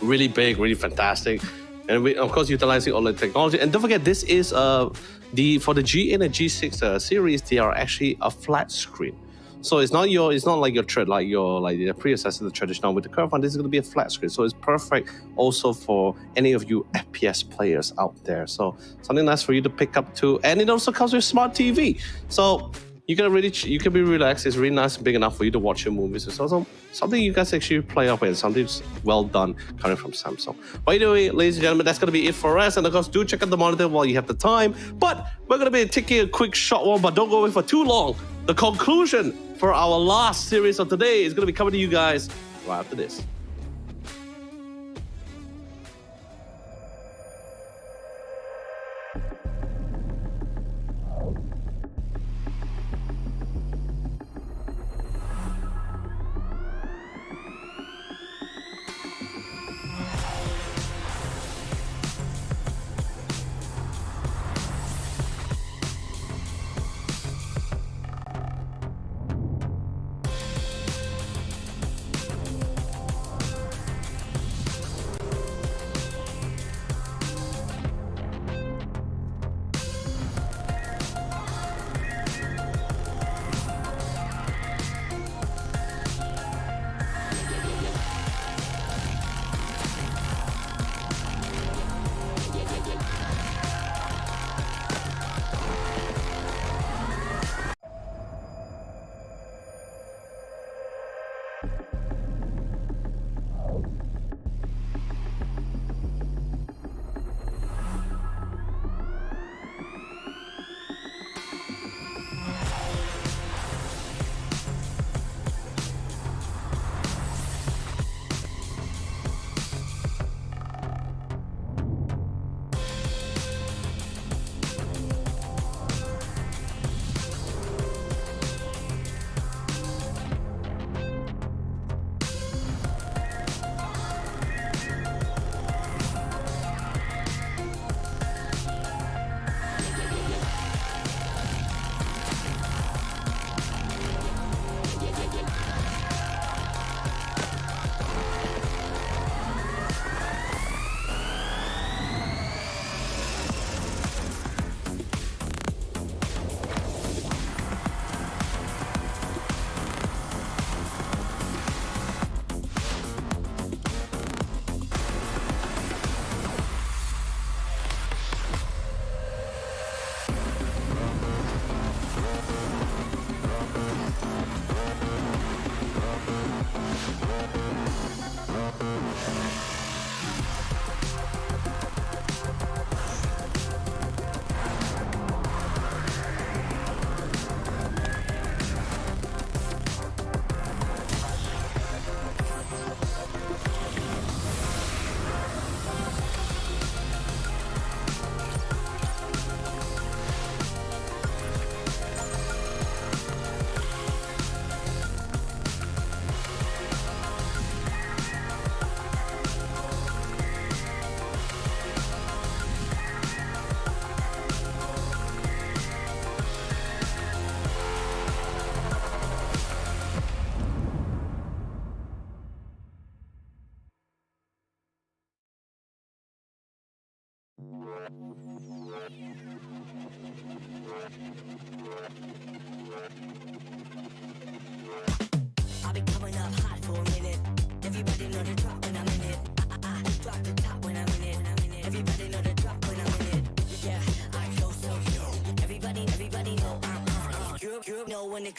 really big, really fantastic. And we, of course, utilizing OLED technology. And don't forget, this is for the G and the G6 series, they are actually a flat screen. So it's not like the predecessor, the traditional with the curve one. This is going to be a flat screen. So it's perfect also for any of you FPS players out there. So something nice for you to pick up too. And it also comes with smart TV. So you can be relaxed. It's really nice and big enough for you to watch your movies. It's also something you guys actually play up with. Something's well done coming from Samsung. By the way, ladies and gentlemen, that's going to be it for us. And of course, do check out the monitor while you have the time. But we're going to be taking a quick short one, but don't go away for too long. The conclusion for our last series of today is going to be coming to you guys right after this.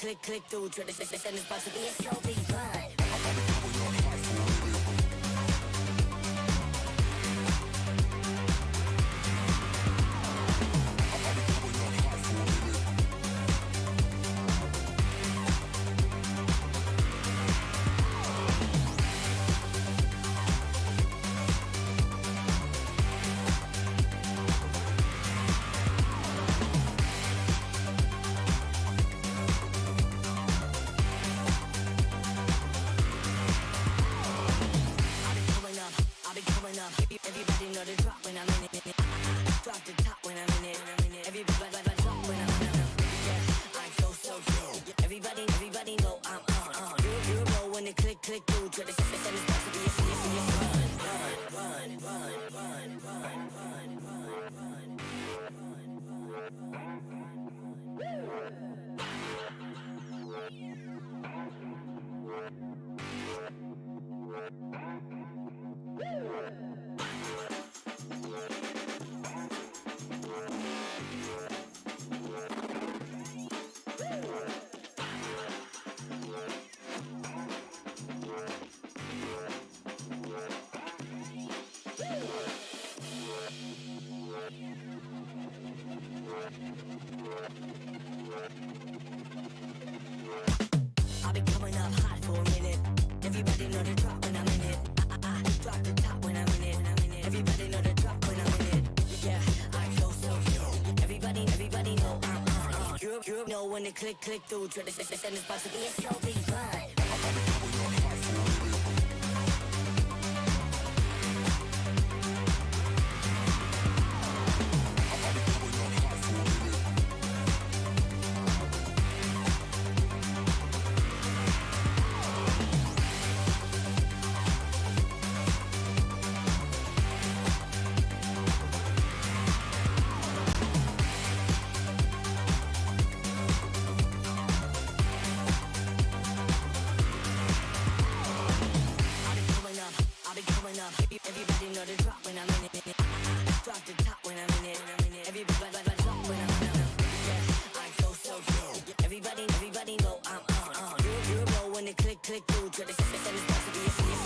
it click through. Try to send this about to be a slow beat run. Everybody know the drop when I'm in it. Drop the top when I'm in it. Everybody drop when I'm in it. Yeah, I go so good. Everybody know I'm on. You know when the click through. Try to send this back to be a serious I've been coming up hot for a minute. Everybody know the drop when I'm in it. Drop the top when I'm in it. Everybody know the drop when I'm in it. Yeah, I go so good. Everybody know I'm on. You know when the click through. Try to send this about to be a slow beat run. Everybody know the drop when I'm in it. Drop the top when I'm in it. Everybody drop when I'm in it. Yeah, I go so good. Everybody know I'm on. You know when the click through. Try to send this back to be a serious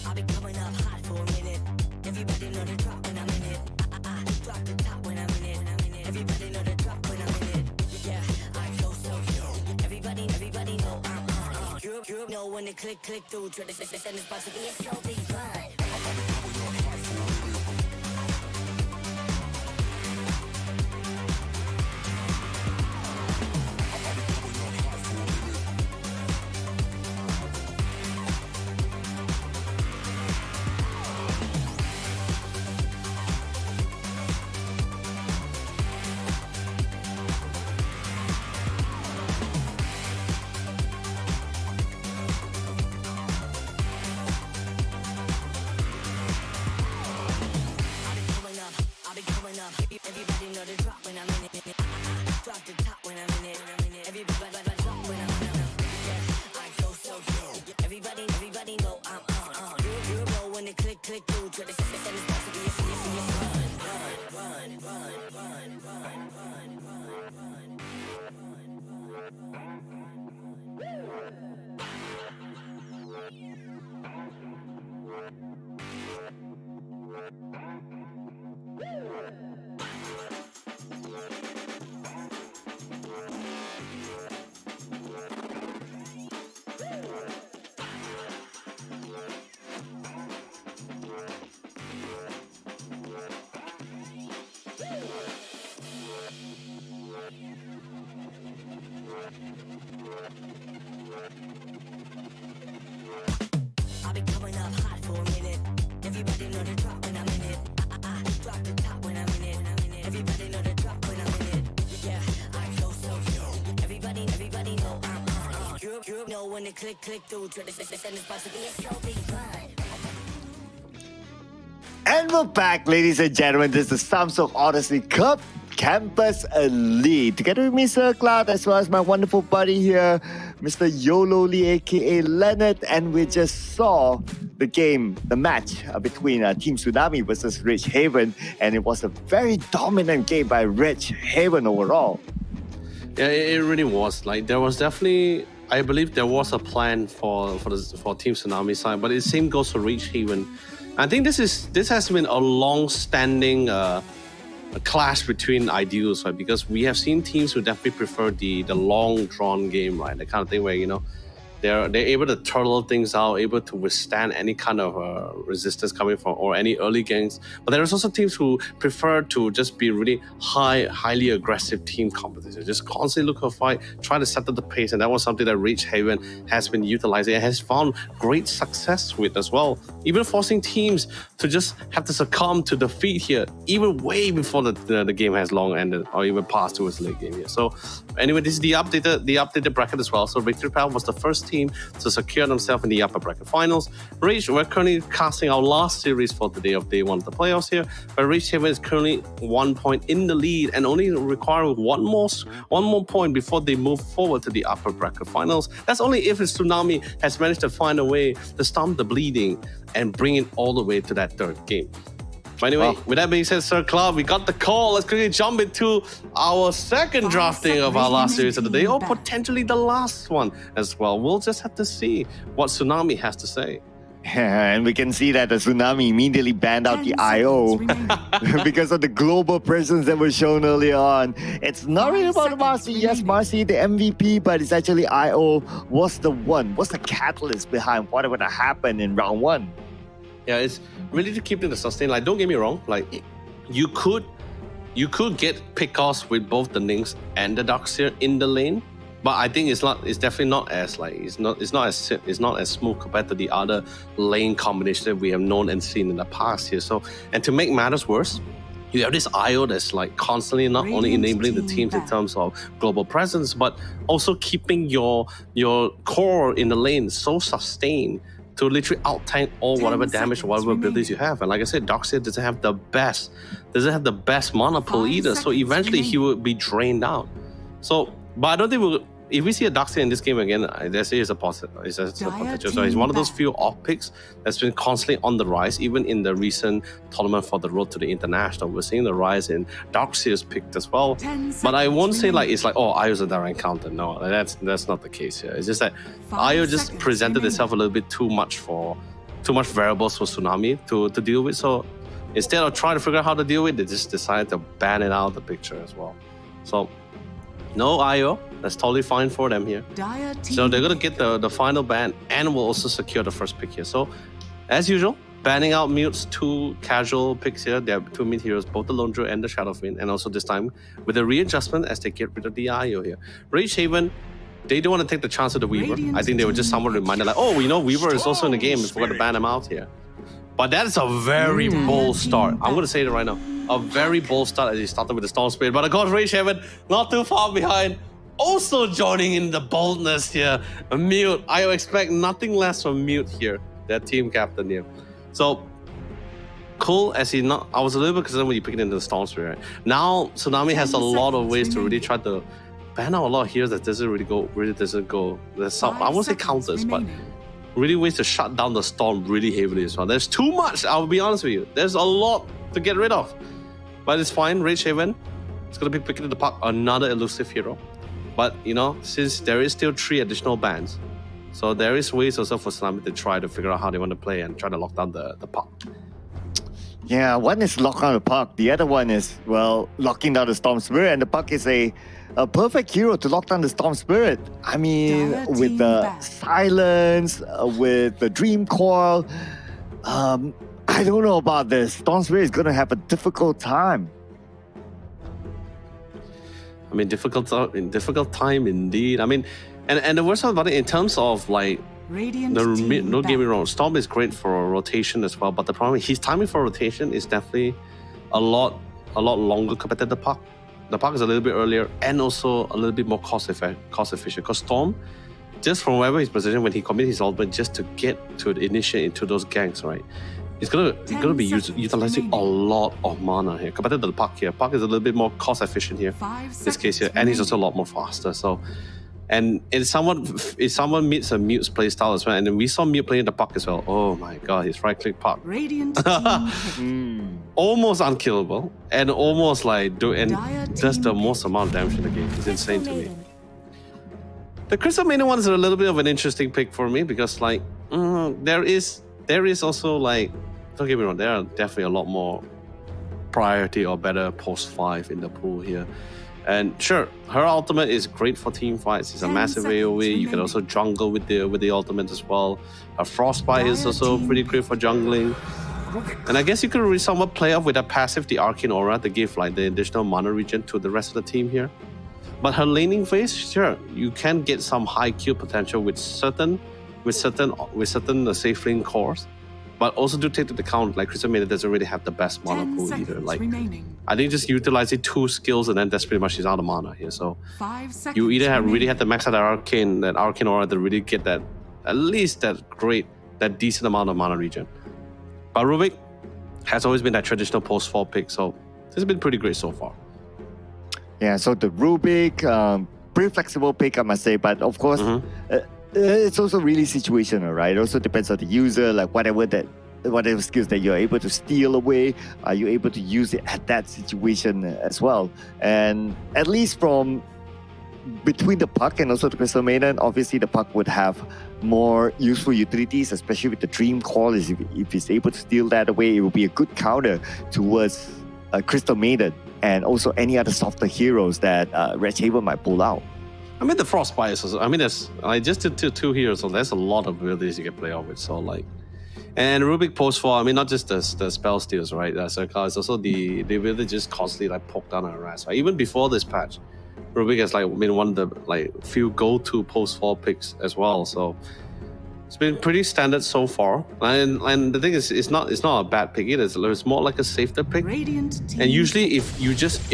I've been coming up hot for a minute. Everybody know the drop when I'm in it. Drop the top when I'm in it. Everybody know the drop when I'm in it. Yeah, I go so good. Everybody know I'm on. You know when the click through. Try to send this about to be a slow beat run. You know when they click through, try to send this box to be a show, be fun. And we're back, ladies and gentlemen. This is the Samsung Odyssey Cup Campus Elite. Together with me, Sir Cloud, as well as my wonderful buddy here, Mr. Yolo Lee, aka Leonard. And we just saw the match between Team Tsunami versus Rich Haven. And it was a very dominant game by Rich Haven overall. Yeah, it really was. Like, there was definitely, I believe there was a plan for Team Tsunami side, but it same goes for Rich Haven. I think this has been a long-standing clash between ideals, right? Because we have seen teams who definitely prefer the long-drawn game, right? The kind of thing where, you know, they're able to turtle things out, able to withstand any kind of resistance coming from or any early ganks. But there's also teams who prefer to just be really highly aggressive team competition, just constantly look for a fight, try to set up the pace, and that was something that Rich Haven has been utilizing and has found great success with as well. Even forcing teams to just have to succumb to defeat here, even way before the game has long ended or even passed towards the late game here. So anyway, this is the updated bracket as well. So Victory Pal was the first team to secure themselves in the upper bracket finals. Rage, we're currently casting our last series for the day one of the playoffs here, but Rage Haven is currently 1 point in the lead and only requiring one more point before they move forward to the upper bracket finals. That's only if Tsunami has managed to find a way to stop the bleeding and bring it all the way to that third game. But anyway, with that being said, Sir Cloud, we got the call. Let's quickly jump into our second drafting of our last series of the day, or potentially the last one as well. We'll just have to see what Tsunami has to say. And we can see that the Tsunami immediately banned out the IO because of the global presence that was shown earlier on. It's not really about Marcy. Yes, Marcy, the MVP, but it's actually IO was the catalyst behind whatever that happened in round one. Yeah, it's really to keep it to sustain. Like, don't get me wrong. Like, you could get pickoffs with both the Nings and the Darkseer in the lane, but I think it's definitely not as it's not as smooth compared to the other lane combination that we have known and seen in the past here. So, and to make matters worse, you have this IO that's like constantly not only enabling the teams in terms of global presence, but also keeping your core in the lane so sustained to literally out-tank all whatever damage or whatever abilities you have. And like I said, Darkseer doesn't have the best mana pool either, so eventually he will be drained out. So, but I don't think if we see a Darkseer in this game again, I say it's a potential. So he's one of those few off picks that's been constantly on the rise, even in the recent tournament for the road to the international. We're seeing the rise in Darkseer's picked as well. But I won't say like it's like, oh, Io's a direct counter. No, that's not the case here. It's just that Io just presented itself a little bit too much variables for Tsunami to deal with. So instead of trying to figure out how to deal with it, they just decided to ban it out of the picture as well. So no IO, that's totally fine for them here. So they're gonna get the final ban and will also secure the first pick here. So as usual, banning out Mute's two casual picks here. They have two mid heroes, both the Lone Druid and the Shadowfiend, and also this time with a readjustment as they get rid of the IO here. Rage Haven, they don't want to take the chance of the Weaver. I think they were just somewhat reminded like, oh, you know, Weaver is also in the game, we're gonna ban him out here. But that's a very bold start. I'm gonna say it right now. A very bold start as he started with the Storm Spirit. But of course, Rage Haven not too far behind. Also joining in the boldness here. Mute. I expect nothing less from Mute here. Their team captain here. So cool as I was a little bit concerned when you picked into the Storm Spirit. Right? Now Tsunami has a lot of ways to really try to ban out a lot of heroes that doesn't go. I won't say counters, but really ways to shut down the Storm really heavily as well. There's too much, I'll be honest with you. There's a lot to get rid of. But it's fine, Rage Haven. It's going to be picking in the park another elusive hero. But, you know, since there is still 3 additional bans, so there is ways also for Tsunami to try to figure out how they want to play and try to lock down the park. Yeah, one is lock down the park. The other one is, well, locking down the Storm Spirit. And the park is a perfect hero to lock down the Storm Spirit. I mean, with the silence, with the Dream Coil, I don't know about this. Storm Spirit is going to have a difficult time. I mean, difficult time indeed. I mean, and the worst part about it in terms of like, don't get me wrong, Storm is great for a rotation as well. But the problem is his timing for rotation is definitely a lot longer compared to the Puck. The Puck is a little bit earlier and also a little bit more cost efficient. Because Storm just from wherever his position when he commits his ultimate just to get to initiate into those ganks, right? He's gonna be utilizing a lot of mana here compared to the Puck here. Puck is a little bit more cost efficient here, 5 in this case here, seconds and he's also a lot more faster. So, and if someone meets a Mute's playstyle as well, and then we saw Mute playing the Puck as well. Oh my god, his right click Puck. Radiant team pick. Almost unkillable and almost like does the team most amount of damage in the game. It's insane to me. Maiden. The Crystal Maiden one is a little bit of an interesting pick for me because like there is also like, don't get me wrong, there are definitely a lot more priority or better post 5 in the pool here. And sure, her ultimate is great for team fights. It's a 10 massive seconds AoE. You can remaining. also jungle with the ultimate as well. Her Frostbite is Dire also team pretty great for jungling. And I guess you could somewhat play off with that passive, the Arcane Aura, to give like the additional mana regen to the rest of the team here. But her laning phase, sure, you can get some high kill potential with certain safe lane cores. But also do take into account like Crystal Maiden doesn't really have the best mana 10 pool seconds either. Like remaining. I think just utilizing 2 skills and then that's pretty much she's out of mana here. So 5 seconds you either remaining. really have to max out that Arcane Aura to really get that at least that decent amount of mana regen. But Rubik has always been that traditional post 4 pick, so this has been pretty great so far. Yeah, so the Rubik, pretty flexible pick, I must say, but of course, it's also really situational, right? It also depends on the user, like whatever skills that you're able to steal away, are you able to use it at that situation as well? And at least from between the Puck and also the Crystal Maiden, obviously the Puck would have more useful utilities, especially with the Dream Call. If it's able to steal that away, it will be a good counter towards Crystal Maiden and also any other softer heroes that Red Haven might pull out. I mean the Frostbite is also, I mean there's I just did two heroes, so there's a lot of abilities you can play off with. So like, and Rubik post 4, I mean not just the spell steals, right? Circle is also the ability just constantly like poke down her ass. Right? Even before this patch, Rubik has like been one of the like few go-to post 4 picks as well. So it's been pretty standard so far. And the thing is, it's not a bad pick either. It's more like a safer pick. Radiant team And usually if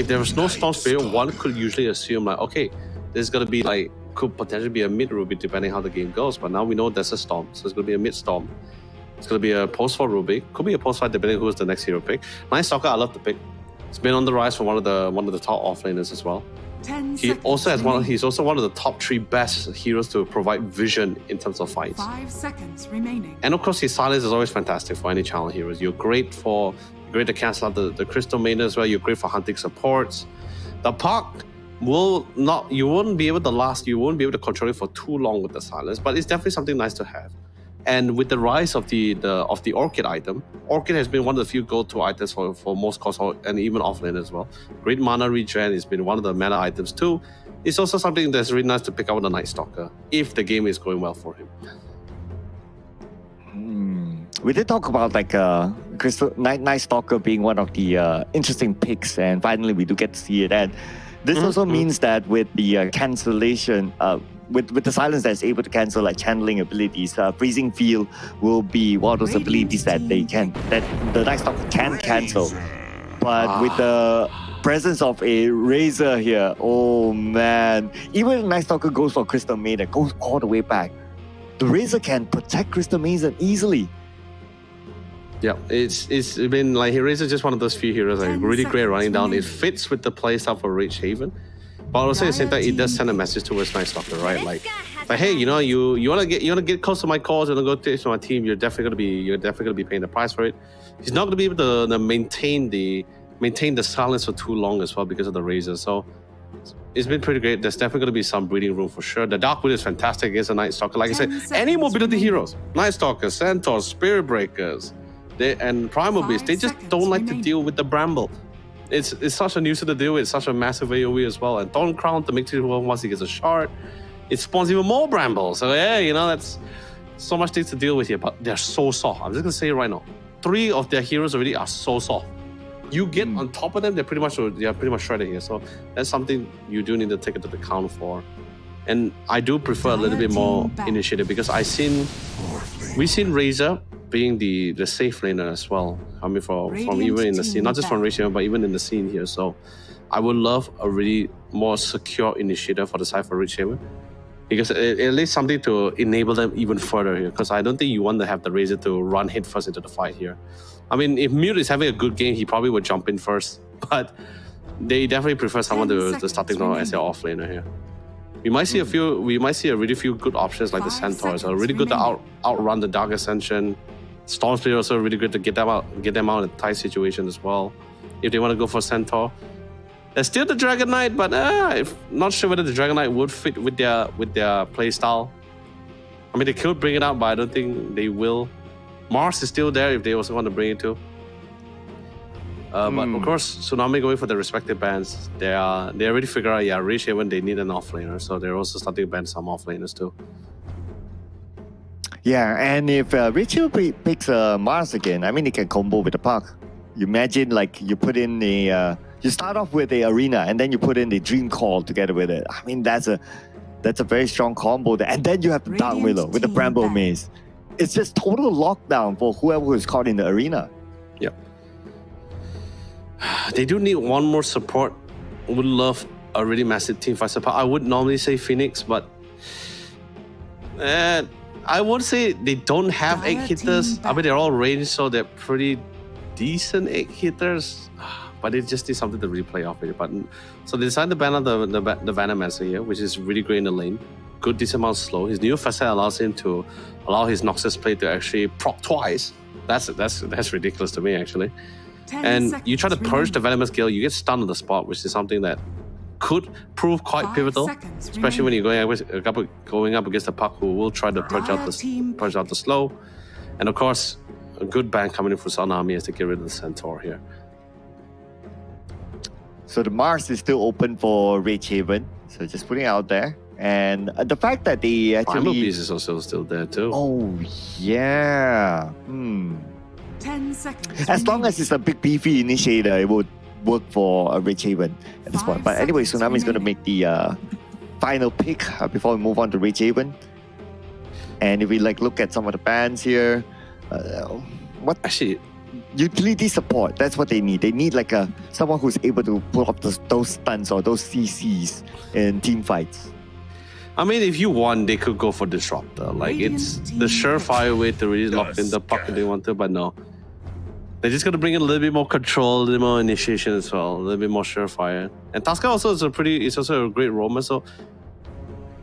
there was no Storm Spirit, one could usually assume like, okay, this is gonna be like, could potentially be a mid Rubik depending how the game goes. But now we know there's a Storm, so it's gonna be a mid Storm. It's gonna be a post 4 Rubik. Could be a post 5 depending who's the next hero pick. Nice Stalker, I love the pick. It's been on the rise for one of the top offlaners as well. 10 He seconds also has remaining. he's also one of the top 3 best heroes to provide vision in terms of fights. 5 seconds remaining. And of course, his silence is always fantastic for any challenge heroes. You're great to cancel out the Crystal Maiden as well. You're great for hunting supports. The Puck you won't be able to control it for too long with the silence, but it's definitely something nice to have. And with the rise of the Orchid item, Orchid has been one of the few go-to items for most cost and even offlane as well. Great mana regen has been one of the meta items too. It's also something that's really nice to pick up with the Night Stalker if the game is going well for him. We did talk about like Crystal Night Stalker being one of the interesting picks, and finally we do get to see it. And this also means that with the cancellation, with the silence that's able to cancel like channeling abilities, Freezing Field will be one of those abilities that the Night Stalker can cancel. But with the presence of a Razor here, oh man, even if Night Stalker goes for Crystal Maiden, goes all the way back, the Razor can protect Crystal Maiden easily. Yeah, it's been like Razor is just one of those few heroes like really great running down. It fits with the playstyle for Rage Haven, but also at the same time it does send a message towards Night Stalker, right? Like hey, you wanna get close to my cause, you wanna go to my team, you're definitely gonna be paying the price for it. He's not gonna be able to maintain the silence for too long as well because of the Razor. So it's been pretty great. There's definitely gonna be some breathing room for sure. The Dark Wind is fantastic against a Night Stalker. Like I said, any mobility heroes, Night Stalkers, Centaurs, Spirit Breakers, and Primal Beast, they just don't like to deal with the Bramble. It's such a nuisance to deal with. It's such a massive AoE as well. And Thorn Crown to make sure once he gets a shard, it spawns even more Bramble. So yeah, that's so much things to deal with here. But they're so soft. I'm just gonna say it right now. 3 of their heroes already are so soft. You get on top of them, they're pretty much shredded here. So that's something you do need to take into account for. And I do prefer a little bit more initiative because we've seen Razor being the safe laner as well, coming from even in the scene, not just from Rage Haven, but even in the scene here. So I would love a really more secure initiative for the side for Rage Haven. because at least something to enable them even further here. Because I don't think you want to have the Razor to run head first into the fight here. I mean, if Mute is having a good game, he probably would jump in first, but they definitely prefer someone to start ignore as their offlaner here. We might see a really few good options like the Centaurs are really good to outrun the Dark Ascension. Storm Spirit also really good to get them out in a tight situation as well. If they want to go for Centaur. There's still the Dragon Knight, but not sure whether the Dragon Knight would fit with their play style. I mean, they could bring it out, but I don't think they will. Mars is still there if they also want to bring it too. But of course, Tsunami going for the respective bans. They already figured out, Rage Haven, they need an offlaner, so they're also starting to ban some offlaners too. Yeah, and if Rachel picks Mars again, I mean, he can combo with the Puck. You imagine, like, you put in the you start off with the Arena, and then you put in the Dream Call together with it. I mean, that's a very strong combo there. And then you have the Dark Willow with the Bramble Maze. It's just total lockdown for whoever is caught in the arena. Yep. They do need one more support. Would love a really massive team fight support. I would normally say Phoenix, but I would say they don't have egg hitters. I mean, they're all ranged, so they're pretty decent egg hitters. But they just need something to really play off with it. But so they decided to ban out the Venomancer here, which is really great in the lane. Good decent amount of slow. His new facet allows him to allow his Noxus play to actually proc twice. That's ridiculous to me actually. And you try to purge the Venomous Gale, you get stunned on the spot, which is something that could prove quite pivotal, especially when you're going up against the Puck, who will try to purge out the slow. And of course, a good ban coming in for Tsunami is to get rid of the Centaur here. So the Mars is still open for Rage Haven. So just putting it out there. And the fact that they actually... Primal Beast is also still there too. Oh, yeah. 10 seconds. As long as it's a big beefy initiator, it would work for a Rage Haven at this point. But anyway, Tsunami is going to make the final pick before we move on to Rage Haven. And if we look at some of the bans here, utility support, that's what they need. They need someone who's able to pull up those stunts or those CCs in team fights. I mean, if you want, they could go for Disruptor. It's the surefire way to really lock in the Puck if they want to, but no. They're just going to bring in a little bit more control, a little more initiation as well, a little bit more surefire. And Tasca also is also a great roamer, so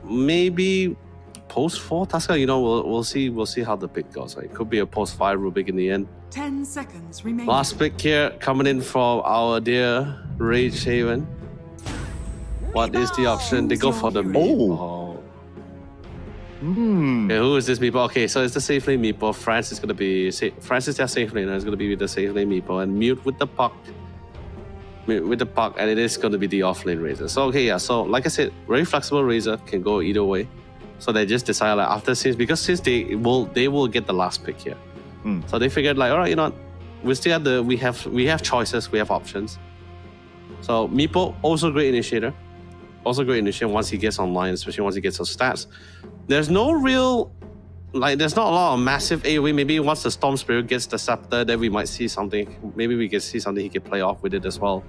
maybe post 4 Tasca, we'll see how the pick goes. It could be a post 5 Rubik in the end. 10 seconds remaining. Last pick here coming in from our dear Rage Haven. What is the option? They go for the Meepo. Okay, who is this Meepo? Okay, so it's the safe lane Meepo. France is their safe lane. It's going to be with the safe lane Meepo. And Mute with the Puck. And it is going to be the offlane Razor. So, okay, yeah. So, like I said, very flexible Razor. Can go either way. So, they just decided since they will get the last pick here. So, they figured all right, we still we have choices. We have options. So, Meepo, also great initiator. Also great initiator once he gets online, especially once he gets those stats. There's no real, there's not a lot of massive AoE. Maybe once the Storm Spirit gets the Scepter, then we might see something. Maybe we can see something he can play off with it as well.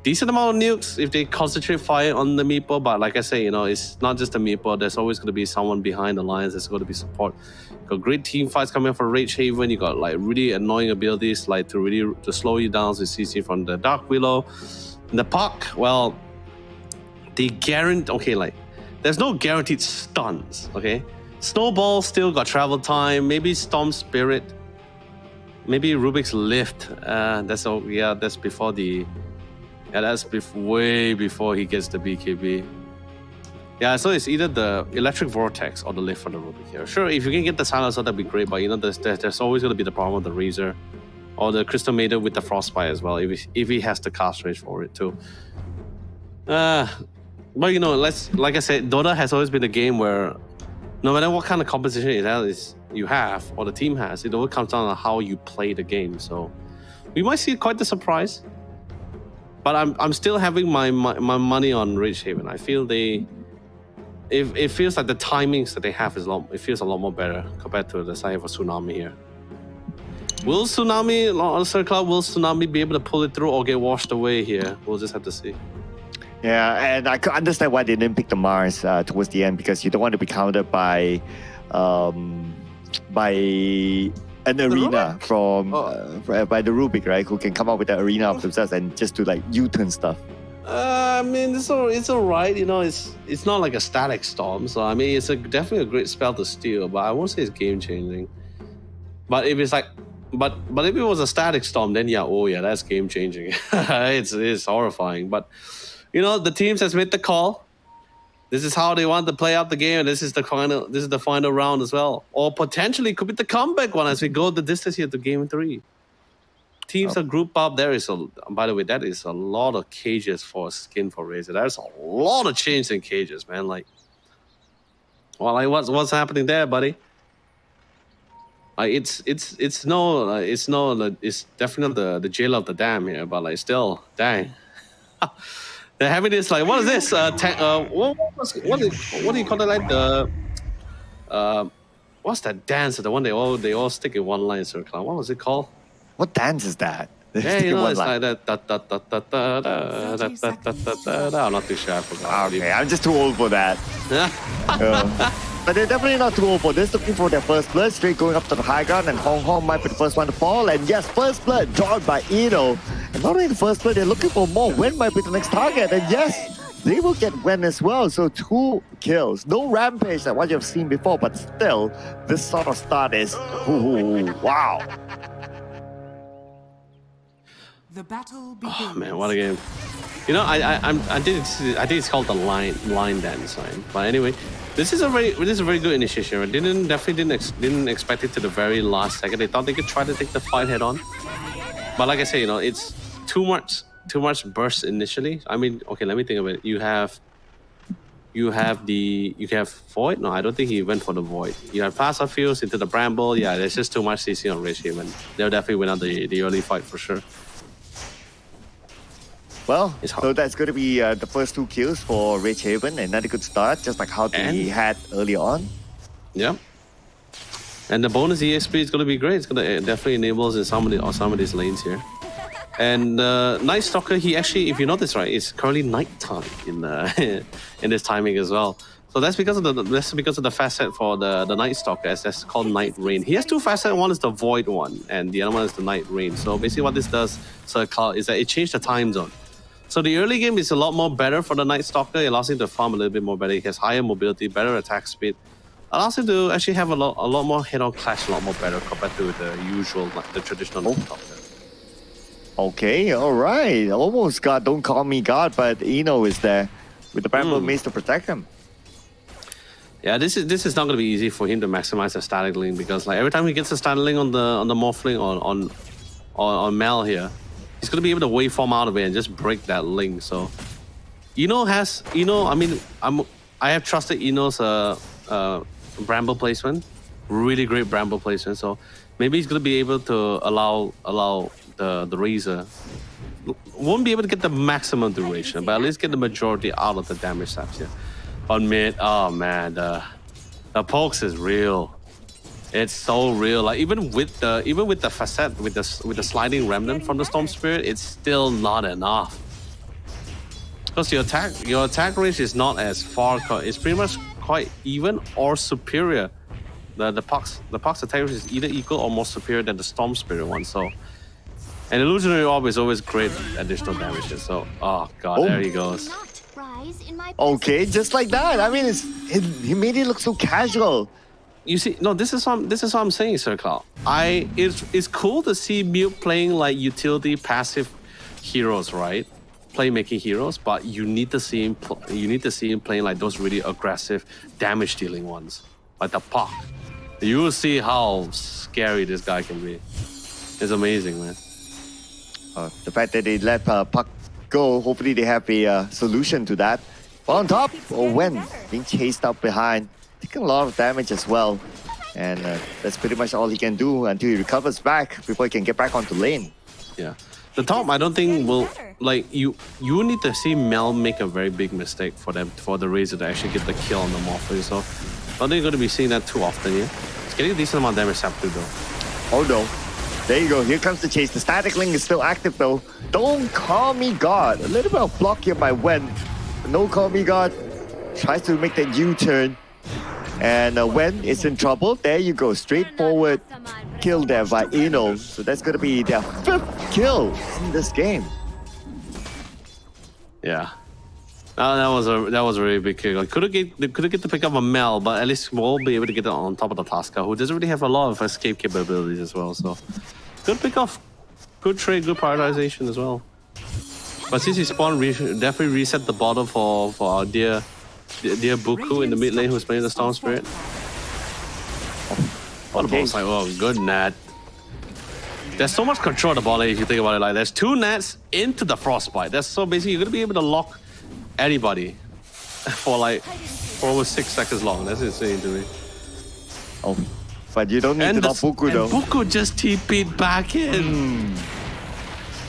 Decent amount of nukes if they concentrate fire on the Meepo, but like I say, it's not just the Meepo. There's always going to be someone behind the lines. There's going to be support. You got great team fights coming for Rage Haven. You got really annoying abilities to slow you down. So CC from the Dark Willow. And the Puck, well, they guarantee, there's no guaranteed stuns, okay? Snowball still got travel time, maybe Storm Spirit, maybe Rubik's Lift. That's before way before he gets the BKB. Yeah, so it's either the Electric Vortex or the Lift for the Rubik here. Sure, if you can get the Silencer, that'd be great, but there's always going to be the problem with the Razor or the Crystal Maiden with the Frostbite as well, if he has the cast range for it too. But like I said, Dota has always been a game where no matter what kind of composition you have or the team has, it always comes down to how you play the game. So we might see quite the surprise. But I'm still having my money on Rage Haven. I feel it feels like the timings that they have feels a lot more better compared to the side of Tsunami here. Will Tsunami be able to pull it through or get washed away here? We'll just have to see. Yeah, and I could understand why they didn't pick the Mars towards the end, because you don't want to be countered by an arena from by the Rubik, right? Who can come up with the arena of themselves and just do like U-turn stuff. I mean, it's all right. You know, it's not like a static storm. So I mean, it's definitely a great spell to steal, but I won't say it's game changing. But if it's like, but if it was a static storm, then yeah, that's game changing. it's horrifying. But you know, the teams has made the call. This is how they want to play out the game, and this is the final round as well. Or potentially could be the comeback one as we go the distance here to game 3. Teams are grouped up. By the way, that is a lot of cages for skin for Razor. There's a lot of change in cages, man. Like, well, like what's happening there, buddy? It's definitely the jail of the dam here, but like still, dang. They're having this like, what is this? What do you call it? Like what's that dance? The one they all stick in one line circle. What was it called? What dance is that? Yeah, you know, it's like that. I'm not too sure. I forgot. Okay, I'm just too old for that. But they're definitely not too old for this. Looking for their first blood, straight going up to the high ground, and Hong Kong might be the first one to fall. And yes, first blood drawn by Eno. And not only the first blood, they're looking for more. Wen might be the next target. And yes, they will get Wen as well. So 2 kills. No rampage like what you've seen before, but still, this sort of start is, wow. The battle begins. Oh man, what a game! You know, I think it's called the line dance, right? But anyway, this is a very good initiation. I didn't expect it to the very last second. They thought they could try to take the fight head on, but like I say, you know, it's too much burst initially. I mean, okay, let me think of it. You have Void. No, I don't think he went for the Void. You have Plaza Fields into the Bramble. Yeah, there's just too much CC on Rage Haven. They'll definitely win out the early fight for sure. Well, so that's going to be the first 2 kills for Rage Haven. Another good start, just like how they had early on. Yeah. And the bonus EXP is going to be great. It's going to definitely enable us in some of these lanes here. And Night Stalker, he actually, if you notice right, it's currently nighttime in this timing as well. So that's because of the facet for the Night Stalker, as that's called Night Rain. He has 2 facets. One is the Void one, and the other one is the Night Rain. So basically, what this does, is that it changed the time zone. So the early game is a lot more better for the Night Stalker. It allows him to farm a little bit more better. He has higher mobility, better attack speed. Allows him to actually have a lot more head-on clash, a lot more better compared to the traditional Night Stalker. Okay, all right. Almost got Don't Call Me God, but Eno is there with the Bramble Mace to protect him. Yeah, this is not going to be easy for him to maximize the static link, because like every time he gets a static link on the Morphling on Mel here, he's going to be able to waveform out of it and just break that link. So I mean, I have trusted Eno's Bramble placement, really great Bramble placement. So maybe he's going to be able to allow the Razor won't be able to get the maximum duration, but at least get the majority out of the damage steps here. On mid, oh man, the pokes is real. It's so real. Like even with the facet with the sliding remnant from the Storm Spirit, it's still not enough. Because your attack range is not as far. It's pretty much quite even or superior. The Pox attack range is either equal or more superior than the Storm Spirit one. So, and Illusionary Orb is always great additional damages. So, oh god, there he goes. Okay, just like that. I mean, he made it look so casual. You see, no, this is what I'm saying, Sir Cloud. It's cool to see Mute playing like utility passive heroes, right? Playmaking heroes, but you need to see him playing like those really aggressive damage dealing ones, like the Puck. You will see how scary this guy can be. It's amazing, man. The fact that they let Puck go, hopefully they have a solution to that. But on top, Wen being chased up behind, taking a lot of damage as well. And that's pretty much all he can do until he recovers back before he can get back onto lane. Yeah. The top, I don't think will, like, you need to see Mel make a very big mistake for the Razor to actually get the kill on the Morphle. So I don't think you're going to be seeing that too often here. It's getting a decent amount of damage up to though. Although, There you go. Here comes the chase. The static link is still active though. Don't call me God. A little bit of block here by Wen. No call me God. Tries to make that U-turn. And Wen is in trouble. There you go. Straightforward kill there by Eno. So that's going to be their 5th kill in this game. Yeah. That was a really big kill. They couldn't get to pick up a Mel, but at least we'll be able to get it on top of the Tasca, who doesn't really have a lot of escape capabilities as well. So good pick off, good trade, good prioritization as well. But since he spawned, definitely reset the bottom for our dear Buku in the mid lane who's playing the Storm Spirit. What about like, oh, good net. There's so much control of the ball lane if you think about it. Like, there's 2 nets into the Frostbite. That's so basically you're gonna be able to lock anybody for over 6 seconds long. That's insane to me. Oh, but you don't need to knock Buku though. And Buku just TP'd back in.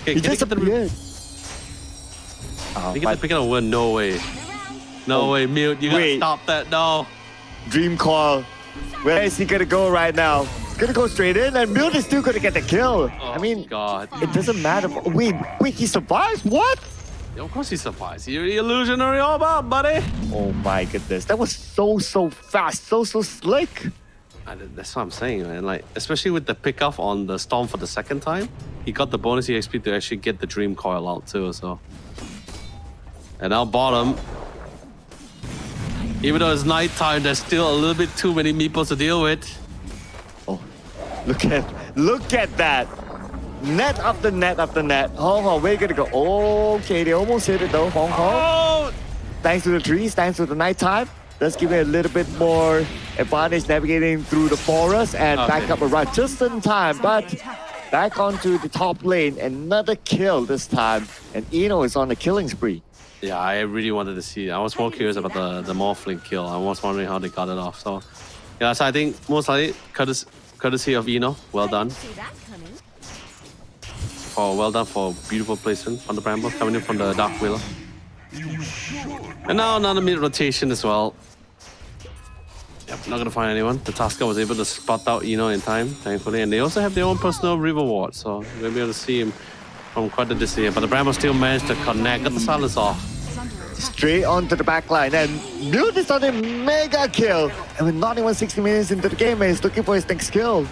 Okay, He just appeared. You get to pick it up a win. No way. No way, Mute. You gotta stop that. No. Dream call. Where is he gonna go right now? He's gonna go straight in, and Mute is still gonna get the kill. Oh, I mean, God. it doesn't matter. Wait, he survives? What? Yeah, of course he survives. You're the illusionary all about, buddy. Oh my goodness, that was so fast, so slick. That's what I'm saying, man. Like, especially with the pickoff on the Storm for the 2nd time, he got the bonus EXP to actually get the Dream Coil out too. So, and now bottom. Even though it's nighttime, there's still a little bit too many meeples to deal with. Oh, look at that. Net after net after net. Hong Kong, where you gonna go? Okay, they almost hit it though, Hong Kong. Oh! Thanks to the trees, thanks to the nighttime. Let's give it a little bit more advantage navigating through the forest and back up a run just in time. But back onto the top lane, another kill this time. And Eno is on the killing spree. Yeah, I really wanted to see. I was more curious about the Morphling kill. I was wondering how they got it off. So, yeah, so I think most likely courtesy of Eno. Well done. Well done for beautiful placement on the Bramble coming in from the Dark Willow. And now another mid rotation as well. Yep, not gonna find anyone. The Tasca was able to spot out Eno in time, thankfully. And they also have their own personal river ward, so we'll be able to see him from quite a distance here. But the Bramble still managed to connect, got the silence off. Straight onto the back line, and Mute is on a mega kill. And we're not even 60 minutes into the game, and he's looking for his next kill.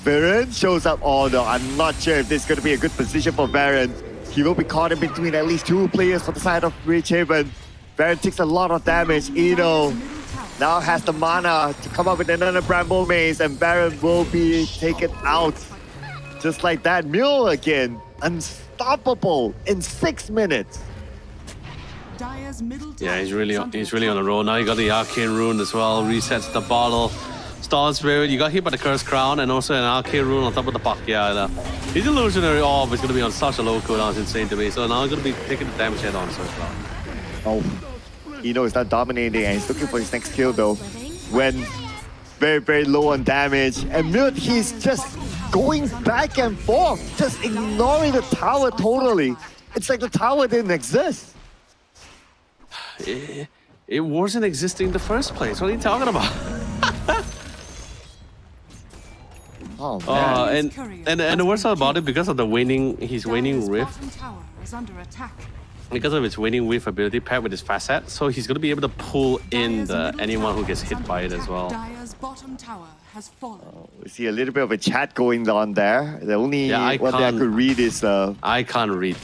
Baron shows up. Oh no, I'm not sure if this is going to be a good position for Baron. He will be caught in between at least 2 players for the side of Ridgehaven. Baron takes a lot of damage. Eno now has the mana to come up with another Bramble Maze, and Baron will be taken out. Just like that. Mule again, unstoppable in 6 minutes. Yeah, he's really on the roll. Now you got the Arcane Rune as well. Resets the bottle. Storm Spirit, you got hit by the Cursed Crown and also an Arcane Rune on top of the puck. Yeah, his illusionary orb is going to be on such a low cooldown. It's insane to me. So now I'm going to be taking the damage head on so far. Oh, Eno is not dominating and he's looking for his next kill though. When very low on damage. And Mute, he's just going back and forth, just ignoring the tower totally. It's like the tower didn't exist. It wasn't existing in the first place. What are you talking about? Oh man. And the worst part about it, because of the his waning rift, because of its waning rift ability paired with his fast set, so he's going to be able to pull in anyone who gets hit by it as well. We see a little bit of a chat going on there. The only one that I could read is I can't read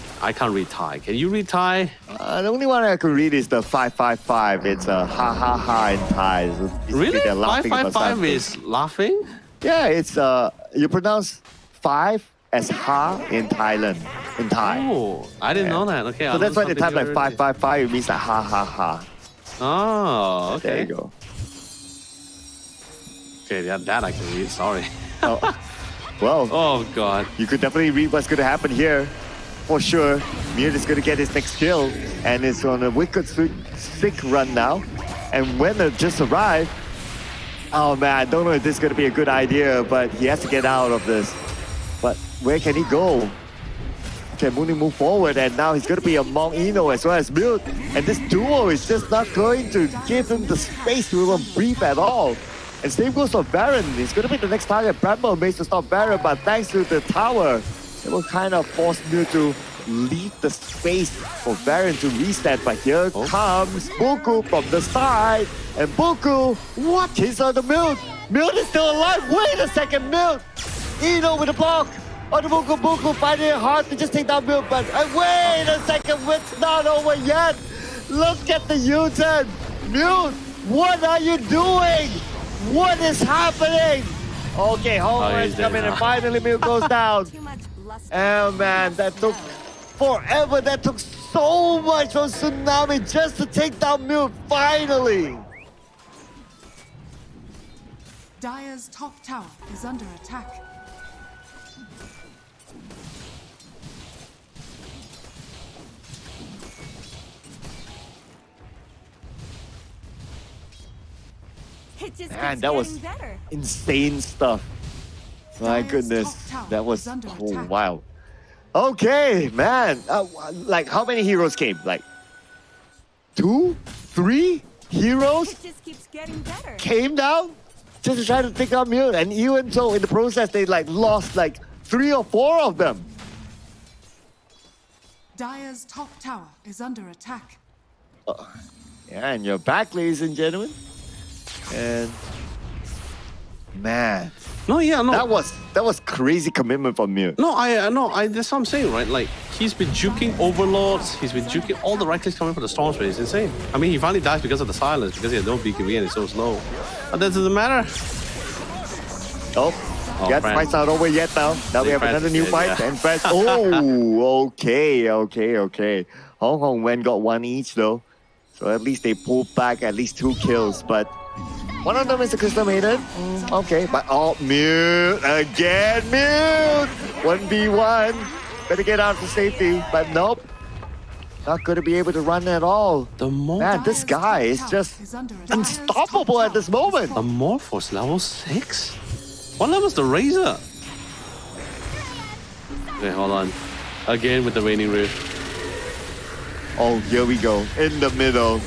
Thai. Can you read Thai? The only one I could read is the 555. It's a ha ha ha in Thai. So really? 555 is laughing? Yeah, it's you pronounce 5 as ha in Thailand. In Thai. Oh, I didn't know that. Okay. So that's why they type like 555. It means like ha ha ha. Oh, okay. There you go. Okay, that I can read. Sorry. Oh, well. Oh God. You could definitely read what's going to happen here. For sure, Mute is going to get his next kill, and it's on a wicked sick run now. And Wenner just arrived. Oh man, I don't know if this is going to be a good idea, but he has to get out of this. But where can he go? Can Mooney move forward, and now he's going to be among Eno as well as Mute. And this duo is just not going to give him the space to even breathe at all. And same goes for Baron. It's going to be the next target. Bramble makes to stop Baron, but thanks to the tower, it will kind of force Mew to leave the space for Baron to reset. But here comes Buku from the side. And Buku, what? He's on the Mew. Mew is still alive. Wait a second, Mew. Eno with the block. On the Buku finding it hard to just take down Mew. But wait a second, it's not over yet. Look at the U-turn. Mew, what are you doing? What is happening? Okay, Homer is coming and finally Mew goes down. Oh man, that took forever. That took so much from Tsunami just to take down Mew finally. Dire's top tower is under attack. Man, that was insane stuff. My goodness, that was wow. Okay, man. Like how many heroes came? Like 2, 3 heroes It just keeps getting better. came down just to try to take out Mew, and even so, in the process, they like lost like 3 or 4 of them. Dire's top tower is under attack. Yeah, and you're back, ladies and gentlemen. And man, No, yeah, no. that was crazy commitment from Mew. No, that's what I'm saying, right? Like, he's been juking overlords, he's been juking all the right clicks coming from the storm space. It's insane. I mean, he finally dies because of the silence, because he had no BKB and he's so slow. But that doesn't matter. Oh, yes, Fran. fight's not over yet now. Now we have Fran another new did, fight. yeah. And Fran, oh, okay. Hong Kong Wen got 1 each though. So at least they pulled back at least 2 kills. But one of them is the Crystal Maiden. Okay, but Mute again, Mute! 1v1. Better get out to safety, but nope. Not going to be able to run at all. The more Man, this guy is just unstoppable at this moment. Amorphous level 6? What level is the Razor? Okay, hold on. Again with the Raining Rift. Oh, here we go. In the middle.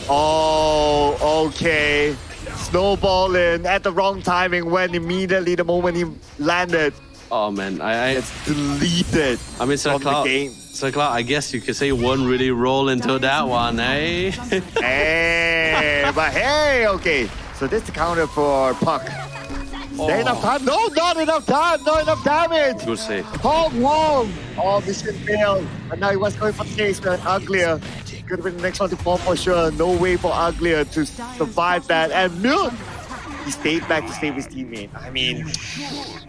Oh, okay. Snowballing at the wrong timing when immediately the moment he landed, Oh man, it's deleted I mean, Sir from the Cloud, game. Sir Cloud, I guess you could say won't really roll into that one, eh? Hey, but hey, okay. So this is the counter for Puck. There enough time? No, not enough time. Not enough damage. Good save. Wrong. Oh, mission failed. And now he was going for the case, but Uglier. Could have been the next one to fall for sure. No way for Uglier to survive that. And Mute, he stayed back to save his teammate. I mean,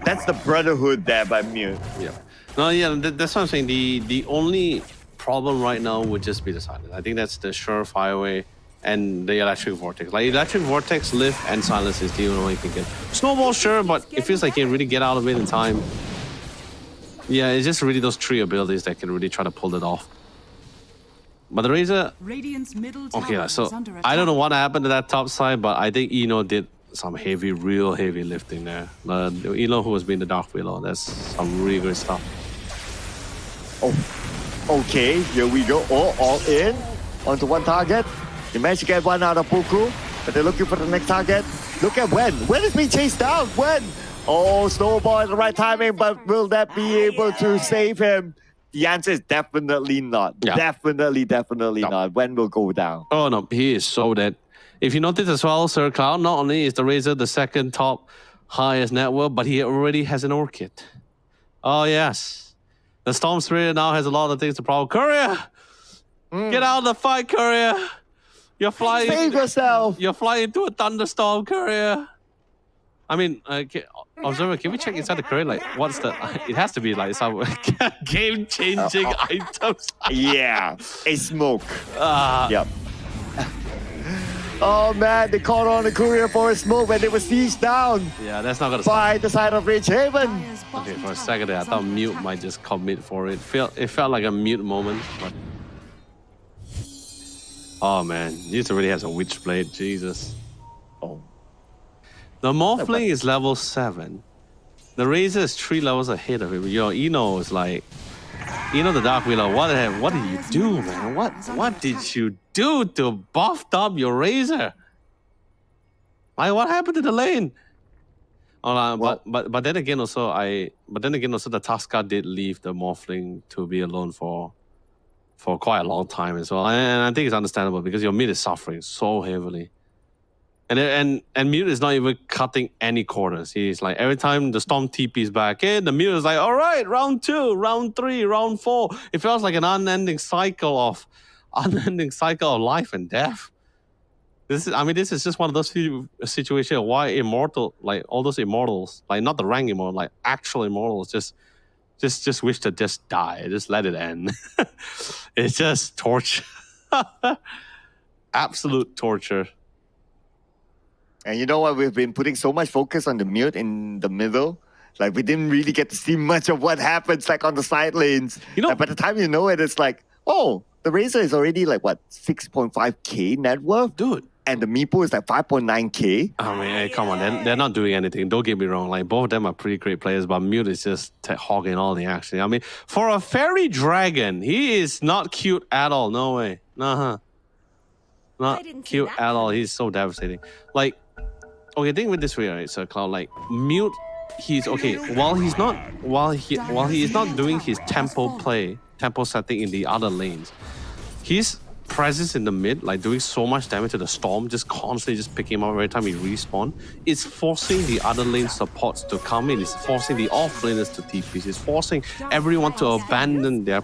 that's the brotherhood there by Mute. Yeah. No, yeah, that's what I'm saying. The only problem right now would just be the silence. I think that's the surefire way, and the electric vortex. Like electric vortex, lift, and silence is the only way you can get. Snowball, sure, but it feels like you can really get out of it in time. Yeah, it's just really those 3 abilities that can really try to pull it off. But the Razor, Radiant's middle tower okay, so is under attack. I don't know what happened to that top side, but I think Eno did some real heavy lifting there. Eno, who has been the Dark Willow, that's some really good stuff. Oh, okay. Here we go. Oh, all in. Onto one target. They managed to get one out of Puku, but they're looking for the next target. Look at Wen. Wen is being chased down. Wen. Oh, snowball at the right timing, but will that be able to save him? The answer is definitely not. Yeah. Definitely No. not. Wen will go down. Oh no, he is so dead. If you notice as well, Sir Cloud, not only is the Razor the second top highest net worth, but he already has an Orchid. Oh yes. The Storm Spirit now has a lot of things to problem. Courier! Get out of the fight, Courier! You're flying. Save yourself. You're flying into a thunderstorm, Courier. I mean, Observer, can we check inside the Courier? Like, what's the... It has to be like some game-changing items. Yeah. A smoke. Ah. Yep. Oh man, they called on the courier for a smoke when they were sieged down Yeah, that's not gonna stop. by the side of Rich Haven. Dire's bottom Okay, for a tower second there, I is thought under Mute attack. might just commit for it. It felt like a Mute moment, but... Oh man, Mute already has a Witch Blade, Jesus. Oh. The Morphling is level 7. The Razor is 3 levels ahead of him. Yo, Eno is like... Eno the Dark Willow, what did you do, man? What did you do to buff up your Razor? Like, what happened to the lane? Oh, Well- but then again also the Tuskar did leave the Morphling to be alone for quite a long time as well, and I think it's understandable because your mid is suffering so heavily, and Mute is not even cutting any corners. He's like every time the Storm TP's back in, the Mute is like, all right, round 2, round 3, round 4. It feels like an unending cycle of life and death. This is just one of those few situations why immortal, like all those immortals, like not the rank immortal, like actual immortals, just wish to just die, just let it end. It's just torture, absolute torture. And you know what? We've been putting so much focus on the Mute in the middle. Like, we didn't really get to see much of what happens, like, on the side lanes. And by the time you know it, it's like, oh, the Razor is already, like, what, 6.5k net worth? Dude. And the Meepo is, like, 5.9k. I mean, hey, come on, they're not doing anything. Don't get me wrong. Like, both of them are pretty great players, but Mute is just hogging all the action. I mean, for a fairy dragon, he is not cute at all. No way. Not cute at all. He's so devastating. Like, okay, think with this way, right? So Cloud, like Mute, he's okay. While he is not doing his tempo setting in the other lanes, his presence in the mid, like doing so much damage to the Storm, just constantly just picking him up every time he respawn, is forcing the other lane supports to come in. It's forcing the off laners to TP. It's forcing everyone to abandon their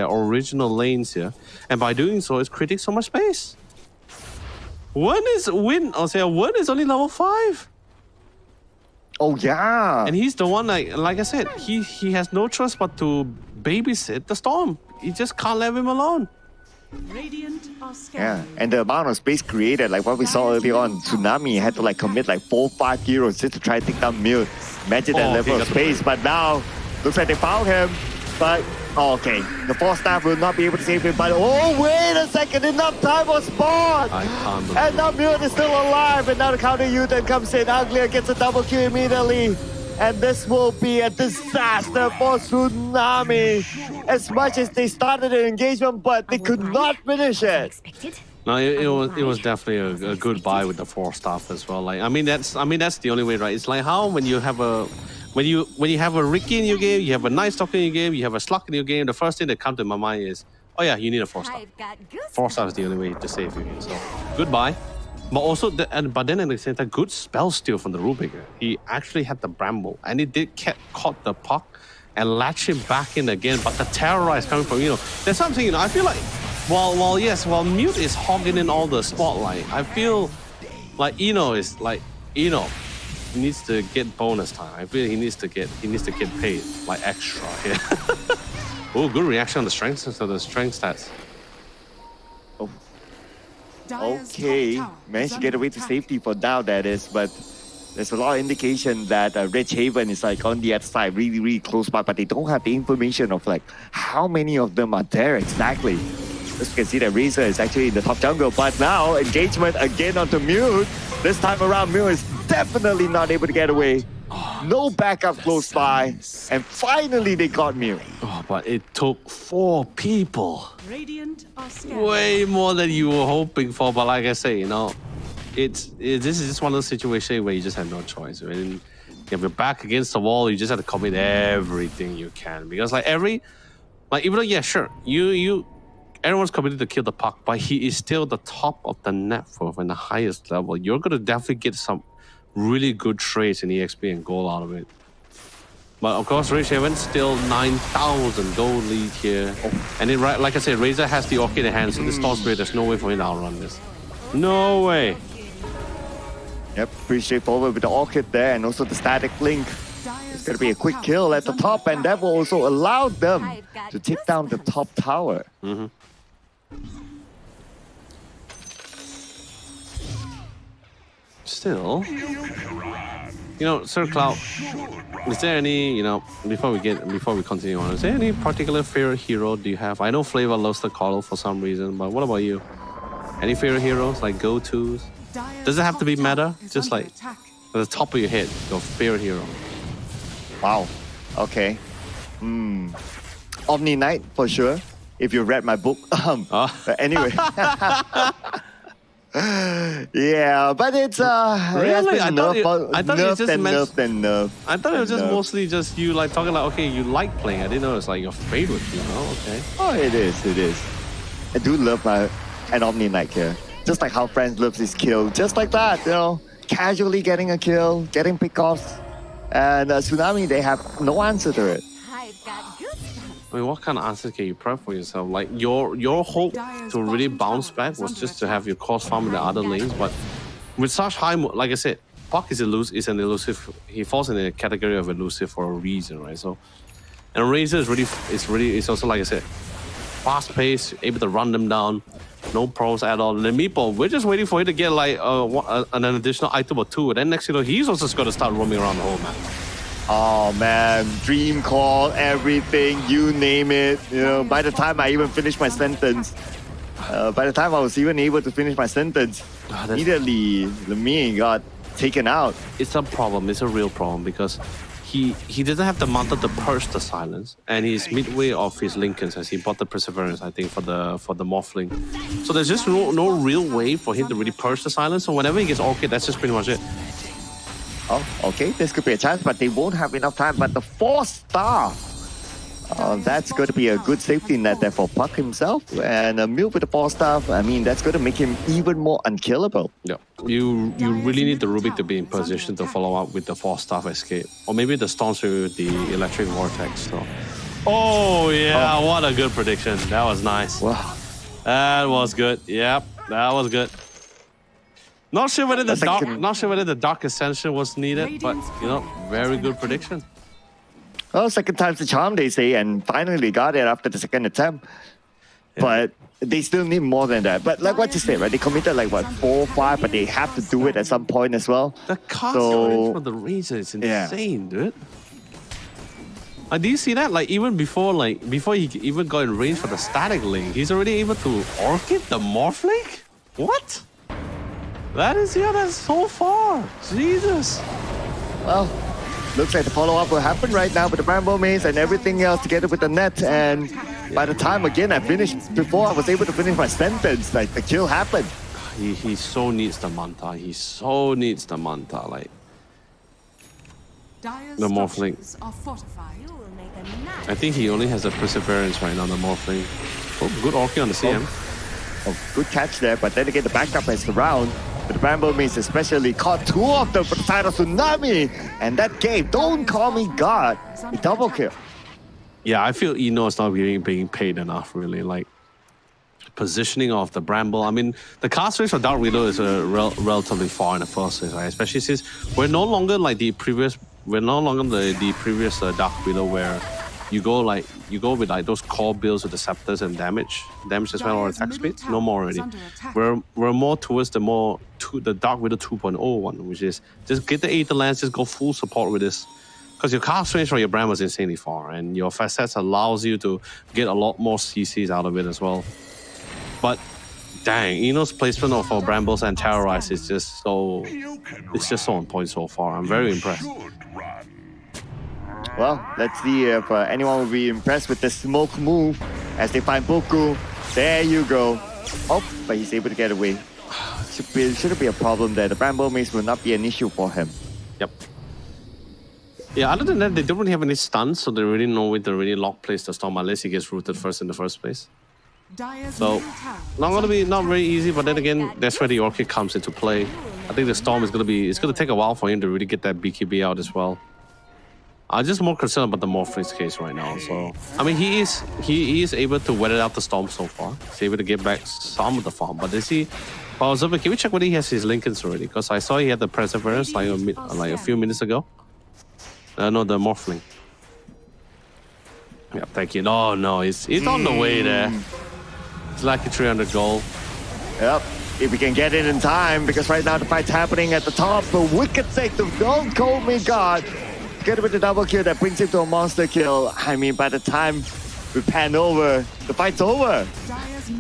original lanes here, and by doing so, it's creating so much space. Win is only level 5. Oh, yeah. And he's the one, like I said, he has no choice but to babysit the Storm. He just can't leave him alone. Radiant are scared. Yeah, and the amount of space created, like what we saw earlier on, Tsunami had to like commit like 4-5 heroes just to try and take down Mute. Imagine that level of space, but now looks like they found him. But okay, the 4 staff will not be able to save him. But oh, wait a second, enough time was spawned. I can't believe And now Mute is still alive, and now the counter U-turn comes in. Uglier gets a double kill immediately. And this will be a disaster for Tsunami. As much as they started an engagement, but they could not finish it. No, it was definitely a good buy with the 4 staff as well. Like, I mean that's the only way, right? It's like how when you have a Riki in your game, you have a Night Stalker in your game, you have a Slug in your game, the first thing that comes to my mind is, oh yeah, you need a 4 staff. 4 staff is the only way to save you. So goodbye. But also, but then at the same time, good spell steal from the Rubiger. He actually had the Bramble, and he did caught the puck and latch him back in again. But the terrorize coming from there's something I feel like while Mute is hogging in all the spotlight, I feel like needs to get bonus time. I feel he needs to get paid like extra here. Oh, good reaction on the strength stats. Okay, managed to get away to safety for now, that is, but there's a lot of indication that Rich Haven is like on the other side, really, really close by, but they don't have the information of like how many of them are there exactly. As you can see, that Razor is actually in the top jungle, but now engagement again onto Mute. This time around, Mute is definitely not able to get away. No backup close by, and finally they got Mute. Oh, but it took 4 people. Radiant are scared. Way more than you were hoping for, but like I say, this is just one of those situations where you just have no choice. When you have your back against the wall, you just have to commit everything you can, because even though sure, everyone's committed to kill the puck, but he is still the top of the net worth and the highest level. You're gonna definitely get some really good trades in EXP and gold out of it. But of course, Rich Haven still 9,000 gold lead here. And like I said, Razor has the Orchid in hand, so this Storm Spirit, there's no way for him to outrun this. No way. Yep, pretty straightforward with the Orchid there and also the Static Link. It's going to be a quick kill at the top, and that will also allow them to take down the top tower. Mm-hmm. Still, Sir Cloud, is there any, before we continue on, is there any particular favorite hero do you have? I know Flavor loves the Coddle for some reason, but what about you? Any favorite heroes, like go-tos? Does it have to be meta? Just like at the top of your head, your favorite hero. Wow. Okay. Omni Knight for sure. If you read my book. But anyway. Yeah, but it's Really? I thought it was just meant- nerfed. I thought it was just Nerfed. mostly just you like talking like, okay, you like playing. I didn't know it's like your favorite, you know? Okay. Oh, it is. I do love an Omni Knight here. Just like how Friends loves his kill. Just like that, you know. Casually getting a kill, getting pickoffs. And Tsunami, they have no answer to it. I've got goosebumps. I mean, what kind of answer can you prep for yourself? Like your hope to really bounce back was just to have your cost farm in the other lanes, but with such high, like I said, Puck is an elusive. He falls in the category of elusive for a reason, right? So, and Razor it's also like I said, fast pace, able to run them down, no problems at all. And then Meepo, we're just waiting for him to get like an additional item or two, and then next he's also just going to start roaming around the whole map. Oh man, dream call, everything, you name it. You know, by the time I even finished my sentence, by the time I was even able to finish my sentence, immediately Lemmy got taken out. It's a problem. It's a real problem because he doesn't have the manta to purge the silence, and he's midway of his Lincolns as he bought the Perseverance, I think, for the Morphling. So there's just no real way for him to really purge the silence. So whenever he gets Orchid, that's just pretty much it. Oh, okay, this could be a chance, but they won't have enough time. But the 4-star, that's going to be a good safety net there for Puck himself. And a Milk with the 4-star, I mean, that's going to make him even more unkillable. Yeah, you really need the Rubik to be in position to follow up with the 4-star escape, or maybe the Storms with the Electric Vortex. So. Oh yeah, what a good prediction. That was nice. Wow. That was good. Yep, that was good. Not sure whether the dark ascension was needed, but you know, very good prediction. Well, second time's the charm, they say, and finally got it after the second attempt. Yeah. But they still need more than that. But like what you said, right? They committed like what 4 or 5, but they have to do it at some point as well. The cost range for the Razor is insane, dude. Do you see that? Like even before he even got in range for the static link, he's already able to Orchid the Morphling? What? That's so far. Jesus. Well, looks like the follow-up will happen right now with the Bramble Maze and everything else together with the net. And by the time, again, I finished, before I was able to finish my sentence, like the kill happened. He so needs the Manta. He so needs the Manta. Like, Dire's the Morphling. structures are fortified. You will make a nice I think he only has a Perseverance right now, the Morphling. Oh, good Orchid on the CM. Oh, good catch there, but then again, the backup is around. But the Bramble Maze especially caught 2 of them for the side of Tsunami. And that gave Don't Call Me God a double kill. Yeah, I feel Eno is not really being paid enough, really. Like, positioning of the Bramble. I mean, the cast range for Dark Widow is relatively far in the first place, right? Especially since we're no longer like the previous Dark Widow where you go with like those core builds with the scepters and damage as well, or attack speed. No more already. We're more towards the Dark Widow 2.0 one, which is just get the Aether Lance, just go full support with this. Because your cast range for your Bramble is insanely far, and your facets allows you to get a lot more CCs out of it as well. But dang, Eno's placement of our Brambles and Terrorize is just so on point so far. I'm very impressed. Well, let's see if anyone will be impressed with the smoke move as they find Boku. There you go. Oh, but he's able to get away. Shouldn't be a problem there. The Bramble Maze will not be an issue for him. Yep. Yeah, other than that, they don't really have any stuns, so they really know where to really lock place the Storm unless he gets rooted first in the first place. So, not very easy, but then again, that's where the Orchid comes into play. I think the Storm is it's gonna take a while for him to really get that BKB out as well. I'm just more concerned about the Morphling's case right now. So, I mean, he is able to weather out the Storm so far. He's able to get back some of the farm, but is he? Well, can we check whether he has his Lincolns already? Because I saw he had the Perseverance like a few minutes ago. No, the Morphling. Yeah, thank you. No, he's on the way there. It's like a 300 goal. Yep, if we can get it in time, because right now the fight's happening at the top. For wicked sake of Don't Call Me God. Get him with the double kill that brings him to a monster kill. I mean, by the time we pan over, the fight's over.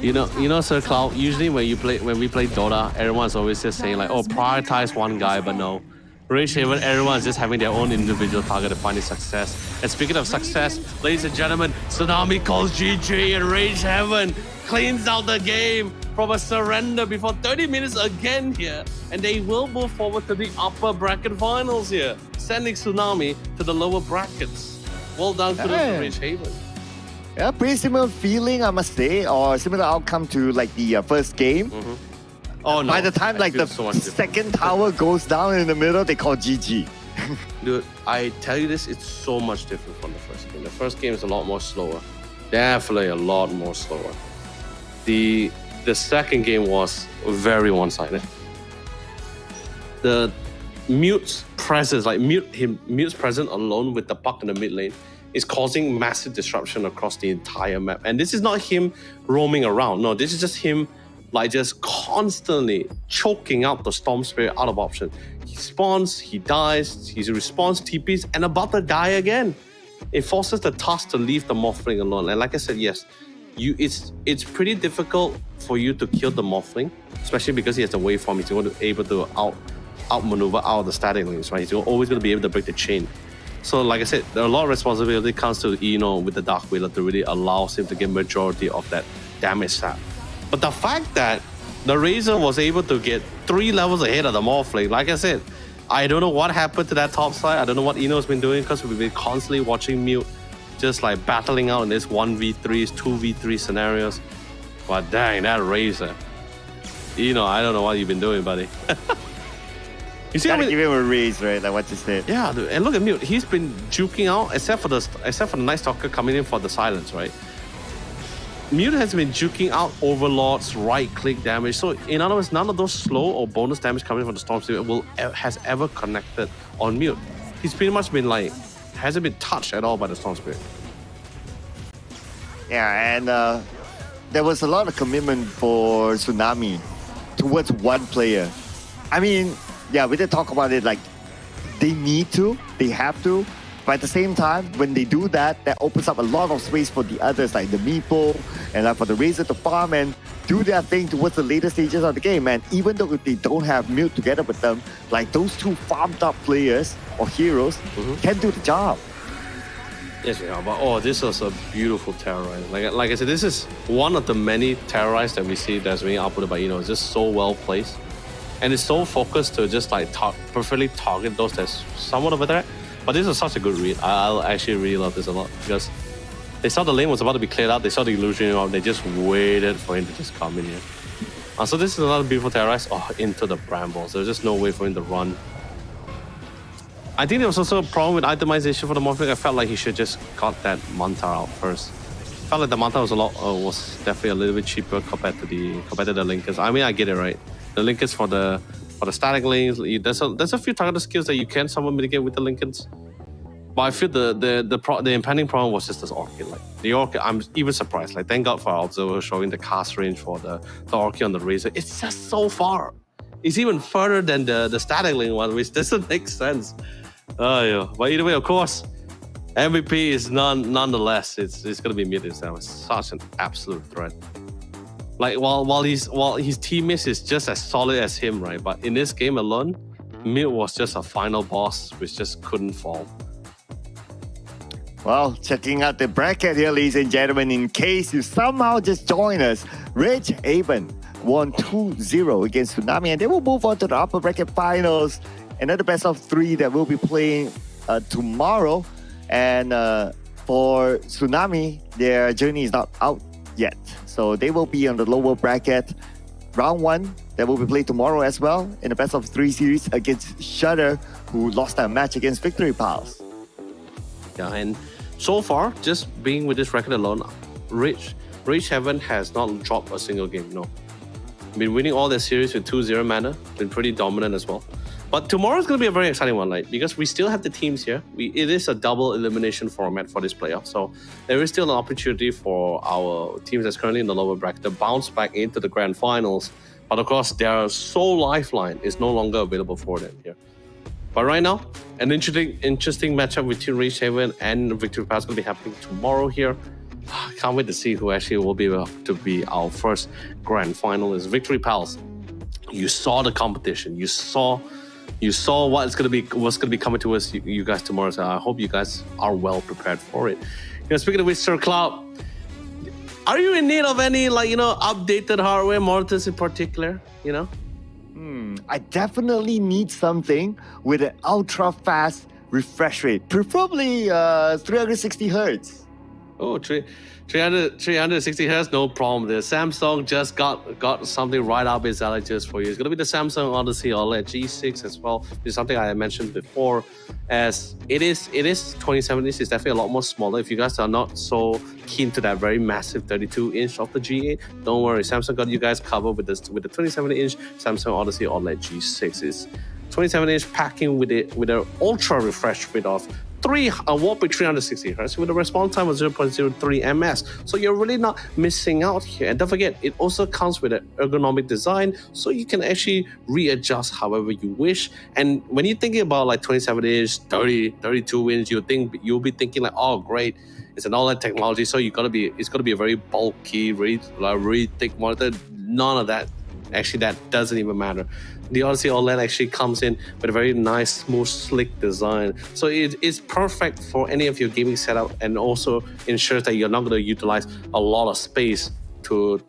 You know, Sir Cloud, usually when we play Dota, everyone's always just saying like, oh, prioritize one guy, but no. Rage Haven, everyone's just having their own individual target to find his success. And speaking of success, ladies and gentlemen, Tsunami calls GG and Rage Heaven cleans out the game from a surrender before 30 minutes again here. And they will move forward to the upper bracket finals here, sending Tsunami to the lower brackets. Well done to the Rich Haven. Yeah, pretty similar feeling, I must say, or similar outcome to like the first game. Oh no! By the time like the second tower goes down in the middle, they call GG. Dude, I tell you this, it's so much different from the first game. The first game is a lot more slower. Definitely a lot more slower. The second game was very one-sided. The Mute's presence, like Mute's presence alone with the puck in the mid lane is causing massive disruption across the entire map. And this is not him roaming around. No, this is just him like just constantly choking out the Storm Spirit out of option. He spawns, he dies, he respawns, TPs, and about to die again. It forces the task to leave the Morphling alone. And like I said, yes, it's pretty difficult for you to kill the Morphling, especially because he has a waveform. He's going to be able to outmaneuver out of the static lanes, right? He's always going to be able to break the chain. So like I said, there are a lot of responsibility comes to Eno with the Dark Wheeler to really allow him to get majority of that damage stat. But the fact that the Razor was able to get 3 levels ahead of the Morphling, like I said, I don't know what happened to that top side. I don't know what Eno's been doing because we've been constantly watching Mute just like battling out in this 1v3s, 2v3 scenarios. But dang, that Razor. Eno, I don't know what you've been doing, buddy. You see, Gotta give him a raise, right? Like what you said. Yeah, dude. And look at Mute. He's been juking out, except for the Night Stalker coming in for the silence, right? Mute has been juking out Overlord's right-click damage. So in other words, none of those slow or bonus damage coming from the Storm Spirit has ever connected on Mute. He's pretty much been like, hasn't been touched at all by the Storm Spirit. Yeah, and there was a lot of commitment for Tsunami towards one player. I mean, yeah, we did talk about it like they need to, they have to. But at the same time, when they do that, that opens up a lot of space for the others, like the Meeple and like for the Razor to farm and do their thing towards the later stages of the game. And even though if they don't have Mute together with them, like those two farmed up players or heroes can do the job. Yes, yeah, but this was a beautiful terrorize. Like I said, this is one of the many terrorize that we see that's being outputted by It's just so well placed. And it's so focused to just like perfectly target those that's somewhat of a threat. But this is such a good read. I actually really love this a lot because they saw the lane was about to be cleared out. They saw the illusion out. They just waited for him to just come in here. So this is another beautiful terrorize. Into the brambles. There's just no way for him to run. I think there was also a problem with itemization for the Morphling. I felt like he should just got that Mantar out first. Felt like the Mantar was definitely a little bit cheaper compared to the Linkers. I mean, I get it, right? The Linkers for the static lanes, there's a few targeted skills that you can somewhat mitigate with the Linkens. But I feel the impending problem was just this Orchid. Like the Orchid, I'm even surprised. Like thank God for our observer showing the cast range for the Orchid on the Razor. It's just so far. It's even further than the static lane one, which doesn't make sense. Yeah. But either way, of course, MVP is nonetheless. It's gonna be Mute this time. It's such an absolute threat. Like while his teammates is just as solid as him, right? But in this game alone, Mute was just a final boss which just couldn't fall. Well, checking out the bracket here, ladies and gentlemen, in case you somehow just join us, Rich Haven won 2-0 against Tsunami, and they will move on to the upper bracket finals. Another best of 3 that we'll be playing tomorrow. And for Tsunami, their journey is not out yet. So they will be on the lower bracket. Round 1 that will be played tomorrow as well in the best of 3 series against Shudder, who lost their match against Victory Pals. Yeah, and so far, just being with this record alone, Rich Heaven has not dropped a single game, no. Been winning all their series with 2-0 mana, been pretty dominant as well. But tomorrow's going to be a very exciting one, like, because we still have the teams here. It is a double elimination format for this playoff, so there is still an opportunity for our teams that's currently in the lower bracket to bounce back into the grand finals. But of course, their sole lifeline is no longer available for them here. But right now, an interesting matchup between Rich Haven and Victory Pass is going to be happening tomorrow here. Can't wait to see who actually will be able to be our first grand finalist. Victory Pals, you saw the competition. You saw what's gonna be coming to us, you guys tomorrow. So I hope you guys are well prepared for it. Speaking of which, Sir Cloud, Are you in need of any updated hardware, monitors in particular? I definitely need something with an ultra fast refresh rate, preferably 360 hertz. Oh, 360 hertz, no problem there. Samsung just got something right up its alley just for you. It's going to be the Samsung Odyssey OLED G6 as well. It's something I mentioned before. As it is 27 inch. It's definitely a lot more smaller. If you guys are not so keen to that very massive 32 inch of the G8, don't worry. Samsung got you guys covered with the 27 inch Samsung Odyssey OLED G6. It's 27 inch packing with an ultra refresh rate of a whopping 360 Hz with a response time of 0.03 ms. So you're really not missing out here. And don't forget, it also comes with an ergonomic design, so you can actually readjust however you wish. And when you're thinking about like 27 inch, 32 inch, you'll be thinking like, oh great, it's an OLED technology, so it's gonna be a very bulky, really thick monitor. None of that. Actually, that doesn't even matter. The Odyssey OLED actually comes in with a very nice, smooth, slick design. So it is perfect for any of your gaming setup, and also ensures that you're not going to utilize a lot of space to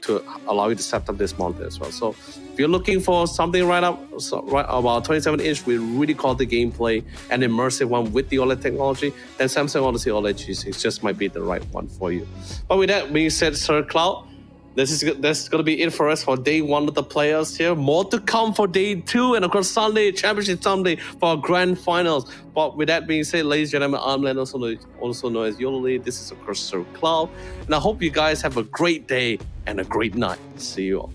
allow you to set up this monitor as well. So if you're looking for something right about 27 inch with really quality gameplay and immersive one with the OLED technology, then Samsung Odyssey OLED G6 just might be the right one for you. But with that being said, Sir Cloud, that's going to be it for us for day one of the playoffs here. More to come for day two, and of course Sunday, Championship Sunday for our grand finals. But with that being said, ladies and gentlemen, I'm Len, also known as Yololi. This is of course Sir Cloud, and I hope you guys have a great day and a great night. See you all.